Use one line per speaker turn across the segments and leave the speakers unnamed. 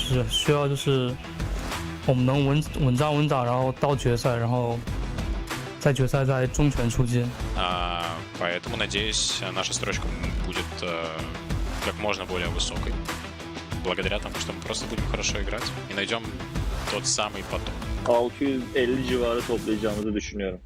只需要就是我们能稳扎，然后到决赛，然后在决赛再重拳出击。
Поэтому, надеюсь, наша строчка будет как можно более высокой. Благодаря тому, что мы просто будем хорошо играть и найдем tот самый поток.
650 civarı toplayacağımızı düşünüyorum.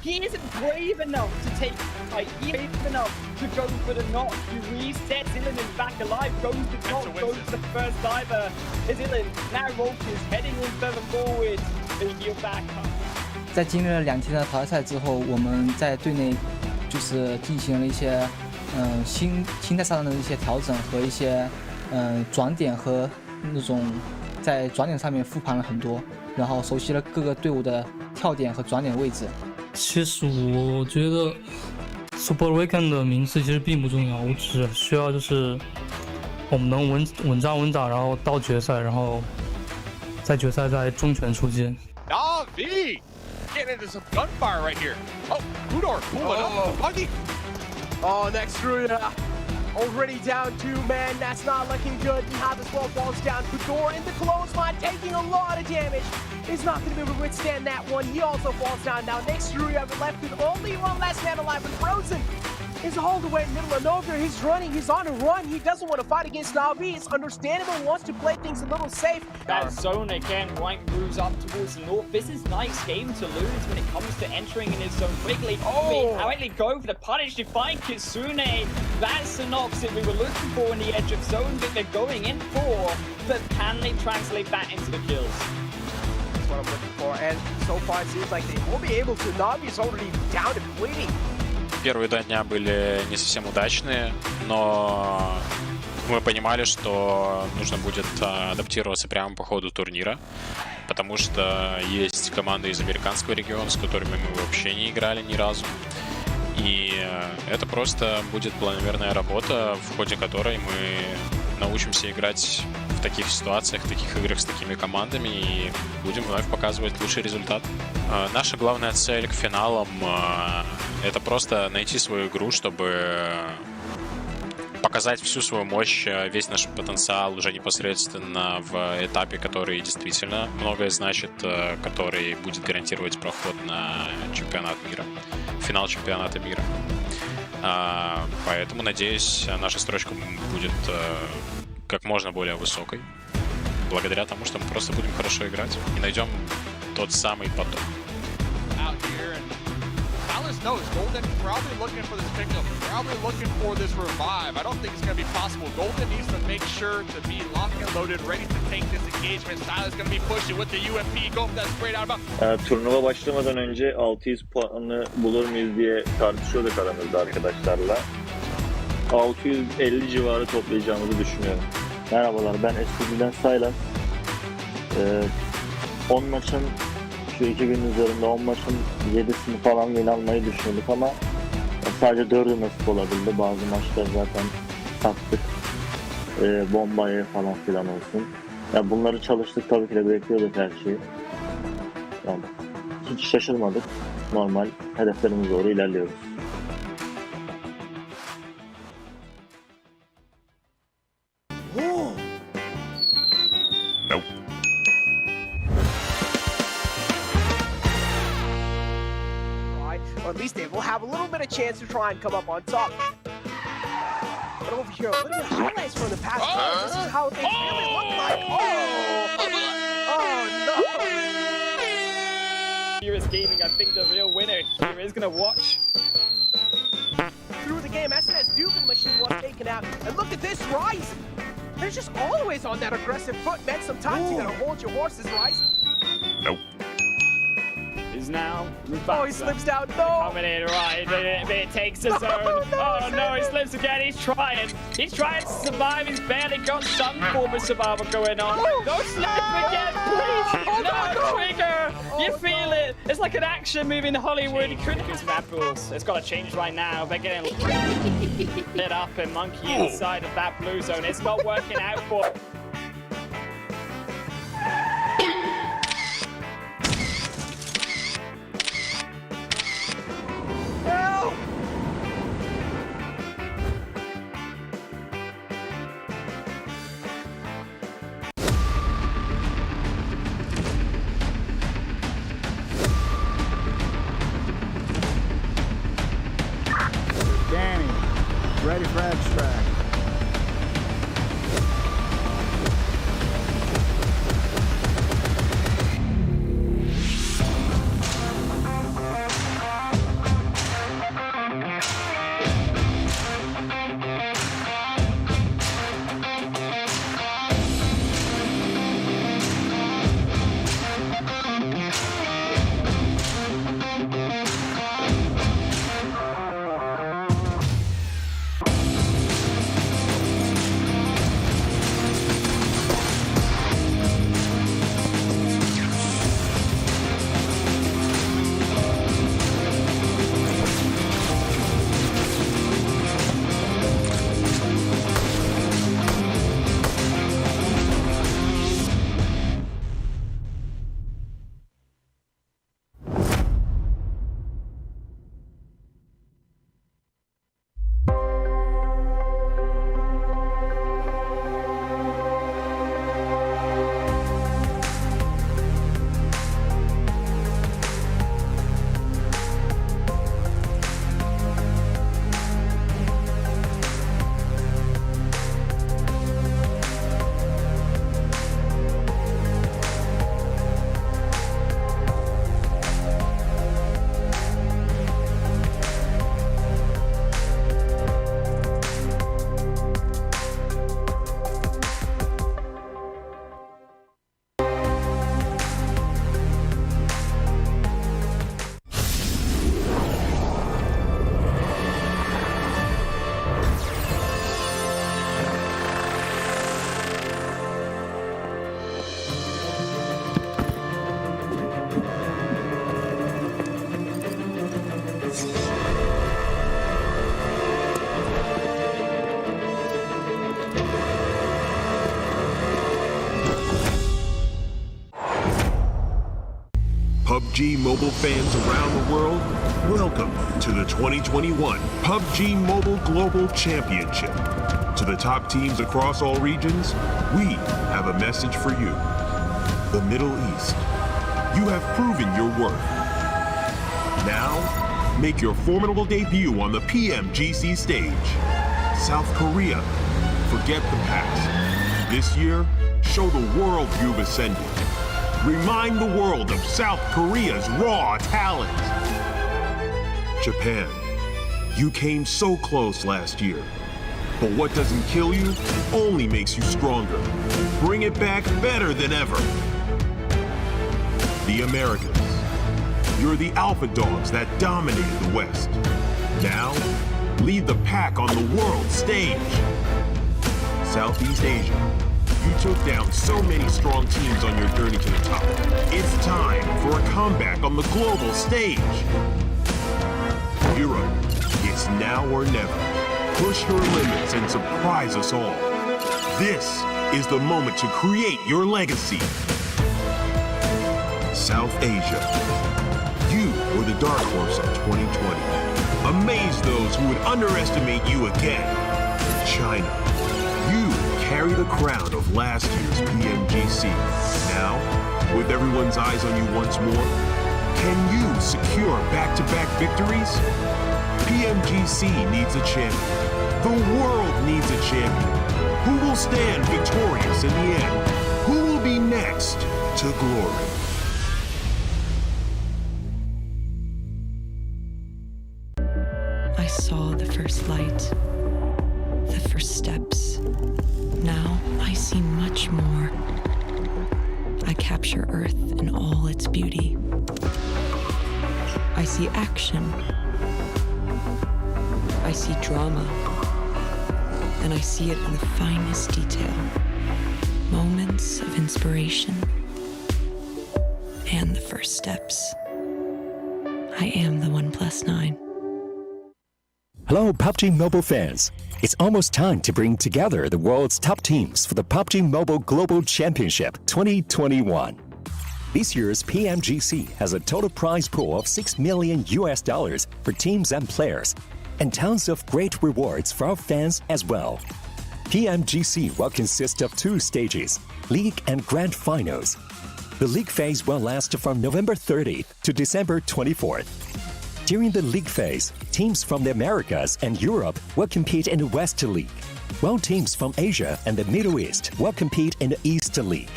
He isn't brave enough to take the fight. He isn't brave enough to go for the knock. He resets. Ilin is back alive. Goes to top. Goes to the first diver. Is Ilin now Rolkis heading in further forward. He'll back up.
在经历了2天的淘汰赛之后，我们在队内就是进行了一些心态上的一些调整和一些转点和那种在转点上面复盘了很多，然后熟悉了各个队伍的跳点和转点位置。
其实我觉得 Super Weekend 的名次其实并不重要，我只需要就是我们能稳扎，然后到决赛，然后在决赛再重拳出击。
V getting into some gunfire right here. Oh, Udor pulling up. Buggy.
Oh, next Ruda. Already down 2 men. That's not looking good. Behind as well falls down. Fedor in the clothesline, taking a lot of damage. He's not going to be able to withstand that one. He also falls down. Now next Ruda left with only one last man alive. And Frozen is all the way in the middle of nowhere. He's running. He's on a run. He doesn't want to fight against Navi. It's understandable. He wants to play things a little safe.
That zone again, White moves up towards the north. This is nice game to lose when it comes to entering in his zone quickly. Quickly go for the punish to find Kitsune. That's the knocks that we were looking for in the edge of zone that they're going in for. But can they translate that into the kills?
That's what I'm looking for. And so far it seems like they will be able to. Navi's already down and bleeding.
Первые 2 дня были не совсем удачные, но мы понимали, что нужно будет адаптироваться прямо по ходу турнира, потому что есть команды из американского региона, с которыми мы вообще не играли ни разу. И это просто будет планомерная работа, в ходе которой мы научимся играть в таких ситуациях, в таких играх с такими командами и будем вновь показывать лучший результат. Наша главная цель к финалам — это просто найти свою игру, чтобы показать всю свою мощь, весь наш потенциал уже непосредственно в этапе, который действительно многое значит, который будет гарантировать проход на чемпионат мира, финал чемпионата мира. Поэтому, надеюсь, наша строчка будет как можно более высокой, благодаря тому, что мы просто будем хорошо играть и найдем тот самый поток.
Knows Golden probably looking for this pickup, probably looking for this revive. I don't think it's going to be possible. Golden needs to make sure to be locked and loaded, ready to take this engagement. Styles going to be pushing with the UMP. Go for that straight out about.
Turnuva başlamadan önce 600 puanı bulur muyuz diye tartışıyorduk aramızda arkadaşlarla. 650 civarı toplayacağımızı düşünüyorum. Merhabalar, ben SPG'den Saylan. 10 maçın şu 2 gün üzerinde 10 maçın 7'sini falan win almayı düşündük ama sadece 4'ü nasip olabildi. Bazı maçlar zaten sattık. Bombayı falan filan olsun. Yani bunları çalıştık, tabii ki de bekliyorduk her şeyi. Yani hiç şaşırmadık. Normal hedeflerimize doğru ilerliyoruz.
Or at least they will have a little bit of chance to try and come up on top. But over here, a little bit of highlights from the past. This is how things really look like. Oh no!
Here is gaming. I think the real winner here is going to watch.
Through the game, SNS Dugan machine was taken out. And look at this rise! They're just always on that aggressive foot, man. Sometimes you gotta hold your horses, Rise.
Nope.
Is now
Oh, he slips down. No!
Coming in right, but it takes the zone. Oh no, he slips again. He's trying to survive. He's barely got some form of survival going on. Don't slip again, please. No, Trigger. You feel it. It's like an action movie in Hollywood. He couldn't use map rules. It's got to change right now. They're getting lit up and monkey inside of that blue zone. It's not working out for.
PUBG Mobile fans around the world, welcome to the 2021 PUBG Mobile Global Championship. To the top teams across all regions, we have a message for you. The Middle East, you have proven your worth. Now, make your formidable debut on the PMGC stage. South Korea, forget the past. This year, show the world you've ascended. Remind the world of South Korea's raw talent. Japan, you came so close last year. But what doesn't kill you only makes you stronger. Bring it back better than ever. The Americas, you're the alpha dogs that dominated the West. Now, lead the pack on the world stage. Southeast Asia, you took down so many strong teams on your journey to the top. It's time for a comeback on the global stage. Europe, it's now or never. Push your limits and surprise us all. This is the moment to create your legacy. South Asia, you were the dark horse of 2020. Amaze those who would underestimate you again. China, you carry the crown of last year's PMGC. Now, with everyone's eyes on you once more, can you secure back-to-back victories? PMGC needs a champion. The world needs a champion. Who will stand victorious in the end? Who will be next to glory?
I saw the first light, the first steps. Now I see much more. I capture Earth in all its beauty. I see action. I see drama. And I see it in the finest detail. Moments of inspiration. And the first steps. I am the 1+9.
Hello, PUBG Mobile fans. It's almost time to bring together the world's top teams for the PUBG Mobile Global Championship 2021. This year's PMGC has a total prize pool of $6 million for teams and players, and tons of great rewards for our fans as well. PMGC will consist of 2 stages, League and Grand Finals. The League phase will last from November 30th to December 24th. During the League phase, teams from the Americas and Europe will compete in the West League, while teams from Asia and the Middle East will compete in the East League.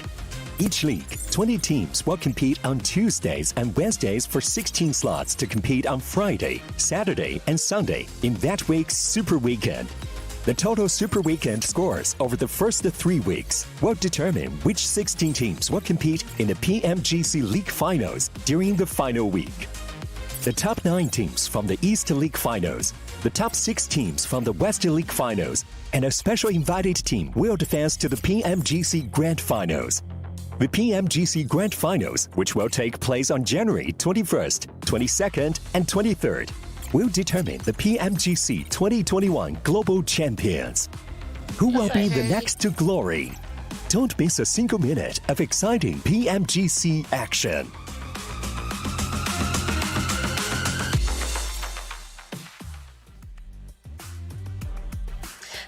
Each league, 20 teams will compete on Tuesdays and Wednesdays for 16 slots to compete on Friday, Saturday, and Sunday in that week's Super Weekend. The total Super Weekend scores over the first 3 weeks will determine which 16 teams will compete in the PMGC League Finals during the final week. The top 9 teams from the East League Finals, the top 6 teams from the West League Finals, and a special invited team will advance to the PMGC Grand Finals. The PMGC Grand Finals, which will take place on January 21st, 22nd, and 23rd, will determine the PMGC 2021 Global Champions. Who will be the next to glory? Don't miss a single minute of exciting PMGC action.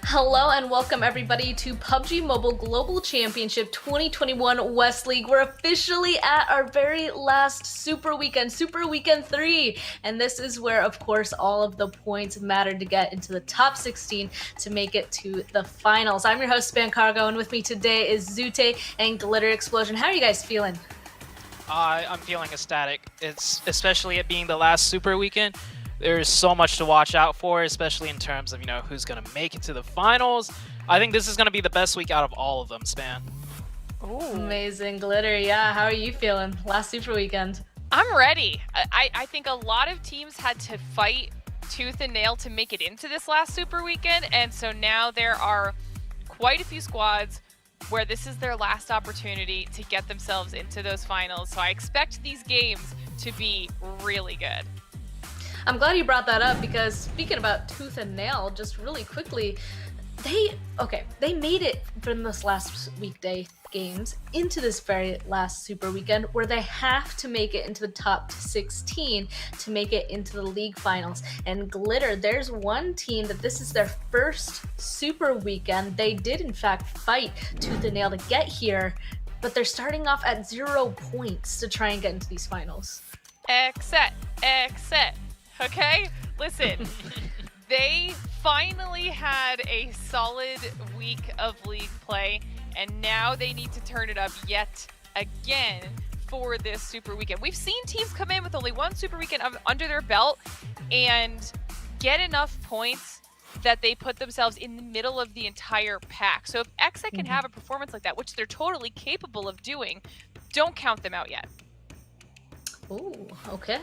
Hello and welcome everybody to PUBG Mobile Global Championship 2021 West League. We're officially at our very last Super Weekend 3. And this is where, of course, all of the points matter to get into the top 16 to make it to the finals. I'm your host, Spancargo, and with me today is Zute and Glitter Explosion. How are you guys feeling?
I'm feeling ecstatic. It's especially it being the last Super Weekend. There's so much to watch out for, especially in terms of, who's going to make it to the finals. I think this is going to be the best week out of all of them, Span.
Ooh. Amazing, Glitter. Yeah, how are you feeling? Last Super Weekend.
I'm ready. I think a lot of teams had to fight tooth and nail to make it into this last Super Weekend, and so now there are quite a few squads where this is their last opportunity to get themselves into those finals. So I expect these games to be really good.
I'm glad you brought that up because speaking about tooth and nail, just really quickly, they made it from this last weekday games into this very last super weekend where they have to make it into the top 16 to make it into the league finals. And Glitter, there's one team that this is their first super weekend. They did in fact fight tooth and nail to get here, but they're starting off at 0 points to try and get into these finals.
Except, okay? Listen, they finally had a solid week of league play, and now they need to turn it up yet again for this super weekend. We've seen teams come in with only one super weekend under their belt and get enough points that they put themselves in the middle of the entire pack. So if Exit can have a performance like that, which they're totally capable of doing, don't count them out yet.
Ooh, okay.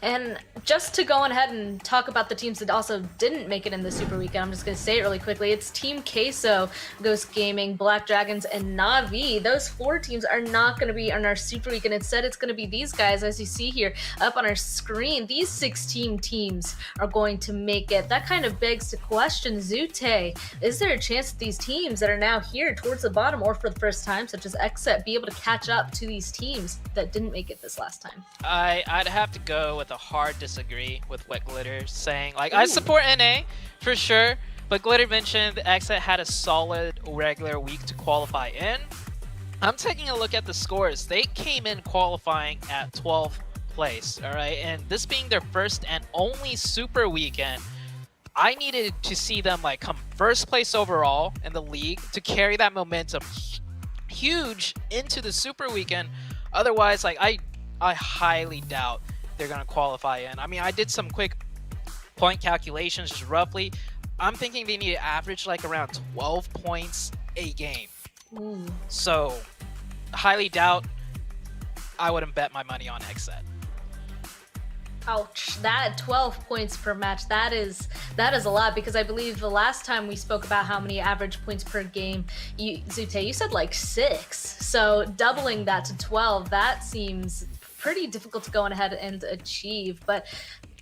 And just to go on ahead and talk about the teams that also didn't make it in the Super Weekend, I'm just going to say it really quickly. It's Team Queso, Ghost Gaming, Black Dragons, and Na'Vi. Those 4 teams are not going to be on our Super Weekend. Instead, it's going to be these guys, as you see here up on our screen. These 16 teams are going to make it. That kind of begs the question, Zute, is there a chance that these teams that are now here towards the bottom or for the first time, such as Exet, be able to catch up to these teams that didn't make it this last time?
I'd have to go with a hard disagree with what Glitter's saying. Like, I support NA for sure, but Glitter mentioned Exit had a solid regular week to qualify in. I'm taking a look at the scores. They came in qualifying at 12th place, all right? And this being their first and only super weekend, I needed to see them like come first place overall in the league to carry that momentum huge into the super weekend. Otherwise, like I highly doubt they're going to qualify in. I mean, I did some quick point calculations just roughly. I'm thinking they need to average like around 12 points a game.
Ooh.
So, highly doubt. I wouldn't bet my money on Exet.
Ouch, that 12 points per match, that is a lot, because I believe the last time we spoke about how many average points per game, Zute, you said like 6. So doubling that to 12, that seems pretty difficult to go on ahead and achieve. But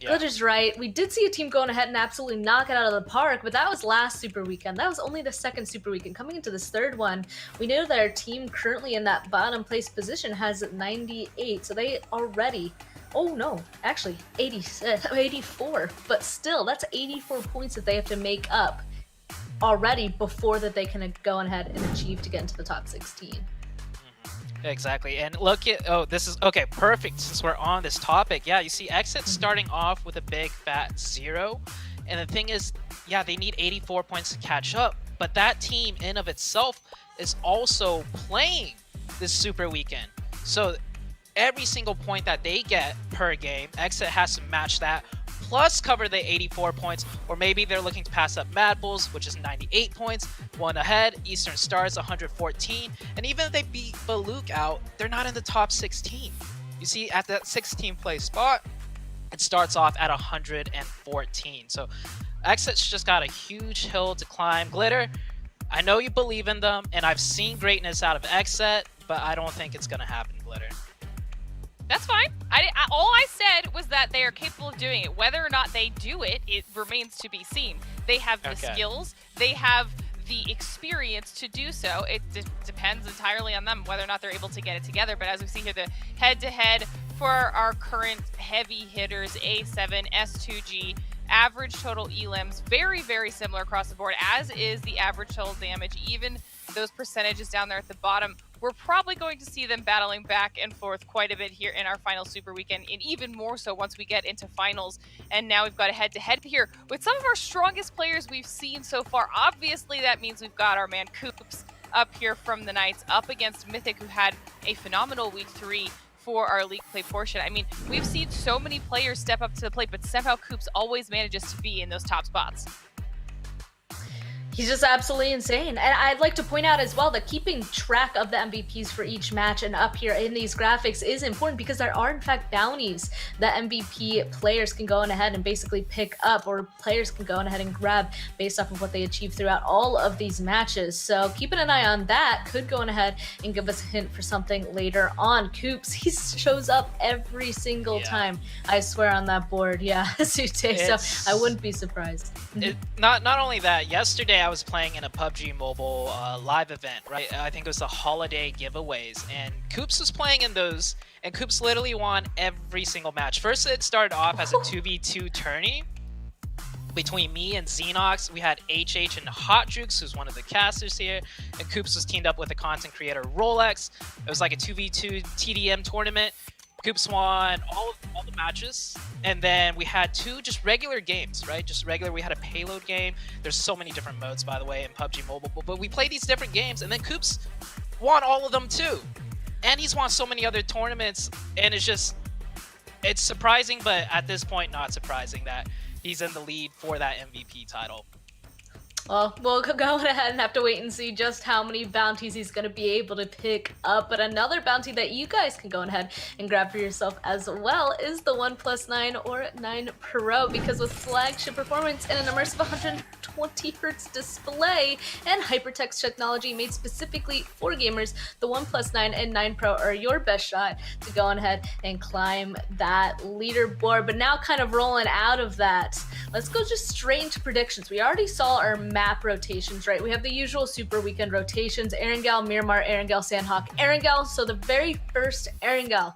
Glitter's right. We did see a team going ahead and absolutely knock it out of the park, but that was last Super Weekend. That was only the second Super Weekend. Coming into this third one, we know that our team currently in that bottom place position has 98, so they already... Oh no, actually 84, but still that's 84 points that they have to make up already before that they can go ahead and achieve to get into the top 16.
Exactly, and look at, this is, okay, perfect, since we're on this topic. Yeah, you see Exit starting off with a big fat 0, and the thing is, yeah, they need 84 points to catch up, but that team in of itself is also playing this super weekend. So every single point that they get per game, Exit has to match that, plus cover the 84 points, or maybe they're looking to pass up Mad Bulls, which is 98 points, one ahead, Eastern Stars 114, and even if they beat Baluk out, they're not in the top 16. You see, at that 16th place spot, it starts off at 114. So Exit's just got a huge hill to climb. Glitter, I know you believe in them, and I've seen greatness out of Exit, but I don't think it's gonna happen, Glitter.
That's fine. All I said was that they are capable of doing it. Whether or not they do it, it remains to be seen. They have the skills. They have the experience to do so. It depends entirely on them whether or not they're able to get it together. But as we see here, the head-to-head for our current heavy hitters, A7, S2G, average total elims, very, very similar across the board, as is the average total damage. Even those percentages down there at the bottom, we're probably going to see them battling back and forth quite a bit here in our final super weekend, and even more so once we get into finals. And now we've got a head-to-head here with some of our strongest players we've seen so far. Obviously, that means we've got our man Coops up here from the Knights up against Mythic, who had a phenomenal week 3 for our league play portion. I mean, we've seen so many players step up to the plate, but somehow Coops always manages to be in those top spots.
He's just absolutely insane. And I'd like to point out as well that keeping track of the MVPs for each match and up here in these graphics is important, because there are in fact bounties that MVP players can go on ahead and basically pick up, or players can go on ahead and grab based off of what they achieve throughout all of these matches. So keeping an eye on that could go on ahead and give us a hint for something later on. Coops, he shows up every single time, I swear, on that board. Yeah, Zute, so I wouldn't be surprised.
Not only that, yesterday I was playing in a PUBG Mobile live event, right? I think it was the holiday giveaways, and Koops was playing in those, and Koops literally won every single match. First, it started off as a 2v2 tourney between me and Xenox. We had HH and Hot Jukes, who's one of the casters here, and Koops was teamed up with the content creator Rolex. It was like a 2v2 TDM tournament. Koops won all the matches, and then we had 2 just regular games, right? Just regular. We had a payload game. There's so many different modes, by the way, in PUBG Mobile, but we played these different games, and then Koops won all of them too. And he's won so many other tournaments, and it's surprising, but at this point, not surprising that he's in the lead for that MVP title.
Well, we'll go ahead and have to wait and see just how many bounties he's going to be able to pick up. But another bounty that you guys can go ahead and grab for yourself as well is the 1+9 or 9 Pro, because with flagship performance and an immersive 120 Hz display and hypertext technology made specifically for gamers, the 1+9 and 9 Pro are your best shot to go ahead and climb that leaderboard. But now, kind of rolling out of that, let's go just straight into predictions. We already saw our map rotations, right? We have the usual Super Weekend rotations: Erangel, Miramar, Erangel, Sanhok, Erangel. So the very first Erangel,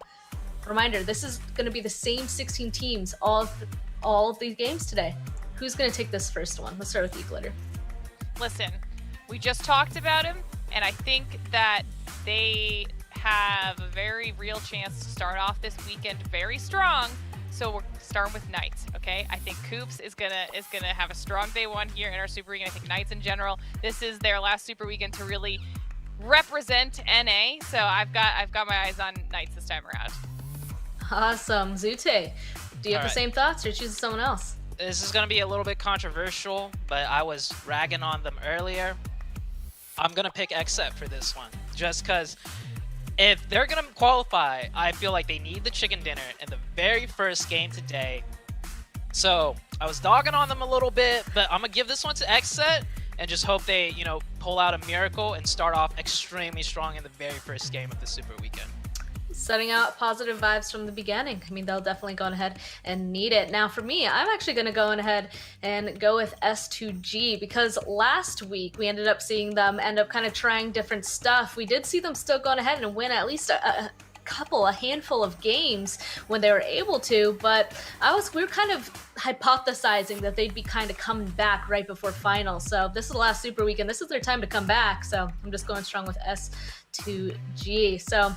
reminder, this is going to be the same 16 teams all of these games today. Who's going to take this first one? Let's start with you, Glitter.
Listen, we just talked about him, and I think that they have a very real chance to start off this weekend very strong. So we're starting with Knights, okay? I think Koops is gonna have a strong day one here in our Super Weekend. I think Knights in general, this is their last Super Weekend to really represent NA. So I've got my eyes on Knights this time around.
Awesome. Zute, do you have the same thoughts, or choosing someone else?
This is going to be a little bit controversial, but I was ragging on them earlier. I'm going to pick Xset for this one, just because if they're going to qualify, I feel like they need the chicken dinner in the very first game today. So I was dogging on them a little bit, but I'm going to give this one to Xset and just hope they, pull out a miracle and start off extremely strong in the very first game of the Super Weekend.
Setting out positive vibes from the beginning. I mean, they'll definitely go ahead and need it. Now for me, I'm actually going to go ahead and go with S2G, because last week we ended up seeing them end up kind of trying different stuff. We did see them still going ahead and win at least a handful of games when they were able to, but we were kind of hypothesizing that they'd be kind of coming back right before finals. So this is the last Super Weekend. This is their time to come back. So I'm just going strong with S2G. So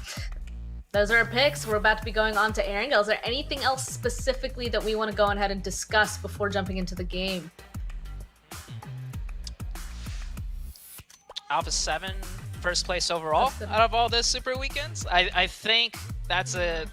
those are our picks. We're about to be going on to Erangel. Is there anything else specifically that we want to go ahead and discuss before jumping into the game?
Alpha 7, first place overall out of all the Super Weekends. I think that's a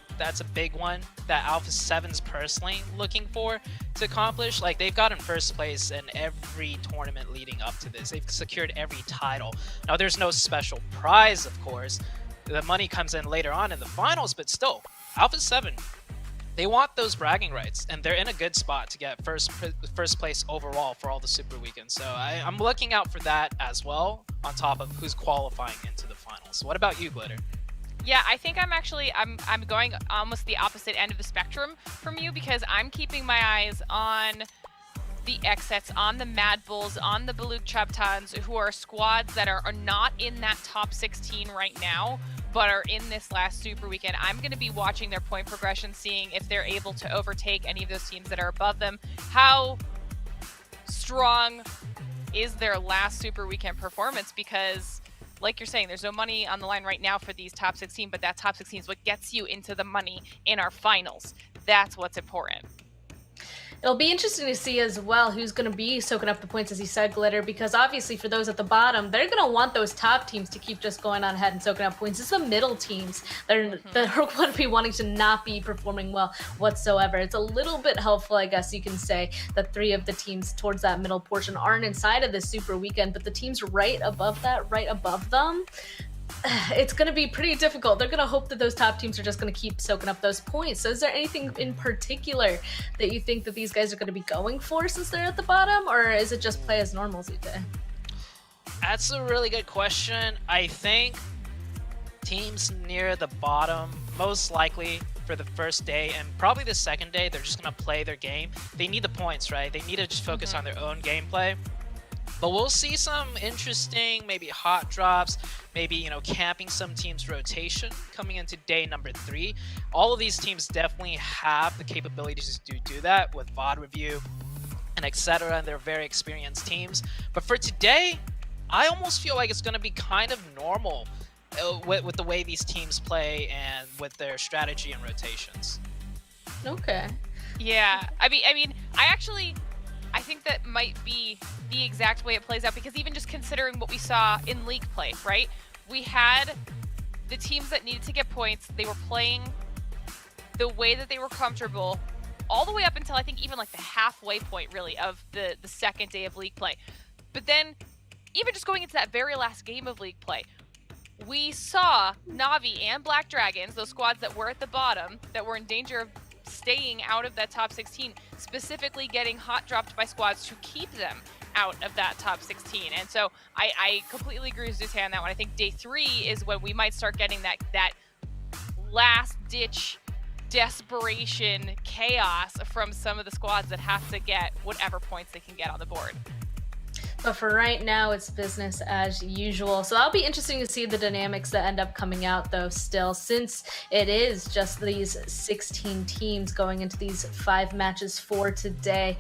big one that Alpha 7's personally looking for to accomplish. Like, they've gotten first place in every tournament leading up to this. They've secured every title. Now, there's no special prize, of course. The money comes in later on in the finals, but still, Alpha 7, they want those bragging rights, and they're in a good spot to get first place overall for all the Super Weekends. So I'm looking out for that as well, on top of who's qualifying into the finals. What about you, Glitter?
Yeah, I think I'm going almost the opposite end of the spectrum from you, because I'm keeping my eyes on the Xsets, on the Mad Bulls, on the Baluk Chaptans, who are squads that are not in that top 16 right now, but are in this last Super Weekend. I'm going to be watching their point progression, seeing if they're able to overtake any of those teams that are above them. How strong is their last Super Weekend performance? Because, like you're saying, there's no money on the line right now for these top 16, but that top 16 is what gets you into the money in our finals. That's what's important.
It'll be interesting to see as well who's going to be soaking up the points, as you said, Glitter, because obviously for those at the bottom, they're going to want those top teams to keep just going on ahead and soaking up points. It's the middle teams that are going to be wanting to not be performing well whatsoever. It's a little bit helpful, I guess you can say, that 3 of the teams towards that middle portion aren't inside of this Super Weekend, but the teams right above that, right above them, it's going to be pretty difficult. They're going to hope that those top teams are just going to keep soaking up those points. So is there anything in particular that you think that these guys are going to be going for since they're at the bottom, or is it just play as normal, Zute?
That's a really good question. I think teams near the bottom, most likely for the first day and probably the second day, they're just going to play their game. They need the points, right? They need to just focus on their own gameplay. But we'll see some interesting, maybe hot drops, maybe, you know, camping some teams' rotation coming into day number 3. All of these teams definitely have the capabilities to do that with VOD review and etc. And they're very experienced teams. But for today, I almost feel like it's going to be kind of normal with the way these teams play and with their strategy and rotations.
Okay.
Yeah, I mean, I think that might be the exact way it plays out, because even just considering what we saw in league play, right? We had the teams that needed to get points. They were playing the way that they were comfortable all the way up until I think even like the halfway point really of the second day of league play. But then even just going into that very last game of league play, we saw Na'Vi and Black Dragons, those squads that were at the bottom, that were in danger of staying out of that top 16, specifically getting hot dropped by squads to keep them out of that top 16. And so I completely agree with Zute on that one. I think day 3 is when we might start getting that last ditch desperation chaos from some of the squads that have to get whatever points they can get on the board.
But for right now, it's business as usual. So that'll be interesting to see the dynamics that end up coming out, though, still, since it is just these 16 teams going into these 5 matches for today.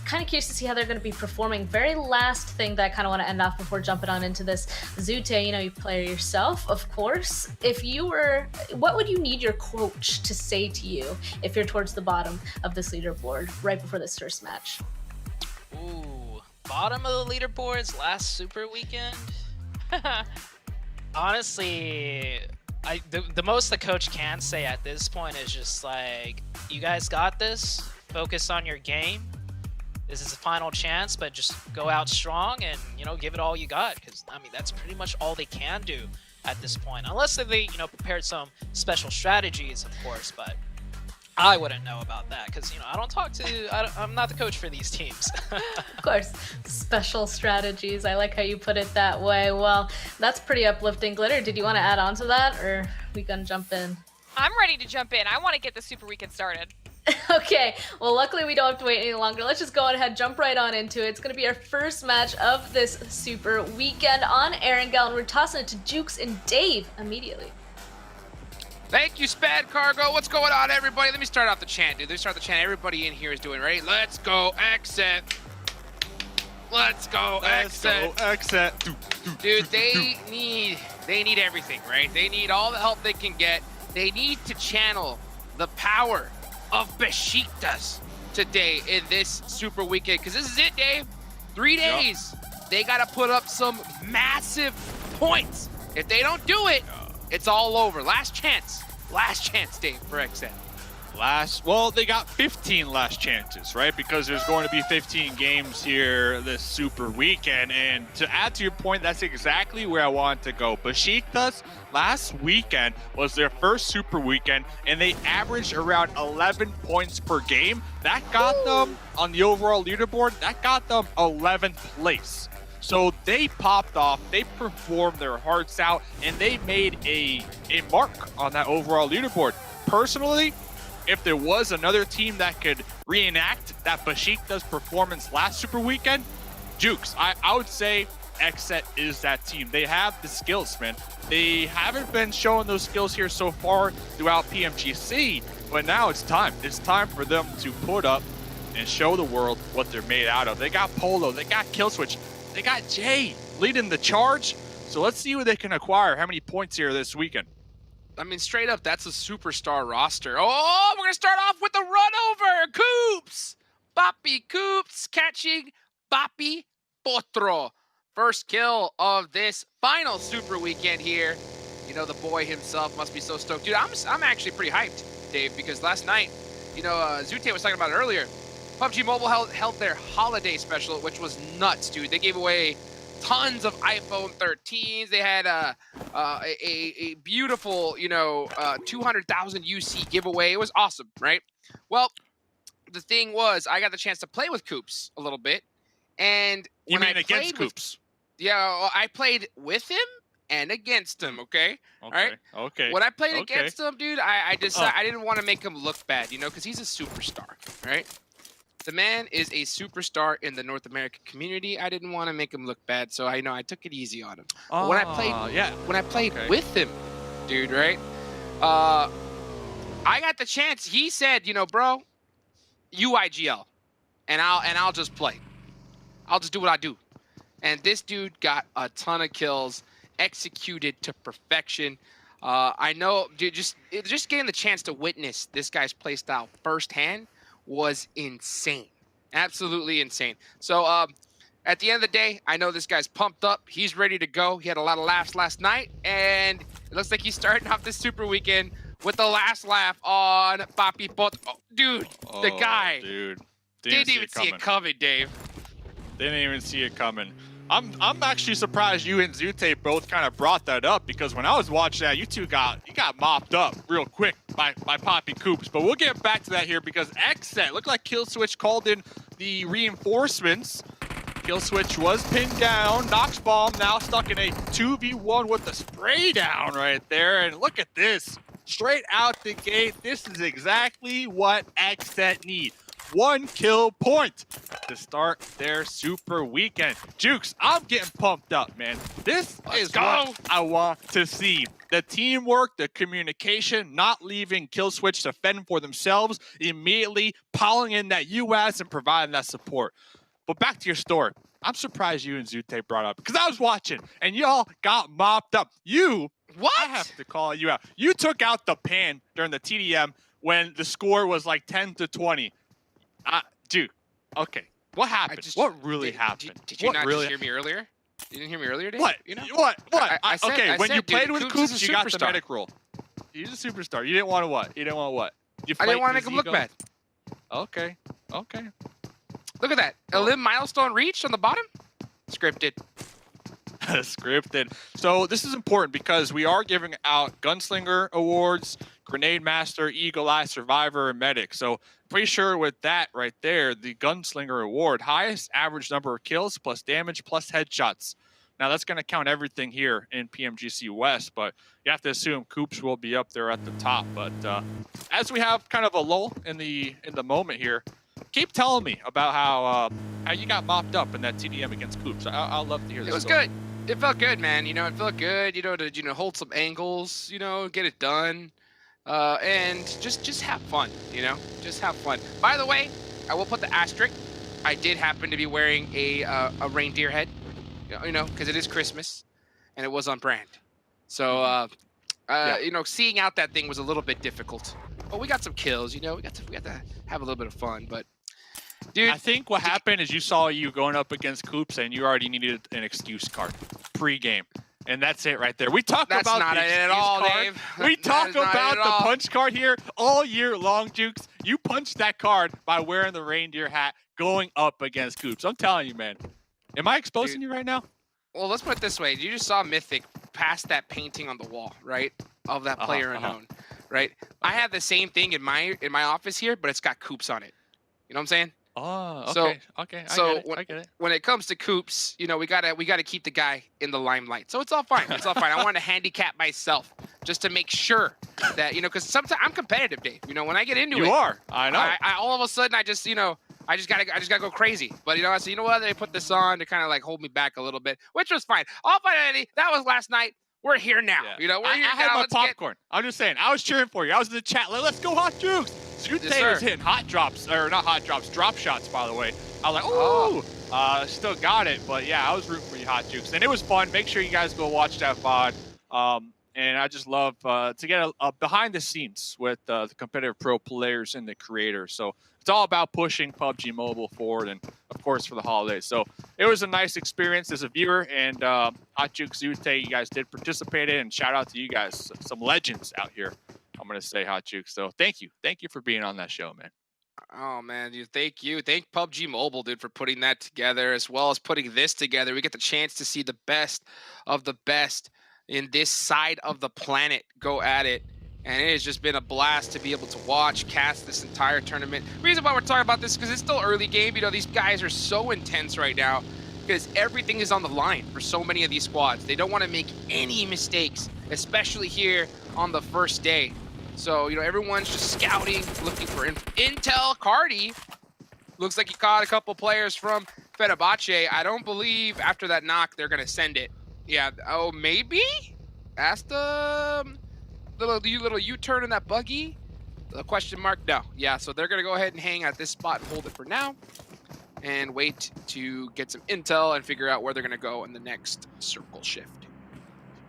Kind of curious to see how they're going to be performing. Very last thing that I kind of want to end off before jumping on into this. Zute, you know, you play yourself, of course. If you were, what would you need your coach to say to you if you're towards the bottom of this leaderboard right before this first match?
Ooh. Bottom of the leaderboards last Super Weekend? Honestly, the most the coach can say at this point is just like, you guys got this, focus on your game. This is a final chance, but just go out strong and, you know, give it all you got, because I mean that's pretty much all they can do at this point, unless they, you know, prepared some special strategies, of course. But I wouldn't know about that because, you know, I don't talk to, I'm not the coach for these teams.
Of course, special strategies. I like how you put it that way. Well, that's pretty uplifting. Glitter, did you want to add on to that, or we gonna jump in?
I'm ready to jump in. I want to get the Super Weekend started.
Okay, well, luckily we don't have to wait any longer. Let's just go ahead, jump right on into it. It's going to be our first match of this Super Weekend on Erangel, and we're tossing it to Jukes and Dave immediately.
Thank you, Spad Cargo. What's going on, everybody? Let me start off the chant, dude. Let me start the chant. Everybody in here is doing ready. Let's go, exit. Let's go, exit.
Exit.
Dude, they need everything, right? They need all the help they can get. They need to channel the power of Besiktas today in this Super Weekend, because this is it, Dave. 3 days. Yep. They got to put up some massive points. If they don't do it, it's all over. Last chance, Dave, for XN.
Well, they got 15 last chances, right? Because there's going to be 15 games here this Super Weekend. And to add to your point, that's exactly where I wanted to go. Besiktas last weekend was their first Super Weekend, and they averaged around 11 points per game. That got them on the overall leaderboard. That got them 11th place. So they popped off, they performed their hearts out, and they made a mark on that overall leaderboard. Personally, if there was another team that could reenact that Besiktas performance last Super Weekend, Jukes, I would say Xset is that team. They have the skills, man. They haven't been showing those skills here so far throughout PMGC, but now it's time. It's time for them to put up and show the world what they're made out of. They got Polo, they got Killswitch, they got Jay leading the charge. So let's see what they can acquire. How many points here this weekend?
I mean, straight up, that's a superstar roster. Oh, we're going to start off with the run over. Coops. Papi Coops catching Papi Potro. First kill of this final Super Weekend here. You know, the boy himself must be so stoked. Dude, I'm actually pretty hyped, Dave, because last night, you know, Zute was talking about it earlier. PUBG Mobile held their holiday special, which was nuts, dude. They gave away tons of iPhone 13s. They had a beautiful, you know, 200,000 UC giveaway. It was awesome, right? Well, the thing was, I got the chance to play with Coops a little bit, and
you mean against Coops?
Yeah, well, I played with him and against him. Okay, all right.
Okay.
When I played against him, dude, I decided I didn't want to make him look bad, you know, because he's a superstar, right? The man is a superstar in the North American community. I didn't want to make him look bad, so I took it easy on him. But when I played with him, dude, right? I got the chance. He said, you know, bro, UIGL, and I'll just play. I'll just do what I do. And this dude got a ton of kills, executed to perfection. I know, dude, just getting the chance to witness this guy's playstyle firsthand was insane. Absolutely insane. So at the end of the day, I know this guy's pumped up. He's ready to go. He had a lot of laughs last night, and it looks like he's starting off this super weekend with the last laugh on Papi Potro. Oh, dude, the guy didn't even see it coming, Dave.
Didn't even see it coming. I'm actually surprised you and Zute both kind of brought that up, because when I was watching that, you got mopped up real quick by Poppy Coops. But we'll get back to that here, because Xset looked like Killswitch called in the reinforcements. Killswitch was pinned down. Nox Bomb now stuck in a 2v1 with the spray down right there. And look at this. Straight out the gate, this is exactly what Xset need. 1 kill point to start their super weekend. Jukes, I'm getting pumped up, man. This is what I want to see. The teamwork, the communication, not leaving Killswitch to fend for themselves, immediately piling in that US and providing that support. But back to your story. I'm surprised you and Zute brought up, because I was watching and y'all got mopped up. I have to call you out. You took out the pan during the TDM when the score was like 10-20. Dude, okay. What happened? What really happened?
Did you not just hear me earlier? You didn't hear me earlier, Dave?
What?
You know?
What?
I said,
when you played with
Coops
Coops,
is a
you got the
superstar.
medic role. He's a superstar. You didn't want to what? You didn't want what?
I didn't want to make him look bad.
Okay.
Look at that. A limb milestone reached on the bottom? Scripted.
Scripted. So this is important, because we are giving out Gunslinger Awards, Grenade Master, Eagle Eye, Survivor, and Medic. So pretty sure with that right there, the Gunslinger Award, highest average number of kills plus damage plus headshots. Now that's going to count everything here in PMGC West, but you have to assume Coops will be up there at the top. But as we have kind of a lull in the moment here, keep telling me about how you got mopped up in that TDM against Coops. I'll love to hear this.
It was good. It felt good, man. You know, it felt good. You know, to hold some angles. You know, get it done, and just have fun. You know, just have fun. By the way, I will put the asterisk. I did happen to be wearing a reindeer head. You know, because it is Christmas, and it was on brand. So, you know, seeing out that thing was a little bit difficult. But we got some kills. You know, we got to have a little bit of fun, but.
Dude, I think what happened is you saw you going up against Coops and you already needed an excuse card pre-game. And that's it right there. We talk about
not
the
it
excuse
at all,
card.
Dave.
We talk about the punch card here all year long, Jukes. You punched that card by wearing the reindeer hat going up against Coops. I'm telling you, man. Am I exposing you right now?
Well, let's put it this way. You just saw Mythic pass that painting on the wall, right? Of that player unknown, right? I have the same thing in my office here, but it's got Coops on it. You know what I'm saying?
Oh, okay. Okay. I get it.
When it comes to Coops, you know, we gotta keep the guy in the limelight. So it's all fine. It's all fine. I want to handicap myself just to make sure that, you know, because sometimes I'm competitive, Dave. You know, when I get into it,
you are. I know.
I all of a sudden I just gotta go crazy. But you know, I said, you know what? They put this on to kind of like hold me back a little bit, which was fine. All fine, Eddie. That was last night. We're here now.
Yeah.
You know, we're here
I
now.
had my popcorn. I'm just saying. I was cheering for you. I was in the chat. Let's go, Hot Jukes. Zute was hitting hot drops, or not hot drops, drop shots, by the way. I was like, ooh, still got it. But yeah, I was rooting for you, Hot Jukes. And it was fun. Make sure you guys go watch that VOD. And I just love to get a behind the scenes with the competitive pro players and the creators. So it's all about pushing PUBG Mobile forward, and of course for the holidays. So it was a nice experience as a viewer, and Hot Jukes, Zute, you guys did participate in, and shout out to you guys, some legends out here. I'm gonna say, Hot Jukes. So thank you for being on that show, man.
Oh man, dude, thank you. Thank PUBG Mobile, dude, for putting that together, as well as putting this together. We get the chance to see the best of the best in this side of the planet go at it. And it has just been a blast to be able to watch, cast this entire tournament. The reason why we're talking about this is because it's still early game. You know, these guys are so intense right now because everything is on the line for so many of these squads. They don't want to make any mistakes, especially here on the first day. So, you know, everyone's just scouting, looking for intel. Cardi Looks like he caught a couple players from Fenerbahce. I don't believe after that knock they're gonna send it. Yeah. Oh, maybe. Ask the little U-turn in that buggy. The question mark. No. Yeah. So they're gonna go ahead and hang at this spot and hold it for now, and wait to get some intel and figure out where they're gonna go in the next circle shift.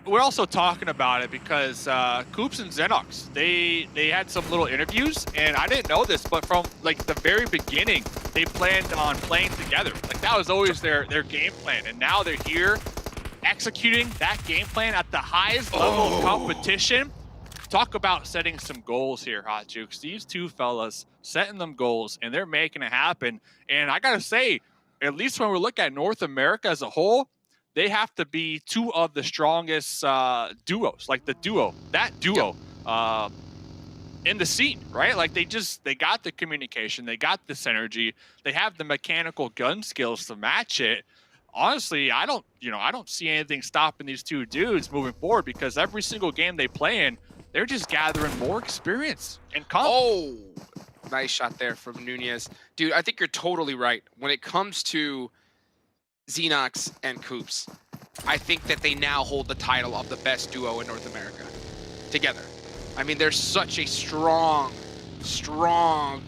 We're also talking about it because Koops and Xenox, they had some little interviews, and I didn't know this, but from like the very beginning, they planned on playing together. Like that was always their game plan, and now they're here executing that game plan at the highest level of competition. Talk about setting some goals here, Hot Jukes. These two fellas setting them goals, and they're making it happen. And I gotta say, at least when we look at North America as a whole, they have to be two of the strongest duos, like that duo in the scene, right? Like they got the communication, they got the synergy, they have the mechanical gun skills to match it. Honestly, I don't see anything stopping these two dudes moving forward, because every single game they play in, they're just gathering more experience and
Oh, nice shot there from Nunez. Dude, I think you're totally right. When it comes to Xenox and Koops, I think that they now hold the title of the best duo in North America together. I mean, they're such a strong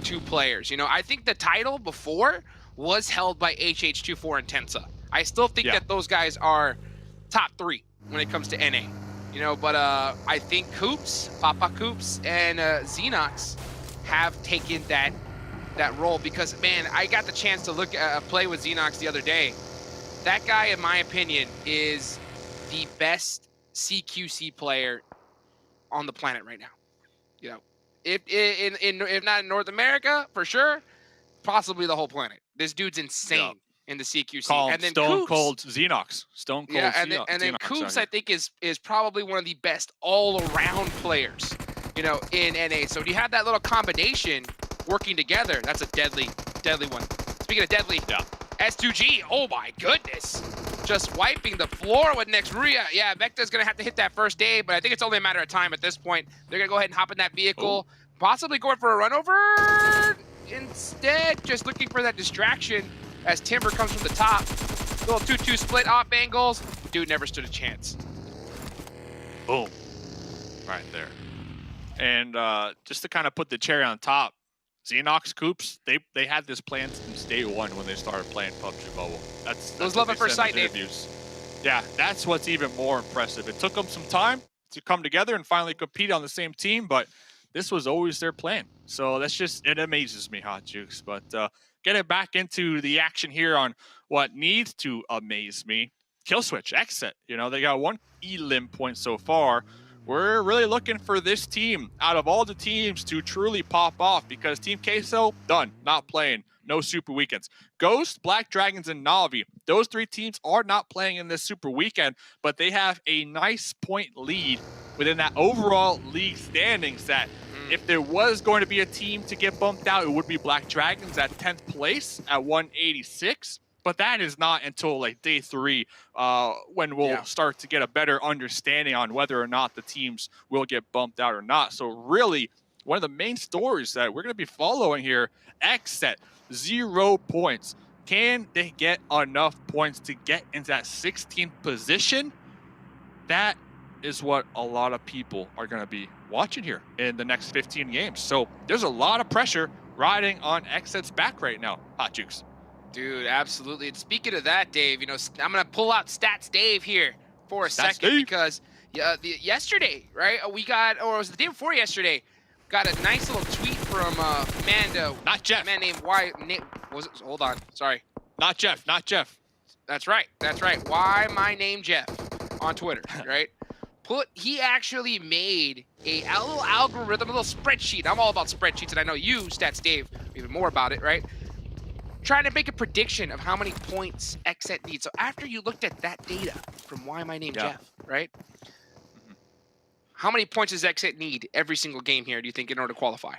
two players. You know, I think the title before was held by HH24 and Tensa. I still think that those guys are top 3 when it comes to NA. You know, but I think Papa Koops and Xenox have taken that role, because, man, I got the chance to play with Xenox the other day. That guy, in my opinion, is the best CQC player on the planet right now. You know, if not in North America, for sure, possibly the whole planet. This dude's insane in the CQC.
And then Stone Cold Xenox. Stone Cold Xenox.
And then Koops, I think, is probably one of the best all-around players, you know, in NA. So you have that little combination working together. That's a deadly one. Speaking of deadly, S2G, oh my goodness. Just wiping the floor with Nexruya. Yeah, Vecta's gonna have to hit that first aid, but I think it's only a matter of time at this point. They're gonna go ahead and hop in that vehicle, possibly going for a run over. Instead, just looking for that distraction as Timber comes from the top. Little 2-2 split off angles. Dude never stood a chance.
Boom. Right there. And just to kind of put the cherry on top, Xenox Koops, they had this plan since day one when they started playing PUBG Mobile. That's
those love at first sight, Dave.
Yeah, that's what's even more impressive. It took them some time to come together and finally compete on the same team, but this was always their plan. So it amazes me, Hot Jukes. But getting back into the action here on what needs to amaze me, Killswitch, Exit. You know, they got 1 elim point so far. We're really looking for this team out of all the teams to truly pop off, because Team Queso, done, not playing, no Super Weekends. Ghost, Black Dragons, and Na'Vi, those 3 teams are not playing in this Super Weekend, but they have a nice point lead within that overall league standings that if there was going to be a team to get bumped out, it would be Black Dragons at 10th place at 186. But that is not until like day 3 when we'll start to get a better understanding on whether or not the teams will get bumped out or not. So really, one of the main stories that we're going to be following here, Exit, 0 points. Can they get enough points to get into that 16th position? That is what a lot of people are going to be watching here in the next 15 games. So there's a lot of pressure riding on Exit's back right now, Hot Jukes.
Dude, absolutely. And speaking of that, Dave, you know, I'm going to pull out Stats Dave here for a second, because yesterday, right, we got, or it was the day before yesterday, got a nice little tweet from
not Jeff.
A man named hold on, sorry.
Not Jeff.
That's right. Why my name Jeff on Twitter, right? He actually made a little algorithm, a little spreadsheet. I'm all about spreadsheets, and I know you, Stats Dave, even more about it, right? Trying to make a prediction of how many points Exit needs. So after you looked at that data from Why My Name Jeff, right? How many points does Exit need every single game here, do you think, in order to qualify?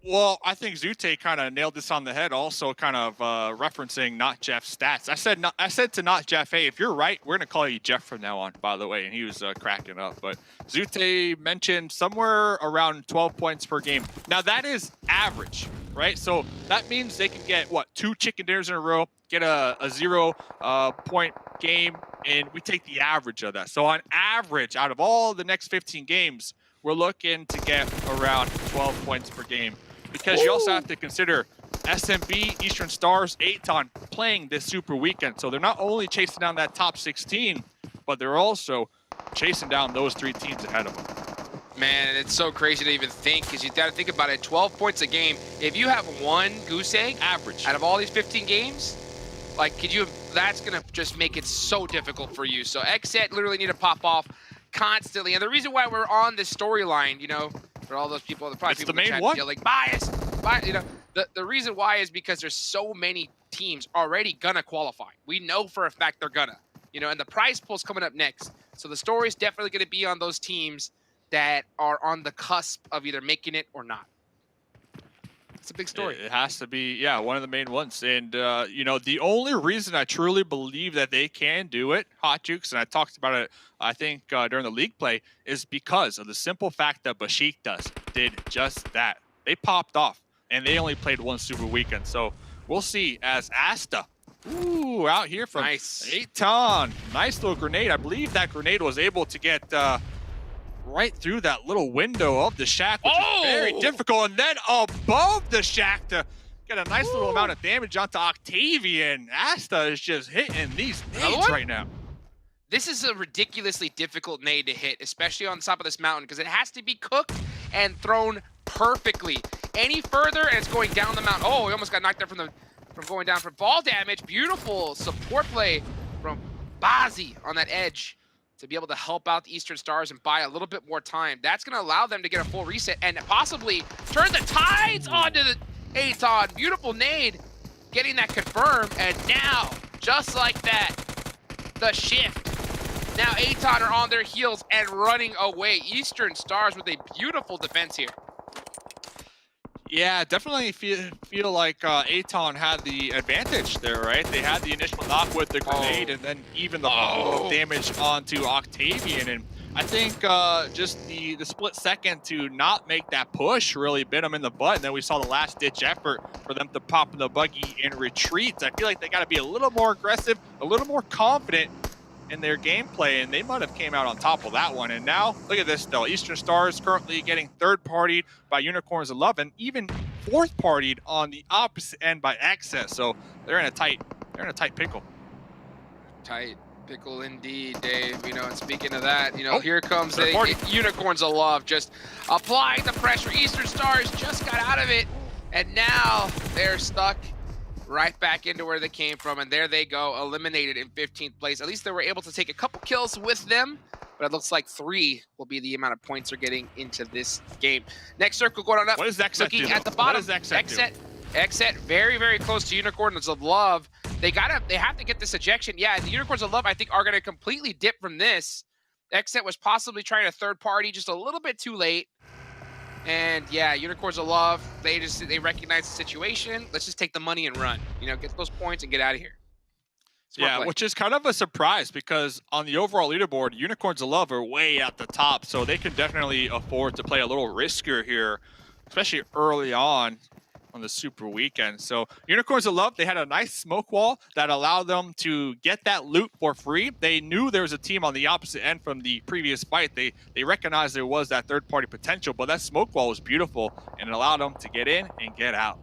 Well, I think Zute kind of nailed this on the head, also kind of referencing Not Jeff's stats. I said to Not Jeff, hey, if you're right, we're going to call you Jeff from now on, by the way, and he was cracking up. But Zute mentioned somewhere around 12 points per game. Now, that is average. right? So that means they can get, what, 2 chicken dinners in a row, get a 0-point game, and we take the average of that. So on average, out of all the next 15 games, we're looking to get around 12 points per game. Because you also have to consider SMB, Eastern Stars, Aton playing this super weekend. So they're not only chasing down that top 16, but they're also chasing down those 3 teams ahead of them.
Man, it's so crazy to even think, because you got to think about it. 12 points a game. If you have 1 goose egg
average
out of all these 15 games, like, could you? That's gonna just make it so difficult for you. So XSET literally need to pop off constantly. And the reason why we're on this storyline, you know, for all those people, the probably people in the chat yelling bias, you know, the reason why is because there's so many teams already gonna qualify. We know for a fact they're gonna, you know, and the prize pool's coming up next. So the story's definitely gonna be on those teams that are on the cusp of either making it or not. It's a big story.
It has to be, yeah, one of the main ones. And, you know, the only reason I truly believe that they can do it, Hot Jukes, and I talked about it, I think, during the league play, is because of the simple fact that Besiktas did just that. They popped off, and they only played 1 super weekend. So we'll see as Asta, ooh, out here from Aton. Nice little grenade. I believe that grenade was able to get right through that little window of the shack, which is very difficult. And then above the shack to get a nice little amount of damage onto Octavian. Asta is just hitting these nades right now.
This is a ridiculously difficult nade to hit, especially on top of this mountain, because it has to be cooked and thrown perfectly. Any further, and it's going down the mountain. Oh, he almost got knocked out from going down from fall damage. Beautiful support play from Bazi on that edge to be able to help out the Eastern Stars and buy a little bit more time. That's going to allow them to get a full reset and possibly turn the tides onto the Aton. Beautiful nade, getting that confirmed. And now, just like that, the shift. Now Aton are on their heels and running away. Eastern Stars with a beautiful defense here.
Yeah, definitely feel like Aton had the advantage there, right? They had the initial knock with the grenade and then even the follow-up damage onto Octavian. And I think just the split second to not make that push really bit them in the butt. And then we saw the last-ditch effort for them to pop in the buggy and retreat. I feel like they got to be a little more aggressive, a little more confident in their gameplay, and they might have came out on top of that one. And now, look at this though. Eastern Stars currently getting third-partied by Unicorns 11, even fourth-partied on the opposite end by Access. So they're in a tight pickle.
Tight pickle indeed, Dave. You know, and speaking of that, you know, here comes the Unicorns of Love, just applying the pressure. Eastern Stars just got out of it, and now they're stuck right back into where they came from, and there they go, eliminated in 15th place. At least they were able to take a couple kills with them, but it looks like 3 will be the amount of points they're getting into this game. Next circle going on up.
What does XSET
looking
do,
at the
though?
bottom.
What does XSET do?
XSET very, very close to Unicorns of Love. They have to get this ejection. Yeah, the Unicorns of Love, I think, are going to completely dip from this. XSET was possibly trying a third party just a little bit too late. And yeah, Unicorns of Love, they recognize the situation. Let's just take the money and run. You know, get those points and get out of here.
Yeah, which is kind of a surprise because on the overall leaderboard, Unicorns of Love are way at the top, so they can definitely afford to play a little riskier here, especially early on the super weekend. So Unicorns of Love, they had a nice smoke wall that allowed them to get that loot for free. They knew there was a team on the opposite end from the previous fight. They recognized there was that third-party potential, but that smoke wall was beautiful and it allowed them to get in and get out.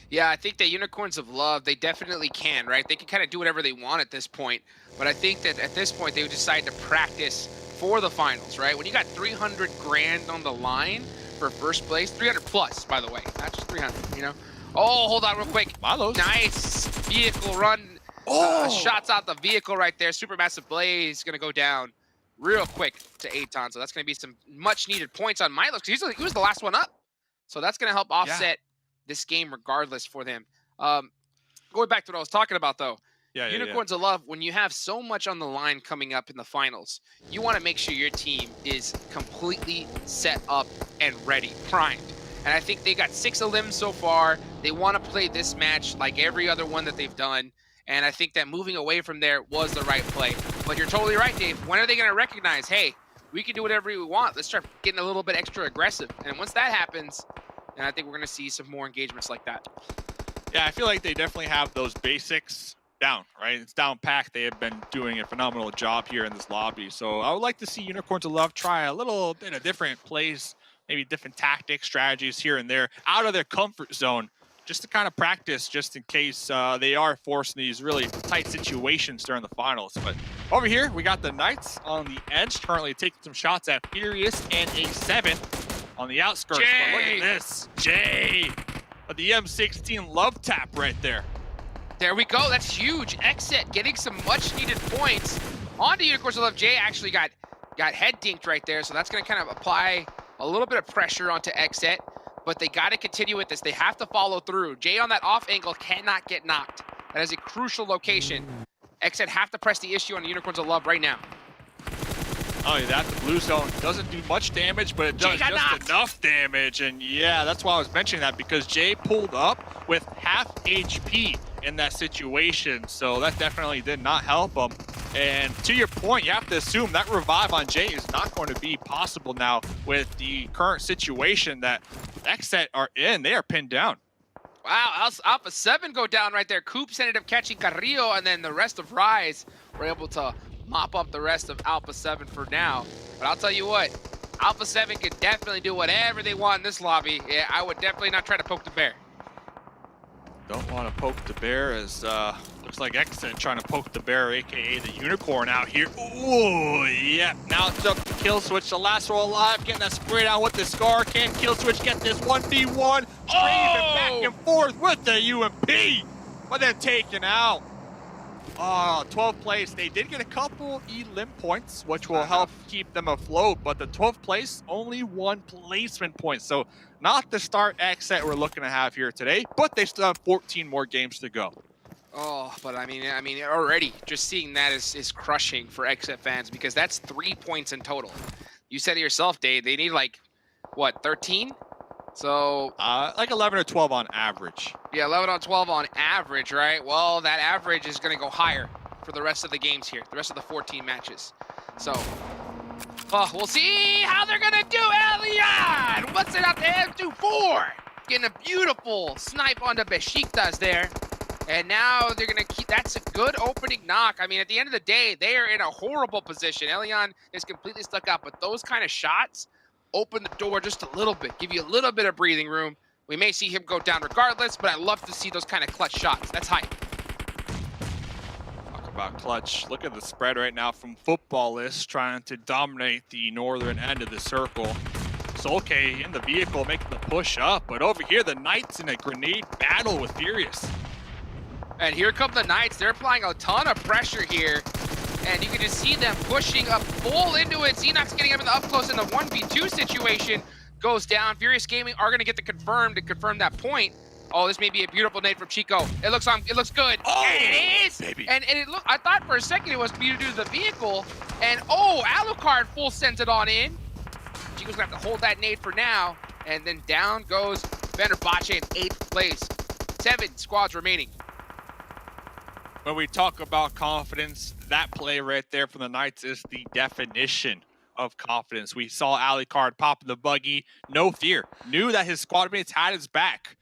Yeah, I think that Unicorns of Love, they definitely can, right? They can kind of do whatever they want at this point, but I think that at this point they would decide to practice for the finals, right? When you got 300 grand on the line for first place, 300 plus, by the way, not just 300, you know? Oh, hold on real quick.
Milo's.
Nice vehicle run. Shots out the vehicle right there. Supermassive Blaze going to go down real quick to Aton. So that's going to be some much needed points on Milo's because he was the last one up. So that's going to help offset this game regardless for them. Going back to what I was talking about though, Unicorns of Love, when you have so much on the line coming up in the finals, you want to make sure your team is completely set up and ready, primed. And I think they got 6 elims so far. They want to play this match like every other one that they've done. And I think that moving away from there was the right play. But you're totally right, Dave. When are they going to recognize, hey, we can do whatever we want. Let's start getting a little bit extra aggressive. And once that happens, And I think we're going to see some more engagements like that.
Yeah, I feel like they definitely have those basics down, right? It's down packed. They have been doing a phenomenal job here in this lobby. So I would like to see Unicorns of Love try a little bit of different plays, maybe different tactics, strategies here and there, out of their comfort zone, just to kind of practice, just in case they are forced in these really tight situations during the finals. But over here, we got the Knights on the edge, currently taking some shots at Furious and A7 on the outskirts. But look at this, Jay, with the M16 love tap right there.
There we go. That's huge. Exit getting some much-needed points. On to Unicorns of Love. Jay actually got head dinked right there, so that's going to kind of apply a little bit of pressure onto Exit. But they got to continue with this. They have to follow through. Jay on that off angle cannot get knocked. That is a crucial location. Exit have to press the issue on the Unicorns of Love right now.
Oh, that the blue zone doesn't do much damage, but it does just enough damage. And yeah, that's why I was mentioning that, because Jay pulled up with half HP in that situation, so that definitely did not help him. And to your point, you have to assume that revive on Jay is not going to be possible now with the current situation that Exet are in. They are pinned down.
Wow, Alpha 7 go down right there. Coops ended up catching Carrillo, and then the rest of Rise were able to mop up the rest of Alpha 7 for now. But I'll tell you what, Alpha 7 can definitely do whatever they want in this lobby. Yeah, I would definitely not try to poke the bear.
Don't want to poke the bear, as looks like Exit trying to poke the bear, aka the Unicorn out here. Ooh, yeah. Now it's up to Kill Switch, the last one alive, getting that spray down with the Scar. Can Kill Switch get this 1v1? Straight back and forth with the UMP, but then taken out. 12th place. They did get a couple elim points, which will help keep them afloat, but the 12th place, only 1 placement point. So not the start Exit we're looking to have here today, but they still have 14 more games to go.
Oh, but I mean, already just seeing that is crushing for Exit fans, because that's 3 points in total. You said it yourself, Dave. They need like, what, 13? So
like 11 or 12 on average.
Yeah, 11 on 12 on average, right? Well, that average is going to go higher for the rest of the games here, the rest of the 14 matches. So, we'll see how they're going to do, Elian! What's it out to M24? Getting a beautiful snipe onto Besiktas there. And now they're going to keep, that's a good opening knock. I mean, at the end of the day, they are in a horrible position. Elian is completely stuck out, but those kind of shots open the door just a little bit, give you a little bit of breathing room. We may see him go down regardless, but I love to see those kind of clutch shots. That's hype.
Talk about clutch. Look at the spread right now from Footballlist, trying to dominate the northern end of the circle. Solke in the vehicle making the push up, but over here the Knights in a grenade battle with Furious.
And here come the Knights. They're applying a ton of pressure here. And you can just see them pushing up full into it. Xenox getting up in the up close in the 1v2 situation. Goes down. Furious Gaming are going to get the confirm to confirm that point. Oh, this may be a beautiful nade from Chico. It looks good.
Oh,
and it is.
Baby.
And it look. I thought for a second it was to do the vehicle. And oh, Alucard full sends it on in. Chico's going to have to hold that nade for now. And then down goes Fenerbahce in 8th place. 7 squads remaining.
When we talk about confidence, that play right there from the Knights is the definition of confidence. We saw Alucard pop in the buggy, no fear. Knew that his squad mates had his back.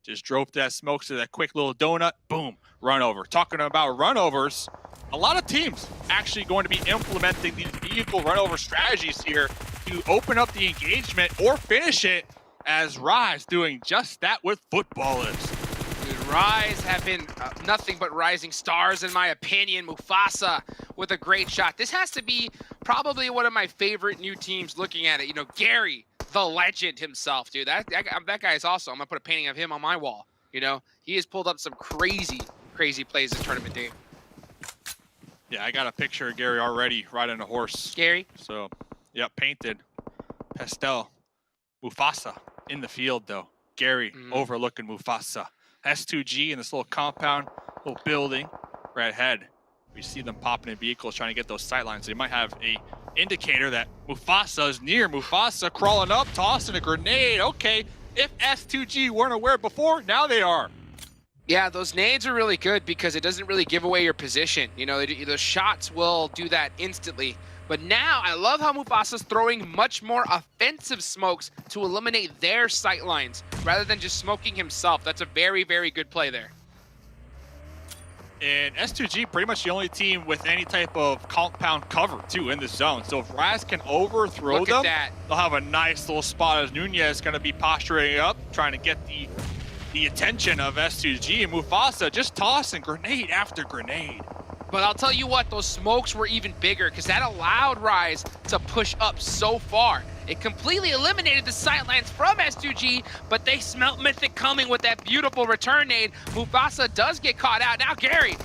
Just drove to that smoke to that quick little donut, boom, run over. Talking about runovers, a lot of teams actually going to be implementing these vehicle runover strategies here to open up the engagement or finish it, as Rise doing just that with Footballlist.
Rise have been nothing but rising stars, in my opinion. Mufasa with a great shot. This has to be probably one of my favorite new teams looking at it. You know, Gary, the legend himself, dude. That guy is awesome. I'm going to put a painting of him on my wall. You know, he has pulled up some crazy plays this tournament, Dave.
Yeah, I got a picture of Gary already riding a horse.
Gary?
So, yep, painted. Pastel. Mufasa in the field, though. Gary overlooking Mufasa. S2G in this little compound, little building right ahead. We see them popping in vehicles trying to get those sight lines. They might have a indicator that Mufasa is near. Mufasa crawling up, tossing a grenade. Okay, if S2G weren't aware before, now they are.
Yeah, those nades are really good because it doesn't really give away your position. You know, those shots will do that instantly. But now I love how Mufasa's throwing much more offensive smokes to eliminate their sight lines rather than just smoking himself. That's a very, very good play there.
And S2G pretty much the only team with any type of compound cover too in this zone. So if Raz can overthrow
Look
them,
at that.
they'll have a nice little spot as Nunez is going to be posturing up, trying to get the attention of S2G, and Mufasa just tossing grenade after grenade.
But I'll tell you what, those smokes were even bigger because that allowed Rise to push up so far. It completely eliminated the sightlines from S2G, but they smelt Mythic coming with that beautiful return nade. Mufasa does get caught out. Now Gary,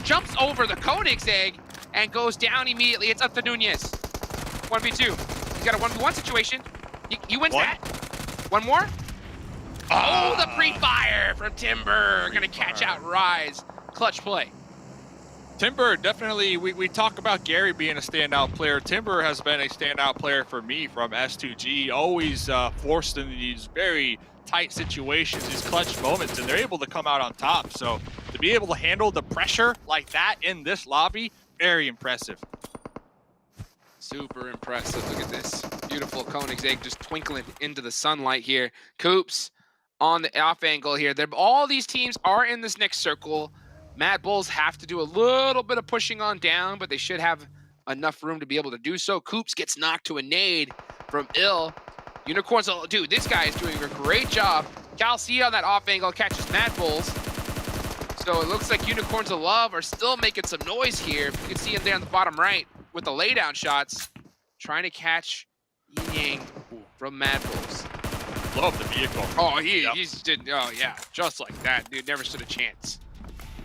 jumps over the Koenigsegg and goes down immediately. It's up to Nunez. 1v2. He's got a 1v1 situation. He wins that. One more. Oh, the pre-fire from Timber. Gonna catch out Rise. Clutch play.
Timber, definitely, we talk about Gary being a standout player. Timber has been a standout player for me from S2G, always forced in these very tight situations, these clutch moments, and they're able to come out on top. So to be able to handle the pressure like that in this lobby, very impressive.
Super impressive. Look at this. Beautiful Koenigsegg just twinkling into the sunlight here. Coops on the off angle here. All these teams are in this next circle. Mad Bulls have to do a little bit of pushing on down, but they should have enough room to be able to do so. Coops gets knocked to a nade from Ill. Unicorns, dude, this guy is doing a great job. Calcia on that off angle catches Mad Bulls. So it looks like Unicorns of Love are still making some noise here. You can see him there on the bottom right with the laydown shots, trying to catch Yin Yang from Mad Bulls.
Love the vehicle.
Oh, he's yeah, just like that, dude. Never stood a chance.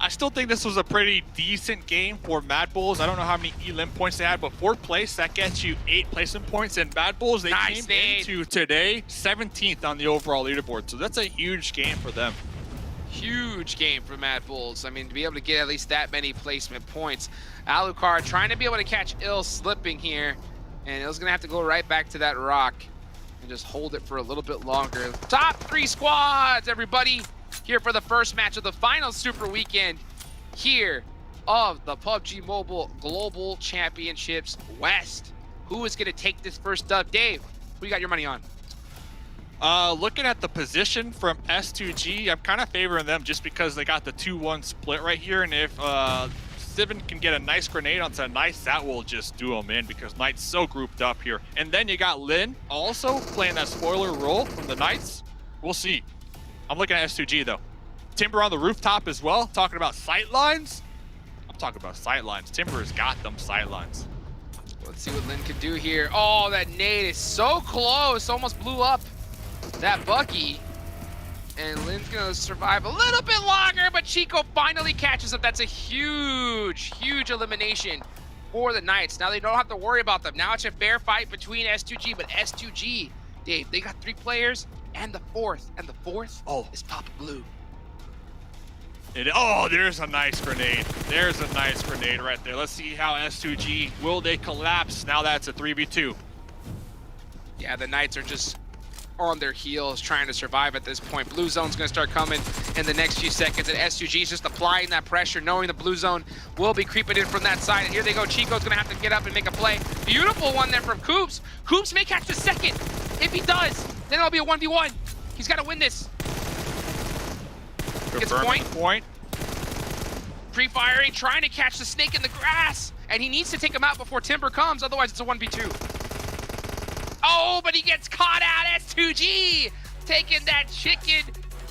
I still think this was a pretty decent game for Mad Bulls. I don't know how many elim points they had, but 4th place, that gets you 8 placement points. And Mad Bulls, they came into today 17th on the overall leaderboard. So that's a huge game for them.
Huge game for Mad Bulls. I mean, to be able to get at least that many placement points. Alucard trying to be able to catch Ill slipping here. And Ill's going to have to go right back to that rock and just hold it for a little bit longer. Top 3 squads, everybody. Here for the first match of the final Super Weekend here of the PUBG Mobile Global Championships West. Who is going to take this first dub? Dave, who you got your money on?
Looking at the position from S2G, I'm kind of favoring them just because they got the 2-1 split right here. And if Sivin can get a nice grenade onto Knights, that will just do them in because Knights so grouped up here. And then you got Lin also playing that spoiler role from the Knights. We'll see. I'm looking at S2G though. Timber on the rooftop as well, talking about sight lines. I'm talking about sight lines. Timber has got them sight lines.
Let's see what Lin can do here. Oh, that nade is so close. Almost blew up that Bucky. And Lin's gonna survive a little bit longer, but Chico finally catches up. That's a huge, huge elimination for the Knights. Now they don't have to worry about them. Now it's a fair fight between S2G, but S2G, Dave, they got 3 players. And the fourth is Papa Blue.
There's a nice grenade. There's a nice grenade right there. Let's see how S2G, will they collapse? Now that's a 3v2.
Yeah, the Knights are just on their heels trying to survive at this point. Blue zone's gonna start coming in the next few seconds, and S2G is just applying that pressure, knowing the blue zone will be creeping in from that side. And here they go. Chico's gonna have to get up and make a play. Beautiful one there from Coops. Coops may catch the second. If he does, then it'll be a 1v1. He's got to win this. Gets a point. Pre-firing, trying to catch the snake in the grass. And he needs to take him out before Timber comes, otherwise it's a 1v2. Oh, but he gets caught out. S2G taking that chicken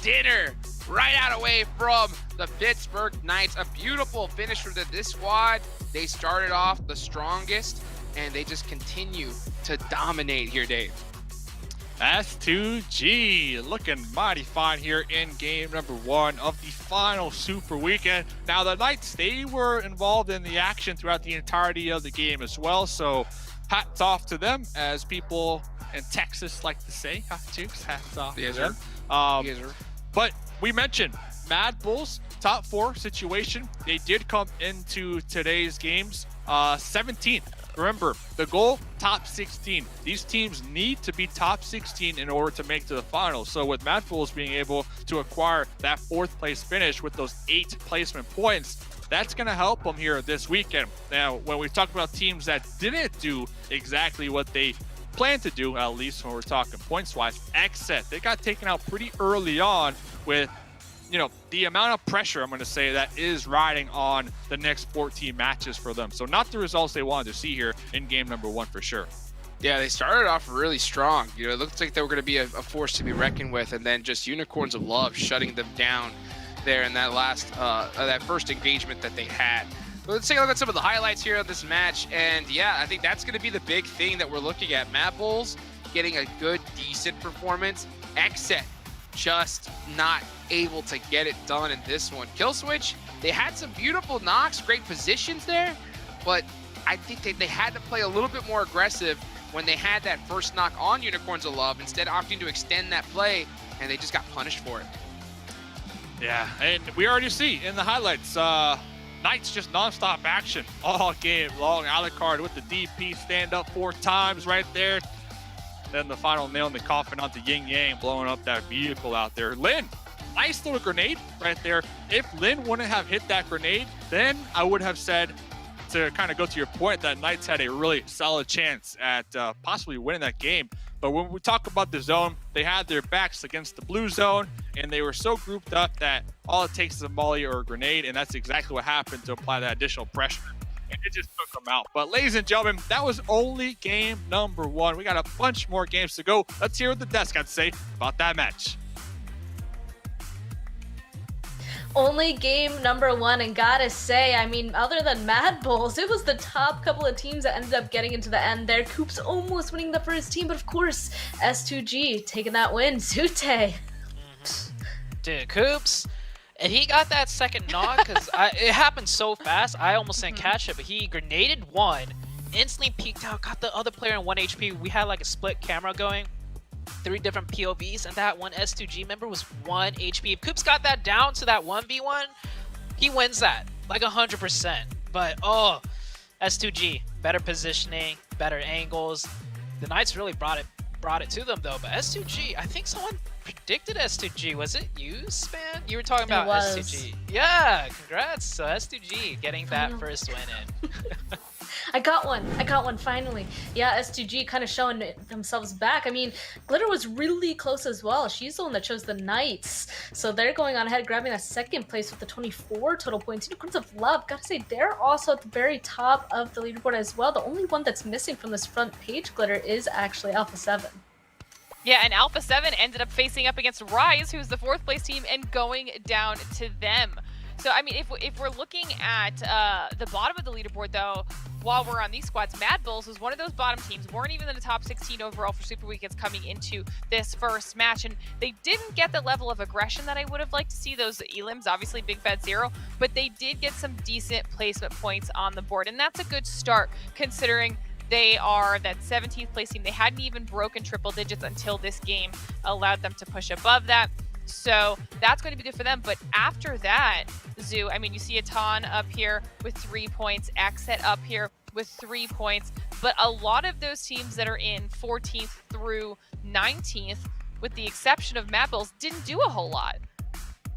dinner right out away from the Pittsburgh Knights. A beautiful finish for this squad. They started off the strongest, and they just continue to dominate here, Dave.
S2G looking mighty fine here in game number 1 of the final Super Weekend. Now the Knights, they were involved in the action throughout the entirety of the game as well, so hats off to them, as people in Texas like to say. Hats off to them. But we mentioned Mad Bulls top 4 situation. They did come into today's games 17th. Remember, the goal, top 16. These teams need to be top 16 in order to make to the finals. So with Mad Bulls being able to acquire that 4th place finish with those 8 placement points, that's going to help them here this weekend. Now, when we talk about teams that didn't do exactly what they planned to do, at least when we're talking points-wise, XSET, they got taken out pretty early on with, you know, the amount of pressure, I'm going to say, that is riding on the next 14 matches for them. So not the results they wanted to see here in game number 1 for sure.
Yeah, they started off really strong. You know, it looked like they were going to be a force to be reckoned with, and then just Unicorns of Love shutting them down there in that last, that first engagement that they had. But let's take a look at some of the highlights here of this match, and yeah, I think that's going to be the big thing that we're looking at. Mad Bulls getting a good, decent performance. XSET just not able to get it done in this one. Killswitch, they had some beautiful knocks, great positions there, but I think they had to play a little bit more aggressive when they had that first knock on Unicorns of Love, instead opting to extend that play, and they just got punished for it.
Yeah, and we already see in the highlights, Knights just non-stop action all game long. Alucard with the DP stand up 4 times right there. Then the final nail in the coffin onto Yin Yang, blowing up that vehicle out there. Lin, nice little grenade right there. If Lin wouldn't have hit that grenade, then I would have said, to kind of go to your point, that Knights had a really solid chance at possibly winning that game. But when we talk about the zone, they had their backs against the blue zone, and they were so grouped up that all it takes is a molly or a grenade, and that's exactly what happened to apply that additional pressure. And it just took them out. But ladies and gentlemen, that was only game number 1. We got a bunch more games to go. Let's hear what the desk had to say about that match.
Only game number 1, and gotta say, I mean, other than Mad Bulls, it was the top couple of teams that ended up getting into the end there. Coops almost winning the first team, but of course, S2G taking that win. Zute.
Dude, Coops, and he got that second knock because it happened so fast. I almost didn't catch it, but he grenaded one, instantly peeked out, got the other player in 1 HP. We had like a split camera going, 3 different POVs, and that one S2G member was 1 HP. If Coops got that down to that 1v1, he wins that like 100%. But oh, S2G, better positioning, better angles. The Knights really brought it to them though. But S2G, I think someone predicted S2G. Was it you, Span? You were talking about S2G. Yeah, congrats. So S2G getting that first win in.
I got one finally. Yeah, S2G kind of showing themselves back. I mean, Glitter was really close as well. She's the one that chose the Knights. So they're going on ahead, grabbing that second place with the 24 total points. Unicorns of Love, gotta say, they're also at the very top of the leaderboard as well. The only one that's missing from this front page, Glitter, is actually Alpha 7.
Yeah, and Alpha 7 ended up facing up against Rise, who's the 4th place team, and going down to them. So, I mean, if we're looking at the bottom of the leaderboard, though, while we're on these squads, Mad Bulls was one of those bottom teams, weren't even in the top 16 overall for Super Weekends coming into this first match, and they didn't get the level of aggression that I would have liked to see. Those elims, obviously Big Bad Zero, but they did get some decent placement points on the board, and that's a good start considering they are that 17th place team. They hadn't even broken triple digits until this game allowed them to push above that. So that's going to be good for them. But after that, Zoo, I mean, you see Atan up here with 3 points, XSET up here with 3 points. But a lot of those teams that are in 14th through 19th, with the exception of Mad Bulls, didn't do a whole lot.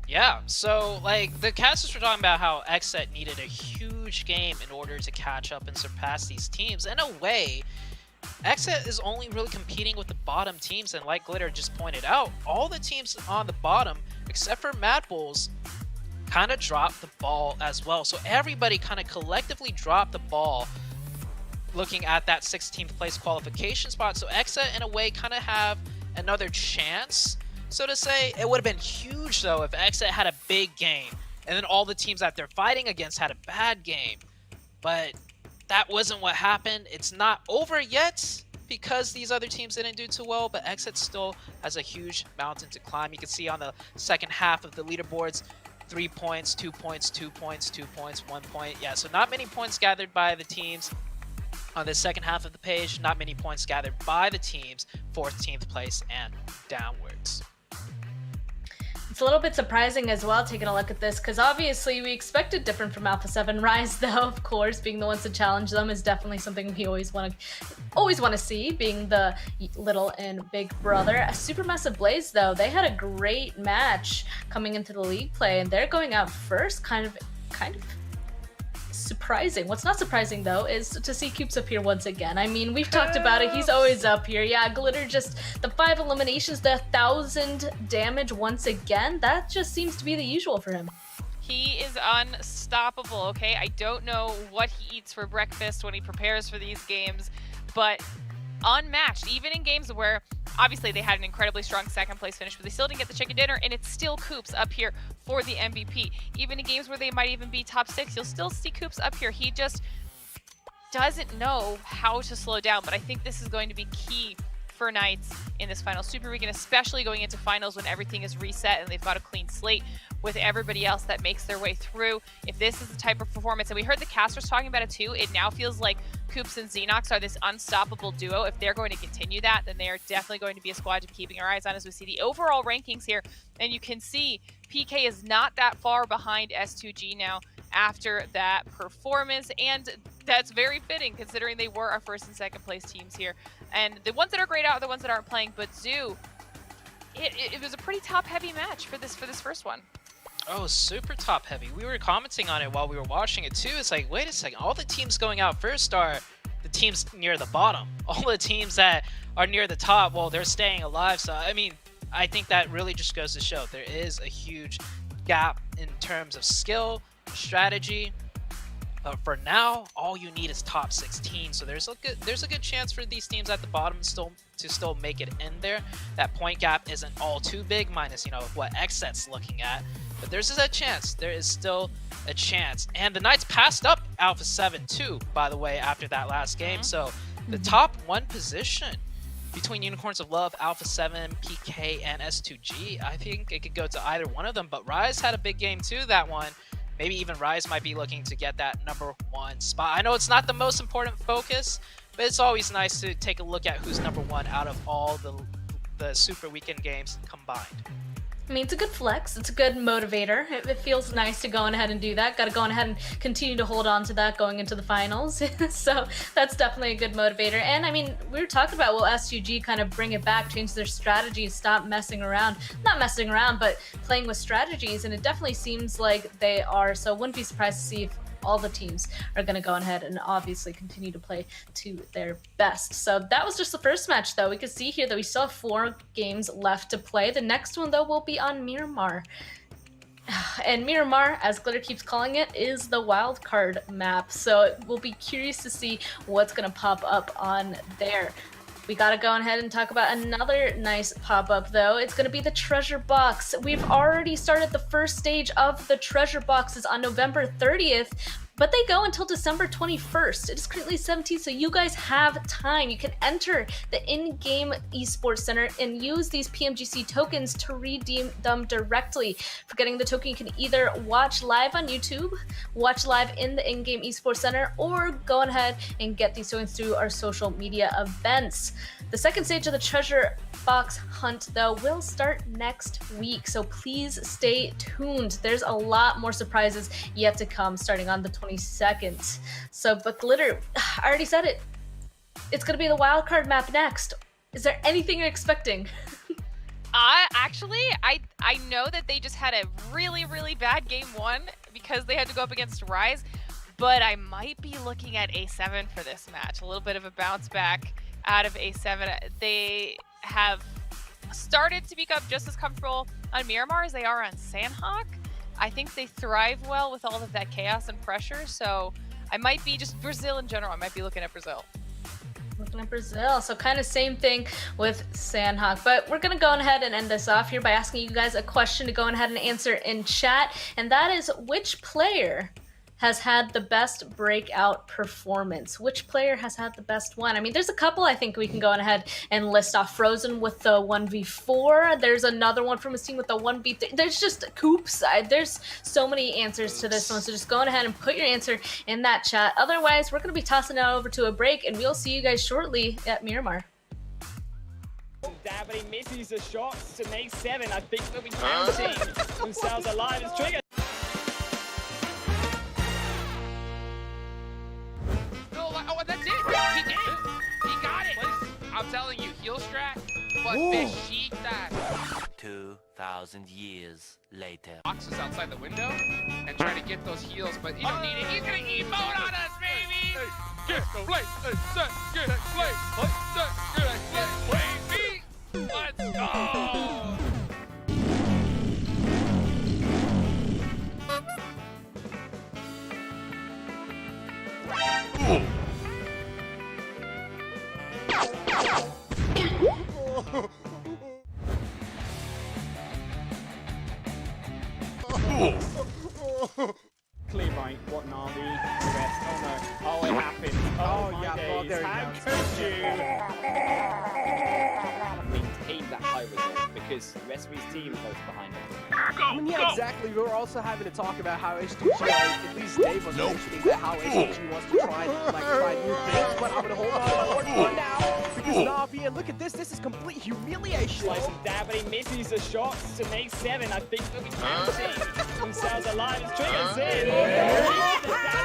Yeah, so like the casters were talking about how XSET needed a huge game in order to catch up and surpass these teams. In a way, XSET is only really competing with the bottom teams, and like Glitter just pointed out, all the teams on the bottom, except for Mad Bulls, kind of dropped the ball as well. So everybody kind of collectively dropped the ball looking at that 16th place qualification spot. So XSET, in a way, kind of have another chance, so to say. It would have been huge, though, if XSET had a big game, and then all the teams that they're fighting against had a bad game. But that wasn't what happened. It's not over yet because these other teams didn't do too well, but XSET still has a huge mountain to climb. You can see on the second half of the leaderboards, 3 points, 2 points, 2 points, 2 points, 1 point. Yeah, so not many points gathered by the teams on the second half of the page. Not many points gathered by the teams 14th place and downwards.
It's a little bit surprising as well, taking a look at this, because obviously we expected different from Alpha 7. Rise, though, of course, being the ones to challenge them is definitely something we always want to see, being the little and big brother. A Supermassive Blaze, though, they had a great match coming into the league play, and they're going out first, kind of surprising. What's not surprising though is to see Coops up here once again. I mean, we've talked about it. He's always up here. Yeah, Glitter just the 5 eliminations, the 1,000 damage once again. That just seems to be the usual for him.
He is unstoppable, okay? I don't know what he eats for breakfast when he prepares for these games, but unmatched, even in games where obviously they had an incredibly strong second place finish, but they still didn't get the chicken dinner, and it's still Coops up here for the MVP. Even in games where they might even be top 6, you'll still see Coops up here. He just doesn't know how to slow down, but I think this is going to be key for Knights in this final Super Weekend, especially going into finals when everything is reset and they've got a clean slate with everybody else that makes their way through. If this is the type of performance, and we heard the casters talking about it too, it now feels like Coops and Xenox are this unstoppable duo. If they're going to continue that, then they are definitely going to be a squad to be keeping our eyes on as we see the overall rankings here. And you can see PK is not that far behind S2G now after that performance, and that's very fitting considering they were our first and second place teams here. And the ones that are grayed out are the ones that aren't playing, but Zoo, it was a pretty top-heavy match for this first one.
Oh, super top heavy. We were commenting on it while we were watching it too. It's like, wait a second, all the teams going out first are the teams near the bottom. All the teams that are near the top, well, they're staying alive. So, I mean, I think that really just goes to show there is a huge gap in terms of skill, strategy. But for now, all you need is top 16. So there's a good chance for these teams at the bottom to still make it in there. That point gap isn't all too big, minus, you know, what XSET's looking at. But there's a chance. There is still a chance. And the Knights passed up Alpha 7 too, by the way, after that last game. So the top 1 position between Unicorns of Love, Alpha 7, PK, and S2G, I think it could go to either one of them. But Rise had a big game too, that one. Maybe even Rise might be looking to get that #1 spot. I know it's not the most important focus, but it's always nice to take a look at who's #1 out of all the Super Weekend games combined.
I mean, it's a good flex. It's a good motivator. It feels nice to go on ahead and do that. Got to go on ahead and continue to hold on to that going into the finals. So that's definitely a good motivator. And I mean, we were talking about, will SUG kind of bring it back, change their strategies, stop messing around. Not messing around, but playing with strategies. And it definitely seems like they are. So wouldn't be surprised to see if all the teams are going to go ahead and obviously continue to play to their best. So that was just the first match, though. We can see here that we still have 4 games left to play. The next one, though, will be on Miramar. And Miramar, as Glitter keeps calling it, is the wildcard map. So we'll be curious to see what's going to pop up on there. We gotta go ahead and talk about another nice pop-up though. It's gonna be the treasure box. We've already started the first stage of the treasure boxes on November 30th, but they go until December 21st. It is currently 17th, so you guys have time. You can enter the in-game Esports Center and use these PMGC tokens to redeem them directly. For getting the token, you can either watch live on YouTube, watch live in the in-game Esports Center, or go ahead and get these tokens through our social media events. The second stage of the treasure box hunt, though, will start next week, so please stay tuned. There's a lot more surprises yet to come starting on the 22nd. So, but Glitter, I already said it. It's going to be the wildcard map next. Is there anything you're expecting?
I know that they just had a really bad game 1 because they had to go up against Rise, but I might be looking at A7 for this match. A little bit of a bounce back out of A7. They have started to become just as comfortable on Miramar as they are on Sanhok. I think they thrive well with all of that chaos and pressure, so I might be just Brazil in general. I might be looking at Brazil.
Looking at Brazil, so kind of same thing with Sanhok. But we're gonna go ahead and end this off here by asking you guys a question to go ahead and answer in chat, and that is, which player has had the best breakout performance? Which player has had the best one? I mean, there's a couple I think we can go on ahead and list off. Frozen with the 1v4. There's another one from a team with the 1v3. There's just Coops. There's so many answers to this one, so just go on ahead and put your answer in that chat. Otherwise, we're going to be tossing it over to a break, and we'll see you guys shortly at Miramar.
But he misses the shots to make 7. I think they'll be counting themselves alive. It's Trigger.
Oh, that's it. He did. He got it. I'm telling you, heal strat But Vegeta
2,000 years later.
boxes outside the window and try to get those heals, but you don't need it. He's gonna emote on us, baby!
Get play, set, get play, set, get play, baby! Let's go!
Clear right, what Navi, the rest. Oh no. Oh, it happened. Oh, my days.
there he
How
goes.
could you? Maintain that high result because the rest of his team is close behind him.
I mean, yeah, exactly. We were also having to talk about how H2G, at least Dave was mentioning that how H2G wants to try new things, but I'm gonna hold on to my word now because Navi, and look at this is complete humiliation.
Slice him down, but he misses the shots to make 7. I think they'll be counting themselves alive as triggers in.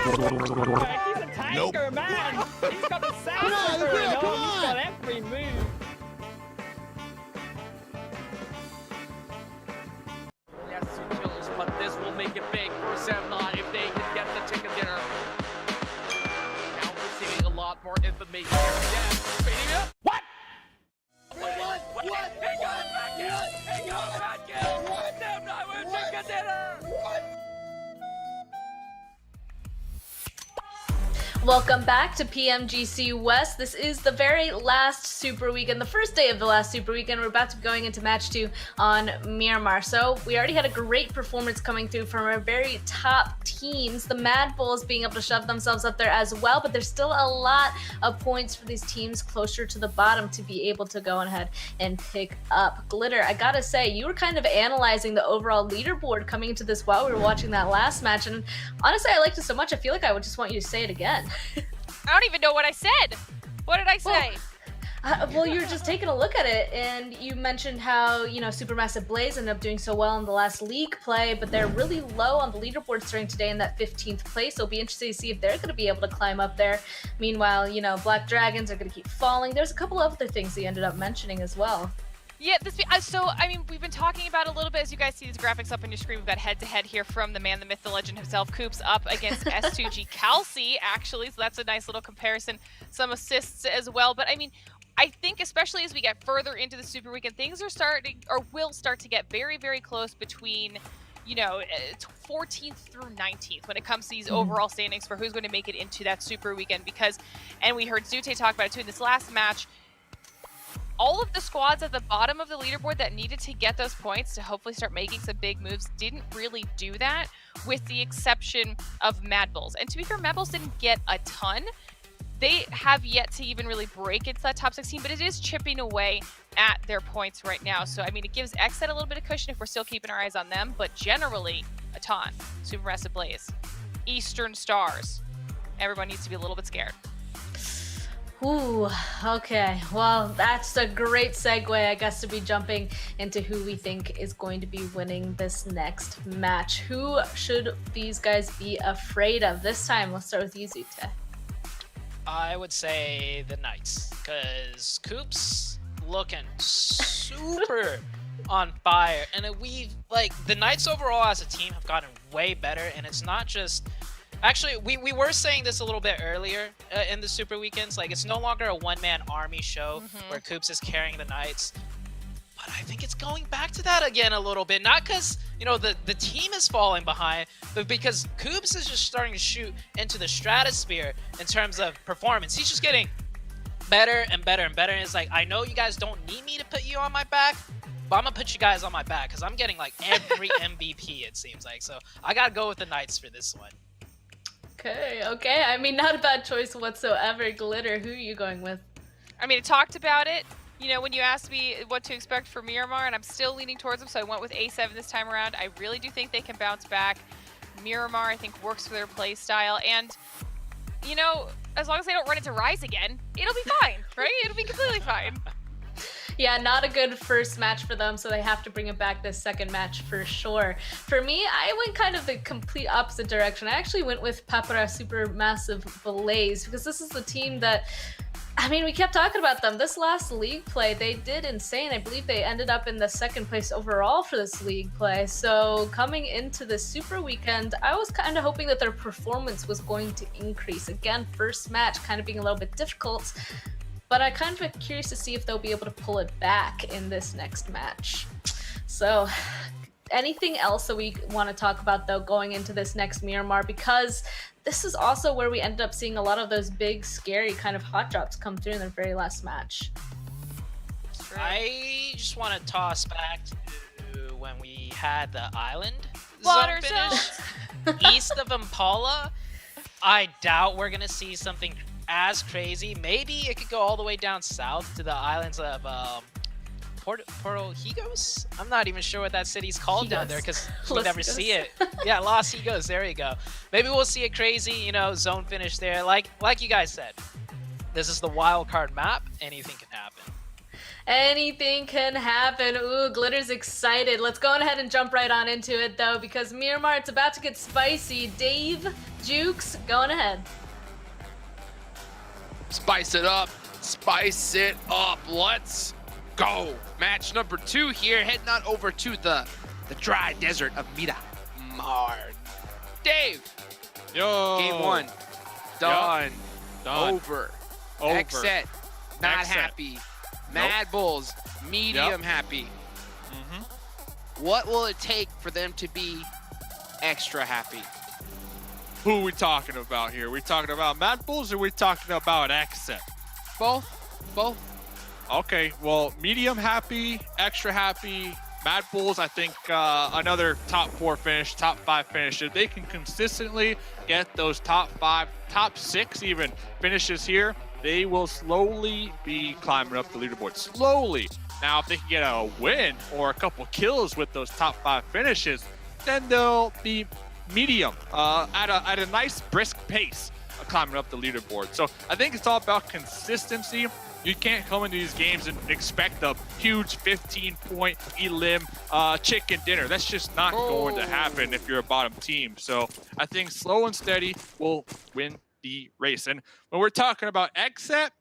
He's a tanker, man. He's got the sound going on. He's got every move.
But this will make it big for Sanhok if they can get the chicken dinner. Now we're seeing a lot more information here. Yes, speeding up. What? What? He got back in! He got back in! Damn, now we're chicken dinner!
Welcome back to PMGC West. This is the very last Super Weekend, the first day of the last Super Weekend. We're about to be going into match 2 on Miramar. So we already had a great performance coming through from our very top teams. The Mad Bulls being able to shove themselves up there as well, but there's still a lot of points for these teams closer to the bottom to be able to go ahead and pick up. Glitter, I gotta say, you were kind of analyzing the overall leaderboard coming into this while we were watching that last match, and honestly, I liked it so much, I feel like I would just want you to say it again.
I don't even know what I said. What did I say?
Well, you were just taking a look at it, and you mentioned how, you know, Supermassive Blaze ended up doing so well in the last league play, but they're really low on the leaderboard starting today in that 15th place, so it'll be interesting to see if they're going to be able to climb up there. Meanwhile, you know, Black Dragons are going to keep falling. There's a couple of other things he ended up mentioning as well.
Yeah, so, I mean, we've been talking about a little bit, as you guys see these graphics up on your screen. We've got head-to-head here from the man, the myth, the legend himself, Coops, up against S2G Kelsey, actually, so that's a nice little comparison. Some assists as well, but I mean, I think especially as we get further into the Super Weekend, things are starting, or will start to get very, very close between, you know, 14th through 19th when it comes to these overall standings for who's going to make it into that Super Weekend, because, and we heard Zute talk about it too in this last match, all of the squads at the bottom of the leaderboard that needed to get those points to hopefully start making some big moves didn't really do that, with the exception of Mad Bulls. And to be fair, Mad Bulls didn't get a ton. They have yet to even really break into that top 16, but it is chipping away at their points right now. So, I mean, it gives Xset a little bit of cushion if we're still keeping our eyes on them, but generally, a ton. Supermassive Blaze, Eastern Stars. Everyone needs to be a little bit scared.
Ooh, okay. Well, that's a great segue, I guess, to be jumping into who we think is going to be winning this next match. Who should these guys be afraid of? This time, let's start with you, Zute.
I would say the Knights, because Coops looking super on fire. And we've, like, the Knights overall as a team have gotten way better, and it's not just... Actually, we were saying this a little bit earlier in the Super Weekends. Like, it's no longer a one-man army show where Coops is carrying the Knights. But I think it's going back to that again a little bit. Not because, you know, the team is falling behind, but because Coops is just starting to shoot into the stratosphere in terms of performance. He's just getting better and better and better. And it's like, I know you guys don't need me to put you on my back, but I'm going to put you guys on my back because I'm getting, like, every MVP, it seems like. So I got to go with the Knights for this one.
Okay. I mean, not a bad choice whatsoever. Glitter, who are you going with?
I mean, I talked about it, you know, when you asked me what to expect for Miramar, and I'm still leaning towards them, so I went with A7 this time around. I really do think they can bounce back. Miramar, I think, works for their play style, and, you know, as long as they don't run into Rise again, it'll be fine, right? It'll be completely fine.
Yeah, not a good first match for them, so they have to bring it back this second match for sure. For me, I went kind of the complete opposite direction. I actually went with Papara Supermassive Blaze, because this is the team that I mean, we kept talking about them. This last league play, they did insane. I believe they ended up in the 2nd place overall for this league play. So coming into the Super Weekend, I was kind of hoping that their performance was going to increase. Again, first match kind of being a little bit difficult, but I kind of am curious to see if they'll be able to pull it back in this next match. So anything else that we want to talk about though going into this next Miramar, because this is also where we ended up seeing a lot of those big, scary kind of hot drops come through in their very last match.
I just want to toss back to when we had the island
Water
zone finish east of Impala. I doubt we're going to see something as crazy. Maybe it could go all the way down south to the islands of Porto Higos? I'm not even sure what that city's called down there because we never see it. Yeah, Los Higos, there you go. Maybe we'll see a crazy, you know, zone finish there. Like you guys said, this is the wild card map. Anything can happen.
Anything can happen. Ooh, Glitter's excited. Let's go ahead and jump right on into it though, because Miramar, it's about to get spicy. Dave, Jukes, going ahead.
Spice it up. Spice it up. Let's go. Match number 2 here, heading on over to the dry desert of Miramar. Dave.
Yo.
Game 1. Done.
Yep. Done.
Over.
Over.
Next set. Not
Next set.
happy. Mad Bulls. Medium happy. What will it take for them to be extra happy?
Who are we talking about here? We talking about Mad Bulls or we talking about X-Set?
Both. Both.
Okay, well, medium happy, extra happy, Mad Bulls, I think another top 4 finish, top 5 finish. If they can consistently get those top 5, top 6 even finishes here, they will slowly be climbing up the leaderboard. Slowly. Now, if they can get a win or a couple kills with those top 5 finishes, then they'll be medium at a nice brisk pace climbing up the leaderboard. So I think it's all about consistency. You can't come into these games and expect a huge 15-point elim chicken dinner. That's just not going to happen if you're a bottom team. So I think slow and steady will win the race. And when we're talking about X-Set,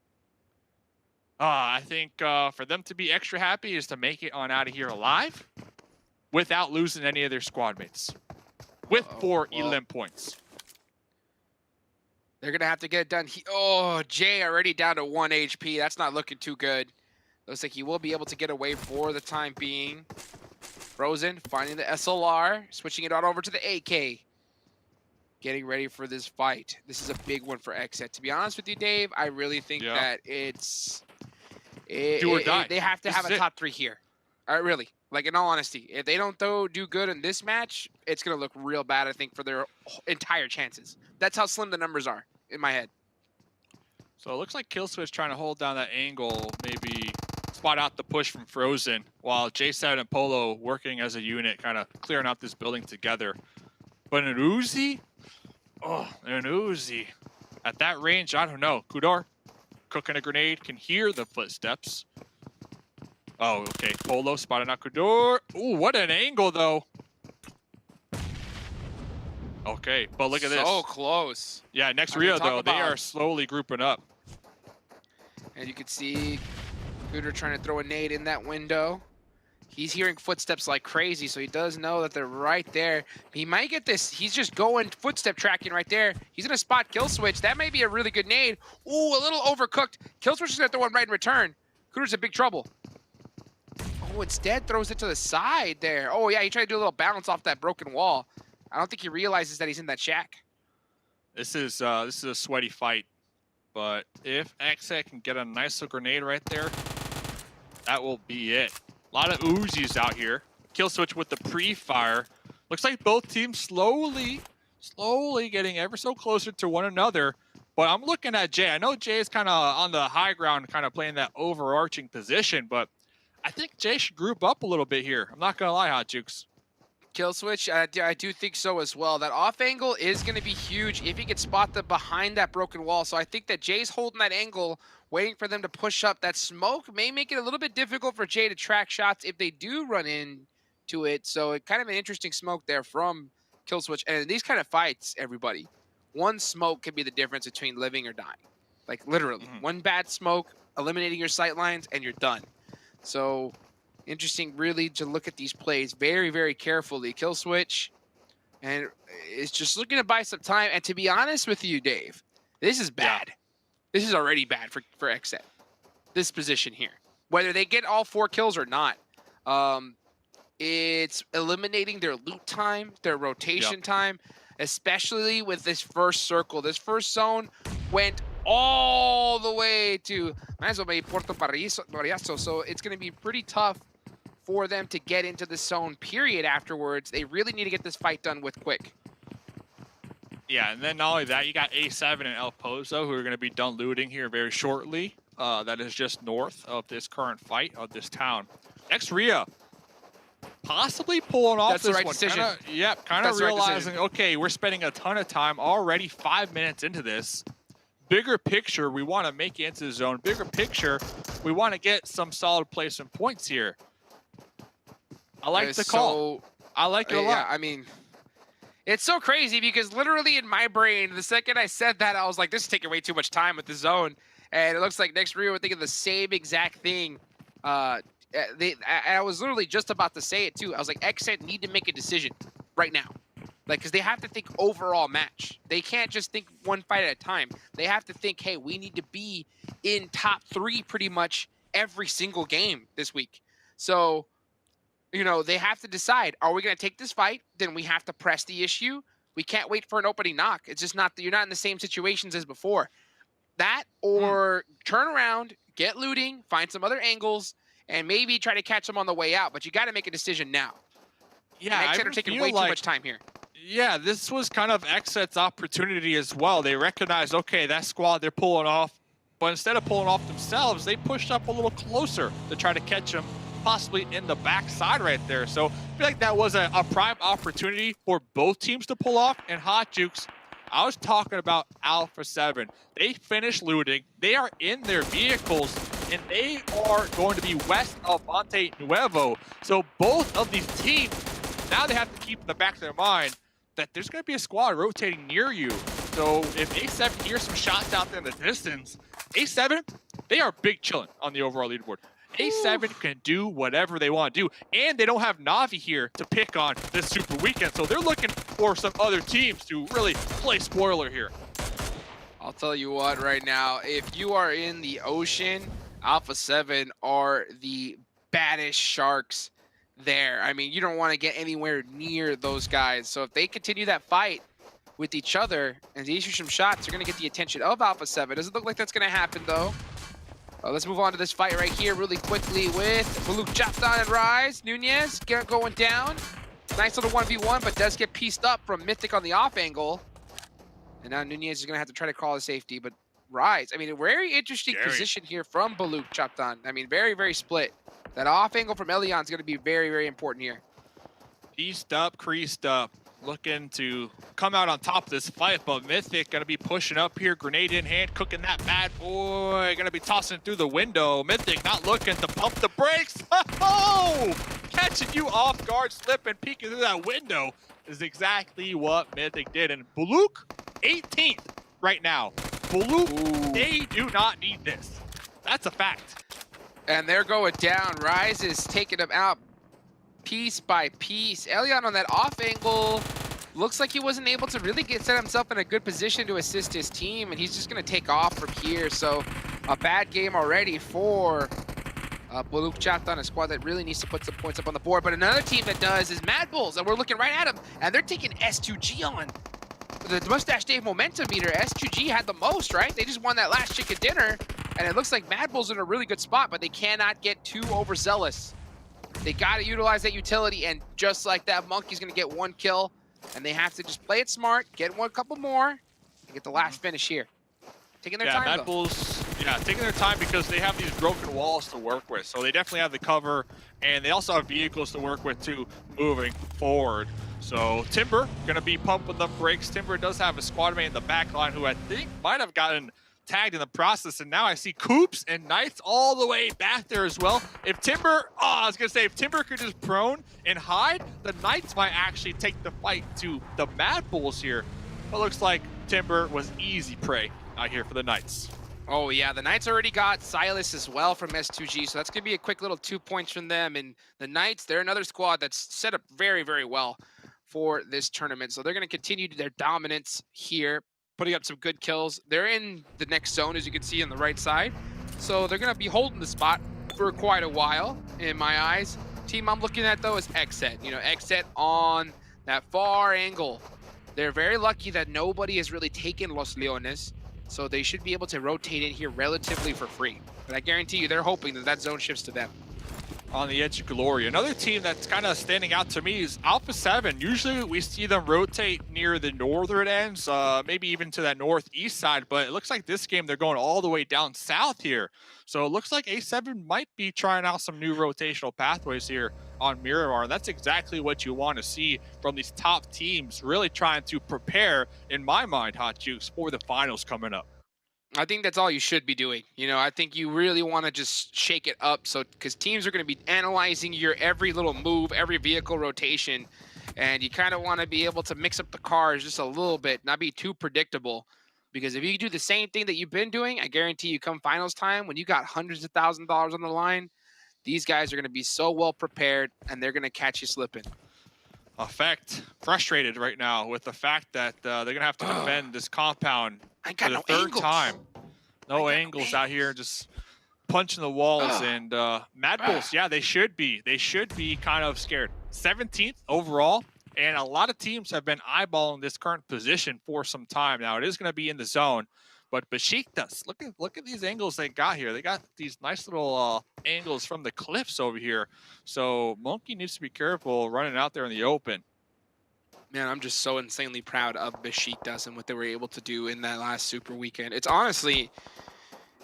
I think for them to be extra happy is to make it on out of here alive without losing any of their squad mates with 4 elim points.
They're going to have to get it done. Oh, Jay already down to 1 HP. That's not looking too good. Looks like he will be able to get away for the time being. Frozen finding the SLR, switching it on over to the AK. Getting ready for this fight. This is a big one for X-Set. To be honest with you, Dave, I really think that it's...
do or die.
They have to have a top 3 here. Really. Like, in all honesty, if they don't do good in this match, it's going to look real bad, I think, for their entire chances. That's how slim the numbers are in my head.
So it looks like Killswitch trying to hold down that angle, maybe spot out the push from Frozen, while J7 and Polo working as a unit, kind of clearing out this building together. But an Uzi? Oh, an Uzi. At that range, I don't know. Kudor, cooking a grenade, can hear the footsteps. Oh, okay. Polo spotted out Kudor. Ooh, what an angle, though. Okay, but look at this.
So close.
Yeah, next Rio, though, they are slowly grouping up.
And you can see Kudor trying to throw a nade in that window. He's hearing footsteps like crazy, so he does know that they're right there. He might get this. He's just going footstep tracking right there. He's going to spot Killswitch. That may be a really good nade. Ooh, a little overcooked. Killswitch is going to throw one right in return. Kudor's in big trouble. Oh, instead throws it to the side there. Oh, yeah, he tried to do a little bounce off that broken wall. I don't think he realizes that he's in that shack.
This is a sweaty fight, but if X-Set can get a nice little grenade right there, that will be it. A lot of Uzis out here. Killswitch with the pre-fire. Looks like both teams slowly getting ever so closer to one another. But I'm looking at Jay. I know Jay is kind of on the high ground, kind of playing that overarching position, but I think Jay should group up a little bit here. I'm not going to lie, Hot Jukes.
Killswitch, I do think so as well. That off angle is going to be huge if he can spot the behind that broken wall. So I think that Jay's holding that angle, waiting for them to push up. That smoke may make it a little bit difficult for Jay to track shots if they do run into it. So it kind of an interesting smoke there from Killswitch. And in these kind of fights, everybody, one smoke can be the difference between living or dying. Like literally, one bad smoke, eliminating your sight lines, and you're done. So interesting, really, to look at these plays very, very carefully. Kill switch, and it's just looking to buy some time. And to be honest with you, Dave, this is bad. Yeah. This is already bad for XZ. This position here, whether they get all 4 kills or not, it's eliminating their loot time, their rotation time, especially with this first circle. This first zone went all the way to Puerto Pariaso, so it's going to be pretty tough for them to get into the zone, period, afterwards. They really need to get this fight done with quick.
Yeah, and then not only that, you got A7 and El Pozo, who are going to be done looting here very shortly. That is just north of this current fight of this town. Next, Rhea. Possibly pulling off
That's
this
the right
one.
decision.
Kind of realizing, okay, we're spending a ton of time already 5 minutes into this. Bigger picture, we want to make it into the zone. Bigger picture, we want to get some solid placement points here. I like the call. I like it a lot.
Yeah, I mean, it's so crazy because literally in my brain, the second I said that, I was like, this is taking way too much time with the zone. And it looks like next Rio would think of the same exact thing. I was literally just about to say it too. I was like, XZ need to make a decision right now. Like, because they have to think overall match. They can't just think one fight at a time. They have to think, hey, we need to be in top 3 pretty much every single game this week. So, you know, they have to decide, are we going to take this fight? Then we have to press the issue. We can't wait for an opening knock. It's just not, you're not in the same situations as before. That or turn around, get looting, find some other angles, and maybe try to catch them on the way out. But you got to make a decision now.
Yeah,
XZ are taking way too much time here.
Yeah, this was kind of XZ's opportunity as well. They recognized, okay, that squad they're pulling off, but instead of pulling off themselves, they pushed up a little closer to try to catch them, possibly in the backside right there. So I feel like that was a prime opportunity for both teams to pull off. And Hot Jukes, I was talking about Alpha 7. They finished looting. They are in their vehicles, and they are going to be west of Monte Nuevo. So both of these teams, now they have to keep in the back of their mind that there's going to be a squad rotating near you. So if A7 hears some shots out there in the distance, A7, they are big chillin' on the overall leaderboard. A7 can do whatever they want to do, and they don't have Na'Vi here to pick on this Super Weekend, so they're looking for some other teams to really play spoiler here.
I'll tell you what right now, if you are in the ocean, Alpha 7 are the baddest sharks there. I mean, you don't want to get anywhere near those guys, so if they continue that fight with each other and they issue some shots, they're going to get the attention of Alpha 7. Doesn't look like that's going to happen, though. Let's move on to this fight right here really quickly with Baluk chopped on and Rise. Nunez going down. Nice little 1v1, but does get pieced up from Mythic on the off angle. And now Nunez is going to have to try to call a safety, but Rise, I mean, a very interesting position here from Baluk chopped on. I mean, very, very split. That off angle from Elion is going to be very, very important here.
Pieced up, creased up. Looking to come out on top of this fight, but Mythic gonna be pushing up here, grenade in hand, cooking that bad boy, gonna be tossing through the window. Mythic not looking to pump the brakes. Oh! Catching you off guard, slipping, peeking through that window is exactly what Mythic did. And Baluk, 18th right now. Baluk, they do not need this. That's a fact.
And they're going down. Rise is taking them out piece by piece. Elion on that off angle looks like he wasn't able to really set himself in a good position to assist his team, and he's just going to take off from here. So a bad game already for Baluk chopped on a squad that really needs to put some points up on the board. But another team that does is Mad Bulls, and we're looking right at them, and they're taking S2G on. The Mustache Dave momentum meter, S2G had the most, right? They just won that last chicken dinner, and it looks like Mad Bulls are in a really good spot, but they cannot get too overzealous. They got to utilize that utility, and just like that, Monkey's going to get 1 kill, and they have to just play it smart, get couple more, and get the last finish here. Taking their time,
Mad Bulls, taking their time because they have these broken walls to work with, so they definitely have the cover, and they also have vehicles to work with, too, moving forward. So Timber going to be pumping the brakes. Timber does have a squad mate in the back line who I think might have gotten tagged in the process, and now I see Coops and Knights all the way back there as well. If Timber, I was gonna say, if Timber could just prone and hide, the Knights might actually take the fight to the Mad Bulls here. But looks like Timber was easy prey out here for the Knights.
Oh yeah, the Knights already got Silas as well from S2G, so that's gonna be a quick little 2 points from them. And the Knights, they're another squad that's set up very, very well for this tournament. So they're gonna continue their dominance here, putting up some good kills. They're in the next zone, as you can see on the right side. So they're gonna be holding the spot for quite a while, in my eyes. Team I'm looking at though is Xset. You know, Xset on that far angle. They're very lucky that nobody has really taken Los Leones. So they should be able to rotate in here relatively for free. But I guarantee you they're hoping that that zone shifts to them.
On the edge of glory. Another team that's kind of standing out to me is Alpha 7. Usually we see them rotate near the northern ends, maybe even to that northeast side, but it looks like this game they're going all the way down south here. So it looks like A7 might be trying out some new rotational pathways here on Miramar. That's exactly what you want to see from these top teams, really trying to prepare, in my mind, Hot Juice, for the finals coming up.
I think that's all you should be doing. You know, I think you really want to just shake it up, so because teams are going to be analyzing your every little move, every vehicle rotation, and you kind of want to be able to mix up the cars just a little bit, not be too predictable. Because if you do the same thing that you've been doing, I guarantee you come finals time, when you got hundreds of thousands of dollars on the line, these guys are going to be so well prepared, and they're going to catch you slipping.
Effect frustrated right now with the fact that they're going to have to defend this compound for the third time. No angles out here, just punching the walls. And Mad Bulls, yeah, they should be. They should be kind of scared. 17th overall. And a lot of teams have been eyeballing this current position for some time now. It is going to be in the zone, but Besiktas, look at these angles they got here. They got these nice little angles from the cliffs over here. So Monkey needs to be careful running out there in the open.
Man, I'm just so insanely proud of Besiktas and what they were able to do in that last Super Weekend. It's honestly,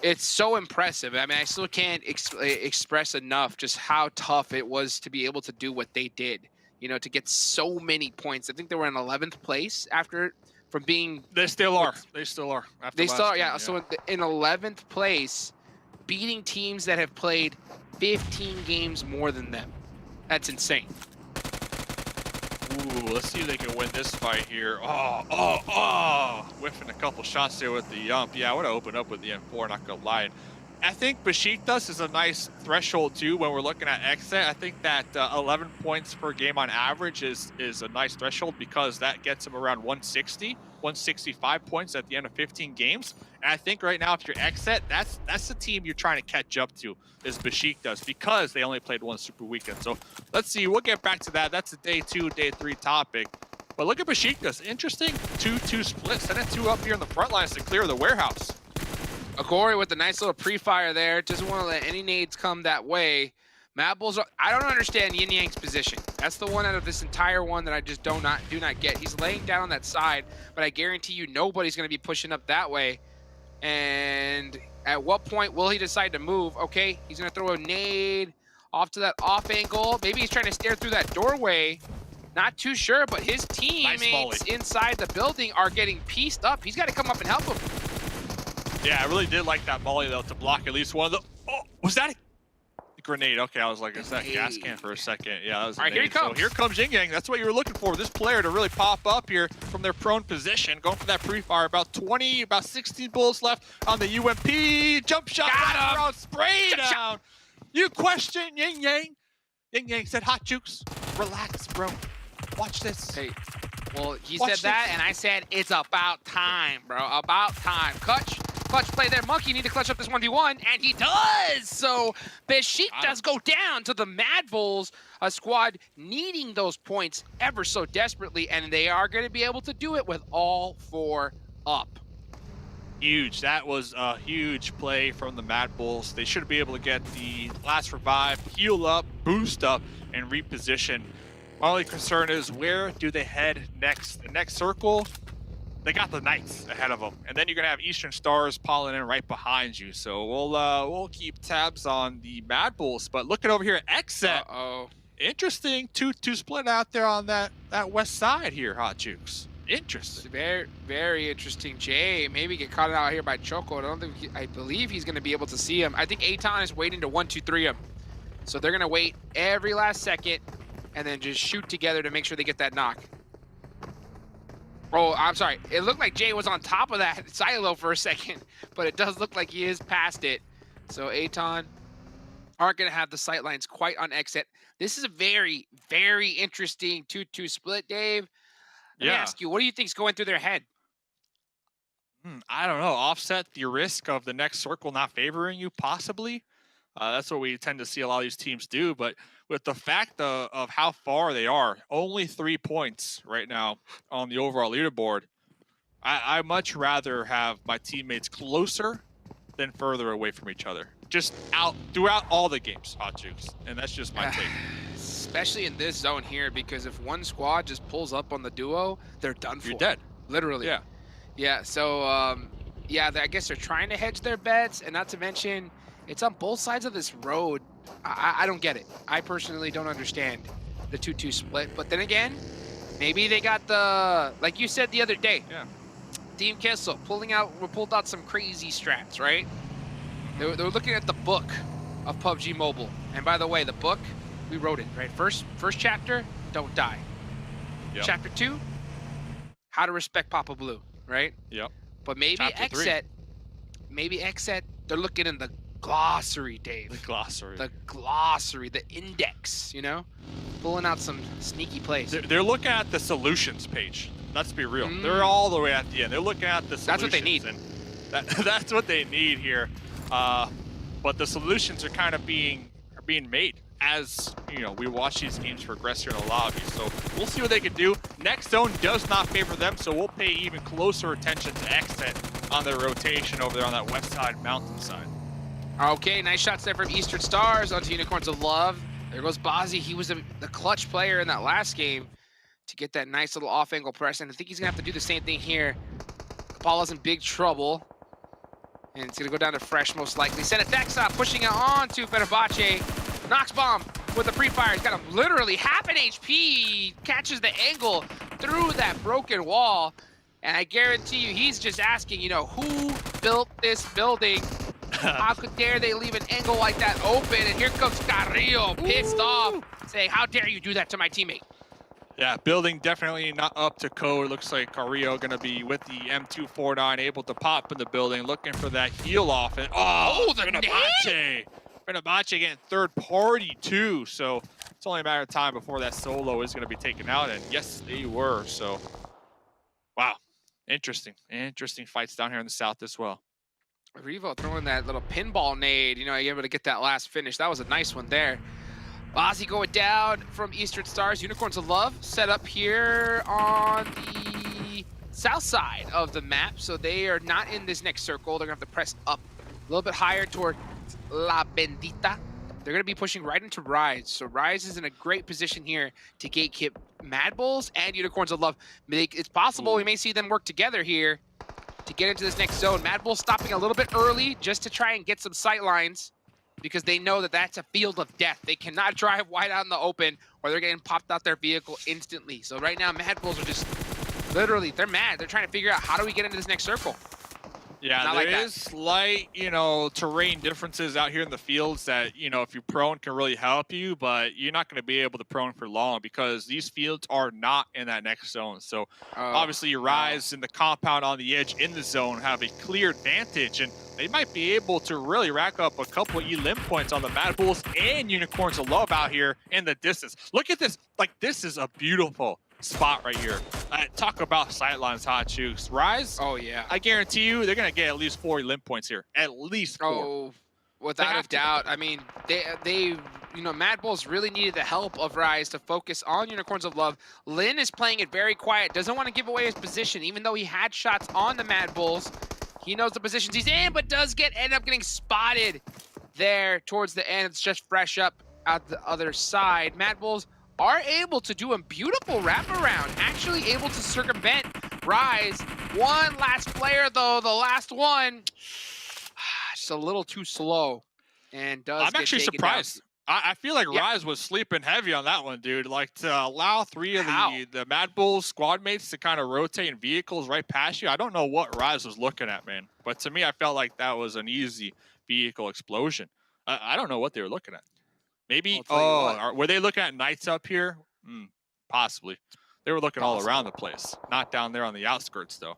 it's so impressive. I mean, I still can't express enough just how tough it was to be able to do what they did. You know, to get so many points. I think they were in 11th place after from being.
They still are. They still are.
They still are. Yeah. So in 11th place, beating teams that have played 15 games more than them. That's insane.
Ooh, let's see if they can win this fight here. Whiffing a couple shots there with the Yump. Yeah, I would have opened up with the M4, not gonna lie. I think Besiktas is a nice threshold too when we're looking at Xset. I think that 11 points per game on average is a nice threshold because that gets them around 160, 165 points at the end of 15 games. And I think right now, if you're Xset, that's the team you're trying to catch up to is Besiktas because they only played one Super Weekend. So let's see, we'll get back to that. That's a day 2, day 3 topic. But look at Besiktas, interesting 2-2 split. Sending 2 up here in the front lines to clear the warehouse.
Agori with a nice little pre-fire there. Doesn't want to let any nades come that way. Mad Bulls, I don't understand Yin Yang's position. That's the one out of this entire one that I just do not get. He's laying down on that side, but I guarantee you nobody's going to be pushing up that way. And at what point will he decide to move? Okay, he's going to throw a nade off to that off angle. Maybe he's trying to stare through that doorway. Not too sure, but his teammates inside the building are getting pieced up. He's got to come up and help him.
Yeah, I really did like that volley, though, to block at least one of the... Oh, was that a grenade? Okay, I was like, is that a gas can for a second? Yeah, that was a
All right, here he comes.
So here comes Yin Yang. That's what you were looking for. This player to really pop up here from their prone position. Going for that pre-fire. About 16 bullets left on the UMP. Jump shot.
Got him.
Spray down. You question Yin Yang. Yin Yang said, Hot Jukes, relax, bro. Watch this.
Hey. Well, he said that, and I said, it's about time, bro. About time. Clutch play there. Monkey need to clutch up this 1v1, and he does! So, Besiktas go down to the Mad Bulls, a squad needing those points ever so desperately, and they are going to be able to do it with all 4 up.
Huge. That was a huge play from the Mad Bulls. They should be able to get the last revive, heal up, boost up, and reposition. My only concern is where do they head next? The next circle, they got the Knights ahead of them, and then you're gonna have Eastern Stars piling in right behind you. So we'll keep tabs on the Mad Bulls. But looking over here at Xset, interesting 2-2 split out there on that west side here, Hot Jukes. Interesting.
Very, very interesting. Jay maybe get caught out here by Choco. I believe he's gonna be able to see him. I think Aton is waiting to 1-2-3 him. So they're gonna wait every last second and then just shoot together to make sure they get that knock. Oh, I'm sorry. It looked like Jay was on top of that silo for a second, but it does look like he is past it. So Aton aren't going to have the sight lines quite on exit. This is a very, very interesting 2-2 split, Dave. Let me ask you, what do you think's going through their head?
I don't know. Offset the risk of the next circle not favoring you, possibly. That's what we tend to see a lot of these teams do. But with the fact of how far they are, only 3 points right now on the overall leaderboard, I much rather have my teammates closer than further away from each other. Just out throughout all the games, Hot Jukes. And that's just my take.
Especially in this zone here, because if one squad just pulls up on the duo, they're done for.
You're dead.
Literally.
Yeah.
Yeah, so, yeah, I guess they're trying to hedge their bets, and not to mention, it's on both sides of this road. I don't get it. I personally don't understand the 2-2 split. But then again, maybe they got the, like you said the other day, Team Kessel pulled out some crazy strats, right? They were looking at the book of PUBG Mobile. And by the way, the book, we wrote it, right? First chapter, don't die.
Yep.
Chapter 2, how to respect Papa Blue, right?
Yep.
But maybe Xset, they're looking in the glossary, Dave.
The glossary.
The glossary, the index, you know? Pulling out some sneaky plays.
They're looking at the solutions page. Let's be real. They're all the way at the end. They're looking at the solutions.
That's what they need.
And that's what they need here. But the solutions are kind of being made as, you know, we watch these teams progress here in the lobby. So we'll see what they can do. Next zone does not favor them, so we'll pay even closer attention to Xset on their rotation over there on that west side mountainside.
Okay, nice shots there from Eastern Stars onto Unicorns of Love. There goes Bozzy. He was the clutch player in that last game to get that nice little off-angle press, and I think he's going to have to do the same thing here. Kapala's in big trouble, and it's going to go down to Fresh most likely. Senetexa pushing it on to Fenerbahce. Nox Bomb with the pre-fire. He's got a literally half an HP. Catches the angle through that broken wall, and I guarantee you he's just asking, you know, who built this building? How could dare they leave an angle like that open? And here comes Carrillo, pissed off, saying, how dare you do that to my teammate?
Yeah, building definitely not up to code. Looks like Carrillo going to be with the M249, able to pop in the building, looking for that heal off. And
the
Fenerbahce getting third party too. So it's only a matter of time before that solo is going to be taken out. And yes, they were. So, wow, interesting fights down here in the south as well.
Revo throwing that little pinball nade, you know, able to get that last finish. That was a nice one there. Bozzy going down from Eastern Stars. Unicorns of Love set up here on the south side of the map, so they are not in this next circle. They're going to have to press up a little bit higher toward La Bendita. They're going to be pushing right into Rise. So Rise is in a great position here to gatekeep Mad Bulls and Unicorns of Love. It's possible we may see them work together here to get into this next zone. Mad Bull stopping a little bit early just to try and get some sight lines because they know that that's a field of death. They cannot drive wide out in the open or they're getting popped out their vehicle instantly. So right now, Mad Bulls are just literally, they're mad. They're trying to figure out how do we get into this next circle.
Yeah, there is slight, you know, terrain differences out here in the fields that, you know, if you're prone can really help you, but you're not going to be able to prone for long because these fields are not in that next zone. So obviously your Rise in the compound on the edge in the zone have a clear advantage, and they might be able to really rack up a couple of elim points on the Mad Bulls and Unicorns of Love out here in the distance. Look at this. Like, this is a beautiful spot right here. Talk about sightlines, Hot Jukes. Rise,
oh yeah,
I guarantee you they're gonna get at least 4 elim points here. At least 4.
Oh, without a doubt. I mean, they you know, Mad Bulls really needed the help of Rise to focus on Unicorns of Love. Lin is playing it very quiet, doesn't want to give away his position, even though he had shots on the Mad Bulls. He knows the positions he's in, but does end up getting spotted there towards the end. It's just Fresh up at the other side. Mad Bulls are able to do a beautiful wraparound, actually able to circumvent Rise. One last player, though, the last one, just a little too slow, and does
I'm actually surprised. I feel like Rise was sleeping heavy on that one, dude. Like, to allow 3 of the Mad Bulls squad mates to kind of rotate in vehicles right past you, I don't know what Rise was looking at, man. But to me, I felt like that was an easy vehicle explosion. I don't know what they were looking at. Maybe, were they looking at Knights up here? Possibly. They were looking all around the place, not down there on the outskirts, though.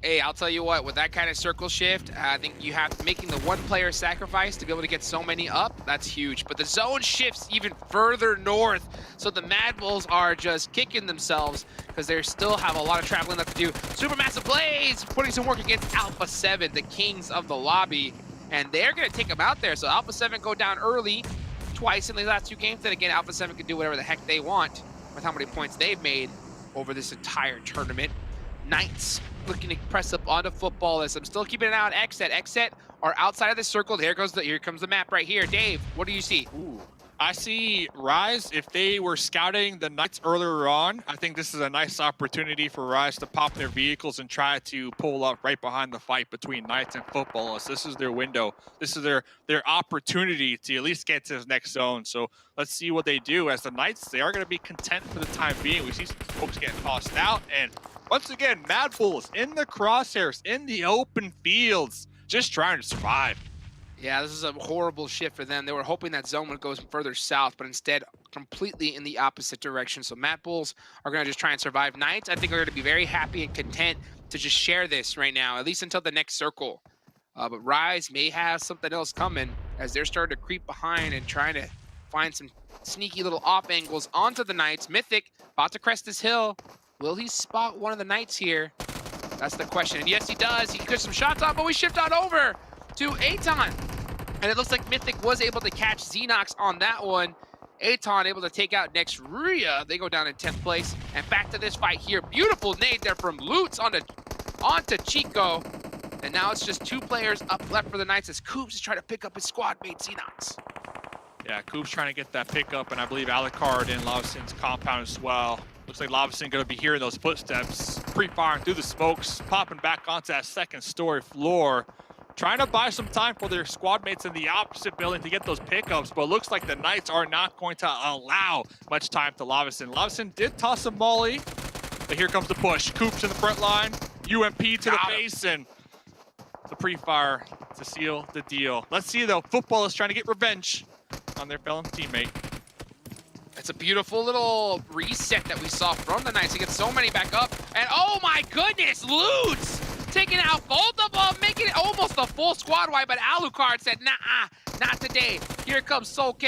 Hey, I'll tell you what, with that kind of circle shift, I think you have making the one player sacrifice to be able to get so many up, that's huge. But the zone shifts even further north, so the Mad Bulls are just kicking themselves because they still have a lot of traveling left to do. Supermassive Blaze putting some work against Alpha 7, the kings of the lobby, and they're going to take them out there. So Alpha 7 go down early twice in the last 2 games. Then again, Alpha 7 can do whatever the heck they want with how many points they've made over this entire tournament. Knights looking to press up onto Footballists. I'm still keeping an eye on Xset. Xset are outside of the circle. Here comes the map right here. Dave, what do you see?
Ooh. I see Rise. If they were scouting the Knights earlier on, I think this is a nice opportunity for Rise to pop their vehicles and try to pull up right behind the fight between Knights and Footballists. This is their window. This is their opportunity to at least get to this next zone. So let's see what they do. As the Knights, they are going to be content for the time being. We see some folks getting tossed out, and once again, Mad Bulls in the crosshairs, in the open fields, just trying to survive.
Yeah, this is a horrible shift for them. They were hoping that zone would go further south, but instead completely in the opposite direction. So Mad Bulls are going to just try and survive. Knights, I think, are going to be very happy and content to just share this right now, at least until the next circle. But Rise may have something else coming as they're starting to creep behind and trying to find some sneaky little off angles onto the Knights. Mythic about to crest this hill. Will he spot one of the Knights here? That's the question. And yes, he does. He gets some shots on, but we shift on over to Aton. And it looks like Mythic was able to catch Xenox on that one. Aton able to take out Nextria. They go down in 10th place. And back to this fight here. Beautiful nade there from Lutz onto Chico. And now it's just 2 players up left for the Knights as Coops is trying to pick up his squad mate Xenox.
Yeah, Coops trying to get that pickup, and I believe Alucard in Lavison's compound as well. Looks like Lavison going to be hearing those footsteps, pre-firing through the smokes, popping back onto that 2nd story floor, trying to buy some time for their squad mates in the opposite building to get those pickups, but it looks like the Knights are not going to allow much time to Lavison. Lavison did toss a molly, but here comes the push. Coops in the front line, UMP to the face, and the pre-fire to seal the deal. Let's see, though. Football is trying to get revenge on their fellow teammate.
It's a beautiful little reset that we saw from the Knights. He gets so many back up. And oh my goodness, Lutz taking out both of them, making it almost a full squad wipe. But Alucard said, nah, not today. Here comes Soke.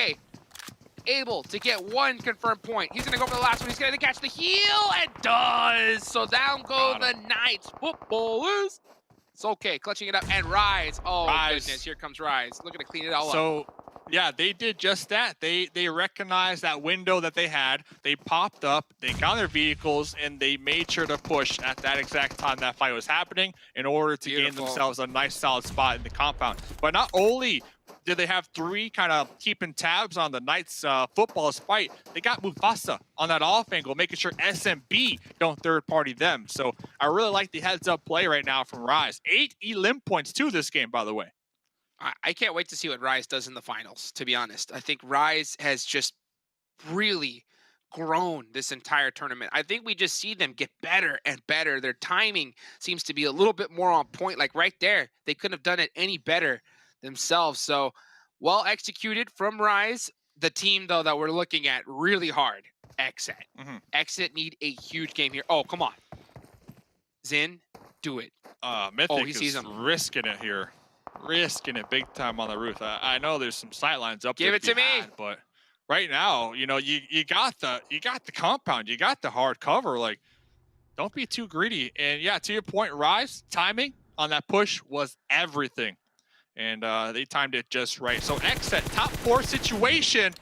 Able to get 1 confirmed point. He's going to go for the last one. He's going to catch the heel and does. So down go the Knights. Footballers. Soke clutching it up and Rise. Oh,
Rise.
Goodness. Here comes Rise. Looking to clean it all up.
So, yeah, they did just that. They recognized that window that they had. They popped up, they got their vehicles, and they made sure to push at that exact time that fight was happening in order to gain themselves a nice solid spot in the compound. But not only did they have 3 kind of keeping tabs on the Knights Footballist fight, they got Mufasa on that off angle, making sure SMB don't third party them. So I really like the heads up play right now from Rise. 8 elim points to this game, by the way.
I can't wait to see what Rise does in the finals, to be honest. I think Rise has just really grown this entire tournament. I think we just see them get better and better. Their timing seems to be a little bit more on point. Like right there, they couldn't have done it any better themselves. So well executed from Rise. The team, though, that we're looking at really hard, Xset. Xset need a huge game here. Oh, come on. Zin, do it.
Mythic
he sees
is
him.
risking it here. Risking it big time on the roof. I know there's some sightlines up there.
Give it to me.
But right now, you know, you got the compound, you got the hard cover. Like, don't be too greedy. And yeah, to your point, Rise, timing on that push was everything. And they timed it just right. So Xset, top 4 situation.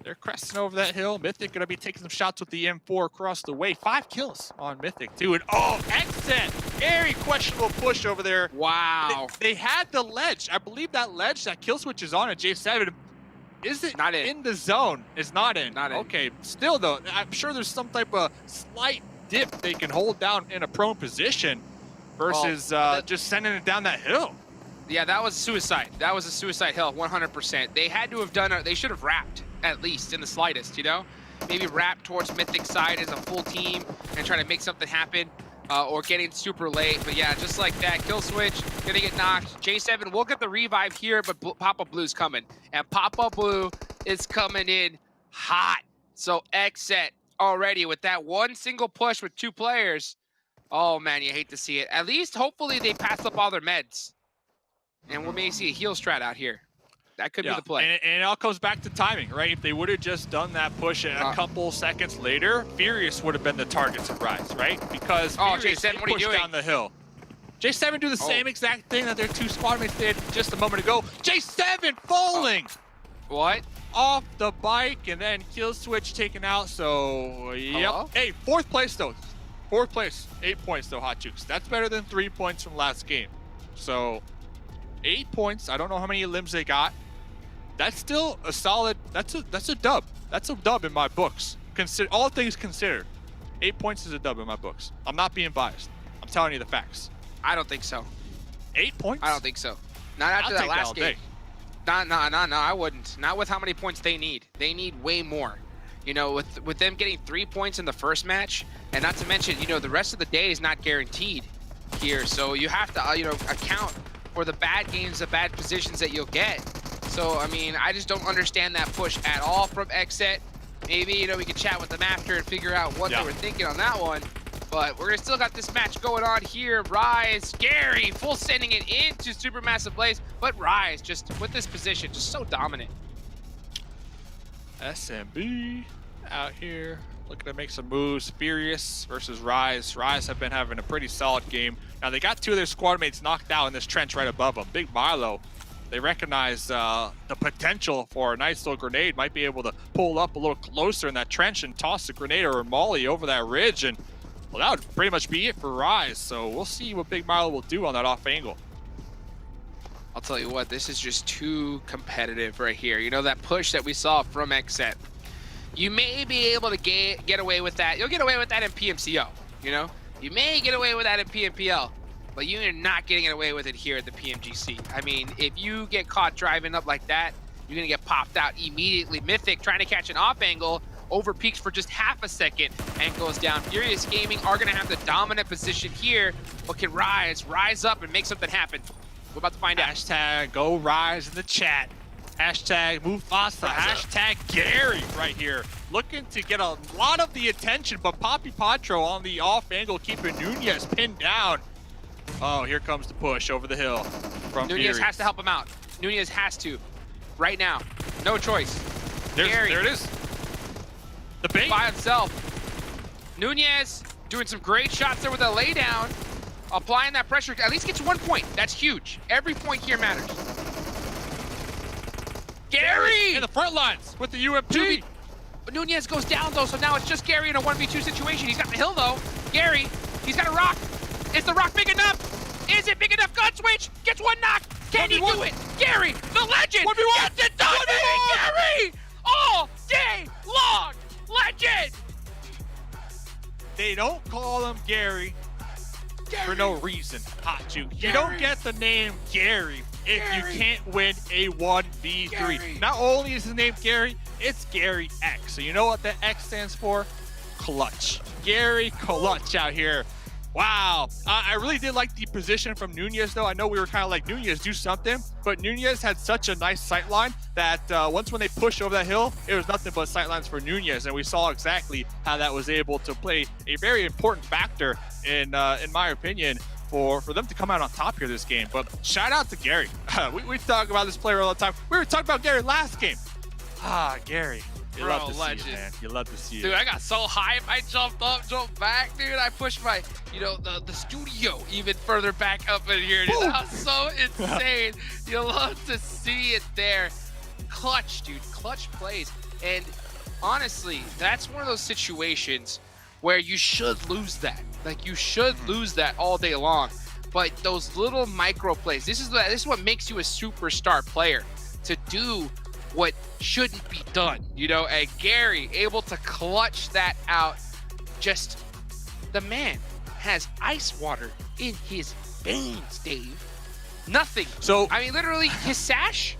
They're cresting over that hill. Mythic gonna be taking some shots with the M4 across the way. 5 kills on Mythic too. And oh, Xset, very questionable push over there.
Wow.
They had the ledge. I believe that ledge, that kill switch is on at J7. Is it
not
in the zone? It's not in.
Not in.
Okay, still though, I'm sure there's some type of slight dip they can hold down in a prone position versus just sending it down that hill.
Yeah, that was suicide. That was a suicide hill, 100%. They had to have done it. They should have wrapped, at least, in the slightest, you know? Maybe wrap towards Mythic side as a full team and try to make something happen, or getting super late. But yeah, just like that, kill switch, gonna get knocked. J7 will get the revive here, but Papa Blue's coming. And Papa Blue is coming in hot. So Xset already with that one single push with 2 players. Oh man, you hate to see it. At least, hopefully, they pass up all their meds. And we may see a heal strat out here. That could be the play.
And it all comes back to timing, right? If they would have just done that push a couple seconds later, Furious would have been the target to Rise, right? Because Furious
J7, what are you doing?
down the hill. J7 do the same exact thing that their 2 squad mates did just a moment ago. J7 falling!
What?
Off the bike, and then kill switch taken out, so yep. Hey, 4th place though. 4th place, 8 points though, Hot Jukes. That's better than 3 points from last game. So 8 points. I don't know how many limbs they got. That's still a solid, that's a dub. That's a dub in my books. All things considered. 8 points is a dub in my books. I'm not being biased. I'm telling you the facts.
I don't think so.
8 points?
I don't think so. Not after that last game. No, I wouldn't. Not with how many points they need. They need way more. You know, with them getting 3 points in the first match, and not to mention, you know, the rest of the day is not guaranteed here. So you have to, you know, account for the bad games, the bad positions that you'll get. So, I mean, I just don't understand that push at all from Xset. Maybe, you know, we can chat with them after and figure out what they were thinking on that one. But we're gonna still got this match going on here. Rise, Gary, full sending it into Supermassive Blaze, but Rise just with this position, just so dominant.
SMB out here looking to make some moves. Furious versus Rise. Rise have been having a pretty solid game. Now they got 2 of their squad mates knocked out in this trench right above them. Big Milo. They recognize the potential for a nice little grenade. Might be able to pull up a little closer in that trench and toss a grenade or a molly over that ridge. And well, that would pretty much be it for Rise. So we'll see what Big Milo will do on that off angle.
I'll tell you what, this is just too competitive right here. You know, that push that we saw from Xset. You may be able to get away with that. You'll get away with that in PMCO, you know? You may get away with that in PMPL, but you're not getting away with it here at the PMGC. I mean, if you get caught driving up like that, you're gonna get popped out immediately. Mythic trying to catch an off angle, over peaks for just half a second and goes down. Furious Gaming are gonna have the dominant position here, but can rise up and make something happen. We're about to find out.
Hashtag go Rise in the chat. Hashtag Mufasa. Hashtag Gary right here. Looking to get a lot of the attention, but Poppy Patro on the off angle, keeping Nunez pinned down. Oh, here comes the push over the hill from
Nunez
Furious.
has to help him out. Nunez has to. Right now. No choice. Gary.
There it is. The bait.
By himself. Nunez doing some great shots there with a laydown. Applying that pressure. At least gets 1 point. That's huge. Every point here matters. Gary!
In the front lines with the UMP.
Nunez goes down though, so now it's just Gary in a 1v2 situation. He's got the hill though. Gary, he's got a rock. Is the rock big enough? Is it big enough? Gun switch! Gets 1 knock! Can he do it? Gary, the legend! Gets it done! Gary! All day long! Legend!
They don't call him Gary for no reason, Hot Juke. You don't get the name Gary if you can't win a 1v3. Not only is his name Gary, it's Gary X. So you know what the X stands for? Clutch. Gary Clutch out here. Wow. I really did like the position from Nunez, though. I know we were kind of like, Nunez, do something. But Nunez had such a nice sightline that once when they pushed over that hill, it was nothing but sightlines for Nunez. And we saw exactly how that was able to play a very important factor, in my opinion, for them to come out on top here this game. But shout out to Gary. we talk about this player all the time. We were talking about Gary last game. Gary. You love to see it, man. You love to see it.
Dude, I got so hyped. I jumped up, jumped back, dude. I pushed my, you know, the studio even further back up in here. Dude. That was so insane. You love to see it there. Clutch, dude. Clutch plays. And honestly, that's one of those situations where you should lose that. Like, you should lose that all day long. But those little micro plays, this is what makes you a superstar player. To do what shouldn't be done, you know, and Gary able to clutch that out. Just, the man has ice water in his veins, Dave. Nothing.
So,
I mean, literally, his sash,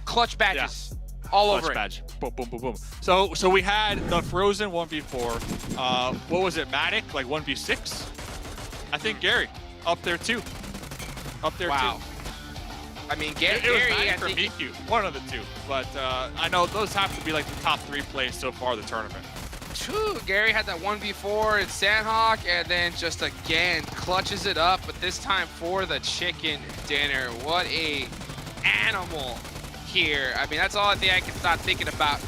clutch badges all
clutch
over
badge. Boom, boom, boom, boom. So we had the Frozen 1v4. What was it, Matic? Like 1v6? I think Gary up there too. Up there too.
I mean, Gary,
it was
I
for
think
BQ, one of the two. But I know those have to be like the top 3 plays so far of the tournament.
Whew, Gary had that 1v4 in Sanhok, and then just again clutches it up, but this time for the chicken dinner. What a animal here. I mean, that's all I think I can start thinking about.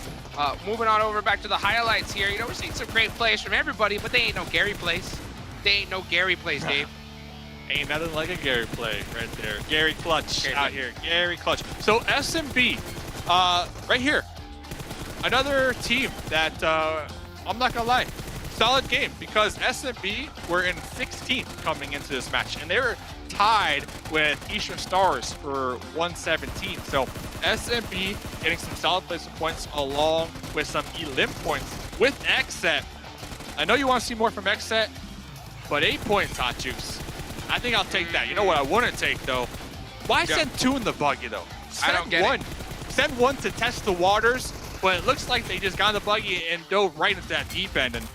Moving on over back to the highlights here. You know, we're seeing some great plays from everybody, but they ain't no Gary plays. They ain't no Gary plays, Dave.
Ain't nothing like a Gary play right there. Gary Clutch out here. Gary Clutch. So SMB, right here. Another team that, I'm not gonna lie, solid game, because SMB were in 16th coming into this match, and they were tied with Eastern Stars for 117. So SMB getting some solid placement points along with some elim points with Xset. I know you want to see more from Xset, but 8 points, Hot Juice. I think I'll take that. You know what I wouldn't take though? Why send 2 in the buggy though?
I don't get it.
Send 1 to test the waters, but it looks like they just got in the buggy and dove right into that deep end, and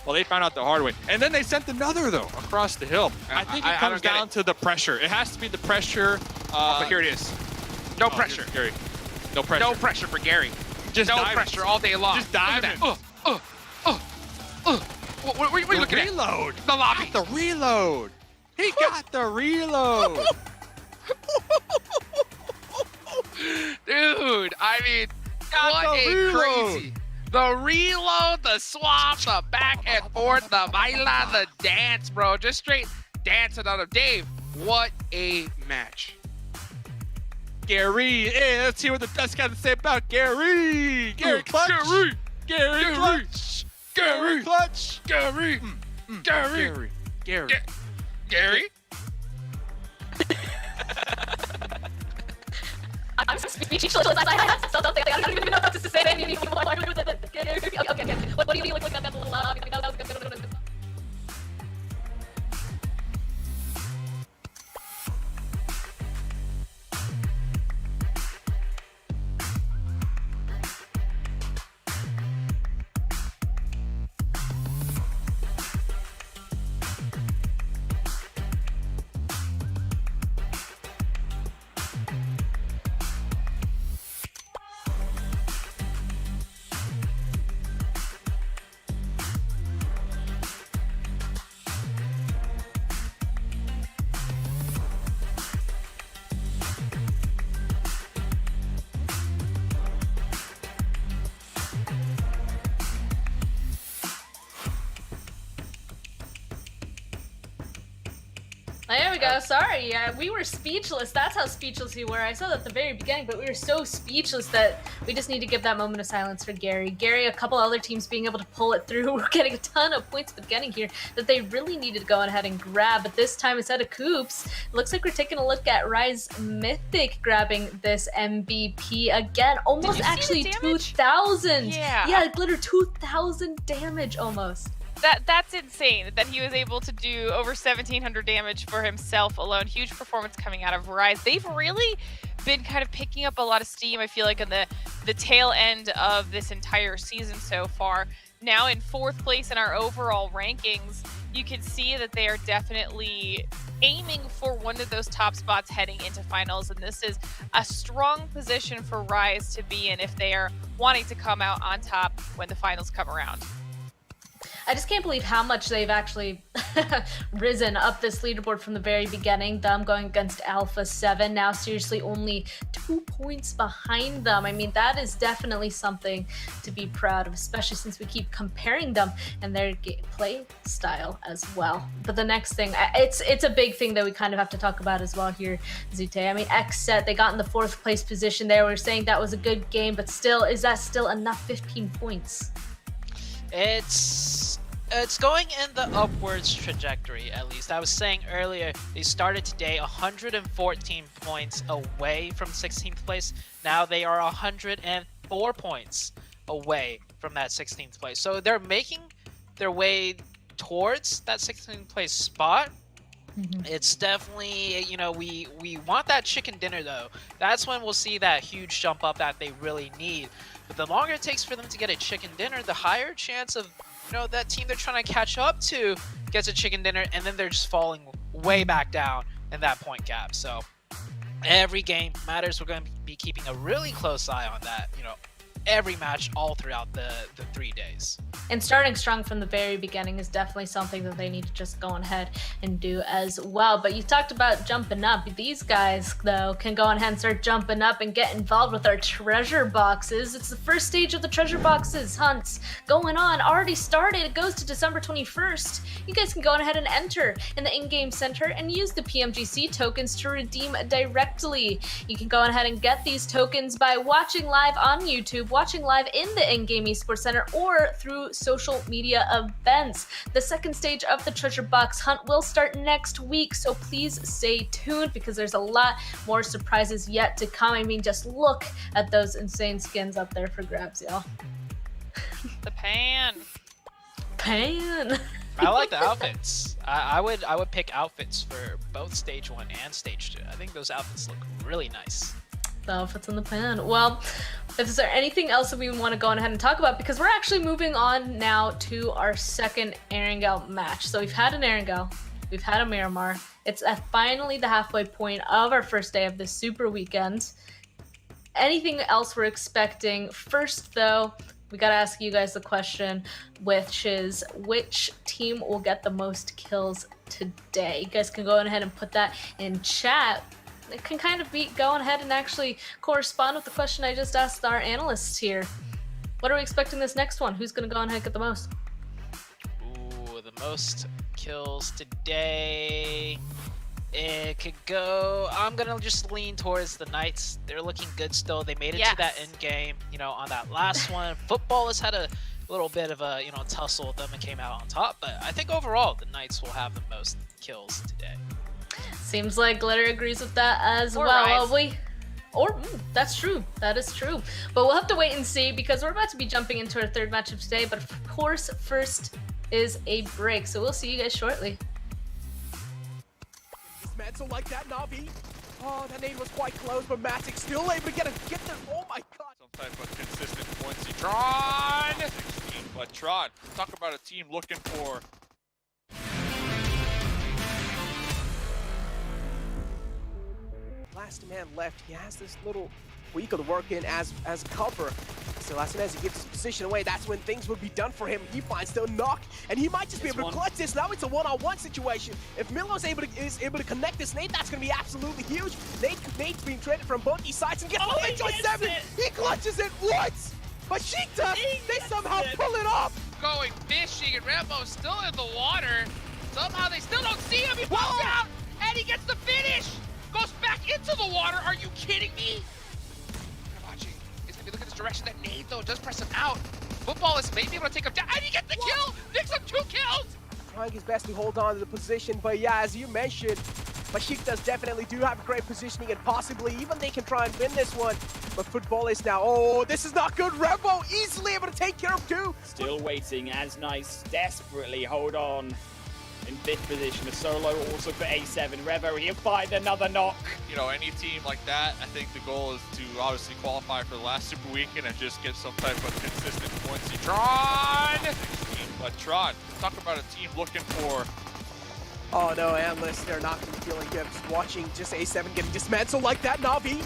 well, they found out the hard way. And then they sent another though across the hill. I think it comes down to the pressure. It has to be the pressure.
But here it is. No pressure.
Gary. No pressure.
No pressure for Gary.
Just
no
diving.
pressure all day long.
Just diving.
What are you looking at?
Reload.
The lobby.
Got the reload. He got the reload.
Dude, I mean, what a crazy. The reload, the swap, the back and forth, the baila, the dance, bro. Just straight dancing on him. Dave, what a match.
Gary, hey, let's hear what the Dust got to say about Gary. Gary Clutch. Gary Clutch.
Gary
Clutch.
Gary. Gary. Gary.
I'm speechless. I have something. I don't even know what to say anymore. Okay. What do you think? That little log. There we go. Sorry, we were speechless. That's how speechless we were. I saw that at the very beginning, but we were so speechless that we just need to give that moment of silence for Gary. Gary, a couple other teams being able to pull it through. We're getting a ton of points at the beginning here that they really needed to go ahead and grab. But this time, instead of Coops, it looks like we're taking a look at Rise Mythic grabbing this MVP again. Almost actually 2,000. Yeah, it glittered 2,000 damage almost.
That's insane that he was able to do over 1,700 damage for himself alone. Huge performance coming out of Rise. They've really been kind of picking up a lot of steam, I feel like, in the tail end of this entire season so far. Now in 4th place in our overall rankings, you can see that they are definitely aiming for one of those top spots heading into finals, and this is a strong position for Rise to be in if they are wanting to come out on top when the finals come around.
I just can't believe how much they've actually risen up this leaderboard from the very beginning. Them going against Alpha 7, now seriously only 2 points behind them. I mean, that is definitely something to be proud of, especially since we keep comparing them and their play style as well. But the next thing, it's a big thing that we kind of have to talk about as well here, Zute. I mean, Xset, they got in the 4th place position there. We're saying that was a good game, but still, is that still enough 15 points?
It's going in the upwards trajectory, at least. I was saying earlier, they started today 114 points away from 16th place. Now they are 104 points away from that 16th place. So they're making their way towards that 16th place spot. It's definitely, you know, we want that chicken dinner though. That's when we'll see that huge jump up that they really need. But the longer it takes for them to get a chicken dinner, the higher chance of, you know, that team they're trying to catch up to gets a chicken dinner, and then they're just falling way back down in that point gap. So every game matters. We're going to be keeping a really close eye on that, you know, every match all throughout the 3 days.
And starting strong from the very beginning is definitely something that they need to just go ahead and do as well. But you talked about jumping up. These guys, though, can go ahead and start jumping up and get involved with our treasure boxes. It's the first stage of the treasure boxes hunts going on. Already started. It goes to December 21st. You guys can go ahead and enter in the in-game center and use the PMGC tokens to redeem directly. You can go ahead and get these tokens by watching live on YouTube, watching live in the in-game Esports Center, or through social media events. The second stage of the treasure box hunt will start next week, so please stay tuned because there's a lot more surprises yet to come. I mean, just look at those insane skins up there for grabs, y'all.
The pan.
I like the outfits. I would pick outfits for both stage 1 and stage 2. I think those outfits look really nice.
The outfits in the pan. Well, is there anything else that we want to go on ahead and talk about? Because we're actually moving on now to our second Erangel match. So we've had an Erangel, we've had a Miramar. It's finally the halfway point of our first day of this super weekend. Anything else we're expecting? First, though, we gotta ask you guys the question, which is which team will get the most kills today? You guys can go ahead and put that in chat. It can kind of be going ahead and actually correspond with the question I just asked our analysts here. What are we expecting this next one? Who's gonna go ahead and get the most?
Ooh, the most kills today. It could go. I'm gonna just lean towards the Knights. They're looking good still. They made it to that end game. You know, on that last one, Football has had a little bit of a tussle with them and came out on top. But I think overall, the Knights will have the most kills today.
Seems like Glitter agrees with that as
Or
well.
Rise.
That's true. That is true. But we'll have to wait and see because we're about to be jumping into our third match of today. But of course, first is a break. So we'll see you guys shortly.
Dismantle like that, Navi. Oh, that nade was quite close, but Matic still able to get there. Oh my god.
Some type of consistent points. Tron! 16, but Tron, talk about a team looking for
last man left. He has this little vehicle to work in as cover. So as soon as he gives his position away, that's when things would be done for him. He finds the knock, and he might just be able to clutch this. Now it's a one-on-one situation. If Milo's is able to connect this nade, that's going to be absolutely huge. Nade's being traded from both these sides and gets the Joy 7. He clutches it once, but Sheikta, they somehow pull it off.
Going fishing, and Rambo's still in the water. Somehow they still don't see him. He pops out, and he gets the finish. Goes back into the water. Are you kidding me? Watching. He's gonna be looking this direction. That nade though does press him out. Football is maybe able to take him down, and he gets the kill. Picks up 2 kills.
Trying his best to hold on to the position, but yeah, as you mentioned, Besiktas definitely do have great positioning, and possibly even they can try and win this one. But Football is now, oh, this is not good. Rambo easily able to take care of 2.
Still waiting as Nice desperately hold on in 5th position. A solo also for A7. Revo, he'll find another knock.
you know, any team like that, I think the goal is to obviously qualify for the last Super Weekend and just get some type of consistent points. Tron! But Tron, talk about a team looking for...
Oh no, Analysts, they're not going to be feeling good. Just watching just A7 getting dismantled like that, Navi.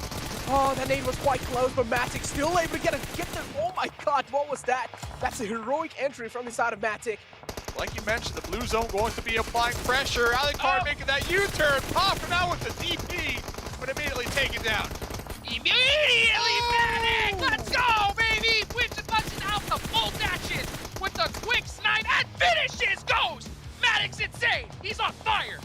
Oh, that nade was quite close, but Matic still able to get there. Oh my god, what was that? That's a heroic entry from the side of Matic.
Like you mentioned, the blue zone going to be applying pressure. Alucard making that U-turn, popping out with the DP, but immediately taken down.
Immediately, Matic! Let's go, baby! Which punches out the full dashes with the quick snipe and finishes! Goes! Matic's insane! He's on fire!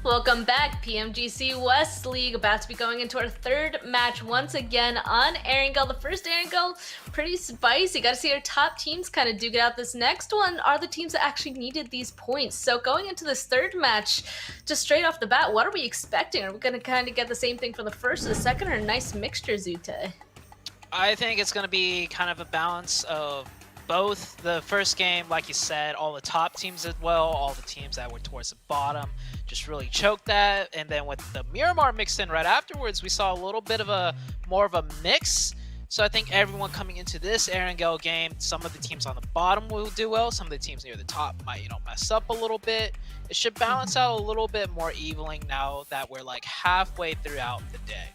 Welcome back, PMGC West League, about to be going into our third match once again on Erangel. The first Erangel, pretty spicy. Got to see our top teams kind of duke it out. This next one are the teams that actually needed these points. So going into this third match, just straight off the bat, what are we expecting? Are we going to kind of get the same thing from the first or the second, or a nice mixture, Zute?
I think it's going to be kind of a balance of both. The first game, like you said, all the top teams as well, all the teams that were towards the bottom just really choked that. And then with the Miramar mixed in right afterwards, we saw a little bit of more of a mix So I think everyone coming into this Erangel game, some of the teams on the bottom will do well, some of the teams near the top might, mess up a little bit. It should balance out a little bit more evening now that we're like halfway throughout the day.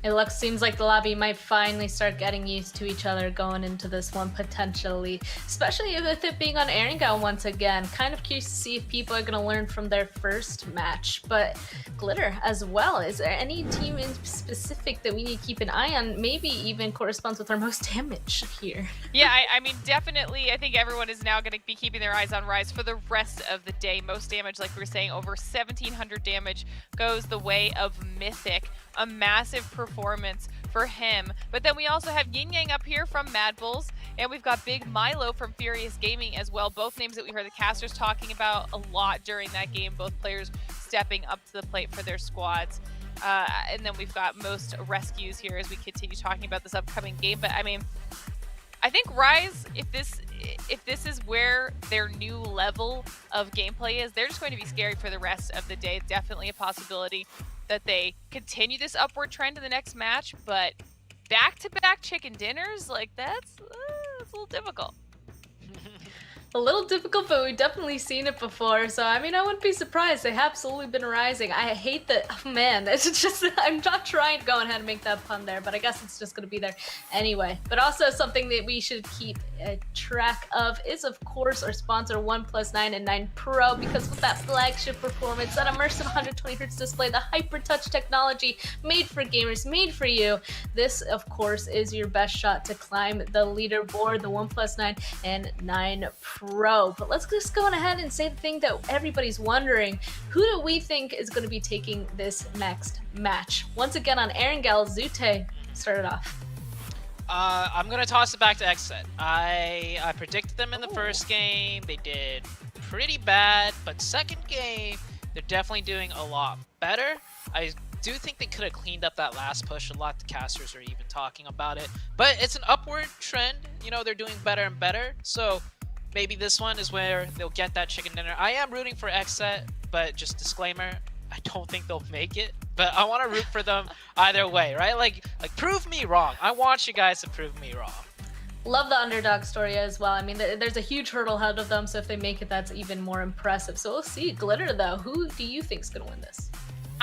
It seems like the lobby might finally start getting used to each other going into this one potentially, especially with it being on Erangel once again. Kind of curious to see if people are going to learn from their first match, but Glitter as well. Is there any team in specific that we need to keep an eye on? Maybe even corresponds with our most damage here.
Yeah, I mean, definitely, I think everyone is now going to be keeping their eyes on Rise for the rest of the day. Most damage, like we were saying, over 1,700 damage goes the way of Mythic. A massive performance for him. But then we also have Yin Yang up here from Mad Bulls, and we've got Big Milo from Furious Gaming as well. Both names that we heard the casters talking about a lot during that game. Both players stepping up to the plate for their squads. And then we've got most rescues here as we continue talking about this upcoming game. But I mean, I think Rise, if this is where their new level of gameplay is, they're just going to be scary for the rest of the day. It's definitely a possibility that they continue this upward trend in the next match, but back-to-back chicken dinners, like that's a little difficult.
A little difficult, but we've definitely seen it before, so I mean, I wouldn't be surprised. They've absolutely been rising. I hate that, oh man, it's just, I'm not trying to go ahead and make that pun there, but I guess it's just going to be there anyway. But also something that we should keep track of is, of course, our sponsor, 1+9 and 9 Pro, because with that flagship performance, that immersive 120Hz display, the hyper touch technology made for gamers, made for you, this, of course, is your best shot to climb the leaderboard, the 1+9 and 9 Pro. But let's just go on ahead and say the thing that everybody's wondering. Who do we think is going to be taking this next match? Once again on Erangel, Zute started off.
I'm going to toss it back to Xset. I predicted them in the first game. They did pretty bad, but second game, they're definitely doing a lot better. I do think they could have cleaned up that last push. A lot of the casters are even talking about it. But it's an upward trend. They're doing better and better. So maybe this one is where they'll get that chicken dinner. I am rooting for Xset, but just disclaimer, I don't think they'll make it. But I want to root for them either way, right? Like prove me wrong. I want you guys to prove me wrong.
Love the underdog story as well. I mean, there's a huge hurdle ahead of them, so if they make it, that's even more impressive. So we'll see. Glitter, though, who do you think is going to win this?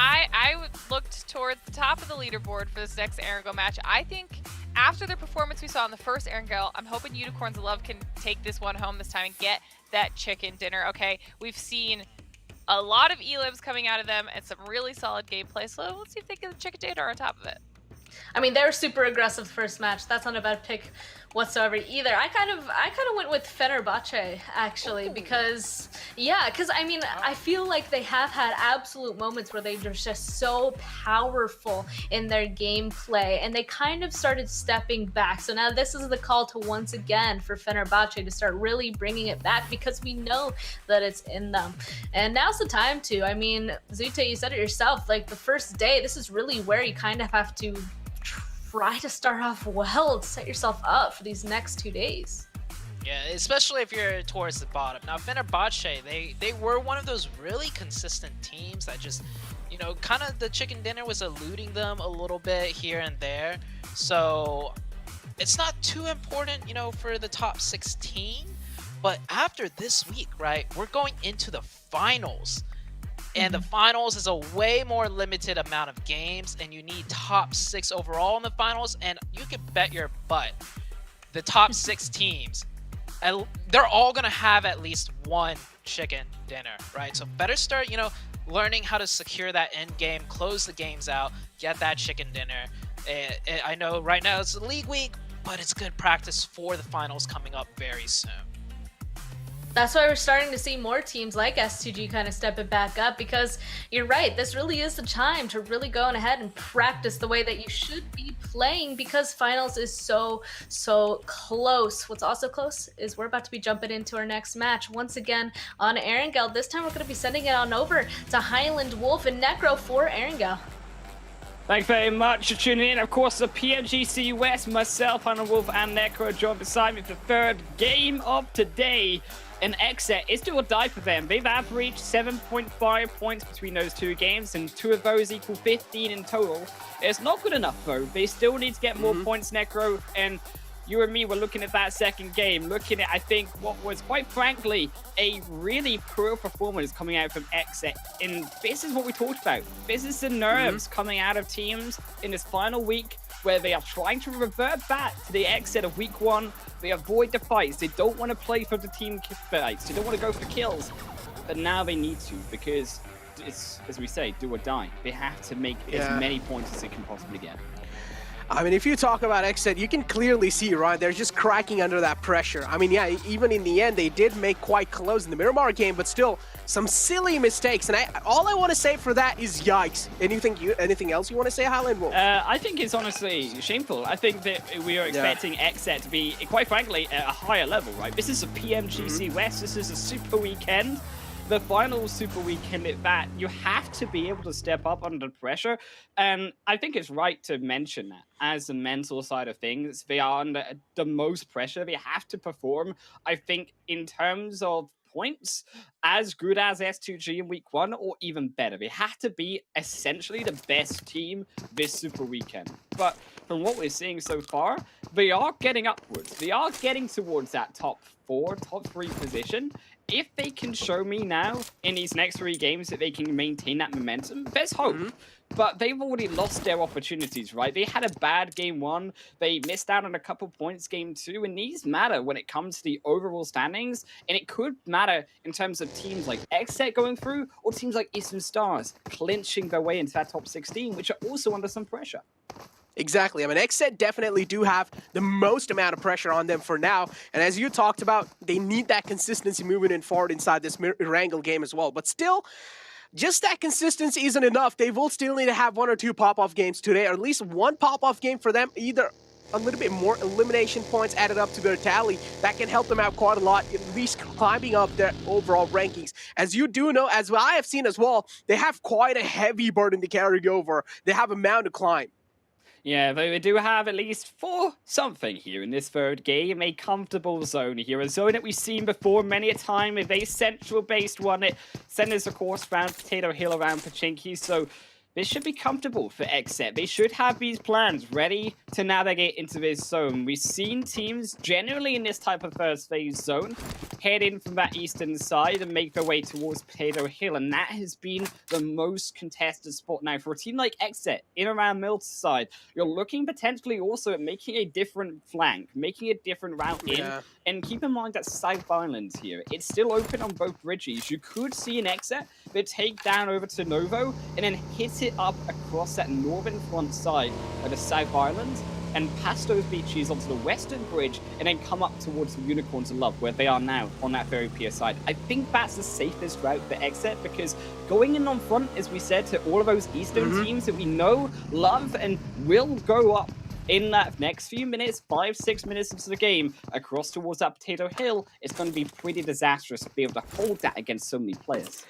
I looked towards the top of the leaderboard for this next Erangel match. I think after the performance we saw in the first Erangel, I'm hoping Unicorns of Love can take this one home this time and get that chicken dinner. Okay, we've seen a lot of elims coming out of them and some really solid gameplay, so let's see if they get the chicken dinner on top of it.
I mean, they were super aggressive first match. That's not a bad pick whatsoever either. I kind of went with Fenerbahce actually, because I mean, I feel like they have had absolute moments where they're just so powerful in their gameplay, and they kind of started stepping back. So now this is the call to once again for Fenerbahce to start really bringing it back, because we know that it's in them. And now's the time to. I mean, Zute, you said it yourself. Like the first day, this is really where you kind of have to try to start off well to set yourself up for these next 2 days.
Yeah, especially if you're towards the bottom. Now, Fenerbahce, they were one of those really consistent teams that just, kind of the chicken dinner was eluding them a little bit here and there. So it's not too important, for the top 16. But after this week, right, we're going into the finals. And the finals is a way more limited amount of games, and you need top 6 overall in the finals, and you can bet your butt the top 6 teams, they're all going to have at least one chicken dinner, right? So better start, learning how to secure that end game, close the games out, get that chicken dinner. I know right now it's the league week, but it's good practice for the finals coming up very soon.
That's why we're starting to see more teams like S2G kind of step it back up, because you're right, this really is the time to really go on ahead and practice the way that you should be playing, because finals is so close. What's also close is we're about to be jumping into our next match once again on Erangel. This time we're going to be sending it on over to Highland Wolf and Necro for Erangel.
Thanks very much for tuning in. Of course, the PMGC West, myself, Hunter Wolf, and Necro joined beside me for the third game of today. And Xset is do or die for them. They've averaged 7.5 points between those two games, and 2 of those equal 15 in total. It's not good enough, though. They still need to get more points, Necro, and you and me were looking at that second game, looking at, I think, what was, quite frankly, a really poor performance coming out from Xset. And this is what we talked about. This is the nerves coming out of teams in this final week where they are trying to revert back to the Xset of week 1. They avoid the fights. They don't want to play for the team fights. They don't want to go for kills. But now they need to, because it's, as we say, do or die. They have to make as many points as they can possibly get.
I mean, if you talk about Xset, you can clearly see, right? They're just cracking under that pressure. I mean, yeah, even in the end, they did make quite close in the Miramar game, but still, some silly mistakes. And all I want to say for that is yikes. Anything else you want to say, Highland Wolf?
I think it's honestly shameful. I think that we are expecting Xset to be, quite frankly, at a higher level, right? This is a PMGC West. This is a super weekend. The final super weekend at that, you have to be able to step up under pressure. And I think it's right to mention that as the mental side of things, they are under the most pressure. They have to perform, I think, in terms of points, as good as S2G in week 1 or even better. They have to be essentially the best team this super weekend. But from what we're seeing so far, they are getting upwards. They are getting towards that top 4, top 3 position. If they can show me now in these next 3 games that they can maintain that momentum, there's hope. But they've already lost their opportunities, right? They had a bad game 1. They missed out on a couple points game 2. And these matter when it comes to the overall standings. And it could matter in terms of teams like Xset going through or teams like Eastern Stars clinching their way into that top 16, which are also under some pressure.
Exactly. I mean, Xset definitely do have the most amount of pressure on them for now. And as you talked about, they need that consistency moving in forward inside this Erangel game as well. But still, just that consistency isn't enough. They will still need to have 1 or 2 pop-off games today, or at least 1 pop-off game for them, either a little bit more elimination points added up to their tally. That can help them out quite a lot, at least climbing up their overall rankings. As you do know, as I have seen as well, they have quite a heavy burden to carry over. They have a mountain to climb.
Yeah, they do have at least for something here in this third game, a comfortable zone here, a zone that we've seen before many a time, a very central-based one. It centers, of course, around Potato Hill, around Pachinki, so this should be comfortable for Xset. They should have these plans ready to navigate into this zone. We've seen teams generally in this type of first phase zone head in from that eastern side and make their way towards Potato Hill, and that has been the most contested spot now for a team like Xset in around Mills side. You're looking potentially also at making a different flank, making a different route in, and keep in mind that South Island here, it's still open on both bridges. You could see an Xset that take down over to Novo and then hit it up across that northern front side of the South Island and past those beaches onto the western bridge and then come up towards the Unicorns of Love where they are now on that very pier side. I think that's the safest route for Xset because going in on front, as we said, to all of those eastern teams that we know, love, and will go up in that next few minutes, 5-6 minutes into the game, across towards that Potato Hill, it's going to be pretty disastrous to be able to hold that against so many players.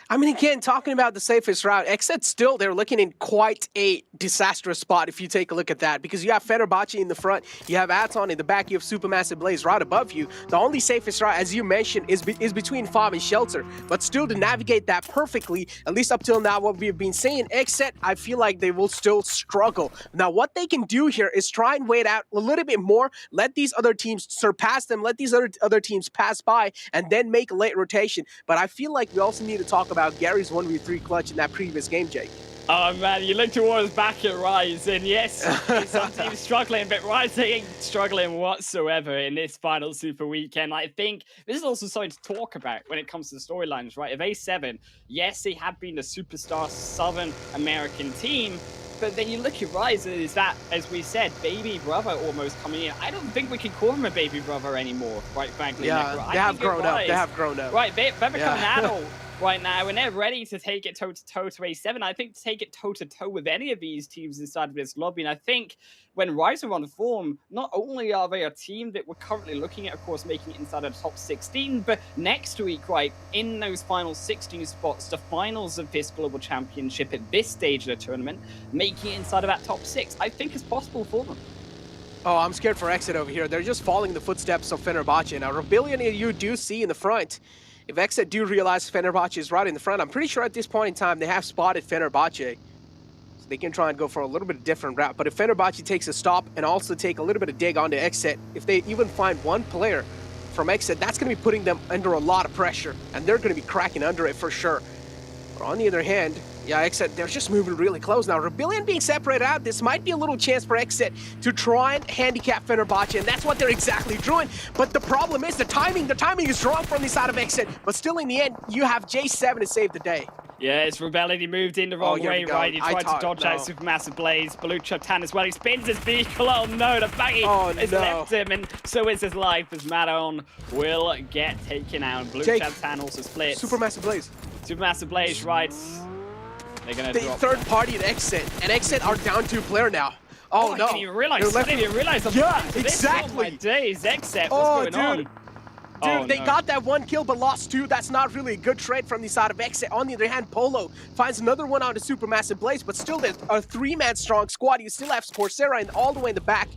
I mean, again, talking about the safest route, Xset still, they're looking in quite a disastrous spot if you take a look at that, because you have Fenerbahce in the front, you have Aton in the back, you have Supermassive Blaze right above you. The only safest route, as you mentioned, is between Fob and Shelter, but still to navigate that perfectly, at least up till now, what we've been saying, Xset, I feel like they will still struggle. Now, what they can do here is try and wait out a little bit more, let these other teams surpass them, let these other teams pass by, and then make a late rotation. But I feel like we also need to talk about Gary's 1v3 clutch in that previous game, Jake.
Oh man, you look towards back at Rise, and yes, some teams struggling, but Rise ain't struggling whatsoever in this final super weekend. I think this is also something to talk about when it comes to the storylines, right? Of A7, yes, they have been the superstar Southern American team, but then you look at Rise, is that, as we said, baby brother almost coming in. I don't think we can call him a baby brother anymore, quite frankly.
Yeah, they have grown up. They have grown up.
Right, they've become an adult. right now, and they're ready to take it toe-to-toe to A7. I think to take it toe-to-toe with any of these teams inside of this lobby, and I think when Rise are on form, not only are they a team that we're currently looking at, of course, making it inside of the top 16, but next week, right, in those final 16 spots, the finals of this Global Championship at this stage of the tournament, making it inside of that top 6, I think is possible for them.
Oh, I'm scared for Exit over here. They're just following the footsteps of Fenerbahce. Now, Rebellion you do see in the front. If Exit do realize Fenerbahce is right in the front, I'm pretty sure at this point in time they have spotted Fenerbahce. So they can try and go for a little bit of different route. But if Fenerbahce takes a stop and also take a little bit of dig onto Exit, if they even find one player from Exit, that's going to be putting them under a lot of pressure. And they're going to be cracking under it for sure. But on the other hand, yeah, Exit, they're just moving really close now. Rebellion being separated out, this might be a little chance for Exit to try and handicap Fenerbahce, and that's what they're exactly doing. But the problem is the timing is wrong from the side of Exit. But still, in the end, you have J7 to save the day.
Yeah, it's Rebellion. He moved in the wrong way, right? He tried to dodge out Supermassive Blaze. Baluch as well. He spins his vehicle. Oh no, the baggy has left him, and so is his life as Maron will get taken out. Baluch also split.
Supermassive Blaze.
Supermassive Blaze, right. They're gonna drop
third party at Exit, and Exit are down 2 player now. Oh no!
I didn't even realize.
Yeah, exactly.
Oh my days, Exit. What's going on?
Dude, they got that 1 kill but lost 2. That's not really a good trade from the side of Exit. On the other hand, Polo finds another one out of Supermassive Blaze, but still there's a 3-man strong squad. You still have Coursera all the way in the back.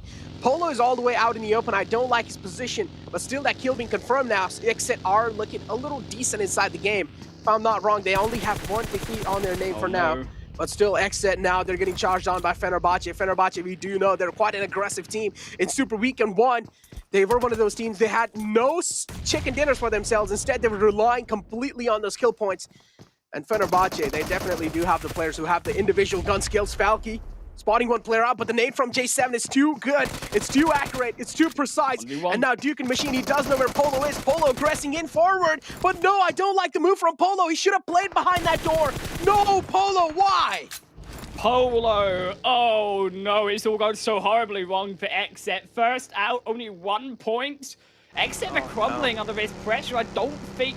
Polo is all the way out in the open. I don't like his position, but still that kill being confirmed now. So Exit are looking a little decent inside the game. If I'm not wrong, they only have 1 defeat on their name for now. But still, Exit now, they're getting charged on by Fenerbahce. Fenerbahce, we do know they're quite an aggressive team. In Super Weekend 1, they were one of those teams, they had no chicken dinners for themselves. Instead, they were relying completely on those kill points. And Fenerbahce, they definitely do have the players who have the individual gun skills. Falky spotting 1 player out, but the nade from J7 is too good. It's too accurate. It's too precise. And now Duke and Machine, he does know where Polo is. Polo aggressing in forward. But no, I don't like the move from Polo. He should have played behind that door. No, Polo, why?
Polo. Oh no, it's all going so horribly wrong for Exit. First out, only 1 point. Exit are crumbling under this pressure. I don't think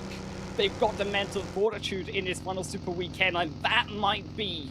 they've got the mental fortitude in this final Super Weekend. And that might be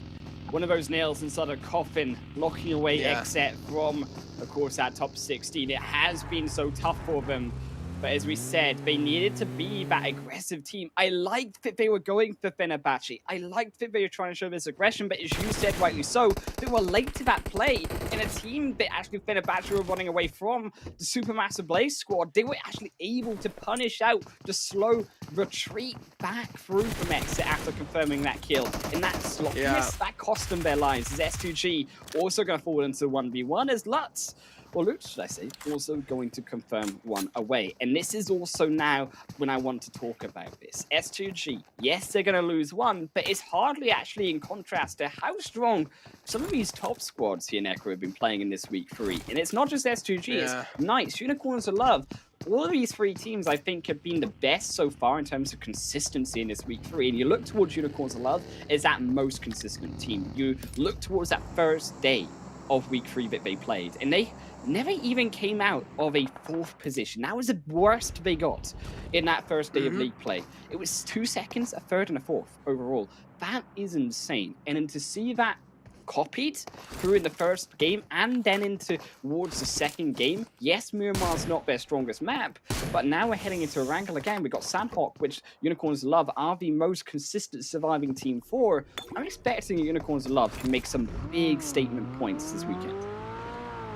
one of those nails inside a coffin, locking away Exit from, of course, that top 16. It has been so tough for them. But as we said, they needed to be that aggressive team. I liked that they were going for Fenerbahce. I liked that they were trying to show this aggression, but as you said rightly so, they were late to that play. In a team that actually Fenerbahce were running away from, the Supermassive Blaze squad, they were actually able to punish out the slow retreat back through from Exit after confirming that kill. And that sloppiness, that cost them their lives. As S2G also going to fall into 1v1 as Lutz, or Lutz, should I say, also going to confirm 1 away. And this is also now when I want to talk about this. S2G, yes, they're going to lose 1, but it's hardly actually in contrast to how strong some of these top squads here in Echo have been playing in this week 3. And it's not just S2G, it's Knights, Unicorns of Love. All of these 3 teams, I think, have been the best so far in terms of consistency in this week 3. And you look towards Unicorns of Love as that most consistent team. You look towards that first day of week 3 that they played, and they never even came out of a 4th position. That was the worst they got in that first day of league play. It was 2 seconds, a 3rd and a 4th overall. That is insane. And then to see that copied through in the first game and then into towards the second game. Yes, Miramar's not their strongest map, but now we're heading into Erangel again. We've got Sanhok, which Unicorns of Love are the most consistent surviving team for. I'm expecting Unicorns of Love can make some big statement points this weekend.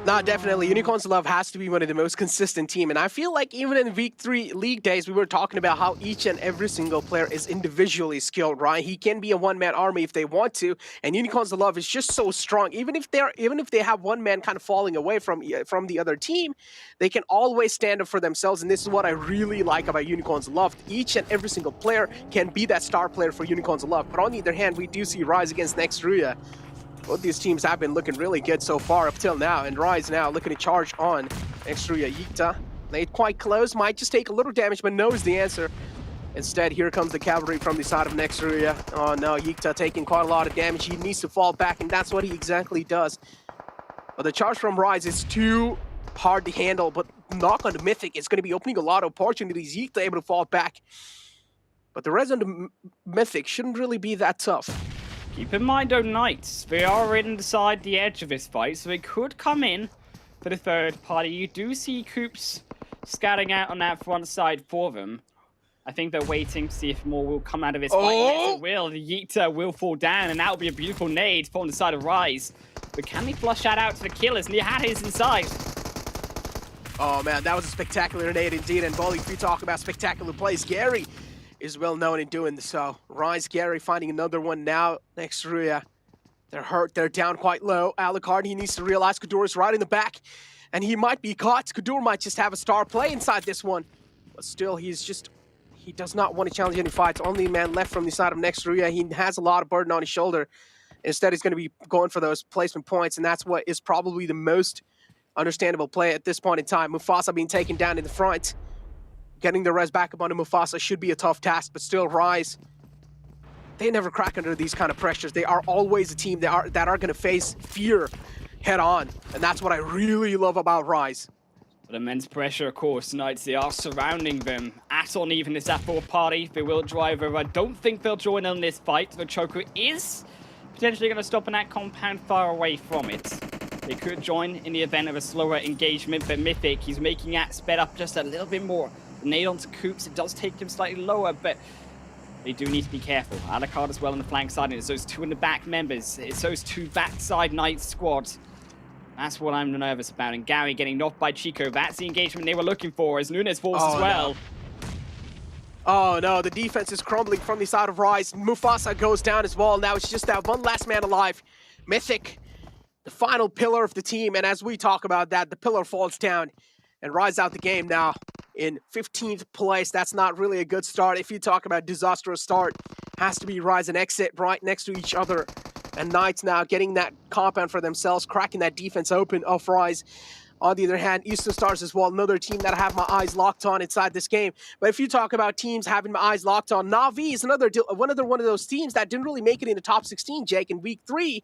No, definitely. Unicorns of Love has to be one of the most consistent team. And I feel like even in week 3 league days, we were talking about how each and every single player is individually skilled, right? He can be a one-man army if they want to. And Unicorns of Love is just so strong. Even if they have one man kind of falling away from the other team, they can always stand up for themselves. And this is what I really like about Unicorns of Love. Each and every single player can be that star player for Unicorns of Love. But on the other hand, we do see Rise against Nextruya. Both these teams have been looking really good so far up till now, and Rise now looking to charge on Nextruya. Yikta laid quite close, might just take a little damage, but knows the answer. Instead, here comes the cavalry from the side of Nextruya. Oh no, Yikta taking quite a lot of damage. He needs to fall back, and that's what he exactly does. But the charge from Rise is too hard to handle, but knock on the Mythic is going to be opening a lot of opportunities. Yikta able to fall back. But the rest of the Mythic shouldn't really be that tough.
Keep in mind, though, Knights, they are inside the edge of this fight, so they could come in for the third party. You do see Coops scouting out on that front side for them. I think they're waiting to see if more will come out of this fight. Yes, it will. The Yeeter will fall down, and that will be a beautiful nade from the side of Rise. But can they flush that out to the killers? And he had his inside.
Oh man, that was a spectacular nade indeed. And Bolly, if you talk about spectacular plays, Gary is well known in doing so. Rise, Gary finding another one now next to Ruya. They're hurt, they're down quite low. Alucard, he needs to realize Kador is right in the back, and he might be caught. Kador might just have a star play inside this one. But still, he does not want to challenge any fights. Only man left from the side of next to Ruya. He has a lot of burden on his shoulder. Instead, he's going to be going for those placement points, and that's what is probably the most understandable play at this point in time. Mufasa being taken down in the front. Getting the res back up onto Mufasa should be a tough task, but still, Rise, they never crack under these kind of pressures. They are always a team that are going to face fear head on, and that's what I really love about Rise.
But immense pressure, of course, Knights. They are surrounding them. Aton even is that fourth party. They will drive over. I don't think they'll join on this fight. The Choco is potentially going to stop in that compound far away from it. They could join in the event of a slower engagement, but Mythic, he's making that sped up just a little bit more. The nade onto Coops, it does take him slightly lower, but they do need to be careful. Alucard as well on the flank side, and it's those two in the back members. It's those two backside Knights squad. That's what I'm nervous about. And Gary getting knocked by Chico. That's the engagement they were looking for as Nunes falls as well.
No. Oh no, the defense is crumbling from the side of Rise. Mufasa goes down as well. Now it's just that one last man alive. Mythic, the final pillar of the team. And as we talk about that, the pillar falls down and Rise out the game now in 15th place. That's not really a good start. If you talk about disastrous start, has to be Rise and Exit right next to each other. And Knights now getting that compound for themselves, cracking that defense open of Rise. On the other hand, Eastern Stars as well, another team that I have my eyes locked on inside this game. But if you talk about teams having my eyes locked on, Na'Vi is another one of those teams that didn't really make it in the top 16, Jake, in week 3.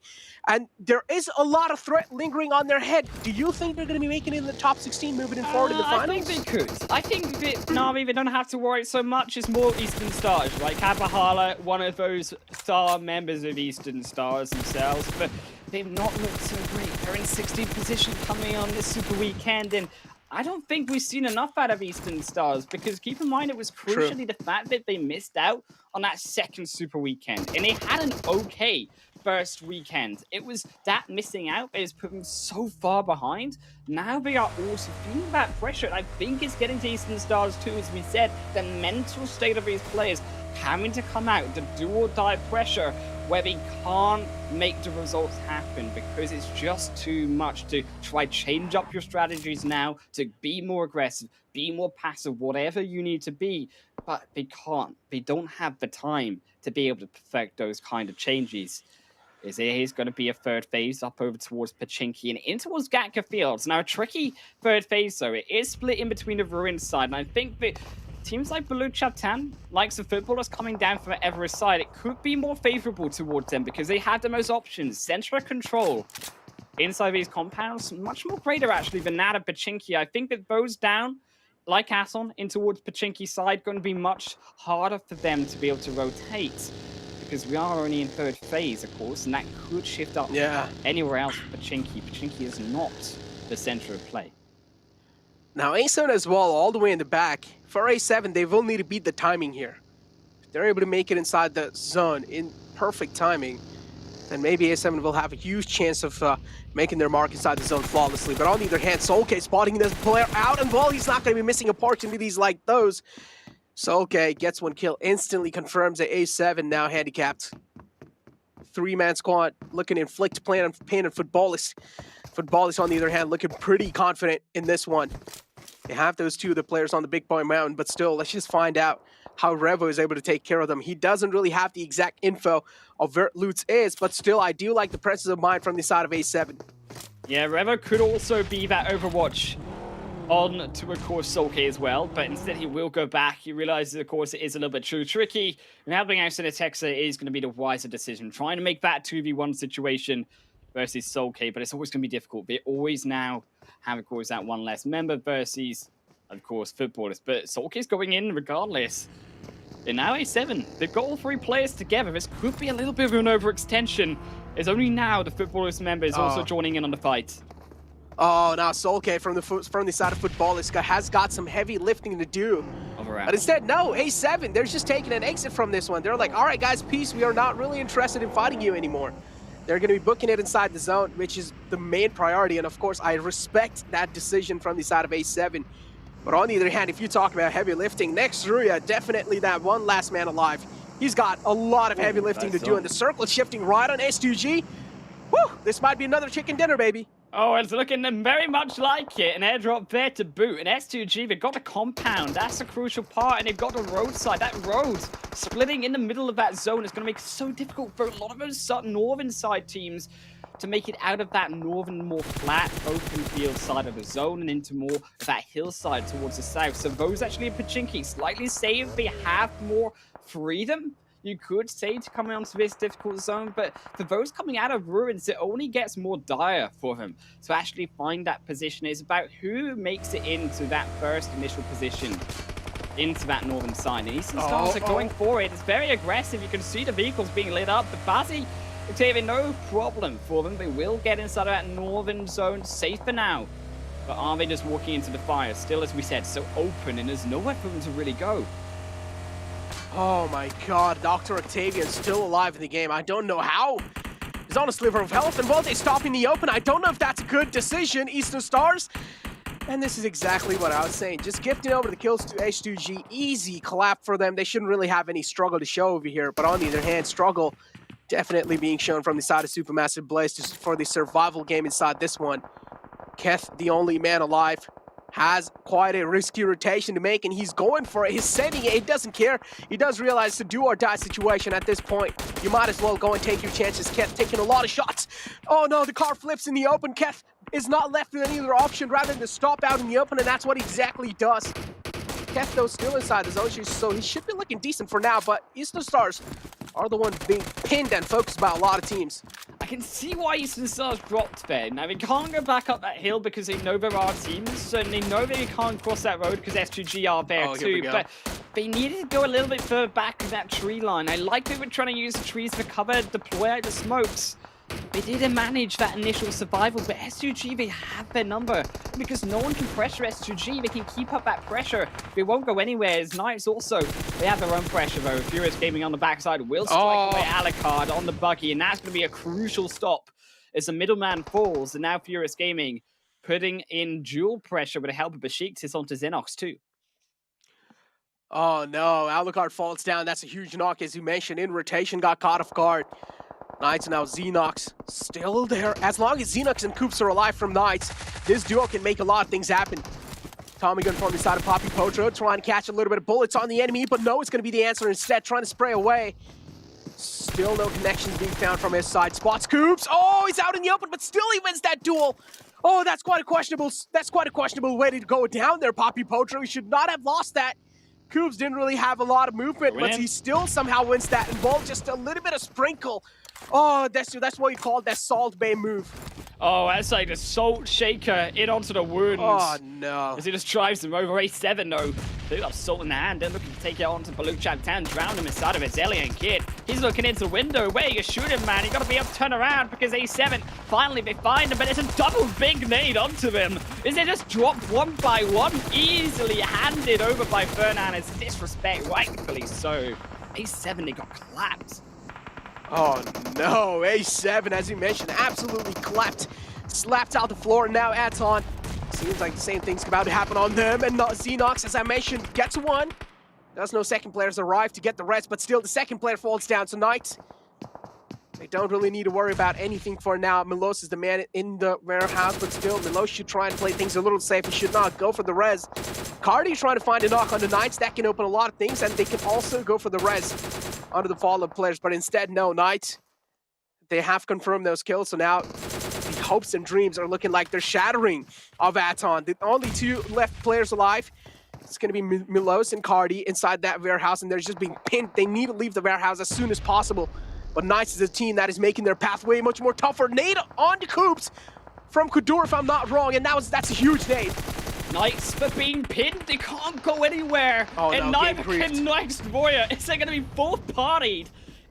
And there is a lot of threat lingering on their head. Do you think they're going to be making it in the top 16 moving forward in the finals?
I think they could. I think that Na'Vi, they don't have to worry so much. It's more Eastern Stars, right? Kabahala, one of those star members of Eastern Stars themselves. But they've not looked so great. They're in 16th position coming on this Super Weekend, and I don't think we've seen enough out of Eastern Stars, because keep in mind it was crucially the fact that they missed out on that second Super Weekend, and they had an okay first weekend. It was that missing out that has put them so far behind. Now they are also feeling that pressure, and I think it's getting to Eastern Stars too, as we said, the mental state of these players having to come out, the do-or-die pressure, where they can't make the results happen because it's just too much to try change up your strategies now, to be more aggressive, be more passive, whatever you need to be, but they can't. They don't have the time to be able to perfect those kind of changes. There is going to be a third phase up over towards Pachinki and in towards Gatka Fields. Now, a tricky third phase, though. It is split in between the Ruin side, and I think that teams like Blue Chaptan, likes of footballers coming down from Everest side, it could be more favorable towards them because they have the most options. Central control inside these compounds, much more greater actually than that of Pachinki. I think that those down, like Aton, in towards Pachinki side, going to be much harder for them to be able to rotate because we are only in third phase, of course, and that could shift up anywhere else for Pachinki. Pachinki is not the center of play.
Now, A7 as well, all the way in the back. For A7, they will need to beat the timing here. If they're able to make it inside the zone in perfect timing, then maybe A7 will have a huge chance of making their mark inside the zone flawlessly. But on the other hand, Solke spotting this player out, and well, he's not going to be missing opportunities like those. Solke gets one kill, instantly confirms that A7 now handicapped. 3-man squad looking to inflict pain on Footballist. Footballist, on the other hand, looking pretty confident in this one. They have those two of the players on the Big Boy Mountain, but still, let's just find out how Revo is able to take care of them. He doesn't really have the exact info of where Lutz is, but still, I do like the presence of mind from the side of A7.
Yeah, Revo could also be that Overwatch on to, of course, Solke as well, but instead he will go back. He realizes, of course, it is a little bit too tricky, and helping out Cinetexa is going to be the wiser decision. Trying to make that 2v1 situation versus Solke, but it's always going to be difficult. They always now have, of course, that one less member versus, of course, Footballers. But Solke's going in regardless. And now A7, they've got all 3 players together. This could be a little bit of an overextension. It's only now the Footballers member is also joining in on the fight.
Oh, now Solke from the side of Footballers has got some heavy lifting to do. But instead, no, A7, they're just taking an exit from this one. They're like, all right, guys, peace. We are not really interested in fighting you anymore. They're going to be booking it inside the zone, which is the main priority. And of course, I respect that decision from the side of A7. But on the other hand, if you talk about heavy lifting, next Ruya, definitely that one last man alive. He's got a lot of heavy lifting to do, and the circle is shifting right on S2G. Whew, this might be another chicken dinner, baby.
Oh, it's looking very much like it. An airdrop there to boot. And S2G, they've got a compound. That's a crucial part. And they've got a roadside. That road splitting in the middle of that zone is going to make it so difficult for a lot of those northern side teams to make it out of that northern, more flat, open field side of the zone and into more of that hillside towards the south. So those actually in Pachinki slightly saved. They have more freedom, you could say, to come onto this difficult zone, but for those coming out of Ruins, it only gets more dire for them to actually find that position. It's about who makes it into that first initial position into that northern side. And Eastern Stars are going for it. It's very aggressive. You can see the vehicles being lit up. The Bazzi, Octavia, no problem for them. They will get inside of that northern zone safe for now. But are they just walking into the fire? Still, as we said, so open, and there's nowhere for them to really go.
Oh my god, Dr. Octavian's still alive in the game. I don't know how. He's on a sliver of health, and while they stop in the open, I don't know if that's a good decision, Eastern Stars. And this is exactly what I was saying. Just gifting over the kills to H2G. Easy clap for them. They shouldn't really have any struggle to show over here. But on the other hand, struggle definitely being shown from the side of Supermassive Blaze for the survival game inside this one. Keth, the only man alive, has quite a risky rotation to make, and he's going for it. He's sending it. He doesn't care. He does realize it's a do-or-die situation at this point. You might as well go and take your chances. Keth taking a lot of shots. Oh no, the car flips in the open. Keth is not left with any other option rather than to stop out in the open, and that's what exactly he does. Keth, though, still inside the zone, so he should be looking decent for now, but Eastern Stars are the ones being pinned and focused by a lot of teams.
I can see why Eastern Stars dropped there. Now, they can't go back up that hill because they know there are teams, and they know they can't cross that road because S2G are there too, but they needed to go a little bit further back in that tree line. I like they were trying to use the trees for cover, deploy out the smokes. They didn't manage that initial survival, but S2G, they have their number. Because no one can pressure S2G, they can keep up that pressure. They won't go anywhere. As Knights also, they have their own pressure though. Furious Gaming on the backside will strike away Alucard on the buggy, and that's going to be a crucial stop as the middleman falls. And now Furious Gaming putting in dual pressure with the help of Besiktas onto Xenox too.
Oh no, Alucard falls down. That's a huge knock, as you mentioned. In rotation, got caught off guard. Knights, now Xenox still there. As long as Xenox and Coops are alive from Knights, this duo can make a lot of things happen. Tommy Gun from the side of Poppy Potro trying to catch a little bit of bullets on the enemy, but no, it's going to be the answer instead, trying to spray away. Still no connections being found from his side. Spots Coops. Oh, he's out in the open, but still he wins that duel. Oh, that's quite a questionable way to go down there, Poppy Potro. He should not have lost that. Coops didn't really have a lot of movement, but he still somehow wins that involved just a little bit of sprinkle. Oh, that's what you call that Salt Bay move.
Oh, that's like the Salt Shaker in onto the wounds.
Oh, no.
As he just drives them over. A7, though. They've got Salt in the hand. They're looking to take it onto Baluk Chaptan, drown him inside of his alien kid. He's looking into the window. Where you shoot him, man? You got to be able to turn around because A7, finally they find him, but it's a double big nade onto him. Is they just dropped one by one, easily handed over by Fernan. It's disrespect, rightfully so. A7, they got clapped.
Oh no, A7, as you mentioned, absolutely clapped. Slapped out the floor, and now Aton. Seems like the same thing's about to happen on them, and Xenox, as I mentioned, gets one. There's no second players arrive to get the rest, but still the second player falls down tonight. They don't really need to worry about anything for now. Milos is the man in the warehouse, but still, Milos should try and play things a little safe. He should not go for the res. Cardi trying to find a knock on the Knights. That can open a lot of things, and they can also go for the res under the fallen players, but instead, no, Knights. They have confirmed those kills, so now the hopes and dreams are looking like they're shattering of Aton. The only two left players alive, it's going to be Milos and Cardi inside that warehouse, and they're just being pinned. They need to leave the warehouse as soon as possible. But Knights is a team that is making their pathway much more tougher. Nade on the Coops from Kudur, if I'm not wrong, and that's a huge nade.
Knights for being pinned. They can't go anywhere.
Oh,
and
no,
neither can Next Warrior. Is there going to be fourth partied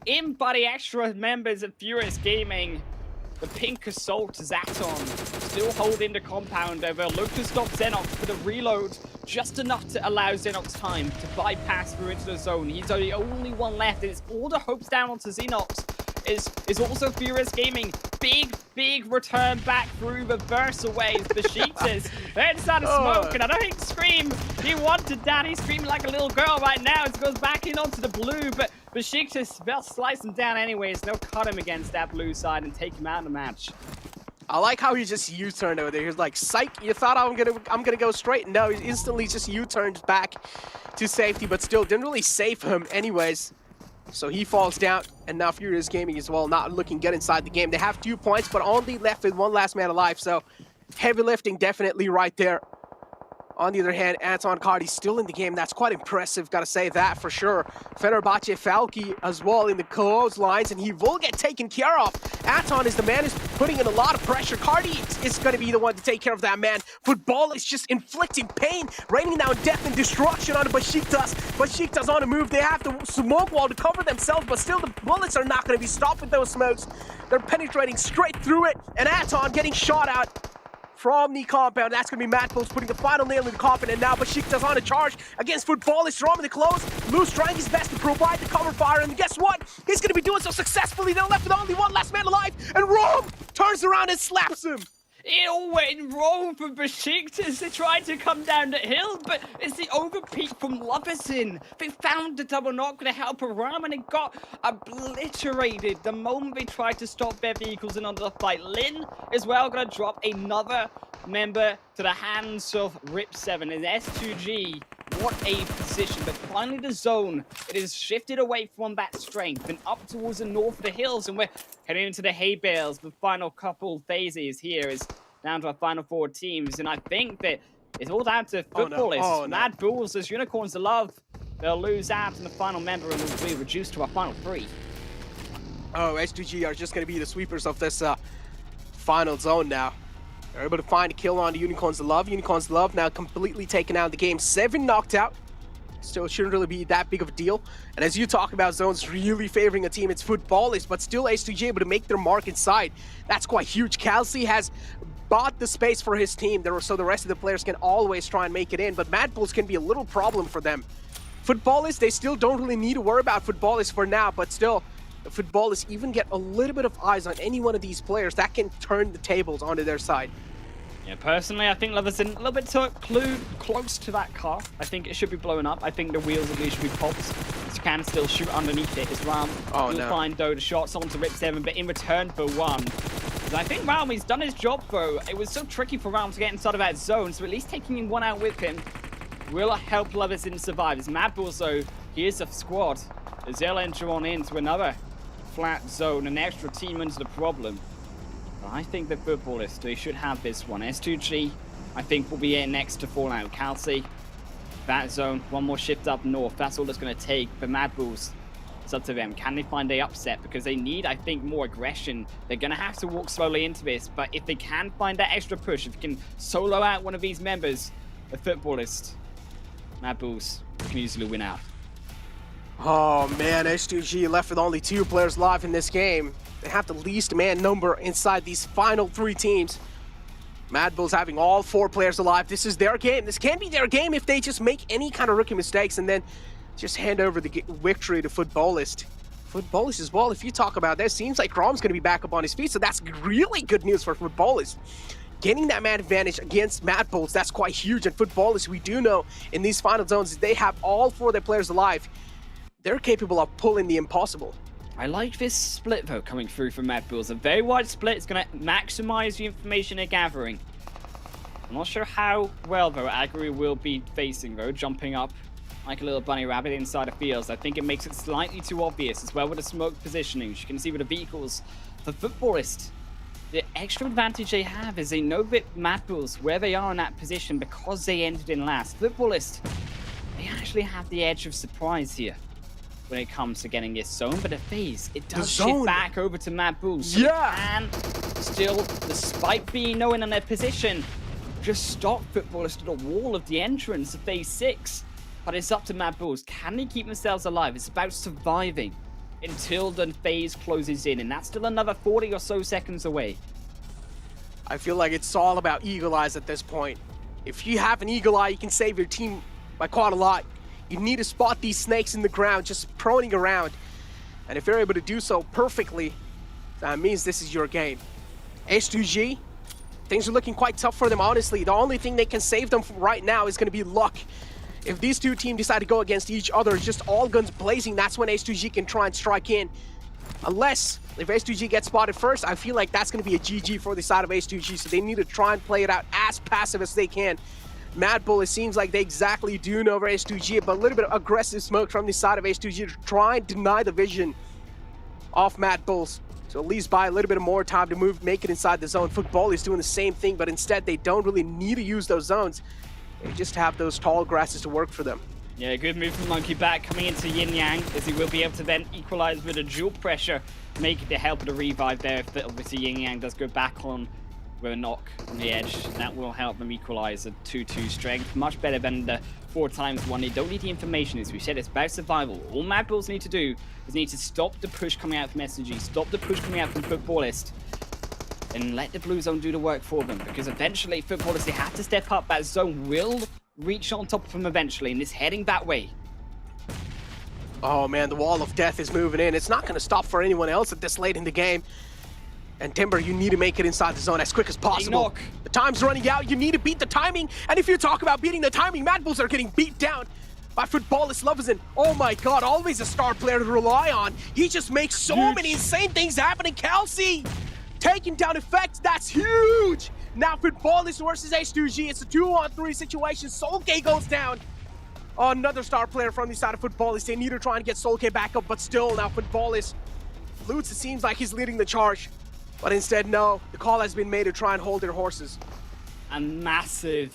in by the extra members of Furious Gaming? The pink assault is Aton, still holding the compound over. Look to stop Xenox for the reload, just enough to allow Xenox time to bypass through into the zone. He's the only one left, and it's all the hopes down onto Xenox. Is also Furious Gaming. Big return back through reverse away. Besiktas inside of smoke, and I don't think Scream, he wanted that. He's screaming like a little girl right now as he goes back in onto the blue, but Besiktas, they'll slice him down anyways. They'll cut him against that blue side and take him out of the match.
I like how he just U-turned over there. He's like, psych, you thought I'm gonna go straight? No, he instantly just U-turned back to safety, but still didn't really save him anyways. So he falls down, and now Furious Gaming as well, not looking good inside the game. They have 2 points, but only left with one last man alive, so heavy lifting definitely right there. On the other hand, Anton Cardi still in the game. That's quite impressive, gotta say that for sure. Fenerbahce Falki as well in the clotheslines, and he will get taken care of. Anton is the man who's putting in a lot of pressure. Cardi is gonna be the one to take care of that man. Football is just inflicting pain, raining down death and destruction on the Besiktas. Besiktas on the move. They have the smoke wall to cover themselves, but still the bullets are not gonna be stopped with those smokes. They're penetrating straight through it, and Anton getting shot out from the compound. That's going to be Matt Bulls putting the final nail in the coffin, and now Besiktas on a charge against Footballist. Rom in the close. Lu's trying his best to provide the cover fire, and guess what? He's going to be doing so successfully. They're left with only one last man alive, and Rom turns around and slaps him.
It all went wrong for Besiktas. They tried to come down the hill, but it's the overpeak from Lovison. They found the double knock to help Aram, and it got obliterated the moment they tried to stop their vehicles in under the fight. Lin as well going to drop another member to the hands of Rip7 and S2G. What a position, but finally the zone, it is shifted away from that strength and up towards the north of the hills, and we're heading into the hay bales. The final couple phases here is down to our final 4 teams, and I think that it's all down to Footballists. Mad Bulls as Unicorns of Love. They'll lose out in the final member and will be reduced to our final 3.
Oh, S2G are just going to be the sweepers of this final zone now. They're able to find a kill on the Unicorns of Love. Unicorns of Love now completely taken out of the game. 7 knocked out. Still shouldn't really be that big of a deal. And as you talk about zones really favoring a team, it's Footballists, but still S2G able to make their mark inside. That's quite huge. Kelsey has bought the space for his team, so the rest of the players can always try and make it in, but Mad Bulls can be a little problem for them. Footballists, they still don't really need to worry about Footballists for now, but still, the Footballists even get a little bit of eyes on any one of these players that can turn the tables onto their side.
Yeah, personally, I think Leverson a little bit too close to that car. I think it should be blown up. I think the wheels at least should be popped. You can still shoot underneath it as Ram. You'll find, though, the shots onto Rip7, but in return for 1. I think Ram, he's done his job, though. It was so tricky for Ram to get inside of that zone, so at least taking him 1 out with him will help Leverson survive. As Mad Bulls, though, here's a squad. As they'll enter on into another flat zone, an extra team into the problem. I think the Footballists, they should have this one. S2G, I think, will be in next to Fallout. Kelsey, that zone, 1 more shift up north. That's all it's going to take. For Mad Bulls, it's up to them. Can they find a upset? Because they need, I think, more aggression. They're going to have to walk slowly into this. But if they can find that extra push, if they can solo out one of these members, the Footballists, Mad Bulls can easily win out.
Oh man, S2G left with only 2 players live in this game. They have the least man number inside these final 3 teams. Mad Bulls having all 4 players alive. This is their game. This can be their game if they just make any kind of rookie mistakes and then just hand over the victory to Footballist. Footballist as well, if you talk about that, seems like Rom's going to be back up on his feet, so that's really good news for Footballist. Getting that man advantage against Mad Bulls, that's quite huge. And Footballist, we do know in these final zones, they have all 4 of their players alive. They're capable of pulling the impossible.
I like this split, though, coming through from Mad Bulls. A very wide split. It's going to maximize the information they're gathering. I'm not sure how well, though, Agri will be facing, though, jumping up like a little bunny rabbit inside of fields. I think it makes it slightly too obvious, as well with the smoke positioning. As you can see with the vehicles. For Footballist, the extra advantage they have is they know that Mad Bulls, where they are in that position, because they ended in last. Footballist, they actually have the edge of surprise here when it comes to getting this zone, but a phase, it does shift back over to Mad Bulls. So and still, despite being known in their position, just stopped Footballers to the wall of the entrance of phase 6. But it's up to Mad Bulls. Can they keep themselves alive? It's about surviving until the phase closes in, and that's still another 40 or so seconds away.
I feel like it's all about eagle eyes at this point. If you have an eagle eye, you can save your team by quite a lot. You need to spot these snakes in the ground, just proning around. And if you're able to do so perfectly, that means this is your game. H2G, things are looking quite tough for them, honestly. The only thing they can save them from right now is going to be luck. If these two teams decide to go against each other, just all guns blazing, that's when H2G can try and strike in. Unless, if H2G gets spotted first, I feel like that's going to be a GG for the side of H2G, so they need to try and play it out as passive as they can. Mad Bull, it seems like they exactly do know over H2G, but a little bit of aggressive smoke from the side of H2G to try and deny the vision of Mad Bulls. So at least buy a little bit more time to move, make it inside the zone. Football is doing the same thing, but instead they don't really need to use those zones. They just have those tall grasses to work for them.
Yeah, good move from Monkey back coming into Yin Yang, as he will be able to then equalize with a dual pressure, make it the help of the revive there. If obviously Yin Yang does go back on with a knock on the edge, that will help them equalize a 2-2 strength. Much better than the 4x1. They don't need the information, as we said, it's about survival. All Mad Bulls need to do is need to stop the push coming out from SG, stop the push coming out from Footballist, and let the blue zone do the work for them, because eventually Footballist, they have to step up. That zone will reach on top of them eventually, and it's heading that way.
Oh man, the wall of death is moving in. It's not going to stop for anyone else at this late in the game. And Timber, you need to make it inside the zone as quick as possible. The time's running out. You need to beat the timing. And if you talk about beating the timing, Mad Bulls are getting beat down by Footballist Loveson. Oh my god, always a star player to rely on. He just makes so many insane things happen. And Kelsey taking down effects, that's huge. Now Footballist versus H2G. It's a 2-on-3 situation. Solke goes down. Oh, another star player from the side of Footballist. They need to try and get Solke back up, but still now Footballist. Lutz, it seems like he's leading the charge. But instead, no. The call has been made to try and hold their horses.
A massive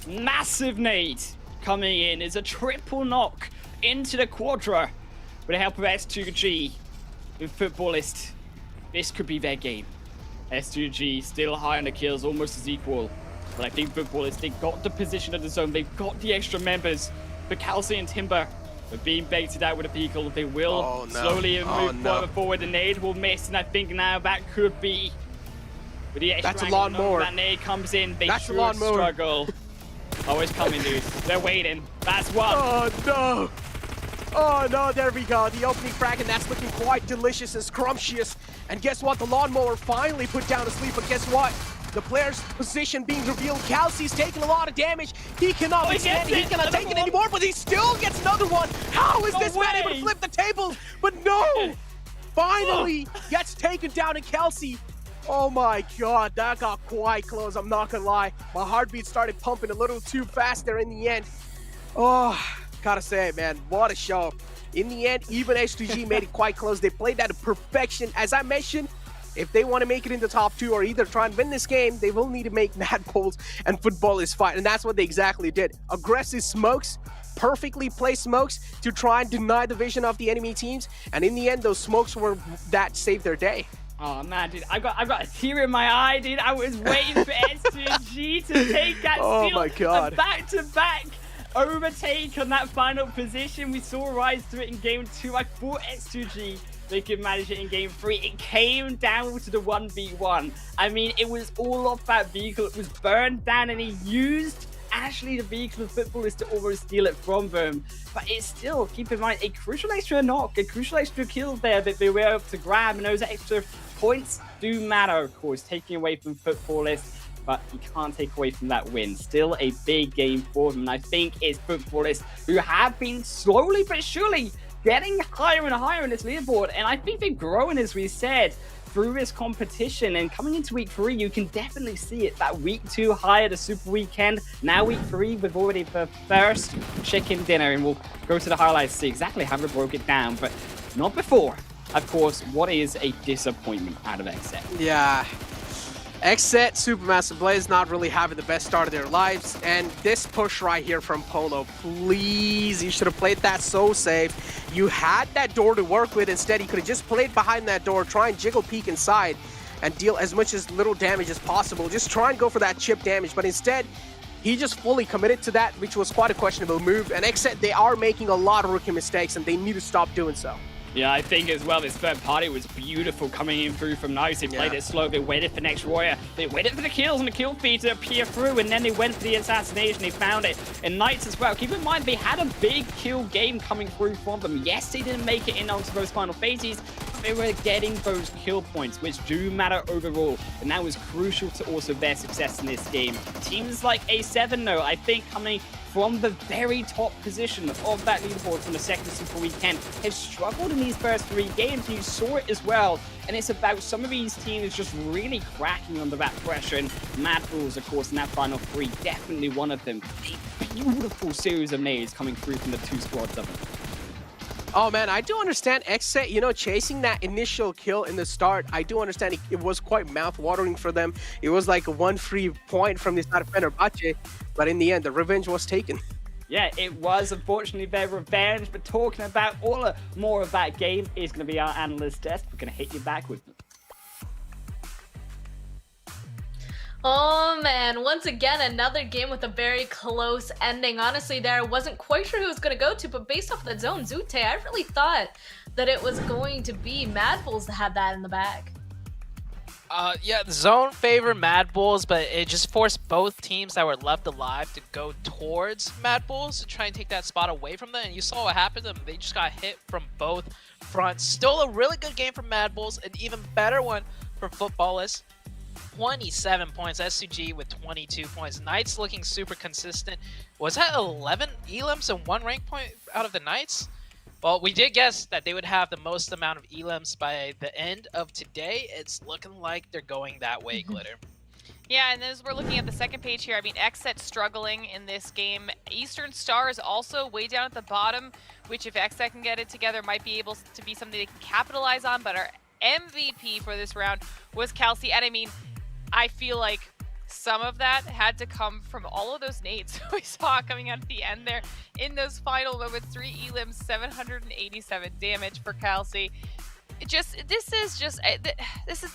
nade coming in is a triple knock into the Quadra with the help of S2G. With Footballist, this could be their game. S2G still high on the kills, almost as equal. But I think Footballist, they got the position of the zone, they've got the extra members. But Kelsey and Timber are being baited out with a vehicle. They will slowly move further forward. The nade will miss, and I think now that could be with the extra.
That's a lawnmower.
That nade comes in. They sure struggle. Oh, it's coming, dude. They're waiting. That's one.
Oh no! Oh no! There we go. The opening frag, and that's looking quite delicious and scrumptious. And guess what? The lawnmower finally put down to sleep. But guess what? The player's position being revealed. Kelsey's taking a lot of damage. He cannot withstand it. He cannot take it anymore, but he still gets another one. How is this man able to flip the tables? But no! Finally gets taken down, and Kelsey. Oh my god, that got quite close. I'm not gonna lie. My heartbeat started pumping a little too fast there in the end. Oh, gotta say, man, what a show. In the end, even H2G made it quite close. They played that to perfection. As I mentioned, if they want to make it in the top 2 or either try and win this game, they will need to make Mad Bulls and Footballist fight. And that's what they exactly did. Aggressive smokes, perfectly placed smokes to try and deny the vision of the enemy teams. And in the end, those smokes were that saved their day.
Oh man, dude, I've got a tear in my eye, dude. I was waiting for S2G to take that steal.
My god.
A back-to-back overtake on that final position. We saw Rise do it in game 2. I thought S2G they could manage it in game 3. It came down to the 1v1. I mean, it was all off that vehicle. It was burned down, and he used actually the vehicle of Footballist to almost steal it from them. But it's still, keep in mind, a crucial extra knock, a crucial extra kill there that they were able to grab, and those extra points do matter, of course, taking away from Footballist, but you can't take away from that win. Still a big game for them, and I think it's Footballist who have been slowly but surely getting higher and higher in this leaderboard, and I think they've grown, as we said, through this competition. And coming into week 3, you can definitely see it. That week 2 high at the Super Weekend. Now week 3, we've already the first chicken dinner, and we'll go to the highlights to see exactly how they broke it down, but not before, of course, what is a disappointment out of XZ.
Yeah. XZ, Supermassive Blaze not really having the best start of their lives, and this push right here from Polo, please, you should have played that so safe. You had that door to work with. Instead, you could have just played behind that door, try and jiggle peek inside. and deal as much as little damage as possible. Just try and go for that chip damage, but instead, he just fully committed to that, which was quite a questionable move. And Xset, they are making a lot of rookie mistakes, and they need to stop doing so.
Yeah, I think as well, this third party was beautiful coming in through from Nice. They played it slow, they waited for next Warrior, they waited for the kills and the kill feed to appear through, and then they went for the assassination, they found it. And Knights as well, keep in mind, they had a big kill game coming through from them. Yes, they didn't make it in onto those final phases, but they were getting those kill points, which do matter overall, and that was crucial to also their success in this game. Teams like A7, though, I think coming from the very top position of that leaderboard from the second Super Weekend, have struggled in these first 3 games, and you saw it as well. And it's about some of these teams just really cracking under that pressure, and Mad Bulls, of course, in that final 3, definitely one of them. A beautiful series of nades coming through from the 2 squads of them.
Oh man, I do understand Xset, you know, chasing that initial kill in the start. I do understand it was quite mouth-watering for them. It was like 1 free point from this side of Fenerbahce, but in the end, the revenge was taken.
Yeah, it was unfortunately their revenge, but talking about all more of that game is going to be our analyst desk. We're going to hit you back with them.
Oh man, once again, another game with a very close ending. Honestly, there I wasn't quite sure who it was going to go to, but based off of that zone, Zute, I really thought that it was going to be Mad Bulls that had that in the bag.
Yeah, the zone favored Mad Bulls, but it just forced both teams that were left alive to go towards Mad Bulls to try and take that spot away from them. And you saw what happened to them. They just got hit from both fronts. Still a really good game for Mad Bulls, an even better one for Footballists. 27 points, SUG with 22 points. Knights looking super consistent. Was that 11 elims and 1 rank point out of the Knights? Well, we did guess that they would have the most amount of elims by the end of today. It's looking like they're going that way, Glitter.
Yeah, and as we're looking at the second page here, I mean, Xset struggling in this game. Eastern Star is also way down at the bottom, which if Xset can get it together, might be able to be something they can capitalize on. But our MVP for this round was Kelsey, and I mean, I feel like some of that had to come from all of those nades we saw coming out at the end there in those final moments. 3 elims, 787 damage for Kelsey. This is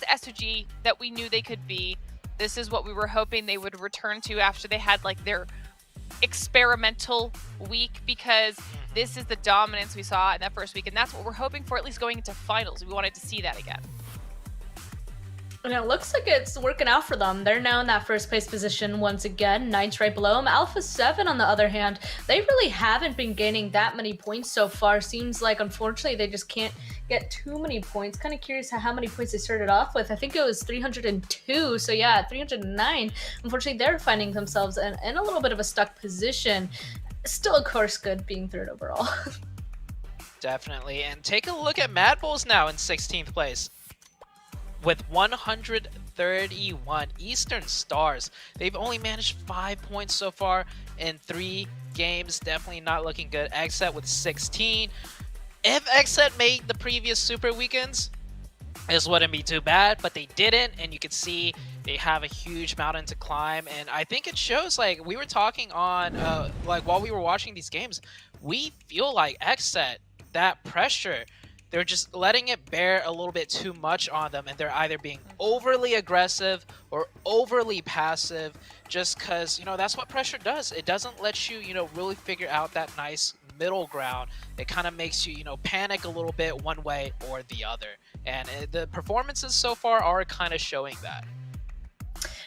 the SOG that we knew they could be. This is what we were hoping they would return to after they had like their experimental week, because this is the dominance we saw in that first week, and that's what we're hoping for, at least going into finals. We wanted to see that again.
And it looks like it's working out for them. They're now in that first place position once again. Knights right below them. Alpha 7, on the other hand, they really haven't been gaining that many points so far. Seems like, unfortunately, they just can't get too many points. Kind of curious how many points they started off with. I think it was 302. So yeah, 309. Unfortunately, they're finding themselves in a little bit of a stuck position. Still, of course, good being third overall.
Definitely. And take a look at Mad Bulls now in 16th place. With 131 Eastern Stars. They've only managed 5 points so far in 3 games. Definitely not looking good. Xset with 16. If Xset made the previous Super Weekends, this wouldn't be too bad, but they didn't, and you can see they have a huge mountain to climb. And I think it shows, like we were talking on, like while we were watching these games, we feel like Xset, that pressure, they're just letting it bear a little bit too much on them, and they're either being overly aggressive or overly passive, just because, you know, that's what pressure does. It doesn't let you, you know, really figure out that nice middle ground. It kind of makes you, you know, panic a little bit one way or the other. And the performances so far are kind of showing that.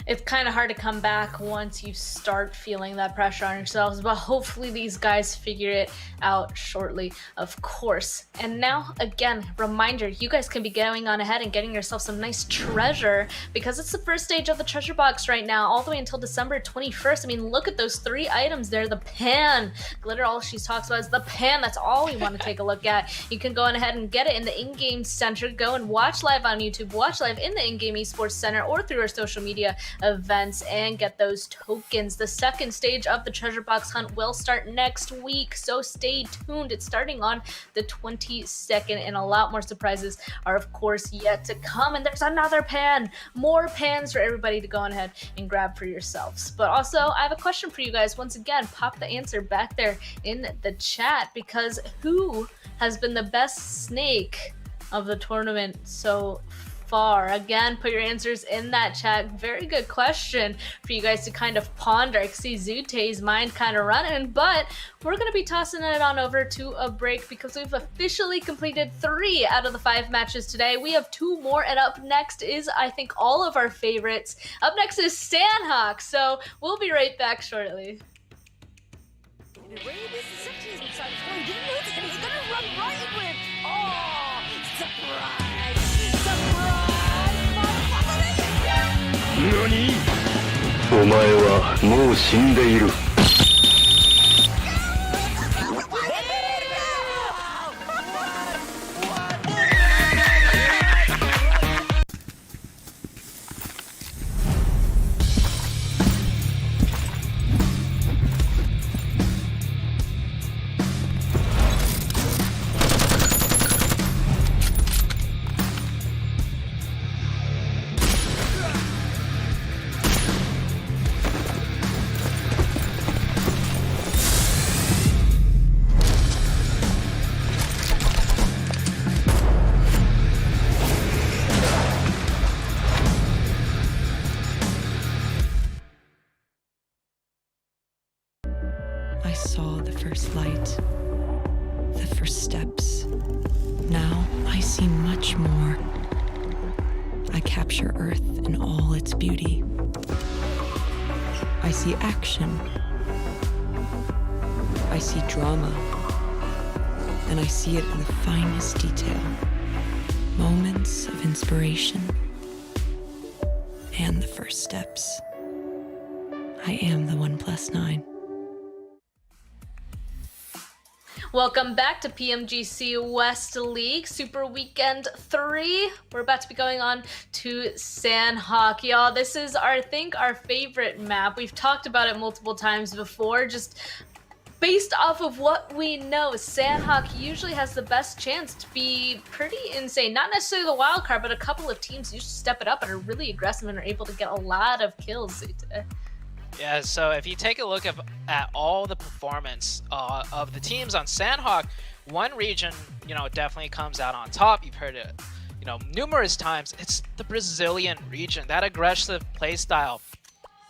It's kind of hard to come back once you start feeling that pressure on yourselves, but hopefully these guys figure it out shortly, of course. And now, again, reminder, you guys can be going on ahead and getting yourself some nice treasure, because it's the first stage of the treasure box right now, all the way until December 21st. I mean, look at those 3 items there. The pan. Glitter, all she talks about is the pan. That's all we want to take a look at. You can go on ahead and get it in the in-game center. Go and watch live on YouTube. Watch live in the in-game esports center or through our social media events and get those tokens. The second stage of the treasure box hunt will start next week, so stay tuned. It's starting on the 22nd, and a lot more surprises are of course yet to come. And there's another pan, more pans for everybody to go on ahead and grab for yourselves. But also, I have a question for you guys. Once again, pop the answer back there in the chat, because who has been the best snake of the tournament so far? Again, put your answers in that chat. Very good question for you guys to kind of ponder. I can see Zute's mind kind of running, but we're going to be tossing it on over to a break because we've officially completed 3 out of the 5 matches today. We have 2 more, and up next is, I think, all of our favorites. Up next is Sanhok, so we'll be right back shortly.
NANI?! お前はもう死んでいる。
I saw the first light, the first steps. Now I see much more. I capture Earth in all its beauty. I see action. I see drama. And I see it in the finest detail. Moments of inspiration. And the first steps. I am the 1+9.
Welcome back to PMGC West League Super Weekend 3. We're about to be going on to Sanhok, y'all. This is, I think, our favorite map. We've talked about it multiple times before, just based off of what we know. Sanhok usually has the best chance to be pretty insane. Not necessarily the wild card, but a couple of teams usually step it up and are really aggressive and are able to get a lot of kills.
Yeah, so if you take a look at all the performance of the teams on Sanhok, one region, definitely comes out on top. You've heard it, numerous times. It's the Brazilian region. That aggressive playstyle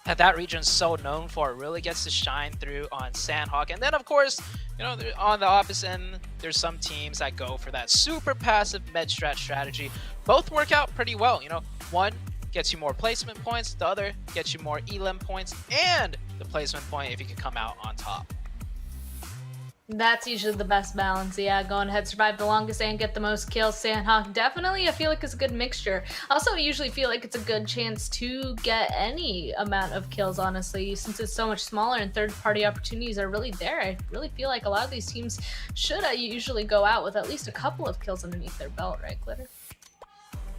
that region's so known for really gets to shine through on Sanhok. And then, of course, on the opposite end, there's some teams that go for that super passive med strat strategy. Both work out pretty well. One gets you more placement points, the other gets you more elim points, and the placement point if you can come out on top.
That's usually the best balance. Yeah, going ahead, survive the longest and get the most kills. Sanhok definitely, I feel like, is a good mixture. Also, I usually feel like it's a good chance to get any amount of kills, honestly, since it's so much smaller and third-party opportunities are really there. I really feel like a lot of these teams should usually go out with at least a couple of kills underneath their belt, right, Glitter?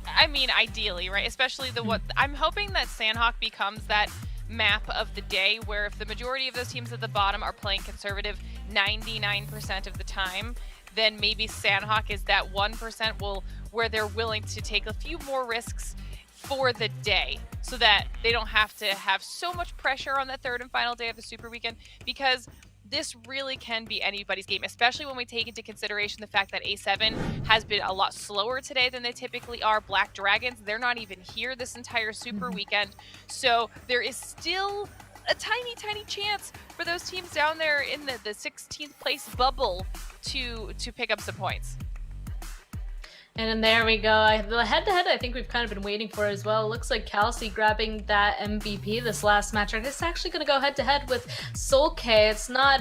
I mean, ideally, right? Especially I'm hoping that Sanhok becomes that map of the day where if the majority of those teams at the bottom are playing conservative 99% of the time, then maybe Sanhok is that 1% where they're willing to take a few more risks for the day so that they don't have to have so much pressure on that third and final day of the Super Weekend, because this really can be anybody's game, especially when we take into consideration the fact that A7 has been a lot slower today than they typically are. Black Dragons, they're not even here this entire Super Weekend. So there is still a tiny, tiny chance for those teams down there in the 16th place bubble to pick up some points.
And then there we go. The head-to-head I think we've kind of been waiting for as well. It looks like Kelsey grabbing that MVP this last match. It's actually going to go head-to-head with Solkay. It's not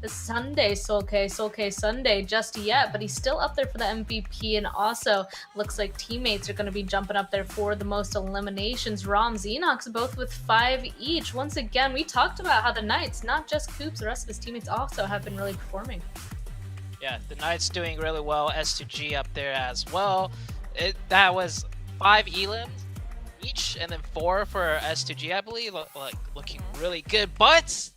the Sunday Solkay Sunday just yet, but he's still up there for the MVP. And also looks like teammates are going to be jumping up there for the most eliminations. Rom, Xenox, both with 5 each. Once again, we talked about how the Knights, not just Coops, the rest of his teammates also have been really performing.
Yeah, the Knights doing really well. S2G up there as well. That was 5 elims each, and then 4 for S2G, I believe. Looking really good. But,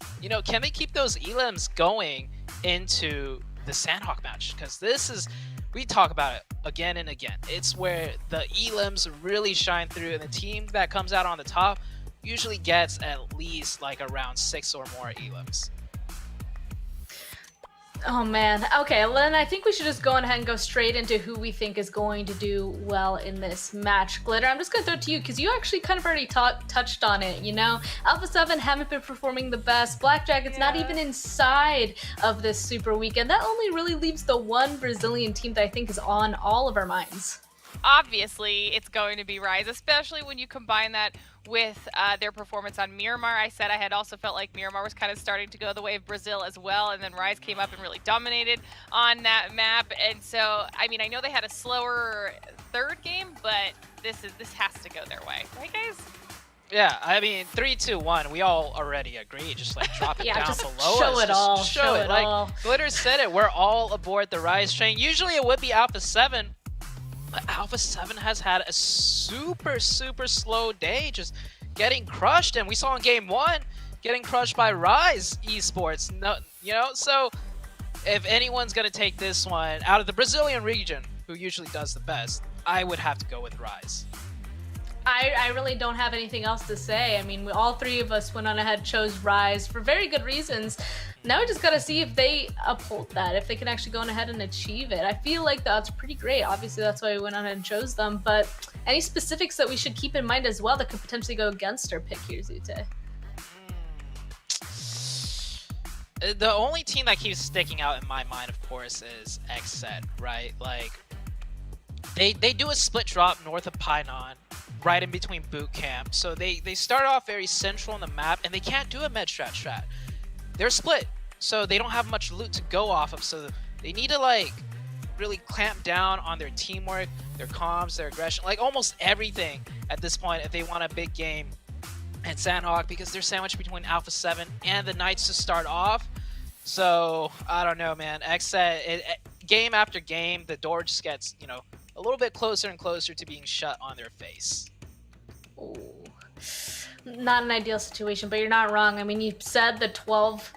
can they keep those elims going into the Sanhok match? Because we talk about it again and again. It's where the elims really shine through, and the team that comes out on the top usually gets at least around 6 or more elims.
Oh man. Okay, well then I think we should just go ahead and go straight into who we think is going to do well in this match. Glitter, I'm just gonna throw it to you because you actually kind of already touched on it, you know? Alpha 7 haven't been performing the best. Black Dragon's not even inside of this super weekend. That only really leaves the one Brazilian team that I think is on all of our minds.
Obviously, it's going to be Rise, especially when you combine that with their performance on Miramar. I said I had also felt like Miramar was kind of starting to go the way of Brazil as well, and then Rise came up and really dominated on that map. And so, I mean, I know they had a slower third game, but this has to go their way, right, guys?
Yeah, I mean, 3, 2, 1. We all already agree. Just like drop it
Yeah,
down
just
below
show
us.
it all,
Just
show it
like
all.
Glitter said it. We're all aboard the Rise train. Usually it would be Alpha 7. But Alpha 7 has had a super slow day, just getting crushed. And we saw in Game 1, getting crushed by Rise Esports. No, you know, so if anyone's going to take this one out of the Brazilian region, who usually does the best, I would have to go with Rise.
I really don't have anything else to say. I mean, all three of us went on ahead, chose Rise for very good reasons. Now we just gotta see if they uphold that, if they can actually go on ahead and achieve it. I feel like that's pretty great. Obviously, that's why we went on ahead and chose them. But any specifics that we should keep in mind as well that could potentially go against our pick here, Zute?
The only team that keeps sticking out in my mind, of course, is XZ, right? Like, they do a split drop north of Painan, right in between boot camp. So they start off very central on the map, and they can't do a med strat. They're split, so they don't have much loot to go off of. So they need to like really clamp down on their teamwork, their comms, their aggression, like almost everything at this point if they want a big game at Sanhok, because they're sandwiched between Alpha 7 and the Knights to start off. So I don't know, man. XZ, game after game, the door just gets, you know, a little bit closer and closer to being shut on their face.
Ooh. Not an ideal situation, but you're not wrong. I mean, you said the 12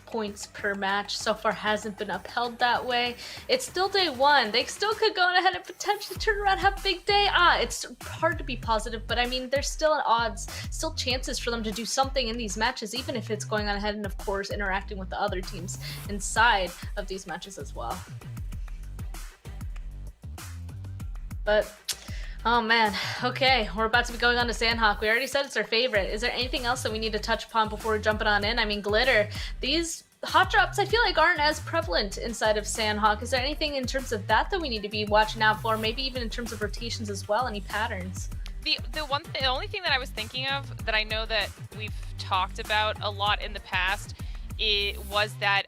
points per match so far hasn't been upheld that way. It's still day one. They still could go on ahead and potentially turn around, have a big day. It's hard to be positive, but I mean, there's still odds, still chances for them to do something in these matches, even if it's going on ahead and, of course, interacting with the other teams inside of these matches as well. But oh man, okay, we're about to be going on to Sanhok. We already said it's our favorite. Is there anything else that we need to touch upon before we're jumping on in? I mean, Glitter, these hot drops I feel like aren't as prevalent inside of Sanhok. Is there anything in terms of that we need to be watching out for? Maybe even in terms of rotations as well, any patterns?
The only thing that I was thinking of that I know that we've talked about a lot in the past, it was that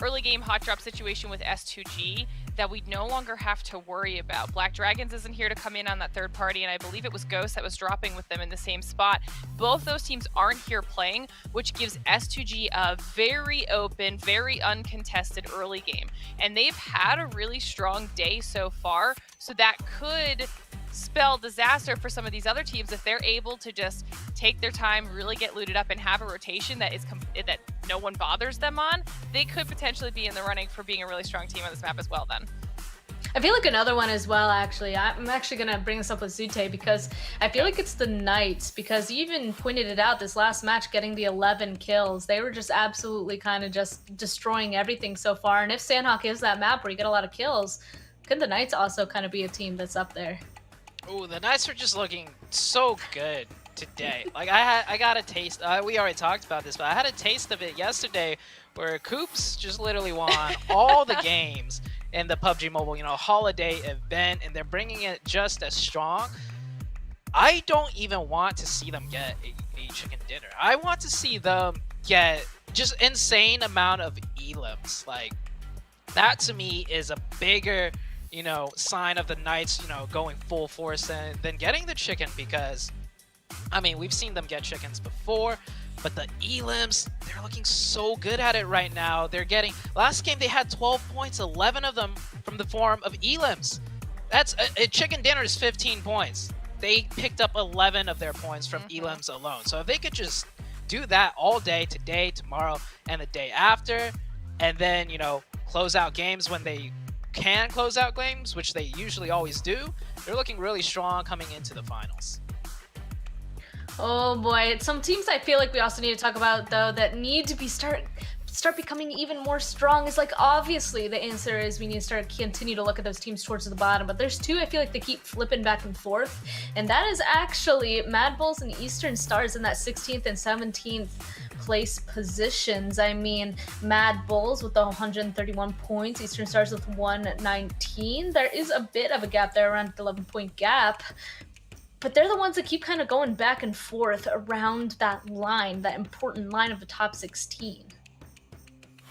early game hot drop situation with S2G that we no longer have to worry about. Black Dragons isn't here to come in on that third party, and I believe it was Ghost that was dropping with them in the same spot. Both those teams aren't here playing, which gives S2G a very open, very uncontested early game. And they've had a really strong day so far, so that could spell disaster for some of these other teams if they're able to just take their time, really get looted up, and have a rotation that is that no one bothers them on. They could potentially be in the running for being a really strong team on this map as well then.
I feel like another one as well, actually. I'm actually going to bring this up with Zute because I feel like it's the Knights, because you even pointed it out this last match, getting the 11 kills. They were just absolutely kind of just destroying everything so far. And if Sanhok is that map where you get a lot of kills, could the Knights also kind of be a team that's up there?
Ooh, the Knights are just looking so good today. Like I got a taste. We already talked about this, but I had a taste of it yesterday, where Coops just literally won all the games in the PUBG Mobile, holiday event, and they're bringing it just as strong. I don't even want to see them get a chicken dinner. I want to see them get just insane amount of elims. Like that to me is a bigger sign of the Knights, going full force than getting the chicken, because, I mean, we've seen them get chickens before, but the elims, they're looking so good at it right now. They're getting, last game they had 12 points, 11 of them from the form of elims. That's, a chicken dinner is 15 points. They picked up 11 of their points from elims alone. So if they could just do that all day, today, tomorrow, and the day after, and then, close out games when they can close out games, which they usually always do, they're looking really strong coming into the finals.
Oh boy, some teams I feel like we also need to talk about, though, that need to be start start becoming even more strong? Is like, obviously the answer is we need to continue to look at those teams towards the bottom, but there's two I feel like they keep flipping back and forth, and that is actually Mad Bulls and Eastern Stars in that 16th and 17th place positions. I mean, Mad Bulls with the 131 points, Eastern Stars with 119. There is a bit of a gap there, around 11-point gap, but they're the ones that keep kind of going back and forth around that line, that important line of the top 16.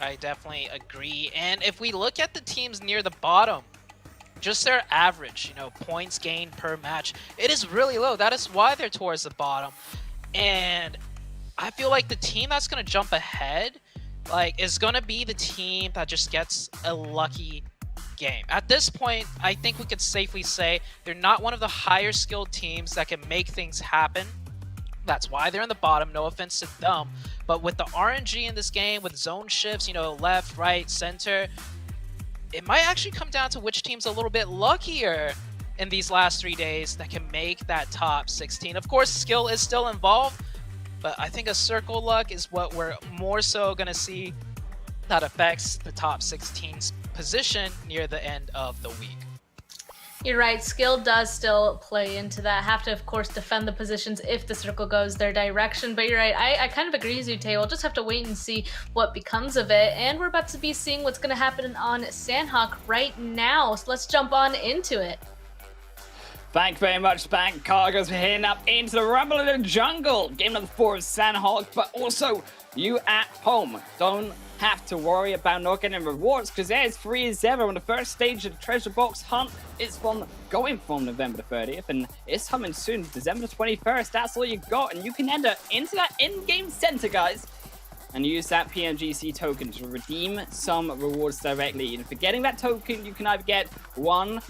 I definitely agree. And if we look at the teams near the bottom, just their average, points gained per match, it is really low. That is why they're towards the bottom. And I feel like the team that's going to jump ahead, is going to be the team that just gets a lucky game. At this point, I think we could safely say they're not one of the higher skilled teams that can make things happen. That's why they're in the bottom, no offense to them. But with the RNG in this game, with zone shifts, left, right, center, it might actually come down to which team's a little bit luckier in these last 3 days that can make that top 16. Of course, skill is still involved, but I think a circle luck is what we're more so going to see that affects the top 16's position near the end of the week.
You're right, skill does still play into that. Have to, of course, defend the positions if the circle goes their direction. But you're right, I kind of agree with you, Tay. We'll just have to wait and see what becomes of it. And we're about to be seeing what's going to happen on Sanhok right now. So let's jump on into it.
Thank you very much, Spank Cargos, for heading up into the Rumble in the Jungle. Game number 4 of Sanhok, but also you at home don't have to worry about not getting rewards, because there's 3-0 on the first stage of the treasure box hunt. It's going from November the 30th, and it's coming soon, December the 21st. That's all you got, and you can enter into that in-game center, guys, and use that PMGC token to redeem some rewards directly. And for getting that token, you can either get one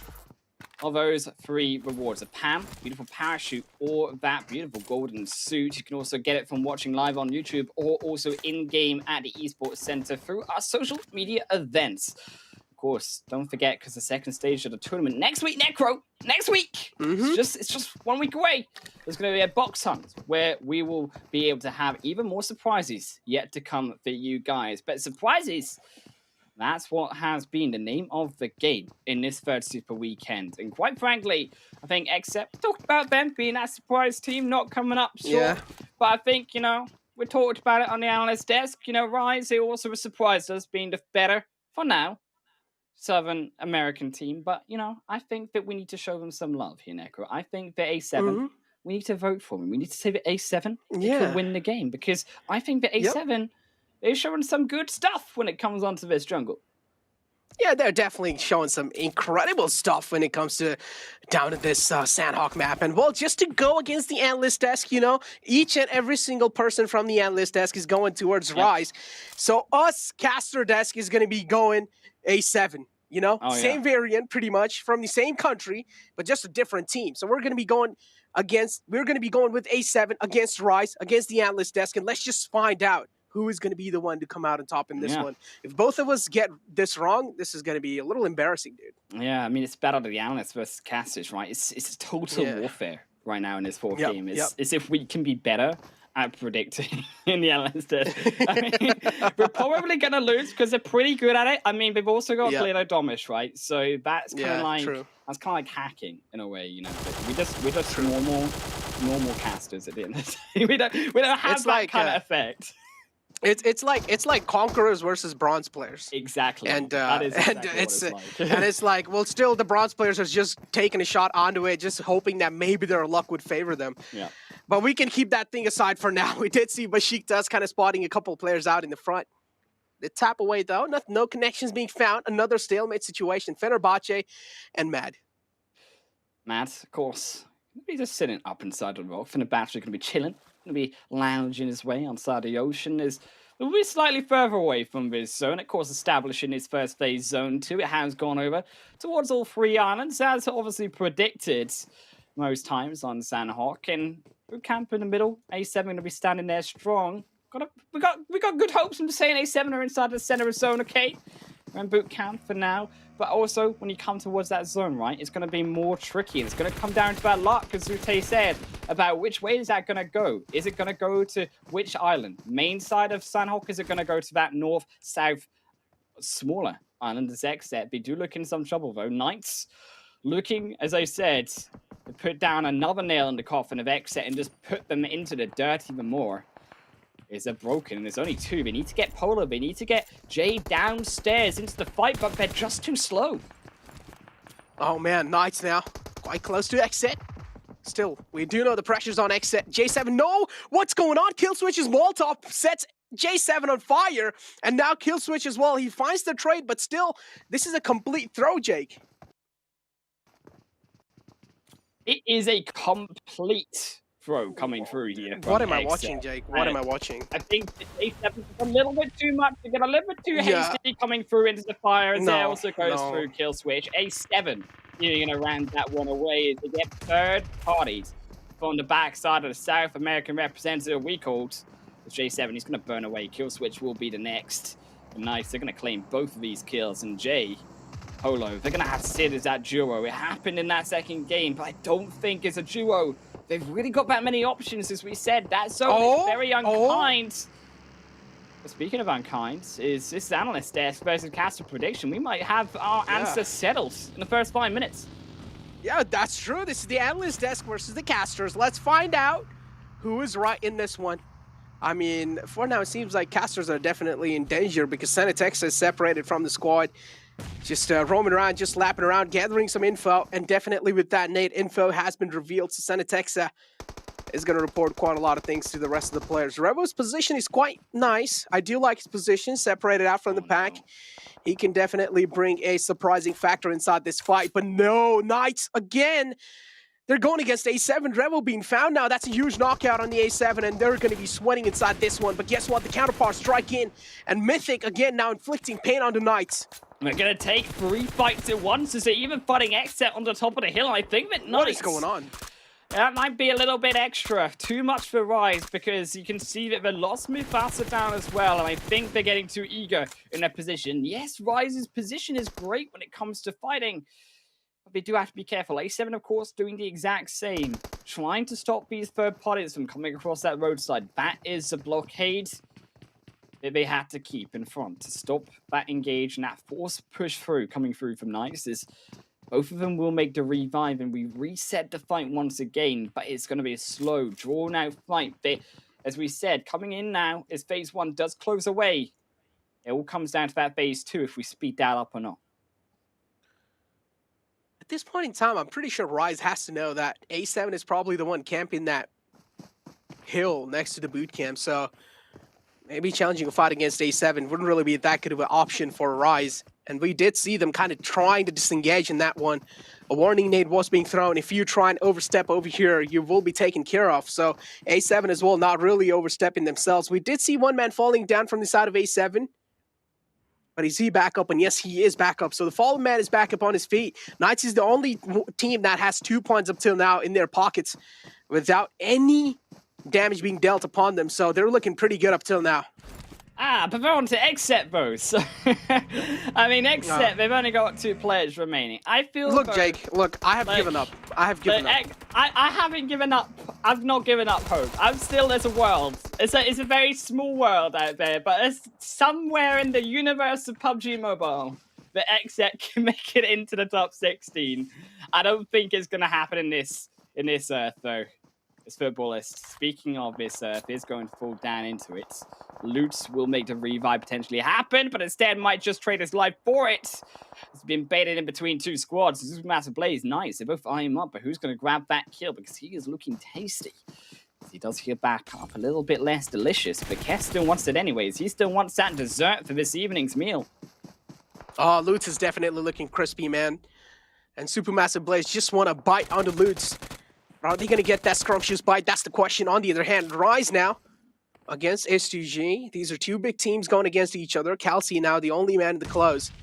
of those 3 rewards: a PAM, beautiful parachute, or that beautiful golden suit. You can also get it from watching live on YouTube, or also in-game at the Esports Center through our social media events. Of course, don't forget, because the second stage of the tournament next week, Necro, next week, it's just 1 week away. There's going to be a box hunt where we will be able to have even more surprises yet to come for you guys. But surprises, that's what has been the name of the game in this third super weekend. And quite frankly, I think except talked about them being that surprise team not coming up short. Yeah. But I think, we talked about it on the analyst desk. Rise, they also surprised us being the better, for now, Southern American team. But, I think that we need to show them some love here, Necro. I think that A7, we need to vote for them. We need to say that A7 could win the game, because I think that A7... they're showing some good stuff when it comes onto this jungle.
Yeah, they're definitely showing some incredible stuff when it comes to down at this Sanhok map. And well, just to go against the analyst desk, each and every single person from the analyst desk is going towards Rise. So us, caster desk, is going to be going A7. Same variant pretty much from the same country, but just a different team. So we're going to be going with A7 against Rise, against the analyst desk, and let's just find out who is going to be the one to come out on top in this one. If both of us get this wrong, this is going to be a little embarrassing, dude.
Yeah, I mean, it's battle of the analysts versus casters, right? It's total warfare right now in this fourth game. It's if we can be better at predicting in the analyst. I mean, we're probably going to lose because they're pretty good at it. I mean, they've also got Plano Domish, right? So that's kind of like that's kind of like hacking in a way, But we're just normal casters at the end of the day. We don't have that kind of effect.
It's like Conquerors versus Bronze players.
Exactly.
And
that is exactly
it's
what it's
and it's like, well, still the Bronze players are just taking a shot onto it, just hoping that maybe their luck would favor them.
Yeah.
But we can keep that thing aside for now. We did see Besiktas kind of spotting a couple of players out in the front. They tap away though. No connections being found. Another stalemate situation. Fenerbahce and Mad.
Mad, of course. He's just sitting up inside the rock. Fenerbahce going to be chilling. Going to be lounging his way outside the ocean. We'll be slightly further away from this zone. Of course, establishing his first phase zone 2. It has gone over towards all 3 islands, as obviously predicted most times on Sanhok. And we camp in the middle. A7 going to be standing there strong. We got good hopes. I'm just saying A7 are inside the center of zone, okay? We're in boot camp for now, but also when you come towards that zone, right, it's going to be more tricky. It's going to come down to that luck, as Zute said, about which way is that going to go. Is it going to go to which island? Main side of Sanhok? Is it going to go to that north, south, smaller island as Xset? They do look in some trouble, though. Knights looking, as I said, to put down another nail in the coffin of Xset and just put them into the dirt even more. Is a broken. There's only two. They need to get Polo. They need to get Jay downstairs into the fight, but they're just too slow.
Oh man, Knights now quite close to Xset. Still, we do know the pressure's on Xset. J7, no! What's going on? Killswitch's Molotov sets J7 on fire, and now Killswitch as well. He finds the trade, but still, this is a complete throw, Jake.
It is a complete throw coming through here.
What am I watching, Jake? What am I watching?
I think A7 is a little bit too much to get a little bit too hasty coming through into the fire, as there also goes through Killswitch. A7 getting around that one away as they get third parties from the backside of the South American representative we called. With J7, he's going to burn away. Killswitch will be the next. And nice, they're going to claim both of these kills. And Jay, Polo, they're going to have to sit as that duo. It happened in that second game, but I don't think it's a duo. They've really got that many options, as we said. That zone is very unkind. But speaking of unkind, is this analyst desk versus caster prediction? We might have our answer settled in the first 5 minutes.
Yeah, that's true. This is the analyst desk versus the casters. Let's find out who is right in this one. I mean, for now, it seems like casters are definitely in danger because Senatex is separated from the squad. Just roaming around, just lapping around, gathering some info, and definitely with that nade, info has been revealed. So Senatex is going to report quite a lot of things to the rest of the players. Revo's position is quite nice. I do like his position, separated out from the pack. He can definitely bring a surprising factor inside this fight. But no, Knights again. They're going against A7. Revo being found now. That's a huge knockout on the A7, and they're going to be sweating inside this one. But guess what? The counterpart strike in, and Mythic again now inflicting pain on the Knights.
We're going to take 3 fights at once as they're even fighting Xset on the top of the hill. I think that Knights...
What is going on?
That might be a little bit extra. Too much for Rise, because you can see that they lost Mufasa down as well, and I think they're getting too eager in their position. Yes, Rise's position is great when it comes to fighting, but they do have to be careful. A7, of course, doing the exact same, trying to stop these third parties from coming across that roadside. That is a blockade that they had to keep in front to stop that engage and that force push through coming through from Knights. Is both of them will make the revive and we reset the fight once again, but it's going to be a slow, drawn-out fight. They, as we said, coming in now as phase 1 does close away. It all comes down to that phase 2 if we speed that up or not.
At this point in time, I'm pretty sure Rise has to know that A7 is probably the one camping that hill next to the boot camp, so maybe challenging a fight against A7 wouldn't really be that good of an option for Rise. And we did see them kind of trying to disengage in that one. A warning nade was being thrown. If you try and overstep over here, you will be taken care of. So A7 as well, not really overstepping themselves. We did see one man falling down from the side of A7. But is he back up? And yes, he is back up. So the fallen man is back up on his feet. Knights is the only team that has 2 points up till now in their pockets without any damage being dealt upon them. So they're looking pretty good up till now.
But they're on to Xset both. So I mean, Xset, they've only got 2 players remaining. I feel...
Look, Jake, look, I have given up. I have given up.
I haven't given up. I've not given up hope. I'm still, there's a world. It's a very small world out there, but it's somewhere in the universe of PUBG Mobile that Xset can make it into the top 16. I don't think it's going to happen in this Earth, though. This footballist, speaking of this Earth, is going to fall down into it. Lutz will make the revive potentially happen, but instead might just trade his life for it. It's been baited in between 2 squads. This is Massive Blaze. Nice. They both eye him up, but who's going to grab that kill? Because he is looking tasty. He does heal back up. A little bit less delicious, but Kess still wants it anyways. He still wants that dessert for this evening's meal.
Oh, Lutz is definitely looking crispy, man. And Supermassive Blaze just want to bite onto Lutz. Are they going to get that scrumptious bite? That's the question. On the other hand, Rise now against S2G. These are 2 big teams going against each other. Kelsey now the only man in the close.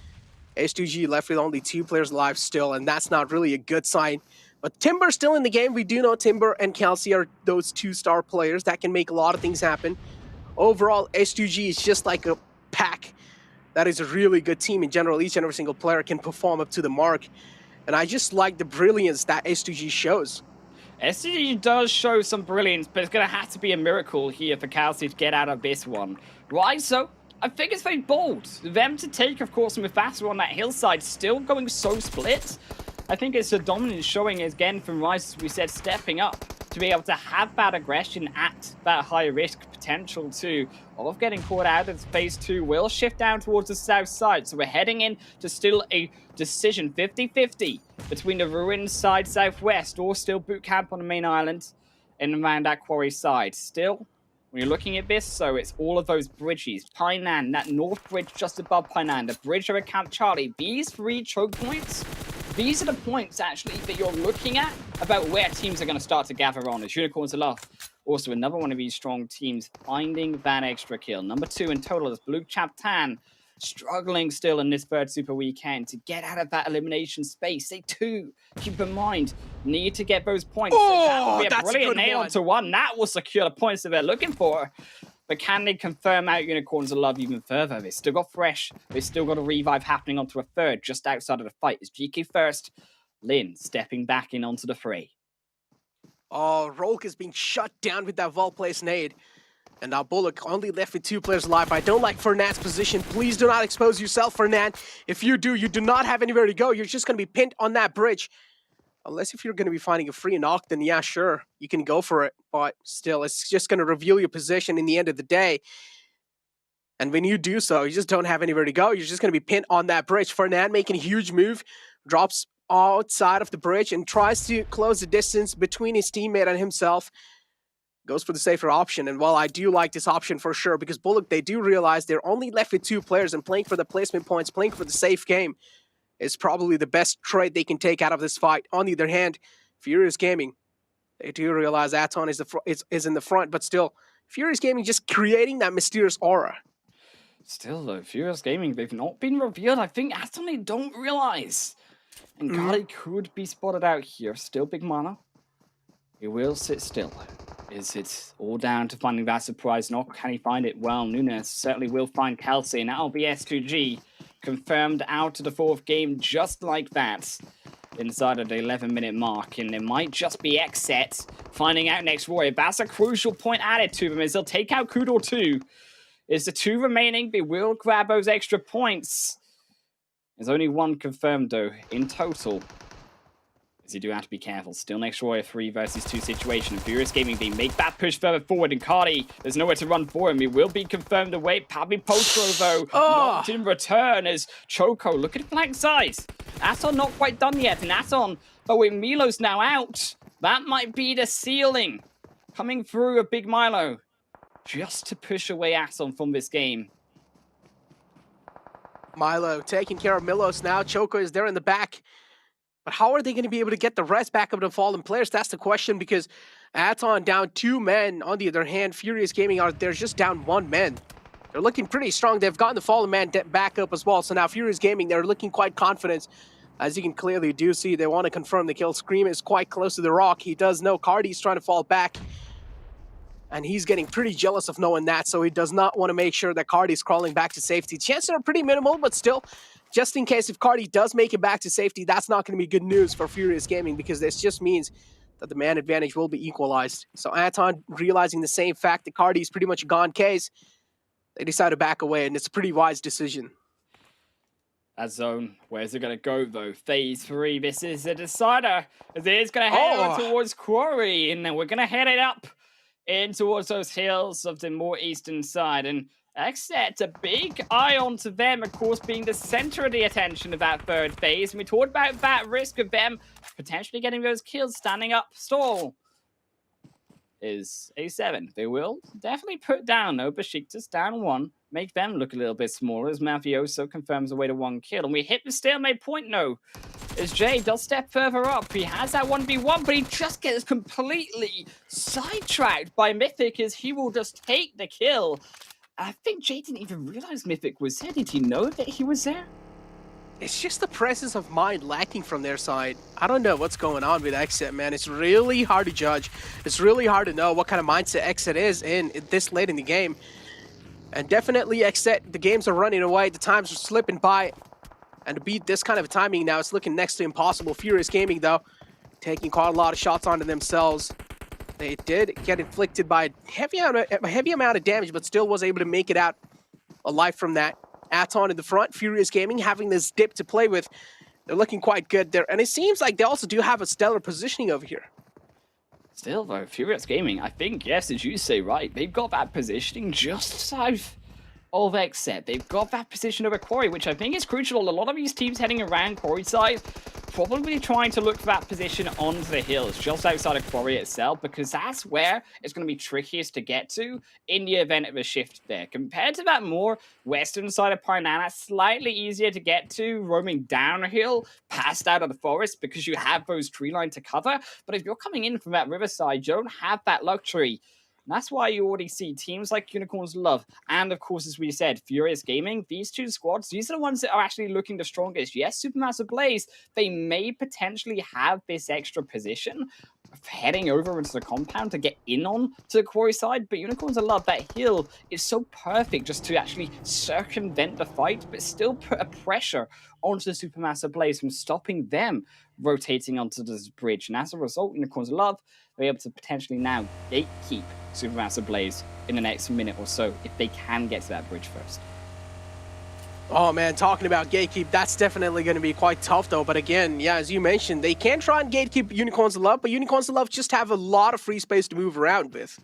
S2G left with only 2 players alive still, and that's not really a good sign. But Timber's still in the game. We do know Timber and Kelsey are those 2-star players that can make a lot of things happen. Overall, S2G is just like a pack that is a really good team in general. Each and every single player can perform up to the mark. And I just like the brilliance that S2G shows.
SCG does show some brilliance, but it's going to have to be a miracle here for Kelsey to get out of this one. Right, so I think it's very bold. Them to take, of course, Mufasa on that hillside, still going so split. I think it's a dominance showing again from Rice, as we said, stepping up to be able to have that aggression at that high risk potential too of getting caught out as phase 2 will shift down towards the south side. So we're heading in to still a decision 50-50 between the ruined side southwest or still boot camp on the main island and around that quarry side. Still, when you're looking at this, so it's all of those bridges. Painan, that north bridge just above Painan, the bridge over Camp Charlie. These 3 choke points, these are the points actually that you're looking at about where teams are going to start to gather on. As Unicorns Aloft, also another one of these strong teams finding that extra kill. Number 2 in total is Blue Chaptan, struggling still in this third super weekend to get out of that elimination space. They too, keep in mind, need to get those points.
Oh,
that would be a
that's
brilliant
a good
nail
one.
onto one. That will secure the points that they're looking for. But can they confirm out Unicorns of Love even further? They've still got Fresh. They've still got a revive happening onto a third just outside of the fight. Is GK first. Lin stepping back in onto the fray.
Oh, Rolk is being shut down with that well-placed nade. And now Bullock only left with 2 players alive. I don't like Fernand's position. Please do not expose yourself, Fernand. If you do, you do not have anywhere to go. You're just going to be pinned on that bridge. Unless if you're going to be finding a free knock, then yeah, sure, you can go for it. But still, it's just going to reveal your position in the end of the day. And when you do so, you just don't have anywhere to go. You're just going to be pinned on that bridge. Fernand making a huge move, drops outside of the bridge and tries to close the distance between his teammate and himself. Goes for the safer option. And while I do like this option for sure, because Bullock, they do realize they're only left with 2 players and playing for the placement points, playing for the safe game is probably the best trade they can take out of this fight. On the other hand, Furious Gaming, they do realize Aton is in the front, but still, Furious Gaming just creating that mysterious aura.
Still though, Furious Gaming, they've not been revealed. I think Aton they don't realize. And Gali could be spotted out here. Still big mana. He will sit still. Is it all down to finding that surprise knock? Can he find it? Well, Nunes certainly will find Kelsey, and that'll be S2G confirmed out of the 4th game just like that. Inside of the 11-minute mark, and it might just be X-Set finding out next Warrior. That's a crucial point added to them as they'll take out Kudor 2. Is the 2 remaining, they will grab those extra points. There's only 1 confirmed though in total. As you do have to be careful. Still next Warrior 3 versus 2 situation. Furious Gaming, they make that push further forward, and Cardi, there's nowhere to run for him. He will be confirmed away. Pabi Potro though, not in return as Choco. Look at the flank side. Aton not quite done yet, and Aton, but with Milo's now out, that might be the ceiling. Coming through a big Milo. Just to push away Aton from this game.
Milo taking care of Milos now. Choco is there in the back. But how are they going to be able to get the rest back of the fallen players? That's the question, because Aton down 2 men. On the other hand, Furious Gaming they're just down 1 man. They're looking pretty strong. They've gotten the fallen man back up as well. So now Furious Gaming, they're looking quite confident. As you can clearly do see, they want to confirm the kill. Scream is quite close to the rock. He does know Cardi's trying to fall back. And he's getting pretty jealous of knowing that, so he does not want to make sure that Cardi's crawling back to safety. Chances are pretty minimal, but still, just in case if Cardi does make it back to safety, that's not going to be good news for Furious Gaming, because this just means that the man advantage will be equalized. So Aton, realizing the same fact that Cardi's pretty much a gone case, they decide to back away, and it's a pretty wise decision.
That zone, where's it going to go though? Phase 3, this is a decider. As it is going to head on towards Quarry, and then we're going to head it up in towards those hills of the more eastern side. And X-Set, a big eye onto them, of course, being the center of the attention of that 3rd phase. And we talked about that risk of them potentially getting those kills standing up. Stall is A7. They will definitely put down, though, Besiktas down 1. Make them look a little bit smaller as Mafioso confirms a way to 1 kill. And we hit the stalemate point, no. As Jay does step further up. He has that 1v1, but he just gets completely sidetracked by Mythic as he will just take the kill. I think Jay didn't even realize Mythic was there. Did he know that he was there?
It's just the presence of mind lacking from their side. I don't know what's going on with X-Set, man. It's really hard to judge. It's really hard to know what kind of mindset X-Set is in this late in the game. And definitely the games are running away, the times are slipping by. And to beat this kind of timing now, it's looking next to impossible. Furious Gaming, though, taking quite a lot of shots onto themselves. They did get inflicted by a heavy amount of damage, but still was able to make it out alive from that. Aton in the front, Furious Gaming having this dip to play with. They're looking quite good there. And it seems like they also do have a stellar positioning over here.
Still, though, Furious Gaming, I think, yes, as you say, right, they've got that positioning just south of Except. They've got that position over Quarry, which I think is crucial. A lot of these teams heading around Quarry side probably trying to look for that position onto the hills, just outside of Quarry itself, because that's where it's going to be trickiest to get to in the event of a shift there. Compared to that more western side of Paranana, slightly easier to get to, roaming downhill, past out of the forest, because you have those tree line to cover. But if you're coming in from that riverside, you don't have that luxury. And that's why you already see teams like Unicorns Love and, of course, as we said, Furious Gaming. These two squads, these are the ones that are actually looking the strongest. Yes, Supermassive Blaze, they may potentially have this extra position heading over into the compound to get in on to the Quarry side, but Unicorns Love, that hill is so perfect just to actually circumvent the fight, but still put a pressure onto the Supermassive Blaze from stopping them rotating onto this bridge. And as a result, Unicorns Love, they're able to potentially now gatekeep Supermassive Blaze in the next minute or so if they can get to that bridge first.
Oh man, talking about gatekeep, that's definitely going to be quite tough though. But again, yeah, as you mentioned, they can try and gatekeep Unicorns Love, but Unicorns Love just have a lot of free space to move around with.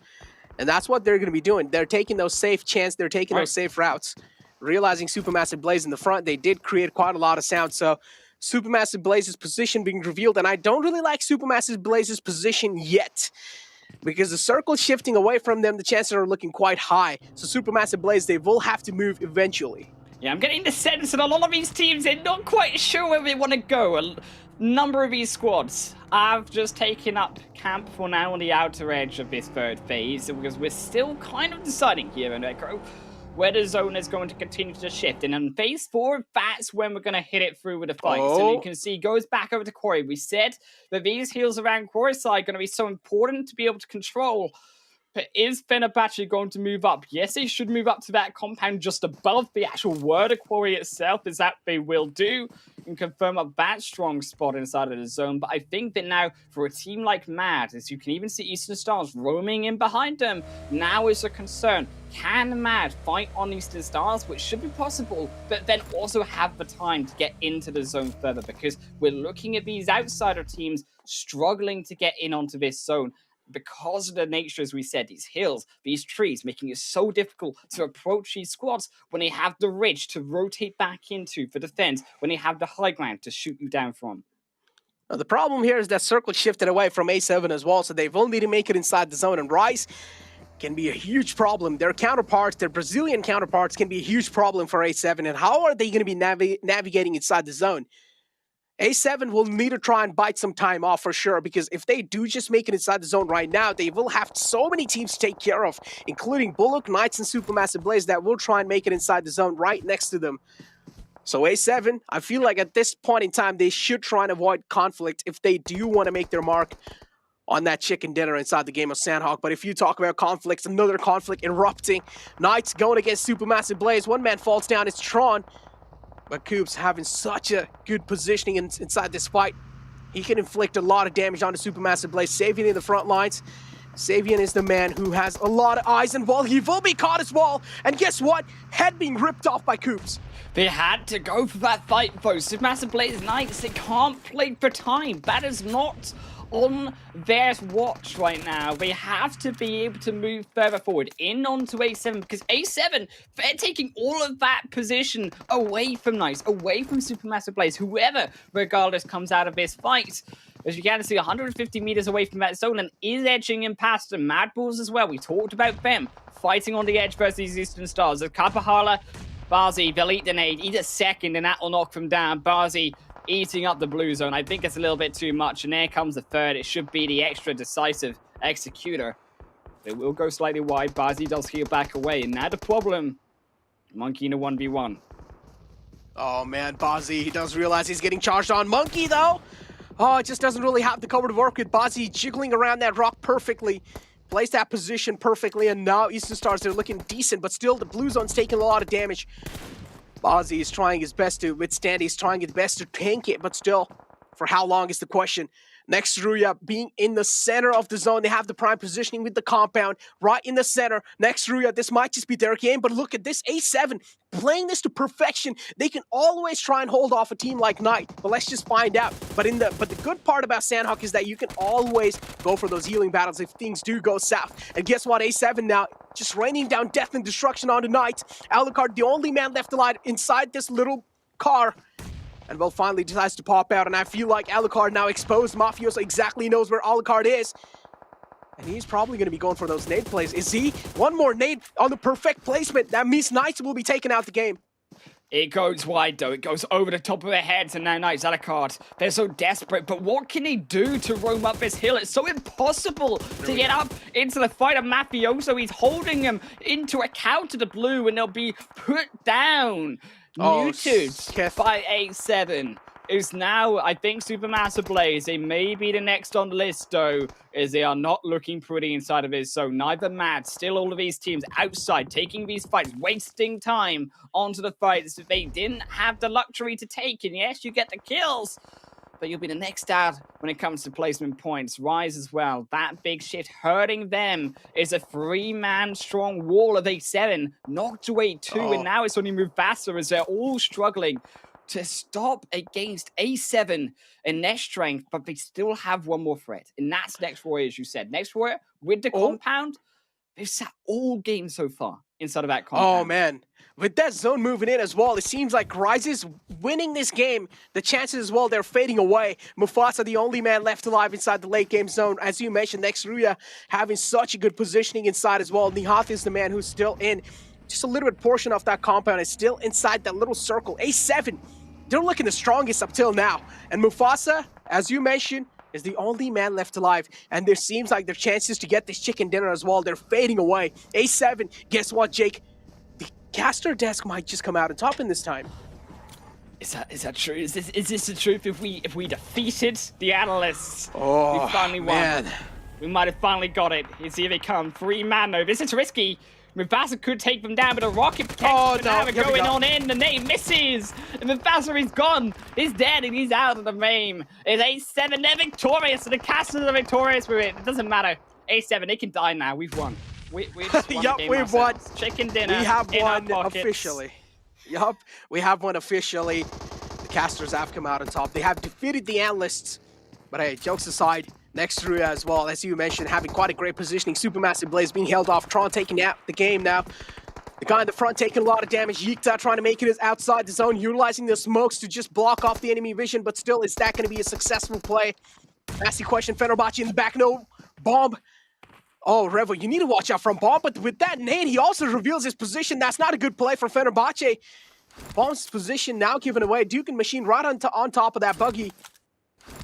And that's what they're going to be doing. They're taking those safe chances, they're taking those safe routes. Realizing Supermassive Blaze in the front, they did create quite a lot of sound. So Supermassive Blaze's position being revealed, and I don't really like Supermassive Blaze's position yet, because the circle shifting away from them, the chances are looking quite high. So Supermassive Blaze, they will have to move eventually.
Yeah, I'm getting the sense that a lot of these teams, they're not quite sure where they want to go. A number of these squads have just taken up camp for now on the outer edge of this third phase, because we're still kind of deciding here in Echo where the zone is going to continue to shift. And in phase 4, that's when we're going to hit it through with a fight. So you can see, goes back over to Quarry. We said that these hills around Quarry side are going to be so important to be able to control. But is Fenerbahce going to move up? Yes, they should move up to that compound just above the actual word of Quarry itself, is that they will do, and confirm up that strong spot inside of the zone. But I think that now, for a team like Mad, as you can even see Eastern Stars roaming in behind them, now is a concern. Can Mad fight on Eastern Stars, which should be possible, but then also have the time to get into the zone further? Because we're looking at these outsider teams struggling to get in onto this zone, because of the nature, as we said, these hills, these trees, making it so difficult to approach these squads when they have the ridge to rotate back into for defense, when they have the high ground to shoot you down from.
Now, the problem here is that circle shifted away from A7 as well, so they've only to make it inside the zone, and Rise can be a huge problem. Their counterparts, their Brazilian counterparts, can be a huge problem for A7, and how are they going to be navigating inside the zone? A7 will need to try and bite some time off for sure, because if they do just make it inside the zone right now, they will have so many teams to take care of, including Bullock, Knights, and Supermassive Blaze that will try and make it inside the zone right next to them. So A7, I feel like at this point in time, they should try and avoid conflict if they do want to make their mark on that chicken dinner inside the game of Sanhok. But if you talk about conflicts, another conflict erupting. Knights going against Supermassive Blaze. One man falls down, it's Tron. But Coops having such a good positioning inside this fight. He can inflict a lot of damage onto Supermassive Blaze. Savian in the front lines. Savian is the man who has a lot of eyes and well, he will be caught as well. And guess what? Head being ripped off by Coops.
They had to go for that fight, though. Supermassive Blaze Knights, they can't play for time. That is not on their watch right now. They have to be able to move further forward in onto A7, because A7, they're taking all of that position away from Knights, away from Supermassive Blaze, whoever, regardless, comes out of this fight. As you can see, 150 meters away from that zone, and is edging in past the Mad Bulls as well. We talked about them fighting on the edge versus Eastern Stars. As Kapahala, Bazi, they'll eat the nade, eat a second, and that will knock them down. Bazi eating up the blue zone. I think it's a little bit too much, and there comes the third. It should be the extra decisive executor. It will go slightly wide. Bazi does heal back away, and now the problem, Monkey in a 1v1.
Oh man, Bazi, he does realize he's getting charged on. Monkey though, oh, it just doesn't really have the cover to work with. Bazi jiggling around that rock perfectly. Plays that position perfectly, and now Eastern Stars, they're looking decent, but still the blue zone's taking a lot of damage. Ozzy is trying his best to withstand, he's trying his best to tank it, but still, for how long is the question. Next, Ruya being in the center of the zone. They have the prime positioning with the compound right in the center. Next, Ruya, this might just be their game, but look at this A7 playing this to perfection. They can always try and hold off a team like Knight, but let's just find out. But the good part about Sanhok is that you can always go for those healing battles if things do go south. And guess what? A7 now just raining down death and destruction onto Knight. Alucard, the only man left alive inside this little car. And well, finally decides to pop out, and I feel like Alucard now exposed. Mafioso exactly knows where Alucard is. And he's probably going to be going for those nade plays. Is he? One more nade on the perfect placement. That means Knights will be taking out the game.
It goes wide, though. It goes over the top of their heads, and now Knights Alucard. They're so desperate, but what can he do to roam up this hill? It's so impossible to get up into the fight of Mafioso. He's holding them into account to the blue, and they'll be put down. Neutered by A7 is now, I think, Supermassive Blaze. They may be the next on the list, though, as they are not looking pretty inside of his zone. Neither Mad, still all of these teams outside, taking these fights, wasting time onto the fights that they didn't have the luxury to take. And yes, you get the kills, but you'll be the next out when it comes to placement points. Rise as well. That big shift hurting them is a 3-man strong wall of A7. Knocked away 2, and now it's only Mufasa as they're all struggling to stop against A7 in their strength, but they still have one more threat, and that's Next Warrior, as you said. Next Warrior with the compound, they've sat all game so far inside of that compound.
Oh, man. With that zone moving in as well, it seems like Rise is winning this game. The chances as well, they're fading away. Mufasa, the only man left alive inside the late game zone. As you mentioned, Next Ruya having such a good positioning inside as well. Nihath is the man who's still in. Just a little bit portion of that compound is still inside that little circle. A7, they're looking the strongest up till now. And Mufasa, as you mentioned, is the only man left alive. And there seems like their chances to get this chicken dinner as well, they're fading away. A7, guess what, Jake? The caster desk might just come out on top in this time.
Is that true? Is this the truth? If we defeated the analysts,
oh,
we finally won.
Man.
We might have finally got it. Here's here they come. 3-man though. This is risky. Mufasa could take them down, but a rocket protects now going on in. The name misses. And Mufasa is gone. He's dead and he's out of the game. It's A7. They're victorious. And the casters are victorious with it. It doesn't matter. A7, they can die now. We've won. We just won the game
we've won.
Chicken dinner.
We have
in
won
our pockets.
officially. Yup, we have won officially. The casters have come out on top. They have defeated the analysts. But hey, jokes aside, Next Ruya as well, as you mentioned, having quite a great positioning. Supermassive Blaze being held off. Tron taking out the game now. The guy in the front taking a lot of damage. Yikta trying to make it outside the zone, utilizing the smokes to just block off the enemy vision. But still, is that going to be a successful play? Nasty question. Fenerbahce in the back. No bomb. Oh, Revo, you need to watch out from Bomb. But with that nade, he also reveals his position. That's not a good play for Fenerbahce. Bomb's position now given away. Duke and Machine right on top of that buggy.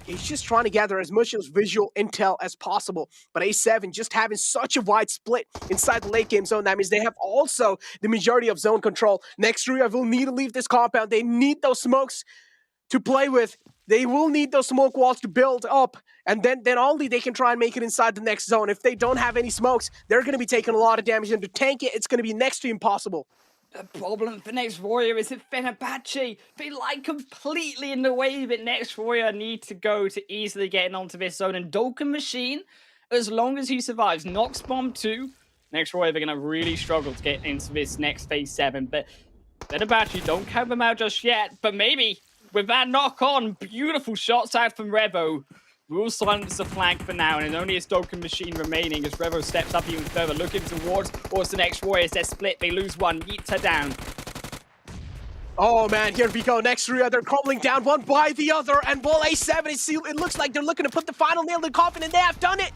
He's just trying to gather as much as visual intel as possible. But A7 just having such a wide split inside the late game zone. That means they have also the majority of zone control. Next, Ruya will need to leave this compound. They need those smokes to play with. They will need those smoke walls to build up. And then only they can try and make it inside the next zone. If they don't have any smokes, they're going to be taking a lot of damage. And to tank it, it's going to be next to impossible.
The problem for Next Warrior is that Fenerbahce, they lie completely in the way that Next Warrior need to go to easily getting onto this zone. And Dolken Machine, as long as he survives, Nox Bomb 2, Next Warrior, they're going to really struggle to get into this next phase 7. But Fenerbahce, don't count them out just yet. But maybe with that knock on, beautiful shots out from Revo. We'll silence the flank for now, and only a Dolken Machine remaining as Revo steps up even further, looking towards the Next Warriors. They're split, they lose one, Yita down.
Oh man, here we go. Next Ruya, they're crumbling down one by the other, and ball A7, it looks like they're looking to put the final nail in the coffin, and they have done it!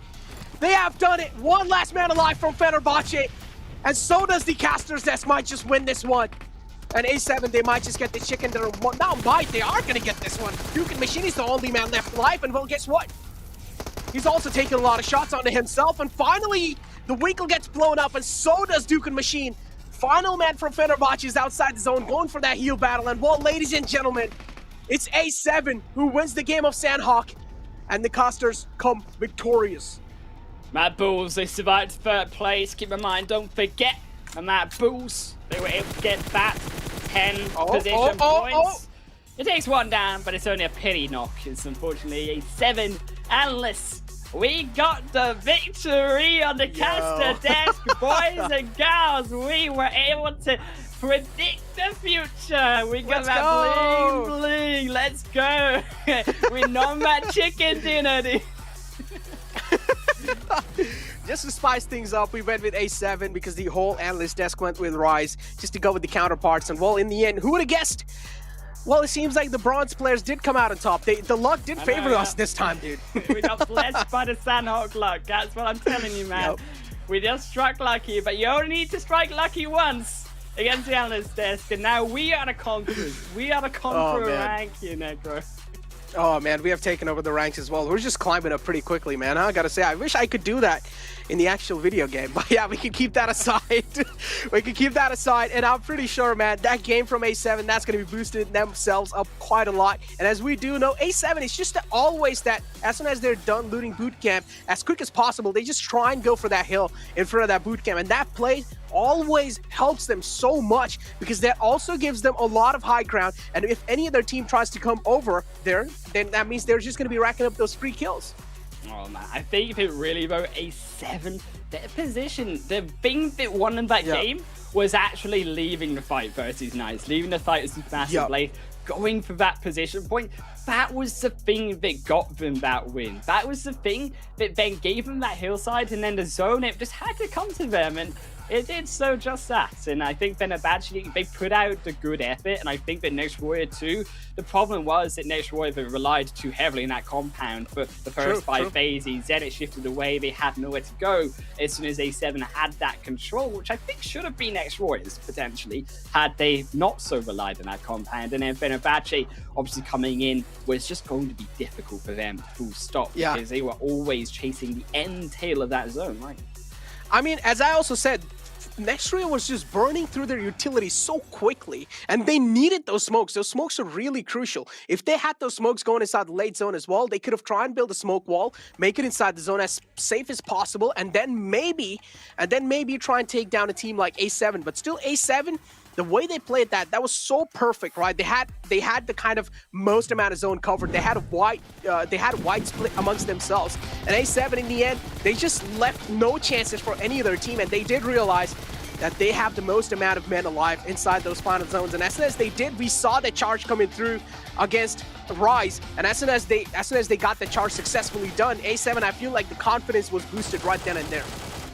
They have done it! One last man alive from Fenerbahce, and so does the casters that might just win this one. And A7, they might just get the chicken dinner. They are going to get this one. Duke and Machine is the only man left alive, and well, guess what? He's also taking a lot of shots onto himself, and finally, the Winkle gets blown up, and so does Duke and Machine. Final man from Fenerbahce is outside the zone, going for that heal battle, and well, ladies and gentlemen, it's A7 who wins the game of Sanhok, and the casters come victorious.
Mad Bulls, they survived third place. Keep in mind, don't forget the Mad Bulls. They were able to get that 10 position points. It takes one down, but it's only a pity knock. It's unfortunately a 7 analysts. We got the victory on the caster desk, boys and girls. We were able to predict the future. We got that bling bling. Let's go. We know that chicken dinner.
Just to spice things up, we went with A7 because the whole analyst desk went with Rise just to go with the counterparts. And well, in the end, who would have guessed? Well, it seems like the bronze players did come out on top. The luck did favor us this time, dude.
We got blessed by the Sanhok luck. That's what I'm telling you, man. We just struck lucky, but you only need to strike lucky once against the analyst desk. And now we are the conquerors. We are the conqueror rank, you know, bro.
Oh, man, we have taken over the ranks as well. We're just climbing up pretty quickly, man. I gotta say, I wish I could do that in the actual video game. But yeah, we can keep that aside. We can keep that aside. And I'm pretty sure, man, that game from A7, that's going to be boosting themselves up quite a lot. And as we do know, A7 is just always that, as soon as they're done looting boot camp, as quick as possible, they just try and go for that hill in front of that boot camp. And that play always helps them so much because that also gives them a lot of high ground. And if any other team tries to come over there, then that means they're just going to be racking up those free kills.
Oh man, I think if it really were A7, their position, the thing that won them that game was actually leaving the fight versus Nice, leaving the fight versus Massive Blade, going for that position point. That was the thing that got them that win. That was the thing that then gave them that hillside, and then the zone, it just had to come to them, and it did so just that. And I think Fenerbahce, they put out the good effort, and I think that Next Warrior too, the problem was that Next Warrior relied too heavily in that compound for the first 5 phases. Then it shifted away, they had nowhere to go as soon as A7 had that control, which I think should have been Next Warriors potentially, had they not so relied on that compound. And then Fenerbahce obviously coming in was just going to be difficult for them, full stop, because they were always chasing the end tail of that zone, right?
I mean, as I also said, Nextria was just burning through their utility so quickly, and they needed those smokes. Those smokes are really crucial. If they had those smokes going inside the late zone as well, they could have tried and build a smoke wall, make it inside the zone as safe as possible, and then maybe try and take down a team like A7. But still, A7, the way they played that was so perfect, right? They had the kind of most amount of zone covered. They had a wide split amongst themselves. And A7 in the end, they just left no chances for any other team, and they did realize that they have the most amount of men alive inside those final zones. And as soon as they did, we saw the charge coming through against Rise. And as soon as they got the charge successfully done, A7, I feel like the confidence was boosted right then and there.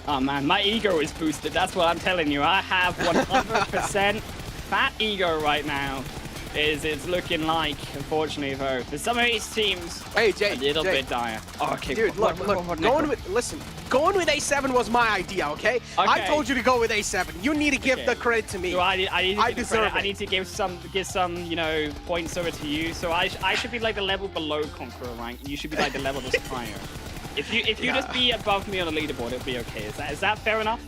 Oh man, my ego is boosted, that's what I'm telling you. I have 100% fat ego right now. It's looking like, unfortunately though, for some of these teams, a little bit dire. Oh, okay,
dude, look, going with A7 was my idea, okay? I told you to go with A7. You need to give the credit to me.
So I
deserve it.
I need to give some, you know, points over to you. So I should be like the level below Conqueror rank, and you should be like the level just higher. If you just be above me on the leaderboard, it'll be okay. Is that fair enough?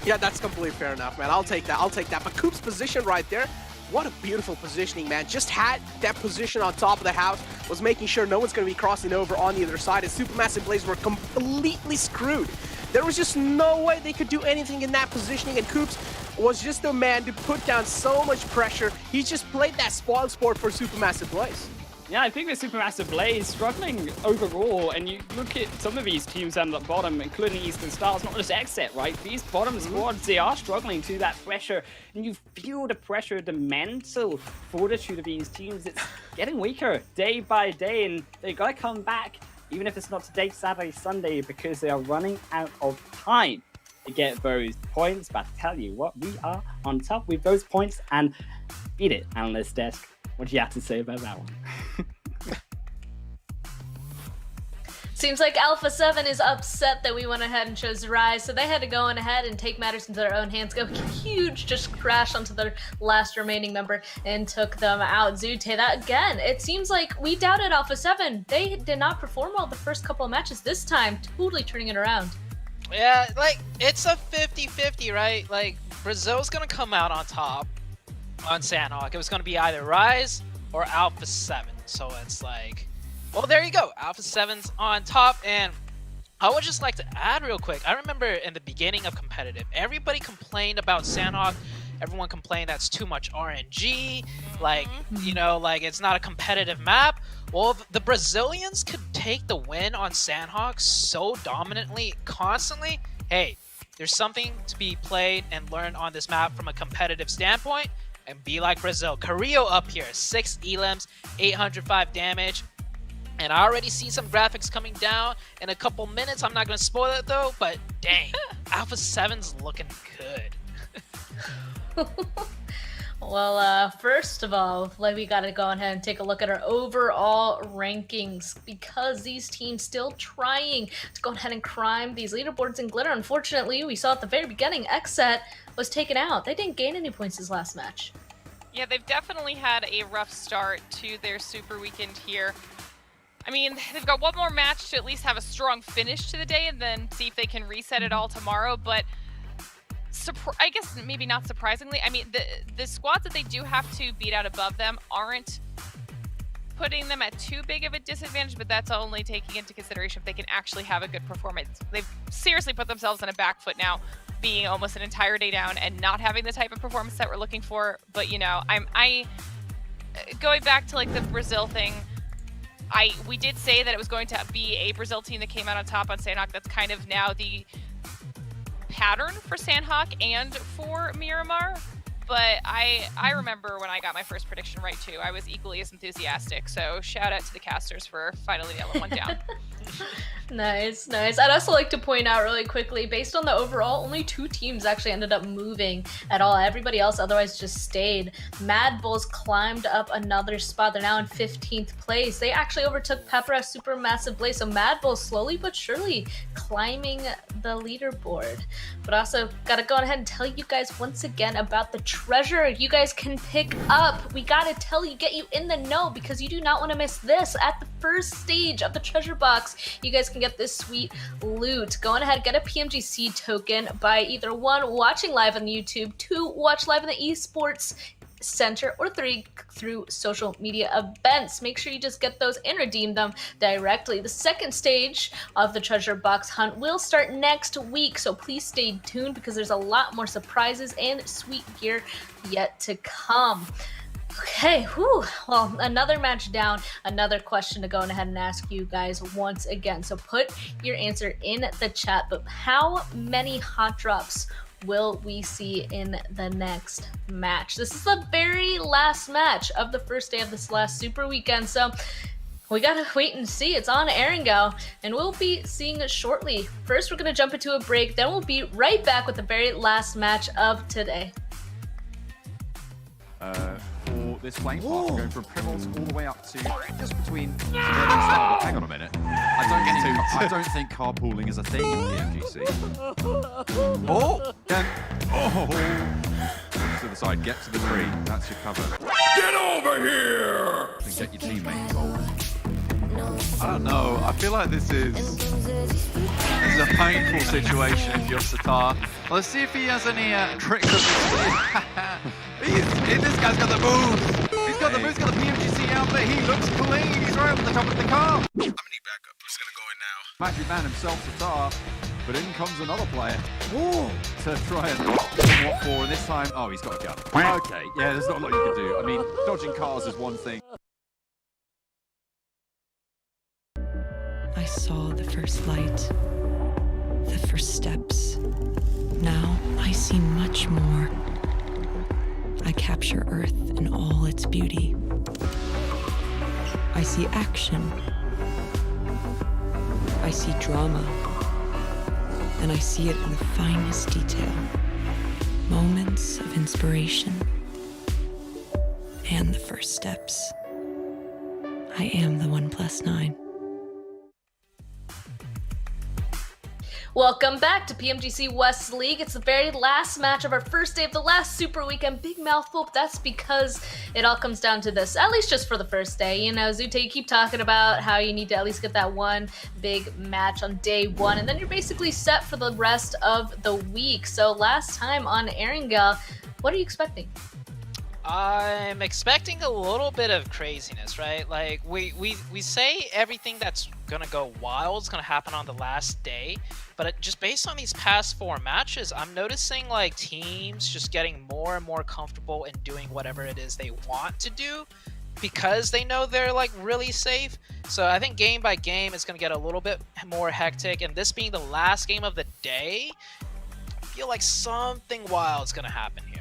Yeah, that's completely fair enough, man. I'll take that. But Coop's position right there, what a beautiful positioning, man. Just had that position on top of the house, was making sure no one's going to be crossing over on the other side, and Supermassive Blaze were completely screwed. There was just no way they could do anything in that positioning, and Coops was just the man to put down so much pressure. He just played that spoil sport for Supermassive Blaze.
Yeah, I think the Supermassive Blaze struggling overall, and you look at some of these teams down at the bottom, including Eastern Stars, not just Xset, right? These bottom squads, they are struggling to that pressure, and you feel the pressure, the mental fortitude of these teams. It's getting weaker day by day, and they gotta come back, even if it's not today, Saturday, Sunday, because they are running out of time to get those points. But I tell you what, we are on top with those points, and beat it, Analyst Desk. What do you have to say about that one?
Seems like Alpha 7 is upset that we went ahead and chose Rise, so they had to go on ahead and take matters into their own hands, go huge, just crash onto their last remaining member and took them out. Zute, that again, it seems like we doubted Alpha 7. They did not perform well the first couple of matches. This time, totally turning it around.
Yeah, like, it's a 50-50, right? Like, Brazil's gonna come out on top on Sanhok. It was gonna be either Rise or Alpha 7, so it's like, well, there you go. Alpha 7's on top, and I would just like to add real quick. I remember in the beginning of competitive, everybody complained about Sanhok. Everyone complained that's too much RNG. Like, you know, like it's not a competitive map. Well, the Brazilians could take the win on Sanhok so dominantly, constantly. Hey, there's something to be played and learned on this map from a competitive standpoint. And be like Brazil. Carrillo up here, 6 elims, 805 damage. And I already see some graphics coming down in a couple minutes. I'm not going to spoil it though, but dang, Alpha 7's looking good.
Well, first of all, we gotta go ahead and take a look at our overall rankings because these teams still trying to go ahead and climb these leaderboards in glitter. Unfortunately, we saw at the very beginning, Xset was taken out. They didn't gain any points this last match.
Yeah, they've definitely had a rough start to their super weekend here. I mean, they've got one more match to at least have a strong finish to the day and then see if they can reset it all tomorrow, but I guess maybe not surprisingly, I mean, the squads that they do have to beat out above them aren't putting them at too big of a disadvantage, but that's only taking into consideration if they can actually have a good performance. They've seriously put themselves on a back foot now, being almost an entire day down and not having the type of performance that we're looking for. But, you know, I going back to like the Brazil thing, we did say that it was going to be a Brazil team that came out on top on Sanhok. That's kind of now the pattern for Sanhok and for Miramar. But I remember when I got my first prediction right too. I was equally as enthusiastic. So shout out to the casters for finally nailing one down.
Nice, nice. I'd also like to point out really quickly, based on the overall, only 2 teams actually ended up moving at all. Everybody else otherwise just stayed. Mad Bulls climbed up another spot. They're now in 15th place. They actually overtook Pepper at Supermassive Blaze. So Mad Bulls slowly but surely climbing the leaderboard. But also gotta go ahead and tell you guys once again about the treasure you guys can pick up. We gotta tell you, get you in the know, because you do not want to miss this. At the first stage of the treasure box, you guys can get this sweet loot. Go on ahead, get a PMGC token by either 1, watching live on YouTube, 2, watch live in the Esports Center, or 3, through social media events. Make sure you just get those and redeem them directly. The second stage of the treasure box hunt will start next week, so please stay tuned because there's a lot more surprises and sweet gear yet to come. Okay, whew. Well, another match down, another question to go ahead and ask you guys once again. So put your answer in the chat, but how many hot drops will we see in the next match? This is the very last match of the first day of this last super weekend, so we gotta wait and see. It's on Erangel, and we'll be seeing it shortly. First, we're gonna jump into a break, then we'll be right back with the very last match of today.
For this flame path, going from Primals all the way up to just between hang on a minute. I don't think carpooling is a thing in PMGC. To the side, get to the tree. That's your cover.
Get over here!
And get your teammate involved.
I don't know. I feel like this is a painful situation if you're Satar. Let's see if he has any tricks up his sleeve. This guy's got the moves. He's got the moves. Got the PMGC outfit. He looks clean. He's right up at the top of the car.
I'm gonna need backup. Who's gonna go in now?
Magic Man himself, Satar. But in comes another player to try and what for. And this time, oh, he's got a gun. Okay, yeah, there's not a lot you can do. I mean, dodging cars is one thing.
I saw the first light, the first steps. Now I see much more. I capture Earth in all its beauty. I see action. I see drama. And I see it in the finest detail. Moments of inspiration. And the first steps. I am the 1+9.
Welcome back to PMGC West League. It's the very last match of our first day of the last super weekend. Big mouthful, but that's because it all comes down to this, at least just for the first day. You know, Zute, you keep talking about how you need to at least get that one big match on day 1, and then you're basically set for the rest of the week. So last time on Erangel, what are you expecting?
I'm expecting a little bit of craziness, right? Like we say everything that's gonna go wild. It's gonna happen on the last day. But just based on these past 4 matches, I'm noticing like teams just getting more and more comfortable in doing whatever it is they want to do because they know they're like really safe. So I think game by game it's gonna get a little bit more hectic, and this being the last game of the day, I feel like something wild's gonna happen here.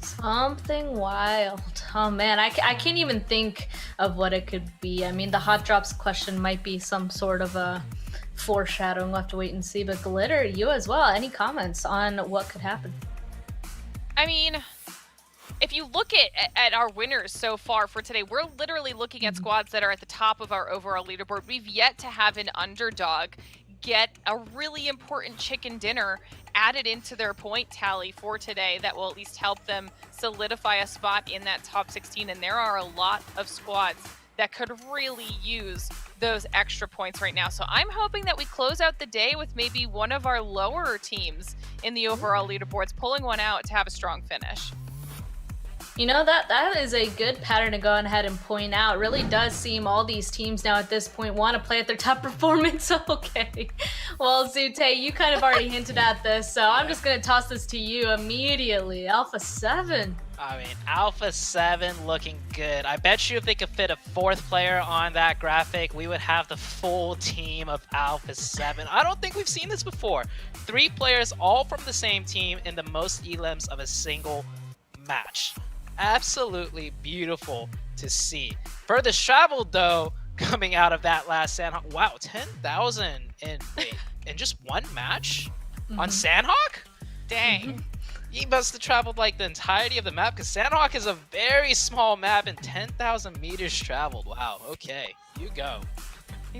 Something wild. Oh man, I can't even think of what it could be. I mean, the hot drops question might be some sort of a foreshadowing. We'll have to wait and see. But Glitter, you as well. Any comments on what could happen?
I mean, if you look at our winners so far for today, we're literally looking at squads that are at the top of our overall leaderboard. We've yet to have an underdog get a really important chicken dinner added into their point tally for today that will at least help them solidify a spot in that top 16. And there are a lot of squads that could really use those extra points right now. So I'm hoping that we close out the day with maybe one of our lower teams in the overall leaderboards pulling one out to have a strong finish.
You know, that is a good pattern to go ahead and point out. It really does seem all these teams now at this point want to play at their top performance. Okay. Well, Zute, you kind of already hinted at this, so I'm just going to toss this to you immediately. Alpha 7.
I mean, Alpha 7 looking good. I bet you if they could fit a 4th player on that graphic, we would have the full team of Alpha 7. I don't think we've seen this before. 3 players all from the same team in the most elims of a single match. Absolutely beautiful to see. Furthest traveled though, coming out of that last Sanhok. Wow, 10,000 in just one match on Sanhok? Dang. He must have traveled like the entirety of the map because Sanhok is a very small map and 10,000 meters traveled. Wow, okay, you go.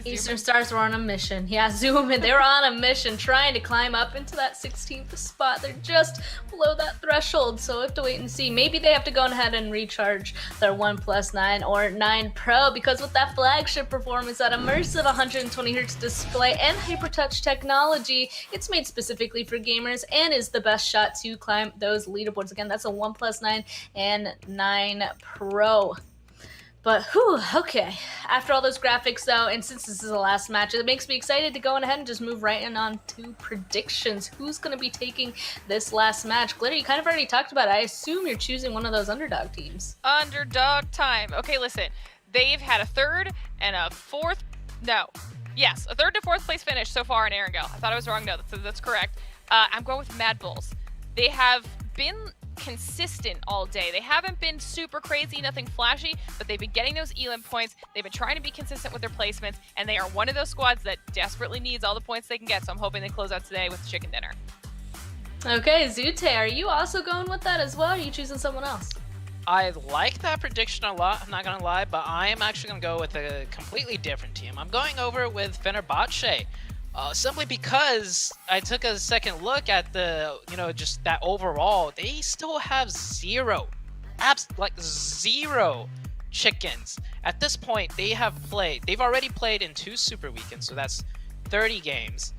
Eastern Stars were on a mission. Yeah, zoom in. They were on a mission trying to climb up into that 16th spot. They're just below that threshold, so we'll have to wait and see. Maybe they have to go ahead and recharge their 1+9 or 9 Pro, because with that flagship performance, that immersive 120Hz display and hypertouch technology, it's made specifically for gamers and is the best shot to climb those leaderboards. Again, that's a 1+9 and 9 Pro. But whew, okay. After all those graphics though, and since this is the last match, it makes me excited to go ahead and just move right in on to predictions. Who's going to be taking this last match? Glitter, you kind of already talked about it. I assume you're choosing one of those underdog teams.
Underdog time. Okay, listen. They've had a 3rd and a 4th. No. Yes, a 3rd to 4th place finish so far in Erangel. I thought I was wrong. No, that's correct. I'm going with Mad Bulls. They have been consistent all day. They haven't been super crazy, nothing flashy, but they've been getting those elim points. They've been trying to be consistent with their placements, and they are one of those squads that desperately needs all the points they can get, so I'm hoping they close out today with chicken dinner.
Okay, Zute, are you also going with that as well, or are you choosing someone else?
I like that prediction a lot, I'm not going to lie, but I am actually going to go with a completely different team. I'm going over with Fenerbahce. Simply because I took a second look at the, just that overall, they still have zero chickens. At this point, they've already played in 2 Super Weekends, so that's 30 games.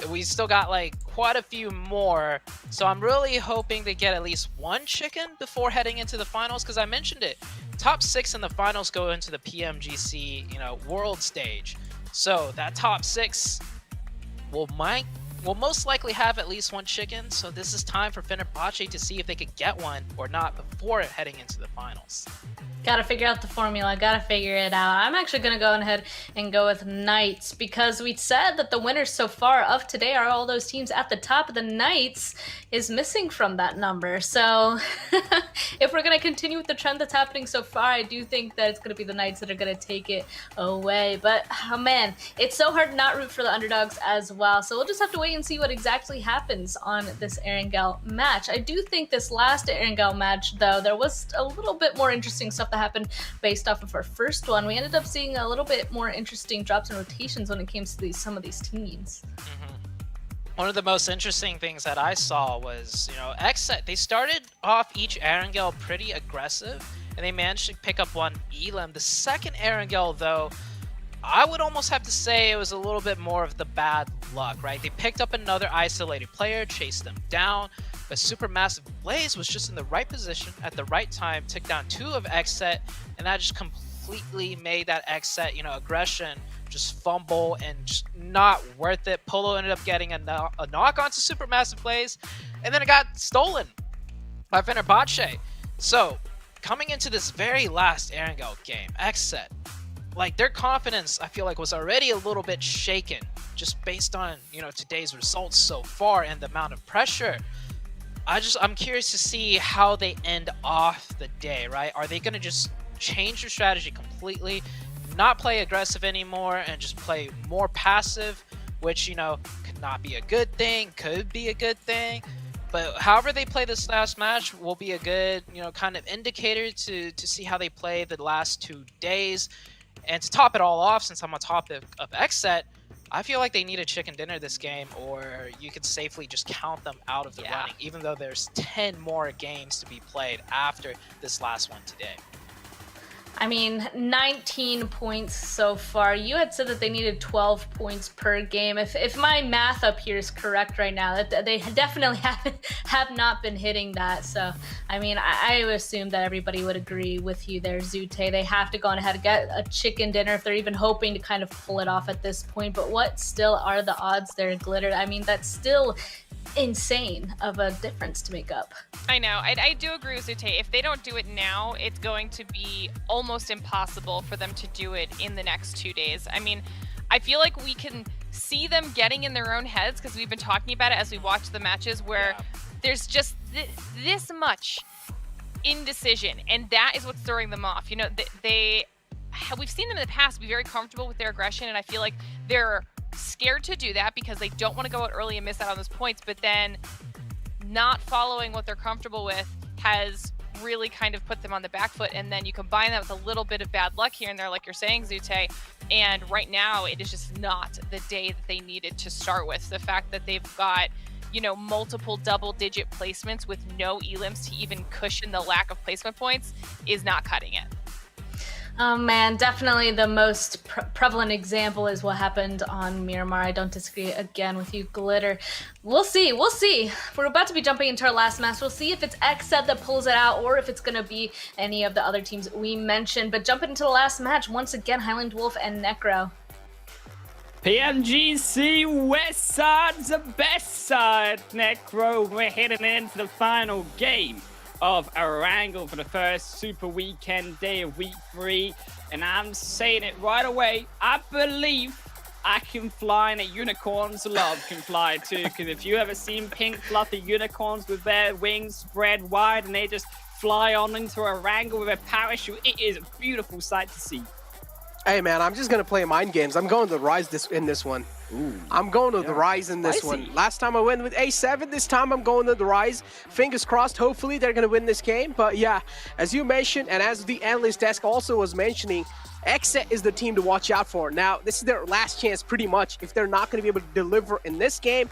We still got like quite a few more, so I'm really hoping they get at least 1 chicken before heading into the finals, because I mentioned it. Top 6 in the finals go into the PMGC, world stage. So that top 6 will most likely have at least 1 chicken, so this is time for Fenerbahce to see if they could get one or not before heading into the finals.
Gotta figure out the formula, gotta figure it out. I'm actually gonna go ahead and go with Knights, because we said that the winners so far of today are all those teams at the top. The Knights is missing from that number. So if we're gonna continue with the trend that's happening so far, I do think that it's gonna be the Knights that are gonna take it away. But oh man, it's so hard to not root for the underdogs as well. So we'll just have to wait and see what exactly happens on this Erangel match. I do think this last Erangel match, though, there was a little bit more interesting stuff that happened based off of our first one. We ended up seeing a little bit more interesting drops and rotations when it came to some of these teams.
One of the most interesting things that I saw was, Xset. They started off each Erangel pretty aggressive, and they managed to pick up 1 elim. The second Erangel, though, I would almost have to say it was a little bit more of the bad luck, right? They picked up another isolated player, chased them down, but Supermassive Blaze was just in the right position at the right time, took down 2 of Xset, and that just completely made that Xset, aggression just fumble and just not worth it. Polo ended up getting a knock onto Supermassive plays, and then it got stolen by Fenerbahce. So coming into this very last Erangel game, Xset, like their confidence, I feel like was already a little bit shaken just based on, you know, today's results so far and the amount of pressure. I'm curious to see how they end off the day, right? Are they going to just change their strategy completely, not play aggressive anymore, and just play more passive, which, you know, could not be a good thing, could be a good thing. But however they play this last match will be a good, you know, kind of indicator to see how they play the last 2 days. And to top it all off, since I'm on top of Xset, I feel like they need a chicken dinner this game, or you could safely just count them out of the running, even though there's 10 more games to be played after this last one today.
I mean, 19 points so far. You had said that they needed 12 points per game. If my math up here is correct right now, that they definitely have not been hitting that. So, I mean, I assume that everybody would agree with you there, Zute. They have to go on ahead and get a chicken dinner if they're even hoping to kind of pull it off at this point. But what still are the odds there, Glitter? I mean, that's still insane of a difference to make up.
I know. I do agree with Zute. If they don't do it now, it's going to be almost impossible for them to do it in the next 2 days. I mean, I feel like we can see them getting in their own heads because we've been talking about it as we watch the matches where there's just this much indecision, and that is what's throwing them off. You know, we've seen them in the past be very comfortable with their aggression, and I feel like they're scared to do that because they don't want to go out early and miss out on those points, but then not following what they're comfortable with has really kind of put them on the back foot. And then you combine that with a little bit of bad luck here and there, like you're saying, Zute, and right now it is just not the day that they needed to start with. The fact that they've got, you know, multiple double-digit placements with no elims to even cushion the lack of placement points is not cutting it.
Oh man, definitely the most prevalent example is what happened on Miramar. I don't disagree again with you, Glitter. We'll see. We're about to be jumping into our last match. We'll see if it's Xset that pulls it out or if it's going to be any of the other teams we mentioned. But jumping into the last match, once again, Highland Wolf and Necro.
PMGC West Side's the best side, Necro. We're heading into the final game of Erangel for the first Super Weekend day of Week 3. And I'm saying it right away, I believe I can fly and that unicorns love can fly too. Because if you ever seen pink fluffy unicorns with their wings spread wide and they just fly on into Erangel with a parachute, it is a beautiful sight to see.
Hey man, I'm just gonna play mind games. I'm going to Rise in this one.
Ooh.
I'm going to the Rise in this one. Last time I went with A7, this time I'm going to the Rise. Fingers crossed, hopefully they're gonna win this game. But yeah, as you mentioned, and as the analyst desk also was mentioning, Xset is the team to watch out for. Now, this is their last chance pretty much. If they're not gonna be able to deliver in this game,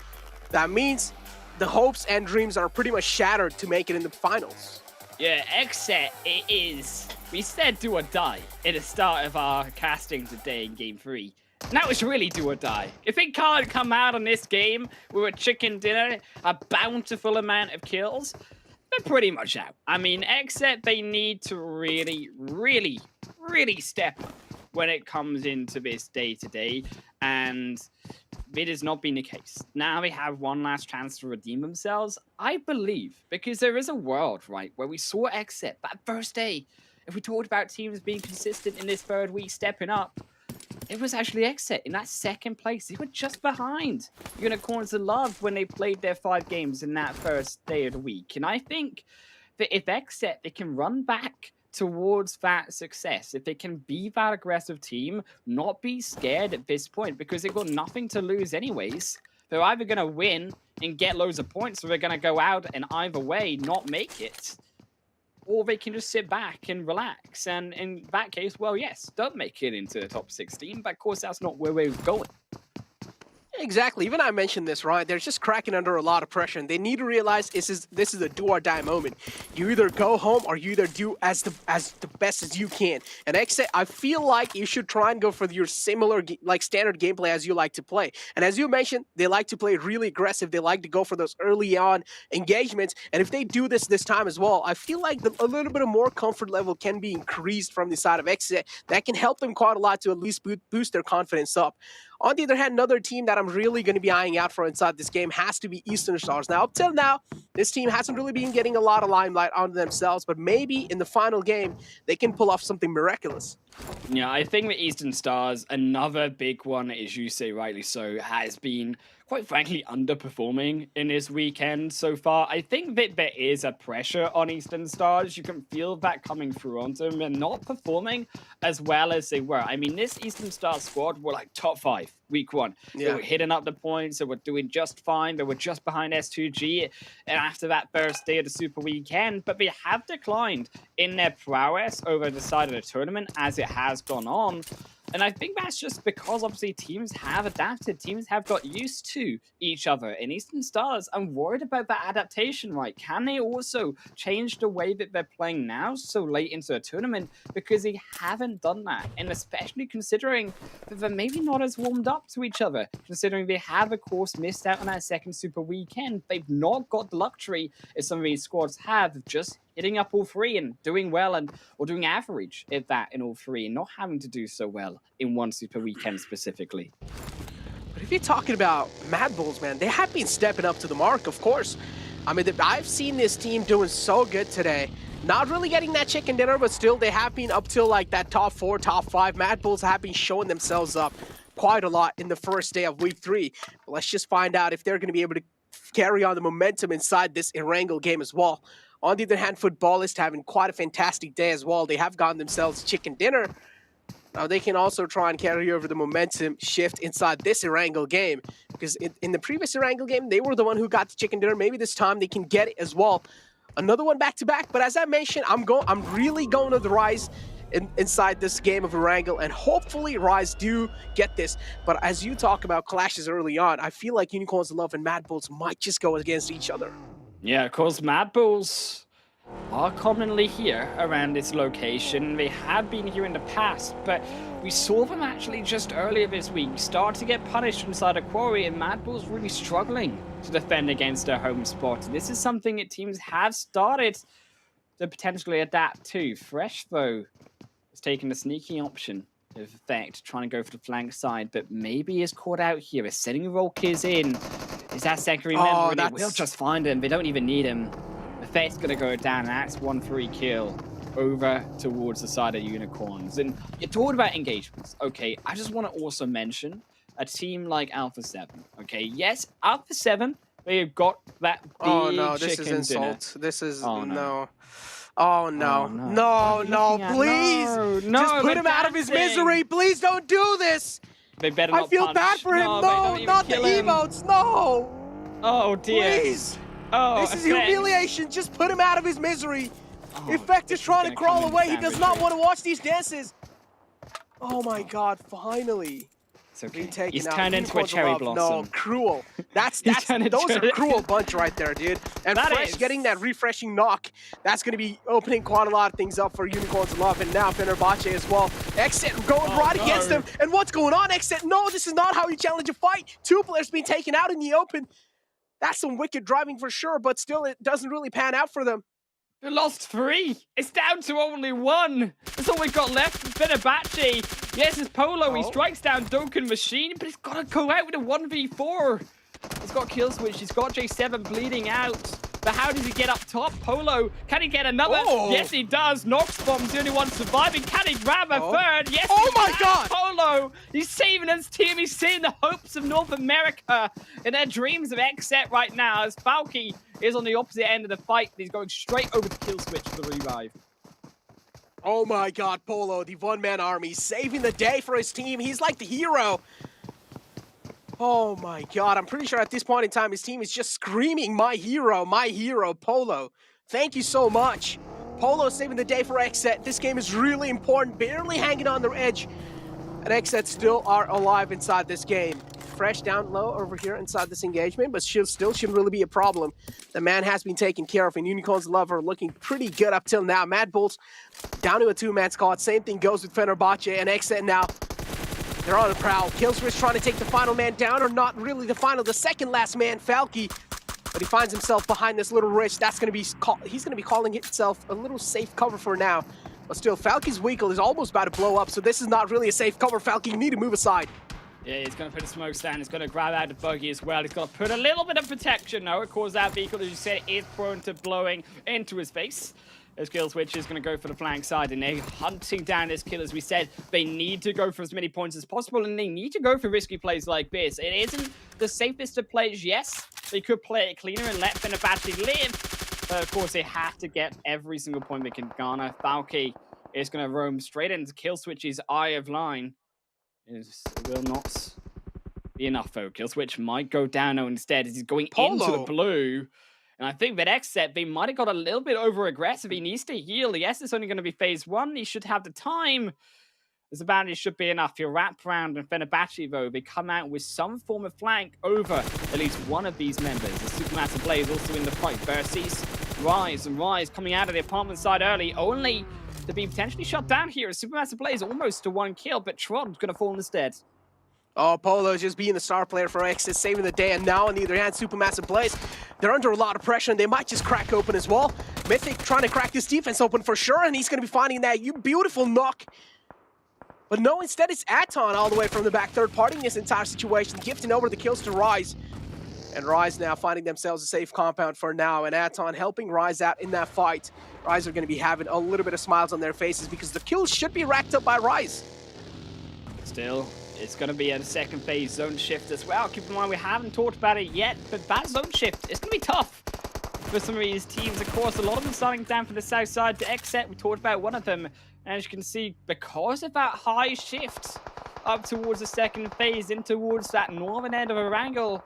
that means the hopes and dreams are pretty much shattered to make it in the finals.
Yeah, Xset, it is. We said do or die at the start of our casting today in Game 3. Now it's really do or die. If it can't come out on this game with a chicken dinner, a bountiful amount of kills, they're pretty much out. I mean, Xset, they need to really, really, really step up when it comes into this day today, and it has not been the case. Now they have one last chance to redeem themselves, I believe, because there is a world, right, where we saw Xset that first day. If we talked about teams being consistent in this third week, stepping up, it was actually Xset in that second place. They were just behind Unicorns of Love when they played their 5 games in that first day of the week. And I think that if Xset, they can run back towards that success, if they can be that aggressive team, not be scared at this point, because they've got nothing to lose anyways. They're either going to win and get loads of points, or they're going to go out and either way not make it. Or they can just sit back and relax. And in that case, well, yes, don't make it into the top 16. But of course, that's not where we're going.
Exactly. Even I mentioned this, right? They're just cracking under a lot of pressure, and they need to realize this is a do or die moment. You either go home or you either do as the best as you can. And I feel like you should try and go for your similar standard gameplay as you like to play. And as you mentioned, they like to play really aggressive. They like to go for those early on engagements. And if they do this time as well, I feel like a little bit of more comfort level can be increased from the side of Exit. That can help them quite a lot to at least boost their confidence up. On the other hand, another team that I'm really going to be eyeing out for inside this game has to be Eastern Stars. Now, up till now, this team hasn't really been getting a lot of limelight on themselves, but maybe in the final game, they can pull off something miraculous.
Yeah, I think the Eastern Stars, another big one, as you say rightly so, has been, quite frankly, underperforming in this weekend so far. I think that there is a pressure on Eastern Stars. You can feel that coming through onto them. They're not performing as well as they were. I mean, this Eastern Stars squad were like top 5 week 1.
Yeah.
They were hitting up the points. They were doing just fine. They were just behind S2G. And after that first day of the Super Weekend, but they have declined in their prowess over the side of the tournament as it has gone on. And I think that's just because, obviously, teams have adapted. Teams have got used to each other. In Eastern Stars, I'm worried about that adaptation, right? Can they also change the way that they're playing now so late into a tournament? Because they haven't done that. And especially considering that they're maybe not as warmed up to each other. Considering they have, of course, missed out on that second Super Weekend. They've not got the luxury, as some of these squads have, of just hitting up all 3 and doing well, or doing average at that in all 3 and not having to do so well in one Super Weekend specifically.
But if you're talking about Mad Bulls, man, they have been stepping up to the mark, of course. I mean, I've seen this team doing so good today. Not really getting that chicken dinner, but still they have been up till like that top 4, top 5. Mad Bulls have been showing themselves up quite a lot in the first day of week 3. But let's just find out if they're going to be able to carry on the momentum inside this Erangel game as well. On the other hand, Footballists having quite a fantastic day as well. They have gotten themselves chicken dinner. Now they can also try and carry over the momentum shift inside this Erangel game. Because in the previous Erangel game, they were the one who got the chicken dinner. Maybe this time they can get it as well. Another one back-to-back. But as I mentioned, I'm really going to the Rise inside this game of Erangel. And hopefully Rise do get this. But as you talk about clashes early on, I feel like Unicorns of Love and Mad Bulls might just go against each other.
Yeah, of course, Mad Bulls are commonly here around this location. They have been here in the past, but we saw them actually just earlier this week start to get punished inside a quarry, and Mad Bulls really struggling to defend against their home spot. This is something that teams have started to potentially adapt to. Fresh, though, is taking the sneaky option of effect, trying to go for the flank side, but maybe is caught out here. Is setting Rolkers in. Is that secondary member? They will just find him. They don't even need him. Effect's going to go down, and that's 1-3 kill over towards the side of Unicorns. And you're talking about engagements. Okay, I just want to also mention a team like Alpha 7. Okay, yes, Alpha 7, they've got that big
Oh no, this is insult. Dinner. This is no. Oh no. No, please.
No,
just put him out of his misery. Please don't do this.
They better not
I feel
punch.
bad for him. No, not the emotes. No.
Oh dear.
Please.
Oh,
this is humiliation. Just put him out of his misery. Effect is trying to crawl away. He does not want to watch these dances. Oh my God! Finally.
It's okay.
He's
turned into a cherry blossom.
No, cruel. Those are cruel bunch right there, dude. And Fresh getting that refreshing knock, that's going to be opening quite a lot of things up for Unicorns of Love, and now Fenerbahce as well. Exit going right against him. And what's going on, Exit? No, this is not how you challenge a fight. 2 players being taken out in the open. That's some wicked driving for sure, but still it doesn't really pan out for them.
They lost 3. It's down to only 1. That's all we've got left from Fenerbahce. Yes, it's Polo. He strikes down Duncan Machine, but he's got to go out with a 1v4. He's got kill switch. He's got J7 bleeding out. But how does he get up top? Polo, can he get another?
Oh.
Yes, he does. Noxbomb's the only one surviving. Can he grab a third? Yes,
oh
he
my
can.
God!
Polo, he's saving his team. He's saving the hopes of North America and their dreams of Xset right now, as Falky is on the opposite end of the fight. He's going straight over the kill switch for the revive.
Oh my God, Polo, the one-man army, saving the day for his team. He's like the hero. Oh my God, I'm pretty sure at this point in time, his team is just screaming, my hero, Polo. Thank you so much. Polo saving the day for Xset. This game is really important, barely hanging on their edge. And Xset still are alive inside this game. fresh down low over here inside this engagement, but still shouldn't really be a problem. The man has been taken care of, and Unicorn's Lover looking pretty good up till now. Mad Bulls down to a two-man squad. Same thing goes with Fenerbahce and Exet now. They're on the prowl. Killswitch trying to take the final man down, or not really the final, the second last man, Falky. But he finds himself behind this little ridge. That's going to be, he's going to be calling himself a little safe cover for now. But still, Falky's vehicle is almost about to blow up, so this is not really a safe cover. Falky, you need to move aside.
Yeah, he's going to put a smoke stand. He's going to grab out the buggy as well. He's going to put a little bit of protection now. Of course, that vehicle, as you said, is prone to blowing into his face. As Killswitch is going to go for the flank side, and they're hunting down this kill. As we said, they need to go for as many points as possible, and they need to go for risky plays like this. It isn't the safest of plays, yes. They could play it cleaner and let Fenerbahce live. But of course, they have to get every single point they can garner. Falky is going to roam straight into Killswitch's eye of line. It will not be enough, though. Killswitch might go down now instead as he's going into the blue. And I think that Exet, they might have got a little bit over-aggressive. He needs to heal. Yes, it's only going to be phase 1. He should have the time. His advantage should be enough. He'll wrap around, and Fenerbahce, though, they come out with some form of flank over at least one of these members. The Supermassive Blaze also in the fight. Versus Rise, and Rise coming out of the apartment side early, only to be potentially shut down here. Supermassive Blaze almost to 1 kill, but Trod's going to fall instead.
Oh, Polo just being the star player for Exit, saving the day, and now on the other hand, Supermassive Blaze, they're under a lot of pressure, and they might just crack open as well. Mythic trying to crack this defense open for sure, and he's going to be finding that beautiful knock. But no, instead it's Aton all the way from the back, third-partying this entire situation, gifting over the kills to Rise. And Rise now finding themselves a safe compound for now, and Aton helping Rise out in that fight. Rise are going to be having a little bit of smiles on their faces because the kills should be racked up by Rise.
Still, it's going to be a second phase zone shift as well. Keep in mind, we haven't talked about it yet, but that zone shift is going to be tough for some of these teams. Of course, a lot of them starting down from the south side to Exet. We talked about one of them. And as you can see, because of that high shift up towards the second phase, in towards that northern end of Erangel,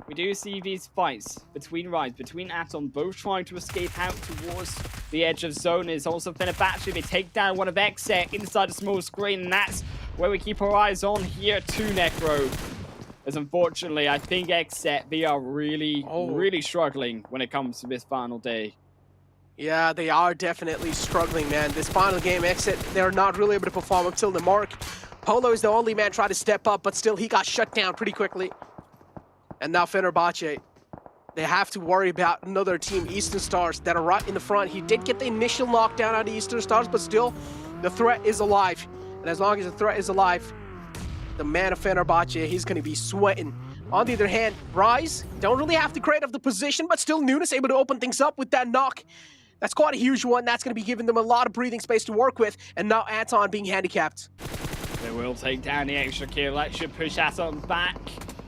we do see these fights between Rise, between Atom, both trying to escape out towards the edge of zone. Is also Fenerbahce. They take down one of Exet inside a small screen, and that's where we keep our eyes on here to Necro. As unfortunately, I think Exet, they are really struggling when it comes to this final day.
Yeah, they are definitely struggling, man. This final game, Exit, they're not really able to perform up till the mark. Polo is the only man trying to step up, but still he got shut down pretty quickly. And now Fenerbahce, they have to worry about another team, Eastern Stars, that are right in the front. He did get the initial knockdown on the Eastern Stars, but still, the threat is alive. And as long as the threat is alive, the man of Fenerbahce, he's going to be sweating. On the other hand, Rise don't really have to create up the position, but still Nunes able to open things up with that knock. That's quite a huge one. That's going to be giving them a lot of breathing space to work with. And now Aton being handicapped.
They will take down the extra kill. That should push Aton back.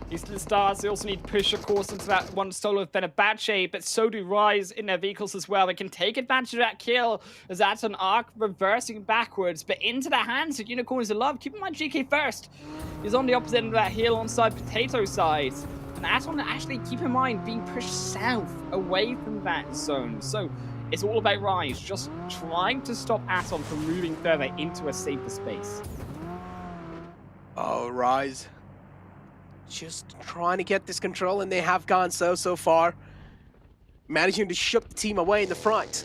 Eastern Stars, they also need to push, of course, into that one solo of Fenerbahce, but so do Rise in their vehicles as well. They can take advantage of that kill as Aton arc reversing backwards, but into the hands of Unicorns of Love. Keep in mind GK first. He's on the opposite end of that hill on side Potato side. And Aton actually, keep in mind, being pushed south away from that zone. So it's all about Rise, just trying to stop Aton from moving further into a safer space.
Oh, Rise. Just trying to get this control, and they have gone so far. Managing to ship the team away in the front.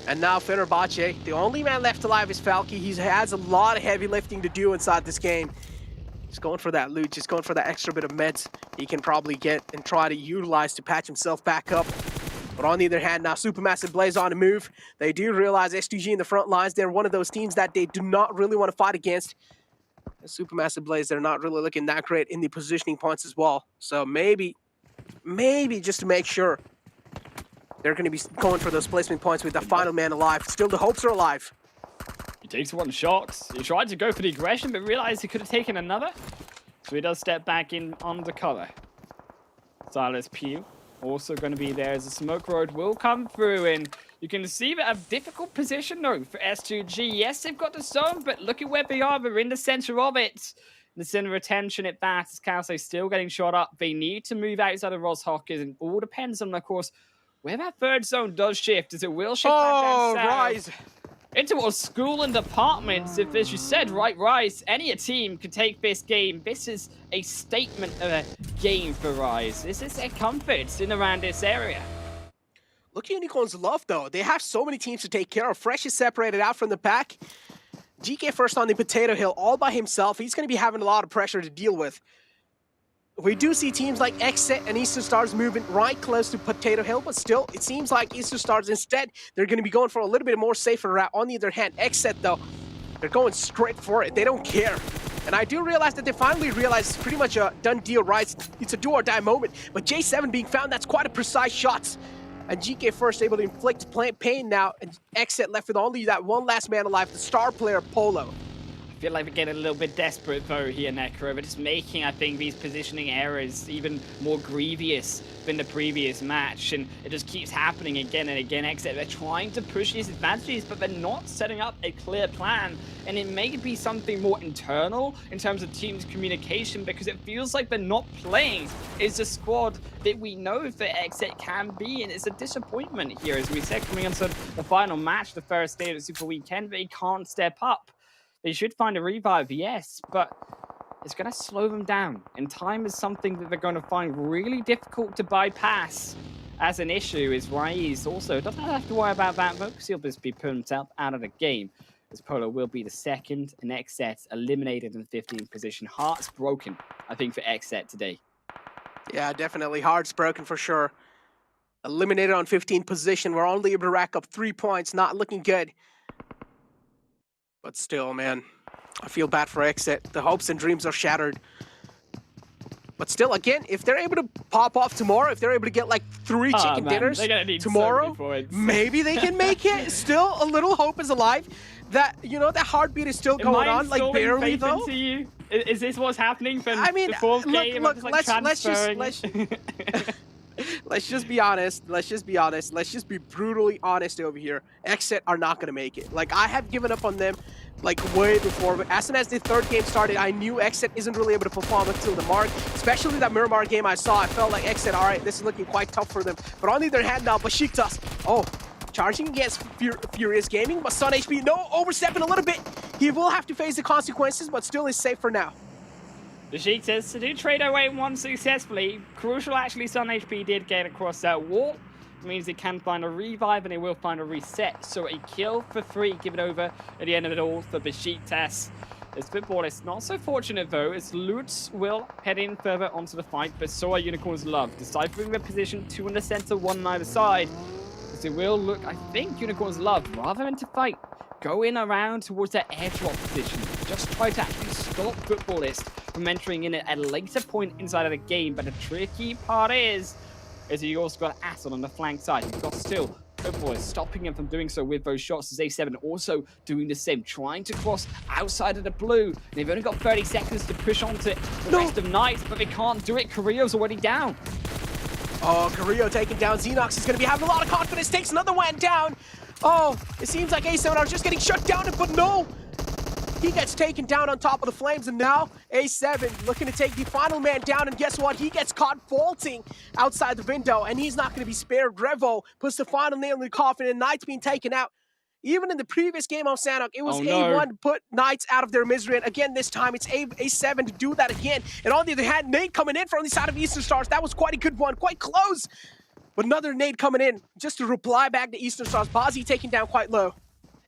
And now Fenerbahce, the only man left alive is Falky. He has a lot of heavy lifting to do inside this game. Just going for that loot, just going for that extra bit of meds he can probably get and try to utilize to patch himself back up. But on the other hand, now Supermassive Blaze on the move. They do realize S2G in the front lines, they're one of those teams that they do not really want to fight against. Supermassive Blaze, they're not really looking that great in the positioning points as well. So maybe just to make sure, they're going to be going for those placement points with the final man alive. Still, the hopes are alive.
He takes one shot. He tried to go for the aggression, but realized he could have taken another. So he does step back in undercover. Silas Pugh also going to be there as the smoke road will come through, and you can see that a difficult position though for S2G. Yes, they've got the zone, but look at where they are. They're in the center of it. The center of attention at that is Kalse still getting shot up. They need to move outside of Roshockers, and all depends on, of course, where that third zone does shift, as it will shift back down south.
Rise!
into our school and departments. If, as you said, right, Rise, any team could take this game. This is a statement of a game for Rise. This is their comfort in around this area.
Look at Unicorn's love, though. They have so many teams to take care of. Fresh is separated out from the pack. GK first on the potato hill all by himself. He's going to be having a lot of pressure to deal with. We do see teams like Exit and Eastern Stars moving right close to Potato Hill, but still, it seems like Eastern Stars instead, they're going to be going for a little bit more safer route. On the other hand, Exit, though, they're going straight for it. They don't care. And I do realize that they finally realize it's pretty much a done deal, right? It's a do-or-die moment. But J7 being found, that's quite a precise shot. And GK first able to inflict pain now, and Exit left with only that one last man alive, the star player, Polo.
I feel like we're getting a little bit desperate though here, Necro, but it's making, I think, these positioning errors even more grievous than the previous match, and it just keeps happening again and again. Except they're trying to push these advantages, but they're not setting up a clear plan, and it may be something more internal in terms of teams' communication, because it feels like they're not playing as a squad that we know that Exit can be, and it's a disappointment here, as we said, coming into the final match, the first day of the Super Weekend, they can't step up. They should find a revive, yes, but it's going to slow them down. And time is something that they're going to find really difficult to bypass as an issue. Is Raiz also doesn't have to worry about that, though, because he'll just be putting himself out of the game. As Polo will be the second, and Xset eliminated in the 15th position. Hearts broken, I think, for Xset today.
Yeah, definitely. Hearts broken for sure. Eliminated on 15th position. We're only able to rack up 3 points. Not looking good. But still, man, I feel bad for Exit. The hopes and dreams are shattered. But still, again, if they're able to pop off tomorrow, if they're able to get like 3 chicken dinners tomorrow, maybe they can make it. Still, a little hope is alive. That, you know, that heartbeat is still going on, like barely though.
You? Is this what's happening from the fourth game?
Look, let's just be honest. Let's just be honest. Let's just be brutally honest over here. Exit are not going to make it. Like, I have given up on them, like, way before. But as soon as the third game started, I knew Exit isn't really able to perform until the mark. Especially that Miramar game I saw, I felt like Exit, all right, this is looking quite tough for them. But on the other hand now, Besiktas, charging against Furious Gaming, but Sun HP, no, overstepping a little bit. He will have to face the consequences, but still is safe for now.
Besiktas to do trade away one successfully. Crucial, actually, Sun HP did get across that wall. It means they can find a revive and they will find a reset. So a kill for 3 given over at the end of it all for Besiktas. This football is not so fortunate though, as Lutz will head in further onto the fight, but so are Unicorn's Love, deciphering their position, 2 in the center, 1 on either side. As it will look, I think, Unicorn's Love, rather than to fight, go in around towards that airdrop position. Just try to actually stop Footballist from entering in at a later point inside of the game. But the tricky part is you also got Aston on the flank side. You've got still Footballist stopping him from doing so with those shots, as A7 also doing the same, trying to cross outside of the blue. And they've only got 30 seconds to push on to the rest of Knights, but they can't do it. Carrillo's already down.
Oh, Carrillo taking down Xenox is going to be having a lot of confidence. Takes another one down. Oh, it seems like A7 are just getting shut down, but no. He gets taken down on top of the flames, and now A7 looking to take the final man down, and guess what? He gets caught vaulting outside the window, and he's not going to be spared. Revo puts the final nail in the coffin, and Knights being taken out. Even in the previous game on Sanhok, it was A1 to put Knights out of their misery, and again this time it's A7 to do that again. And on the other hand, nade coming in from the side of Eastern Stars. That was quite a good one, quite close. But another nade coming in just to reply back to Eastern Stars. Bazi taking down quite low.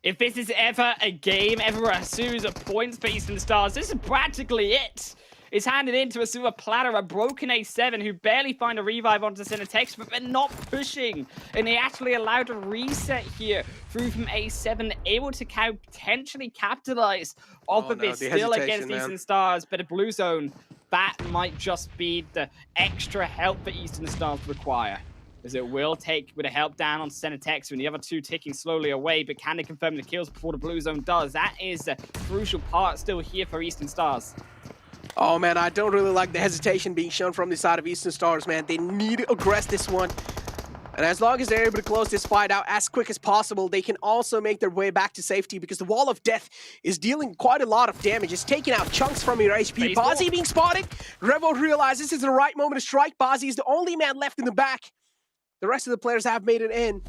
If this is ever a game, ever a series of points for Eastern Stars, this is practically it. It's handed into a silver platter, a broken A7 who barely find a revive onto center text, but they're not pushing. And they actually allowed a reset here through from A7, able to potentially capitalize off of this still against Eastern Stars. But a blue zone, that might just be the extra help that Eastern Stars require. As it will take with a help down on center text and the other 2 ticking slowly away, but can they confirm the kills before the blue zone does? That is a crucial part still here for Eastern Stars.
Oh man, I don't really like the hesitation being shown from the side of Eastern Stars, man. They need to aggress this one. And as long as they're able to close this fight out as quick as possible, they can also make their way back to safety, because the Wall of Death is dealing quite a lot of damage. It's taking out chunks from your HP. Bazi being spotted. Revo realizes this is the right moment to strike. Bazi is the only man left in the back. The rest of the players have made it in.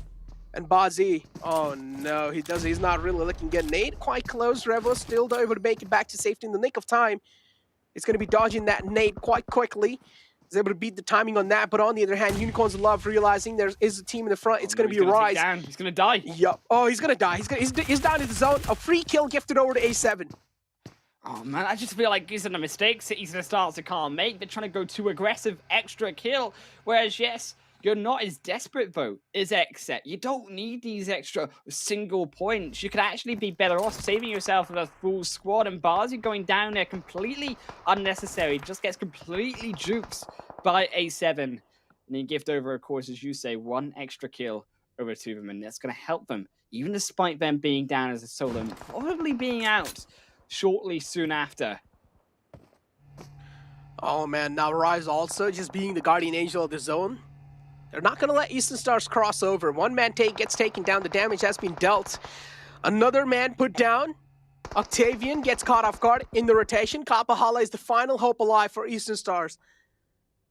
And Bazi, oh no, he's not really looking good. Nade quite close. Revo still able to make it back to safety in the nick of time. It's going to be dodging that nade quite quickly. He's able to beat the timing on that, but on the other hand, Unicorns Love realizing there is a team in the front. It's going to be a Rise.
He's going to die.
Yup. Oh, he's going to die. He's down in the zone. A free kill gifted over to A7.
Oh man, I just feel like these are the mistakes City's the starts can't make. They're trying to go too aggressive, extra kill. Whereas, yes, you're not as desperate, though, as Xset. You don't need these extra single points. You could actually be better off saving yourself with a full squad, and Bazi going down there completely unnecessary. Just gets completely juked by A7. And then gift over, of course, as you say, one extra kill over to them, and that's going to help them, even despite them being down as a solo, and probably being out shortly soon after.
Oh man, now Rise also just being the guardian angel of the zone. They're not going to let Eastern Stars cross over. One man gets taken down. The damage has been dealt. Another man put down. Octavian gets caught off guard in the rotation. Kapahala is the final hope alive for Eastern Stars.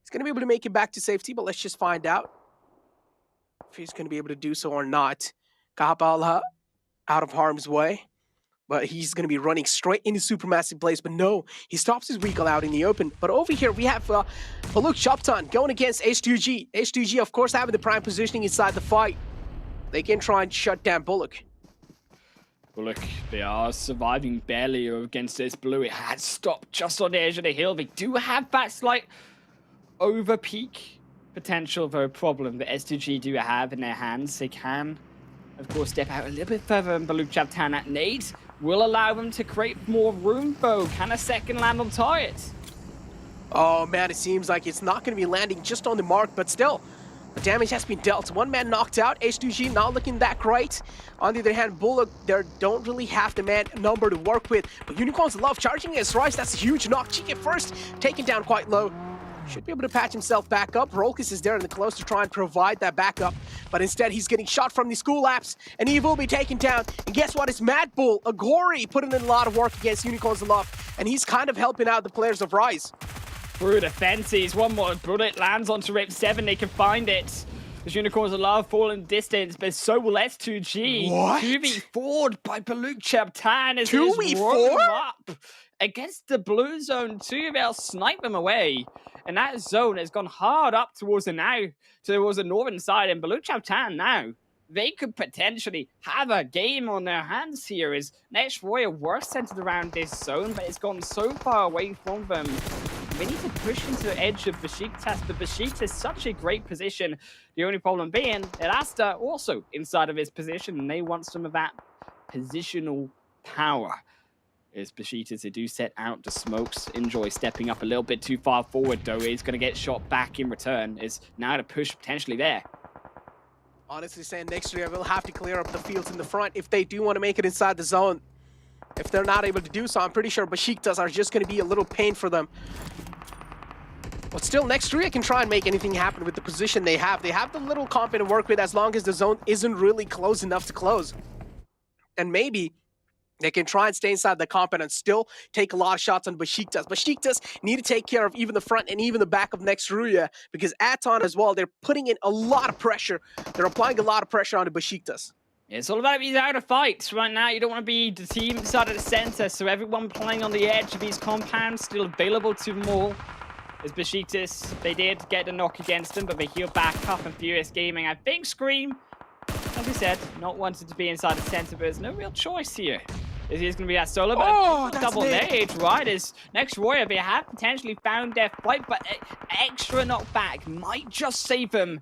He's going to be able to make it back to safety, but let's just find out if he's going to be able to do so or not. Kapahala out of harm's way. But he's going to be running straight into Supermassive Blaze. But no, he stops his vehicle out in the open. But over here, we have Baluk Shopton going against H2G. H2G, of course, having the prime positioning inside the fight. They can try and shut down Bullock.
Bullock, they are surviving barely against this blue. It had stopped just on the edge of the hill. They do have that slight over-peak potential, though, problem that S2G do have in their hands. They can, of course, step out a little bit further, and Baluk Shopton at nade will allow them to create more room, though. Can a second land on target?
Oh man, it seems like it's not going to be landing just on the mark, but still, the damage has been dealt. One man knocked out. H2G not looking that great. On the other hand, Bullock, they don't really have the man number to work with. But Unicorns Love charging against Rise. That's a huge knock. Chicken first, taken down quite low. Should be able to patch himself back up. Rolkis is there in the close to try and provide that backup. But instead, he's getting shot from the school apps, and he will be taken down. And guess what? It's Mad Bull, Agori, putting in a lot of work against Unicorns Love. And he's kind of helping out the players of Rise.
Through the fences, one more bullet lands onto Rip 7. They can find it. The Unicorns Love falling distance, but so will S2G.
What?
2v4'd by Baluk Shopton as
2v4?
up against the blue zone 2. They'll snipe them away. And that zone has gone hard up towards the northern side. And Baluk Shopton now, they could potentially have a game on their hands here. As Next Warrior were centered around this zone, but it's gone so far away from them. We need to push into the edge of Besiktas, but Besiktas is such a great position. The only problem being that Asta also inside of his position, and they want some of that positional power. As Besiktas, they do set out the smokes. Enjoy stepping up a little bit too far forward, though. He's going to get shot back in return. Is now to push potentially there.
Honestly saying, next year will have to clear up the fields in the front if they do want to make it inside the zone. If they're not able to do so, I'm pretty sure Besiktas are just going to be a little pain for them. But still, Nextria can try and make anything happen with the position they have. They have the little comp to work with as long as the zone isn't really close enough to close. And maybe they can try and stay inside the comp and still take a lot of shots on Besiktas. Besiktas need to take care of even the front and even the back of Nextria, because Aton as well, they're putting in a lot of pressure. They're applying a lot of pressure on the Besiktas.
It's all about being out of fights right now. You don't want to be the team inside of the center, so everyone playing on the edge of these compounds still available to them all. As Besiktas, they did get a knock against them, but they heal back up, and Furious Gaming, I think Scream, as we said, not wanted to be inside the center, but there's no real choice here. Is he's going to be that solo, but double nade, right? As Next Warrior, they have potentially found their fight, but extra knockback might just save them.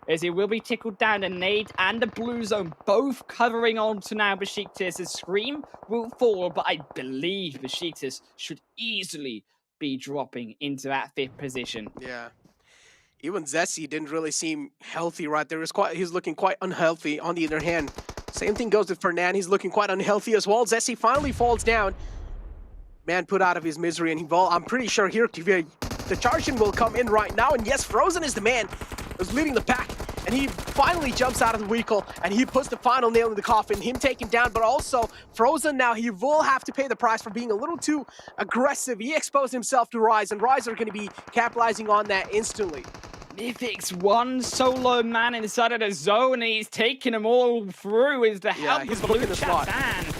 As he will be tickled down, the nade and the blue zone both covering onto now Besiktas. As Scream will fall, but I believe Besiktas should easily be dropping into that 5th position.
Yeah. Even Zessi didn't really seem healthy right there. He's looking quite unhealthy. On the other hand, same thing goes with Fernand. He's looking quite unhealthy as well. Zessi finally falls down. Man put out of his misery, and I'm pretty sure here the charge-in will come in right now. And yes, Frozen is the man who's leading the pack. And he finally jumps out of the vehicle, and he puts the final nail in the coffin. Him taken down, but also Frozen now, he will have to pay the price for being a little too aggressive. He exposed himself to Rise, and Rise are going to be capitalizing on that instantly.
Mythic's one solo man inside of the zone, and he's taking them all through is the help
he's
of
booking
Blue
the slot.
Chapter.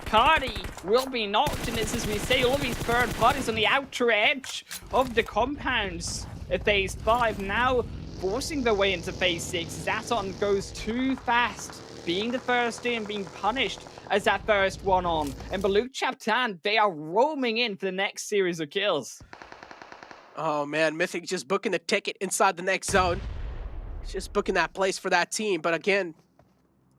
Cardi will be knocked, and it's, as we say, all these third parties on the outer edge of the compounds at phase 5, now forcing their way into phase 6. Zaton goes too fast, being the first in, being punished as that first one on. And Baluk Chaptan, they are roaming in for the next series of kills.
Oh man, Mythic just booking the ticket inside the next zone. Just booking that place for that team. But again,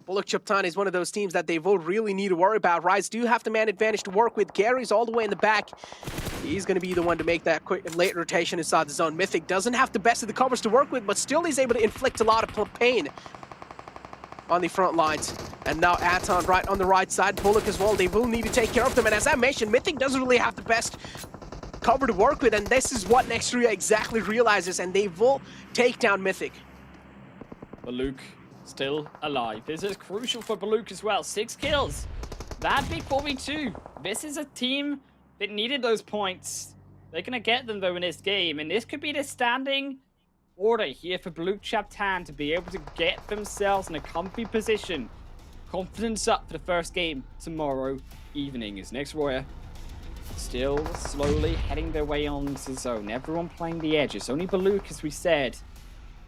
Baluk Chaptan is one of those teams that they will really need to worry about. Rise do have the man advantage to work with. Gary's all the way in the back. He's going to be the one to make that quick late rotation inside the zone. Mythic doesn't have the best of the covers to work with, but still he's able to inflict a lot of pain on the front lines. And now Aton right on the right side. Bullock as well. They will need to take care of them. And as I mentioned, Mythic doesn't really have the best cover to work with, and this is what Nextria exactly realizes, and they will take down Mythic.
Baluk still alive. This is crucial for Baluk as well. 6 kills. That big 4v2. This is a team that needed those points. They're going to get them, though, in this game. And this could be the standing order here for Baluk Chaptan to be able to get themselves in a comfy position. Confidence up for the first game tomorrow evening as Next Warrior still slowly heading their way onto the zone. Everyone playing the edges. Only Baluk, as we said,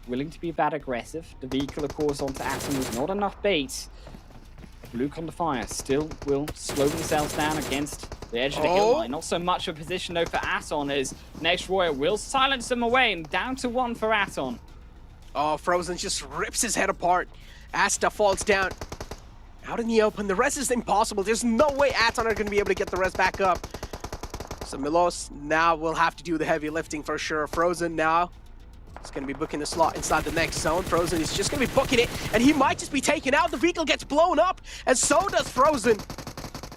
willing to be bad aggressive. The vehicle, of course, onto Atom was not enough bait. Baluk on the fire still will slow themselves down against the edge of the hill line. Not so much of a position, though, for Aton, as Next Warrior will silence them away, and down to 1 for Aton.
Oh, Frozen just rips his head apart. Asta falls down out in the open. The rest is impossible. There's no way Aton are going to be able to get the rest back up. So Milos now will have to do the heavy lifting for sure. Frozen now is going to be booking the slot inside the next zone. Frozen is just going to be booking it, and he might just be taken out. The vehicle gets blown up, and so does Frozen.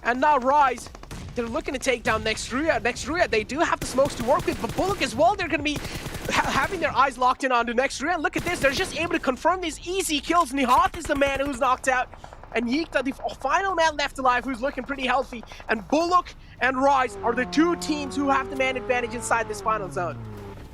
And now Rise, they're looking to take down Nextria. Nextria, they do have the smokes to work with, but Bullock as well, they're going to be having their eyes locked in onto Nextria. Look at this, they're just able to confirm these easy kills. Nihat is the man who's knocked out, and Yikta, the final man left alive, who's looking pretty healthy. And Bullock and Rise are the 2 teams who have the man advantage inside this final zone.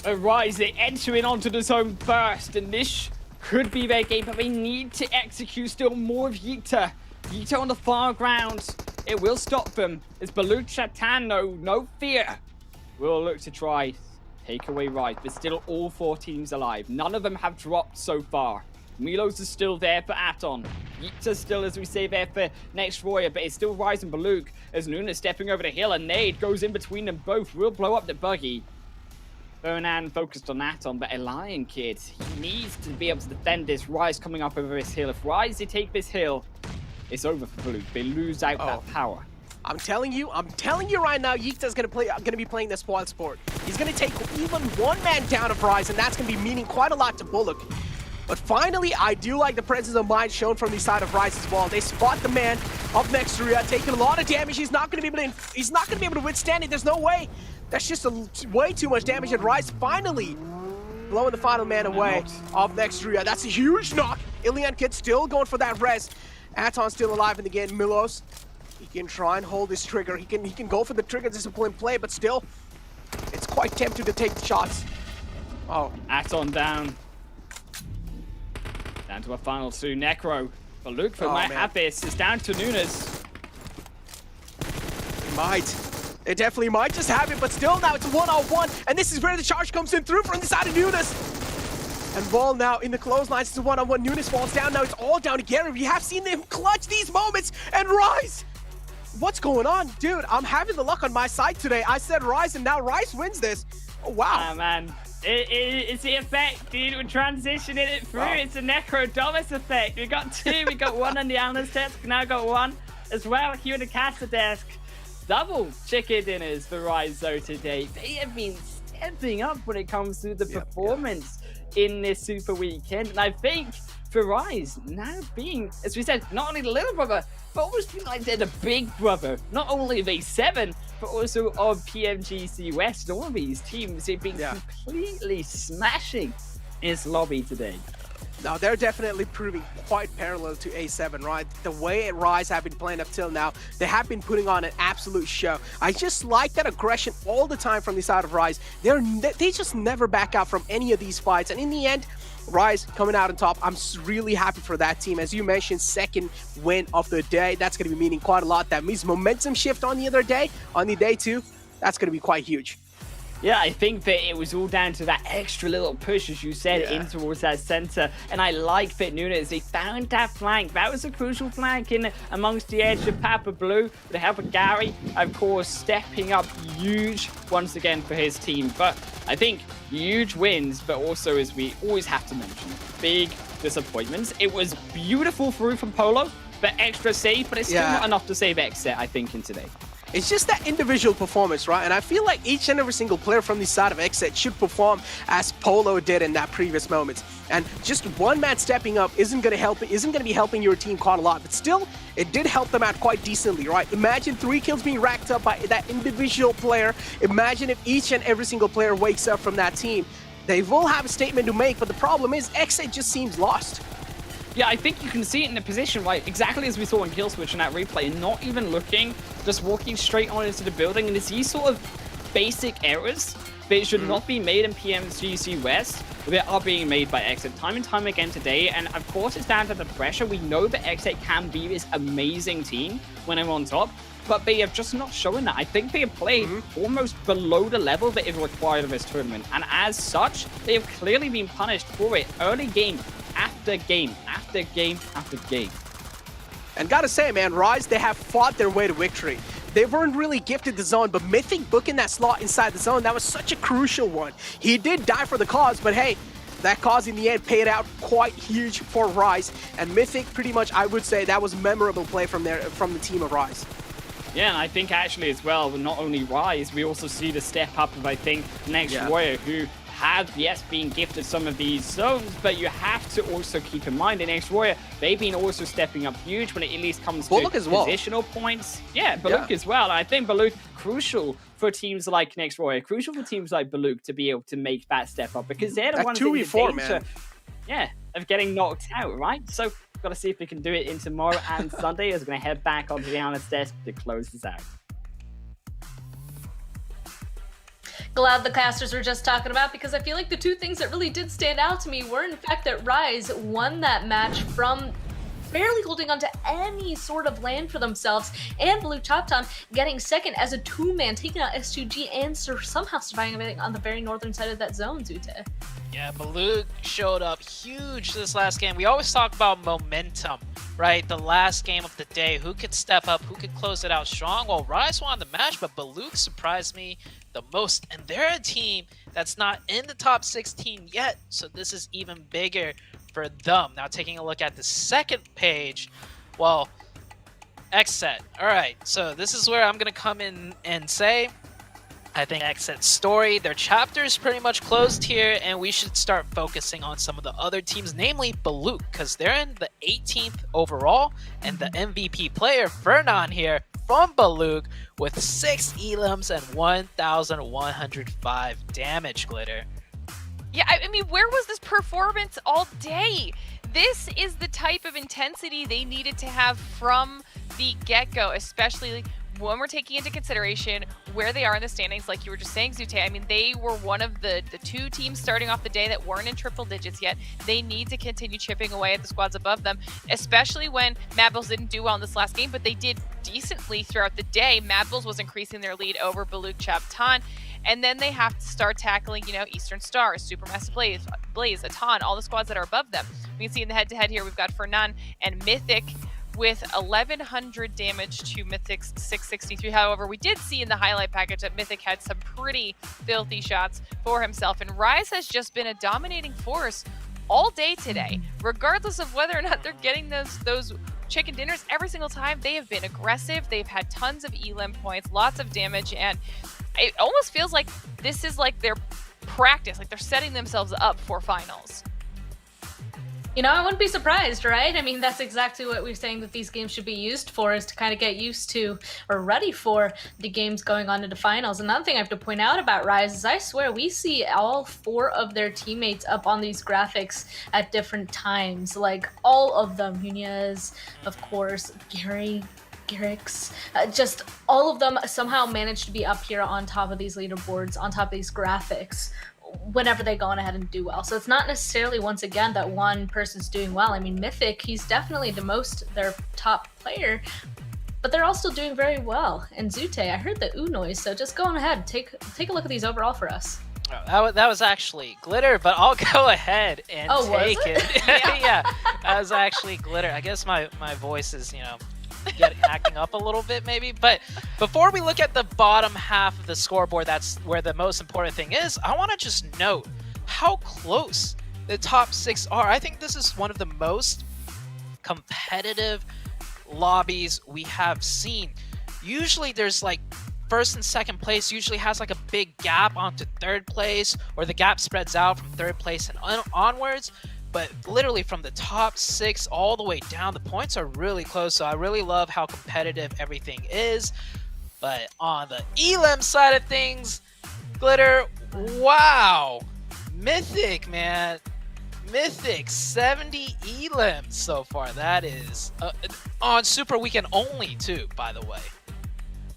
Rise, they enter in onto the zone first, and this could be their game, but they need to execute still more of Yikta. Yikta on the far ground. It will stop them. It's Baluk Chaptan, no fear. We'll look to try take away Rise, but still all 4 teams alive. None of them have dropped so far. Milos is still there for Aton. Yikta's still, as we say, there for Next Warrior, but it's still Rise and Baluk as Nuna stepping over the hill. A nade goes in between them both. Will blow up the buggy. Fernan focused on Aton, but a Lion Kid, he needs to be able to defend this. Rise coming up over this hill. If Rise, they take this hill, it's over for Baluk. They lose out that power.
I'm telling you right now, Yikta's gonna be playing this spoil sport. He's gonna take even 1 man down of Rise, and that's gonna be meaning quite a lot to Bullock. But finally, I do like the presence of mind shown from the side of Rise as well. They spot the man of Nextria, taking a lot of damage. He's not going to be able to withstand it. There's no way. That's just way too much damage. And Rise finally blowing the final man away of Nextria. That's a huge knock. Ilian Kid still going for that res. Aton still alive in the game. Milos, he can try and hold his trigger. He can go for the trigger discipline play, but still, it's quite tempting to take the shots. Oh,
Aton down. Down to a final 2. Necro. Baluk for might have this. It's down to Nunes.
It might. It definitely might just have it, but still now it's a 1-on-1. And this is where the charge comes in through from the side of Nunes. And Vol now in the clotheslines. It's a 1-on-1. Nunes falls down. Now it's all down to Gary. We have seen him clutch these moments. And Rise. What's going on? Dude, I'm having the luck on my side today. I said Rise, and now Rise wins this. Oh, wow.
Ah, man. It's the effect, dude. We're transitioning it through. Wow. It's a Necro Domus effect. We got 2. We got 1 on the analyst desk. Now got 1 as well here in the caster desk. Double chicken dinners for Rise though today. They have been stepping up when it comes to the performance in this Super Weekend. And I think for Rise now being, as we said, not only the little brother, but almost feel like they're the big brother. Not only of A7, but also of PMGC West. All of these teams have been completely smashing its lobby today.
Now, they're definitely proving quite parallel to A7, right? The way Rise have been playing up till now, they have been putting on an absolute show. I just like that aggression all the time from the side of Rise. They just never back out from any of these fights. And in the end, Rise coming out on top. I'm really happy for that team. As you mentioned, second win of the day. That's going to be meaning quite a lot. That means momentum shift on the other day, on the day two. That's going to be quite huge.
Yeah, I think that it was all down to that extra little push, as you said, in towards that center. And I like that Nunes, they found that flank. That was a crucial flank in amongst the edge of Papa Blue. With the help of Gary, of course, stepping up huge once again for his team. But I think huge wins, but also, as we always have to mention, big disappointments. It was beautiful through from Polo, but extra save, but it's still not enough to save Xset, I think, in today.
It's just that individual performance, right? And I feel like each and every single player from the side of Xset should perform as Polo did in that previous moment. And just one man stepping up isn't going to be helping your team quite a lot. But still, it did help them out quite decently, right? Imagine 3 kills being racked up by that individual player. Imagine if each and every single player wakes up from that team. They will have a statement to make, but the problem is Xset just seems lost.
Yeah, I think you can see it in the position, right? Exactly as we saw in Kill Switch in that replay, not even looking, just walking straight on into the building. And it's these sort of basic errors that should not be made in PMGC West, that are being made by Xset time and time again today. And of course, it's down to the pressure. We know that Xset can be this amazing team when I'm on top, but they have just not shown that. I think they have played almost below the level that is required of this tournament. And as such, they have clearly been punished for it early game after game, after game, after game.
And gotta say, man, Rise, they have fought their way to victory. They weren't really gifted the zone, but Mythic booking that slot inside the zone, that was such a crucial one. He did die for the cause, but hey, that cause in the end paid out quite huge for Rise. And Mythic, pretty much, I would say that was memorable play from the team of Rise.
Yeah, and I think actually as well, not only Rise, we also see the step up of, I think, Next Warrior, who have, yes, been gifted some of these zones, but you have to also keep in mind in Next Warrior, they've been also stepping up huge when it at least comes to positional points. Yeah, Baluk as well. And I think Baluk, crucial for teams like Next Warrior, crucial for teams like Baluk to be able to make that step up, because they're the ones in the danger, of getting knocked out, right? So, got to see if we can do it in tomorrow and Sunday, as we're going to head back onto the analyst desk to close this out.
Glad the casters were just talking about, because I feel like the two things that really did stand out to me were in fact that Rise won that match from barely holding on to any sort of land for themselves, and Blue Chopton getting second as a 2-man, taking out S2G and somehow surviving on the very northern side of that zone, Zute.
Yeah, Baluk showed up huge this last game. We always talk about momentum, right? The last game of the day, who could step up, who could close it out strong? Well, Rise won the match, but Baluk surprised me the most, and they're a team that's not in the top 16 yet, so this is even bigger for them. Now, taking a look at the second page, well, Xset. All right, so this is where I'm going to come in and say, I think Xset's story, their chapter is pretty much closed here, and we should start focusing on some of the other teams, namely Baluk, because they're in the 18th overall, and the MVP player, Fernan here, from Baluk, with 6 elims and 1,105 damage, Glitter.
Yeah, I mean, where was this performance all day? This is the type of intensity they needed to have from the get-go, especially when we're taking into consideration where they are in the standings, like you were just saying, Zute. I mean, they were one of the 2 teams starting off the day that weren't in triple digits yet. They need to continue chipping away at the squads above them, especially when Mad Bulls didn't do well in this last game, but they did decently throughout the day. Mad Bulls was increasing their lead over Baluk Chaptan, and then they have to start tackling, you know, Eastern Star, Supermassive Blaze, Atan, all the squads that are above them. We can see in the head-to-head here, we've got Fernan and Mythic with 1,100 damage to Mythic's 663. However, we did see in the highlight package that Mythic had some pretty filthy shots for himself, and Rise has just been a dominating force all day today. Regardless of whether or not they're getting those chicken dinners, every single time they have been aggressive. They've had tons of elim points, lots of damage, and it almost feels like this is like their practice, like they're setting themselves up for finals.
You know, I wouldn't be surprised, right? I mean, that's exactly what we're saying that these games should be used for, is to kind of get used to or ready for the games going on into finals. Another thing I have to point out about Rise is I swear we see all 4 of their teammates up on these graphics at different times. Like, all of them. Nunez, of course, Garrix, just all of them somehow managed to be up here on top of these leaderboards, on top of these graphics, whenever they go on ahead and do well. So it's not necessarily, once again, that one person's doing well. I mean, Mythic, he's definitely their top player, but they're all still doing very well. And Zute, I heard the ooh noise, so just go on ahead, take a look at these overall for us.
Oh, that was actually Glitter, but I'll go ahead and take it. Yeah, that was actually Glitter. I guess my voice is, acting up a little bit maybe. But before we look at the bottom half of the scoreboard, that's where the most important thing is, I want to just note how close the top 6 are. I think this is one of the most competitive lobbies we have seen. Usually there's like first and second place usually has like a big gap onto third place, or the gap spreads out from third place and onwards. But literally from the top 6 all the way down, the points are really close. So I really love how competitive everything is. But on the Elim side of things, Glitter, wow. Mythic, man. Mythic, 70 Elims so far. That is on Super Weekend only too, by the way.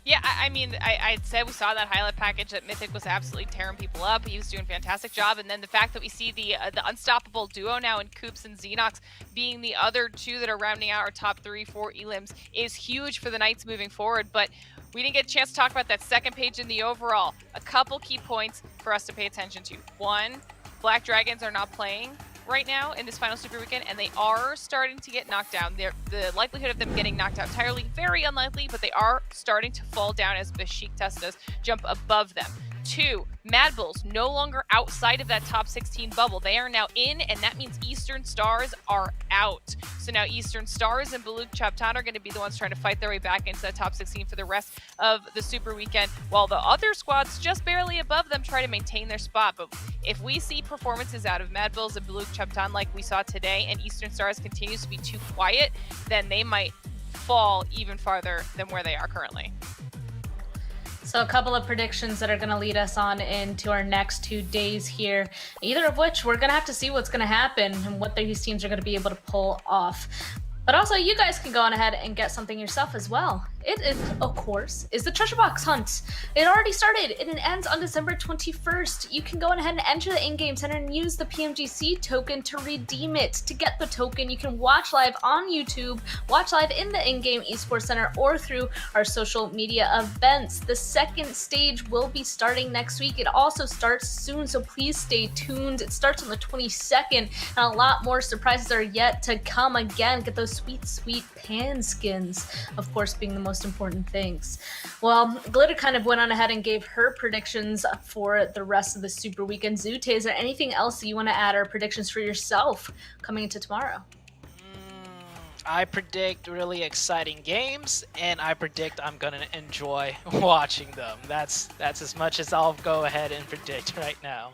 Yeah, I mean, I'd say we saw that highlight package that Mythic was absolutely tearing people up. He was doing a fantastic job. And then the fact that we see the unstoppable duo now in Coops and Xenox being the other 2 that are rounding out our top 3-4 Elims is huge for the Knights moving forward. But we didn't get a chance to talk about that second page in the overall. A couple key points for us to pay attention to. 1, Black Dragons are not playing right now in this final Super Weekend, and they are starting to get knocked down. The likelihood of them getting knocked out entirely, very unlikely, but they are starting to fall down as Besiktas does jump above them. 2, Mad Bulls no longer outside of that top 16 bubble. They are now in, and that means Eastern Stars are out. So now Eastern Stars and Baluk Chaptan are going to be the ones trying to fight their way back into that top 16 for the rest of the Super Weekend, while the other squads just barely above them try to maintain their spot. But if we see performances out of Mad Bulls and Baluk Chaptan like we saw today, and Eastern Stars continues to be too quiet, then they might fall even farther than where they are currently.
So a couple of predictions that are going to lead us on into our next 2 days here, either of which we're going to have to see what's going to happen and what these teams are going to be able to pull off. But also, you guys can go on ahead and get something yourself as well. It is, of course, is the treasure box hunt. It already started and it ends on December 21st. You can go on ahead and enter the in-game center and use the PMGC token to redeem it. To get the token, you can watch live on YouTube, watch live in the in-game Esports Center, or through our social media events. The second stage will be starting next week. It also starts soon, so please stay tuned. It starts on the 22nd, and a lot more surprises are yet to come. Again, get those sweet, sweet pan skins, of course, being the most important things. Well, Glitter kind of went on ahead and gave her predictions for the rest of the Super Weekend. Zute, is there anything else that you want to add, or predictions for yourself coming into tomorrow?
I predict really exciting games, and I predict I'm going to enjoy watching them. That's as much as I'll go ahead and predict right now.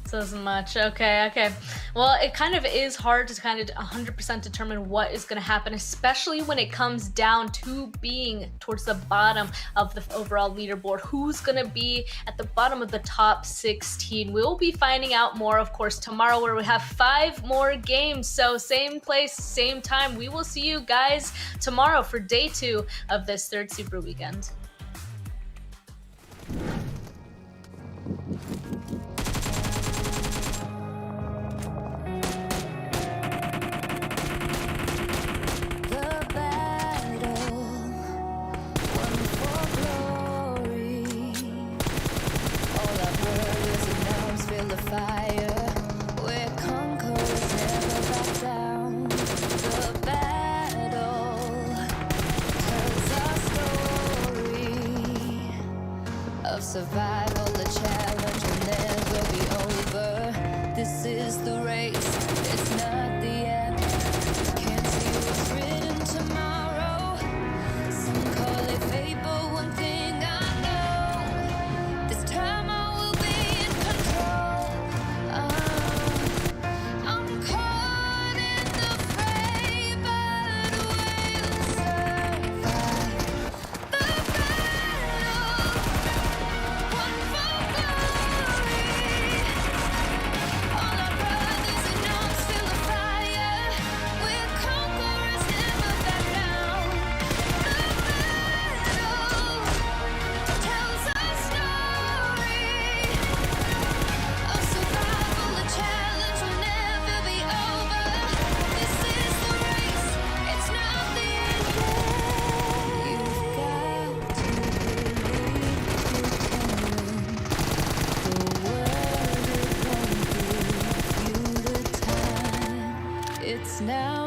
So as much. Okay. Well, it kind of is hard to kind of 100% determine what is going to happen, especially when it comes down to being towards the bottom of the overall leaderboard. Who's going to be at the bottom of the top 16? We'll be finding out more, of course, tomorrow, where we have 5 more games. So same place, same time. We will see you guys tomorrow for day 2 of this 3rd Super Weekend.
The battle tells our story.
now